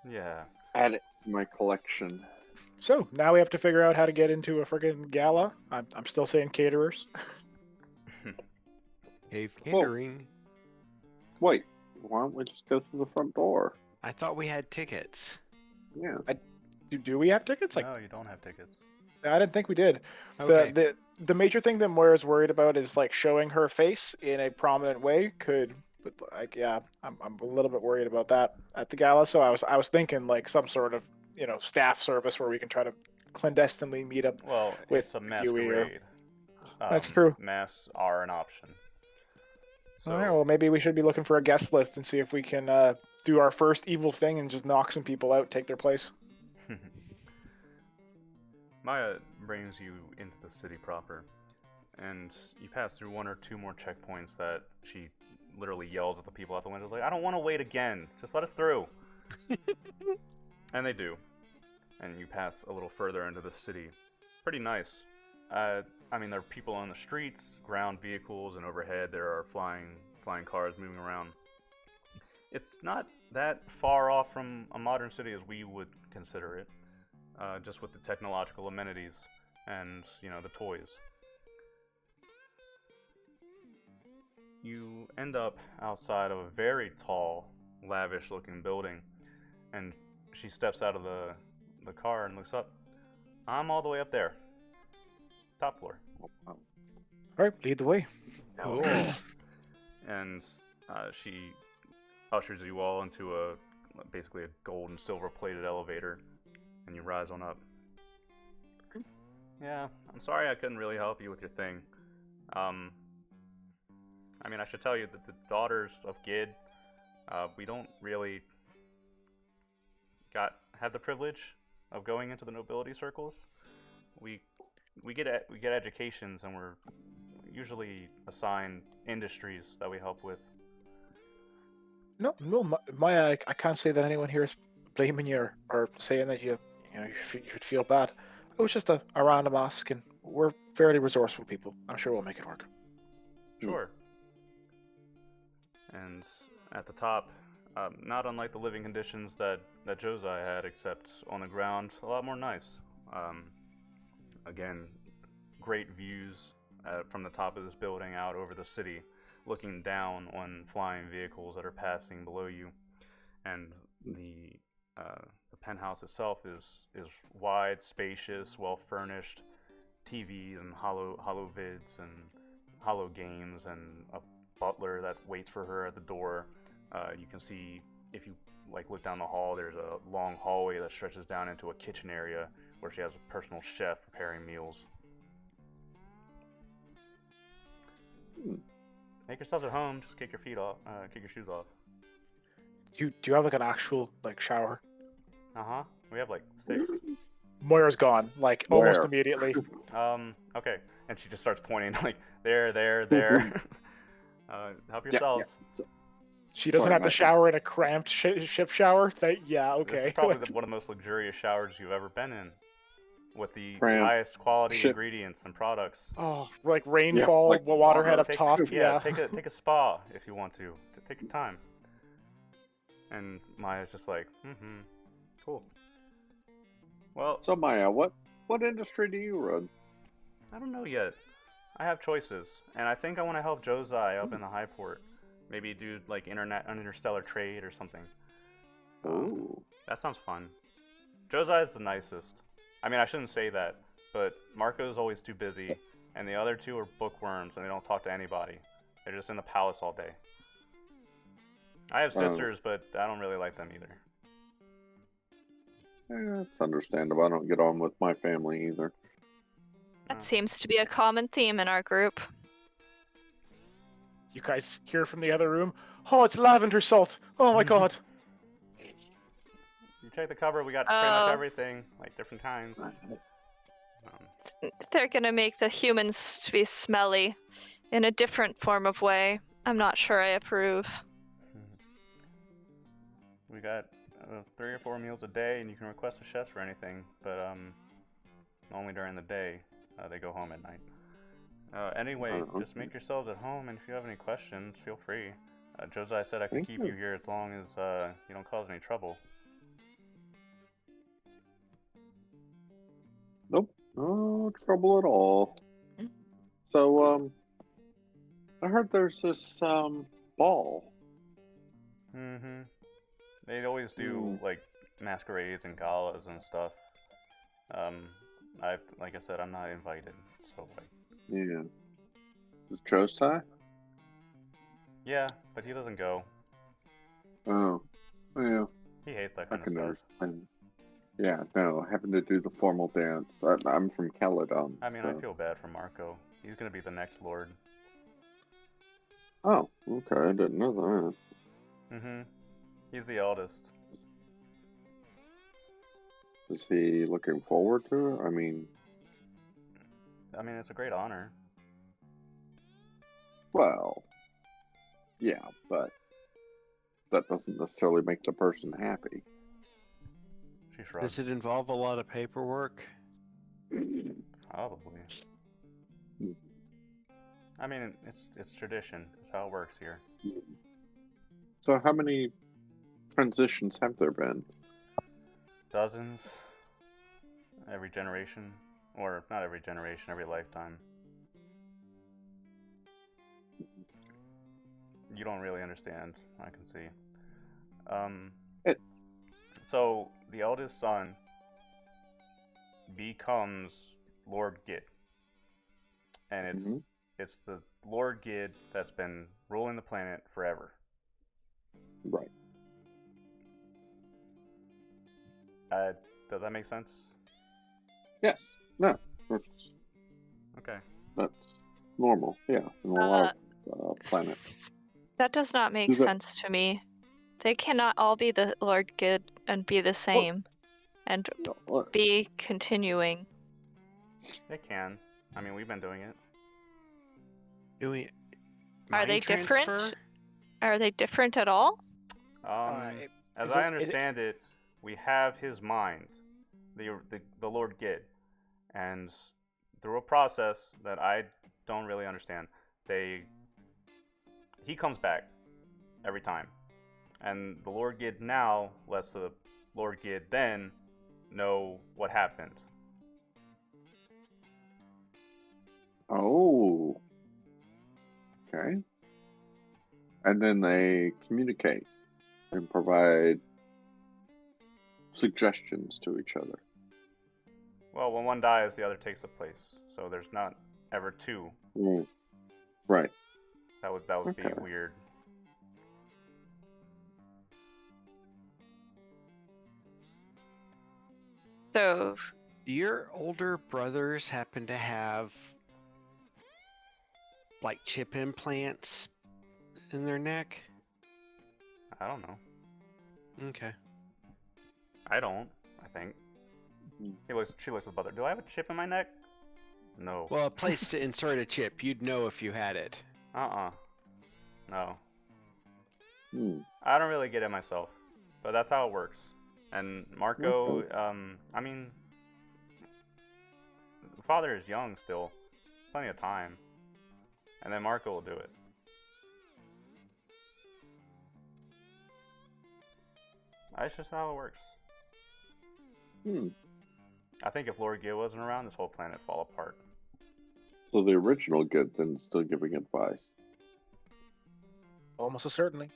yeah. add it to my collection. So now we have to figure out how to get into a friggin' gala. I'm still saying caterers. Cave catering. Wait, why don't we just go through the front door? I thought we had tickets. Yeah. Do we have tickets? Like, No, you don't have tickets. I didn't think we did. Okay. The major thing that Moira's worried about is like showing her face in a prominent way could, but like, yeah, I'm a little bit worried about that at the gala. So I was thinking like some sort of staff service where we can try to clandestinely meet up Well, with it's a Huey or masquerade. that's true. Masks are an option. So, All right, well, maybe we should be looking for a guest list and see if we can do our first evil thing and just knock some people out, take their place. Maya brings you into the city proper, and you pass through one or two more checkpoints that she literally yells at the people at the window, like, I don't want to wait again. Just let us through. And they do. And you pass a little further into the city. Pretty nice. I mean, there are people on the streets, ground vehicles, and overhead there are flying cars moving around. It's not that far off from a modern city as we would consider it, just with the technological amenities and, the toys. You end up outside of a very tall, lavish-looking building, and she steps out of the car and looks up. I'm all the way up there. Top floor. All right, lead the way. Cool. And she ushers you all into basically a gold and silver plated elevator, and you rise on up. Yeah, I'm sorry I couldn't really help you with your thing. I mean, I should tell you that the daughters of Gid, we don't really have the privilege of going into the nobility circles. We get educations, and we're usually assigned industries that we help with. No, Maya, I can't say that anyone here is blaming you or saying that you should feel bad. It was just a random ask, and we're fairly resourceful people. I'm sure we'll make it work. Sure. And at the top, not unlike the living conditions that Josiah had, except on the ground, a lot more nice. Again, great views from the top of this building out over the city, looking down on flying vehicles that are passing below you. And the penthouse itself is wide, spacious, well furnished. TV and hollow vids and hollow games and a butler that waits for her at the door. You can see, if you look down the hall, there's a long hallway that stretches down into a kitchen area where she has a personal chef preparing meals. Make yourselves at home. Just kick your shoes off. Do you have an actual shower? We have 6. Moira's gone, almost immediately. Okay. And she just starts pointing, there. Help yourselves. Yeah. She doesn't have to shower in a cramped ship shower? Yeah, okay. This is probably one of the most luxurious showers you've ever been in, with the Cramped highest quality ship. ingredients and products. Oh, rainfall, waterhead up top. Yeah, take a spa if you want to. Take your time. And Maya's just cool. Well, So Maya, what industry do you run? I don't know yet. I have choices, and I think I want to help Josiah up in the high port. Maybe do interstellar trade or something. Oh. That sounds fun. Josiah's the nicest. I mean, I shouldn't say that, but Marco's always too busy, and the other two are bookworms, and they don't talk to anybody. They're just in the palace all day. I have sisters, but I don't really like them either. Yeah, it's understandable. I don't get on with my family either. That seems to be a common theme in our group. You guys hear from the other room? Oh, it's lavender salt. Oh my god. You check the cover, we got pretty much everything, different kinds. They're gonna make the humans to be smelly in a different form of way. I'm not sure I approve. We got 3 or 4 meals a day, and you can request a chef for anything, but only during the day. They go home at night. Anyway, just make yourselves at home, and if you have any questions, feel free. Josiah said I can keep you here as long as you don't cause any trouble. Nope, no trouble at all. So, I heard there's this ball. Mm-hmm. They always do masquerades and galas and stuff. Like I said, I'm not invited. So like, Yeah. Is Josai? yeah, but he doesn't go. Oh, yeah. He hates that I kind of can stuff. understand. Yeah, no, having to do the formal dance. I'm from Caledon, I mean, I so. feel bad for Marco. He's gonna be the next lord. Oh, okay. I didn't know that. Mm-hmm. He's the eldest. Is he looking forward to it? I mean, it's a great honor. Well, yeah, but that doesn't necessarily make the person happy. She shrugs. Does it involve a lot of paperwork? Probably. I mean, it's tradition. It's how it works here. So, how many transitions have there been? Dozens. Every generation, or not every generation, every lifetime. You don't really understand. I can see. It- So the eldest son becomes Lord Gid, and Mhm. it's the Lord Gid that's been ruling the planet forever. Right. Does that make sense? Yes. No. Okay. That's normal. Yeah, in a lot of planets. That does not make Does that- sense to me. They cannot all be the Lord Good and be the same and be continuing. They can. I mean, we've been doing it. Do we? Are mind they different? transfer? Are they different at all? As is I it- understand it, we have his mind, the Lord Gid, and through a process that I don't really understand, he comes back every time, and the Lord Gid now lets the Lord Gid then know what happened. Oh. Okay. And then they communicate and provide suggestions to each other. Well, when one dies, the other takes the place, so there's not ever two. Right. That would be Okay. weird. So, Do your older brothers happen to have like chip implants in their neck? I don't know. Okay. I don't. I think. She looks at the brother. Do I have a chip in my neck? No. Well, a place to insert a chip. You'd know if you had it. No. Hmm. I don't really get it myself, but that's how it works. And Marco, Okay. I mean, the father is young still, plenty of time, and then Marco will do it. That's just how it works. I think if Lord Gil wasn't around, this whole planet would fall apart. So the original good then is still giving advice. Almost certainly.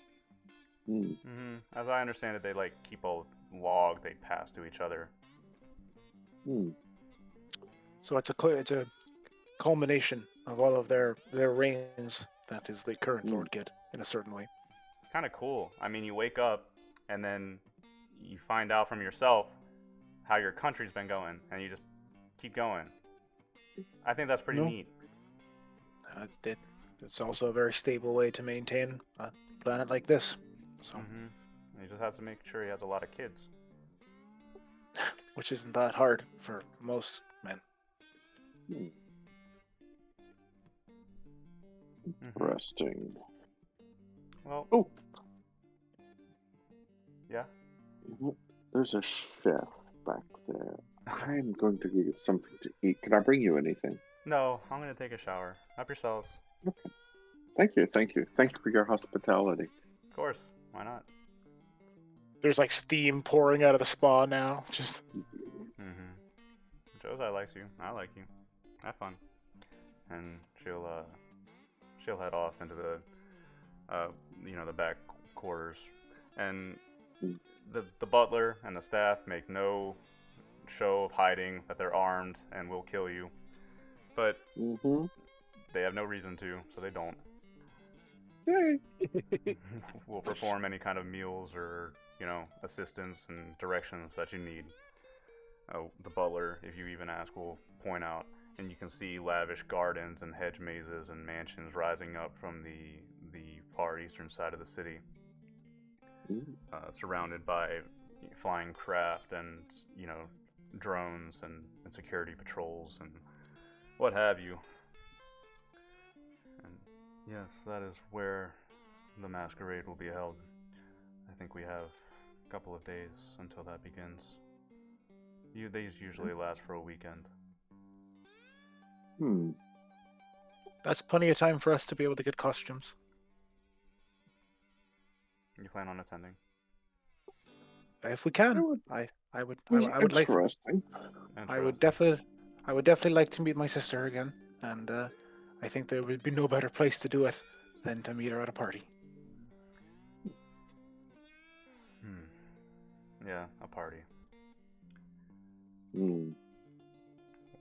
As I understand it, they like keep a log they pass to each other. So it's a culmination of all of their reigns. That is the current Lord Gid in a certain way. Kind of cool. I mean, you wake up and then you find out from yourself how your country's been going, and you just keep going. I think that's pretty neat. It's also a very stable way to maintain a planet like this. So, He just has to make sure he has a lot of kids. which isn't that hard for most men. Interesting. Well. Oh. Yeah. There's a chef back there. I'm going to go get something to eat. Can I bring you anything? No, I'm gonna take a shower. Help yourselves. Okay. Thank you. Thank you for your hospitality. Of course. Why not? There's like steam pouring out of the spa now. Just. Josai likes you. I like you. Have fun. And she'll head off into the back quarters, and the butler and the staff make no show of hiding that they're armed and will kill you, but Mm-hmm. they have no reason to, so they don't. Yay. Will perform any kind of meals or, assistance and directions that you need. The butler, if you even ask, will point out, and you can see lavish gardens and hedge mazes and mansions rising up from the far eastern side of the city, surrounded by flying craft and drones and security patrols and what have you. And yes, that is where the masquerade will be held. I think we have a couple of days until that begins. These usually last for a weekend. That's plenty of time for us to be able to get costumes. You plan on attending? If we can. I would like Interesting. I would definitely like to meet my sister again, and I think there would be no better place to do it than to meet her at a party. Yeah, a party.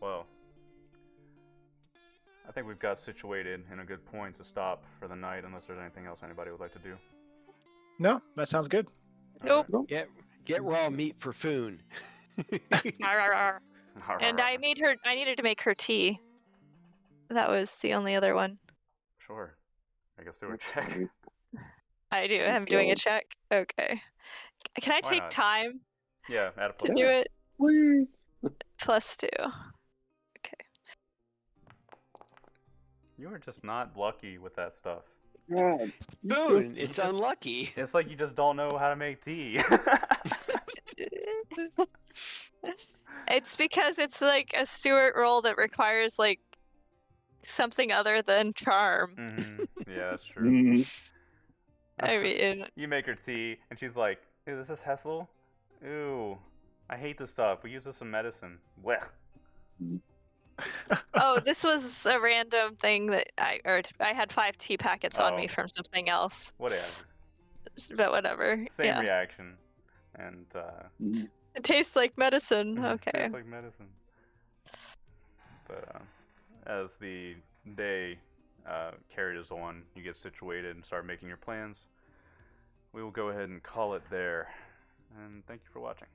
Well, I think we've got situated in a good point to stop for the night, unless there's anything else anybody would like to do. No, that sounds good. Nope. Alright. Get raw meat for Foon. And I needed to make her tea. That was the only other one. Sure. I guess do a check. I do. I'm doing a check. Okay. Can I Why take not? time Yeah, add a to plus. do it? Please. +2. Okay. You are just not lucky with that stuff. God. Foon, it's unlucky. It's like you just don't know how to make tea. It's because it's like a Stewart role that requires like something other than charm. Yeah, that's true. I mean, You make her tea, and she's like, "Ew, this is Hessel? Ew, I hate this stuff. We use this in medicine." Blech. oh, this was a random thing that I had 5 tea packets on me Oh. from something else. Whatever. But whatever. Same yeah. reaction. And, It tastes like medicine. Okay. tastes like medicine. But, as the day carries on, you get situated and start making your plans. We will go ahead and call it there. And thank you for watching.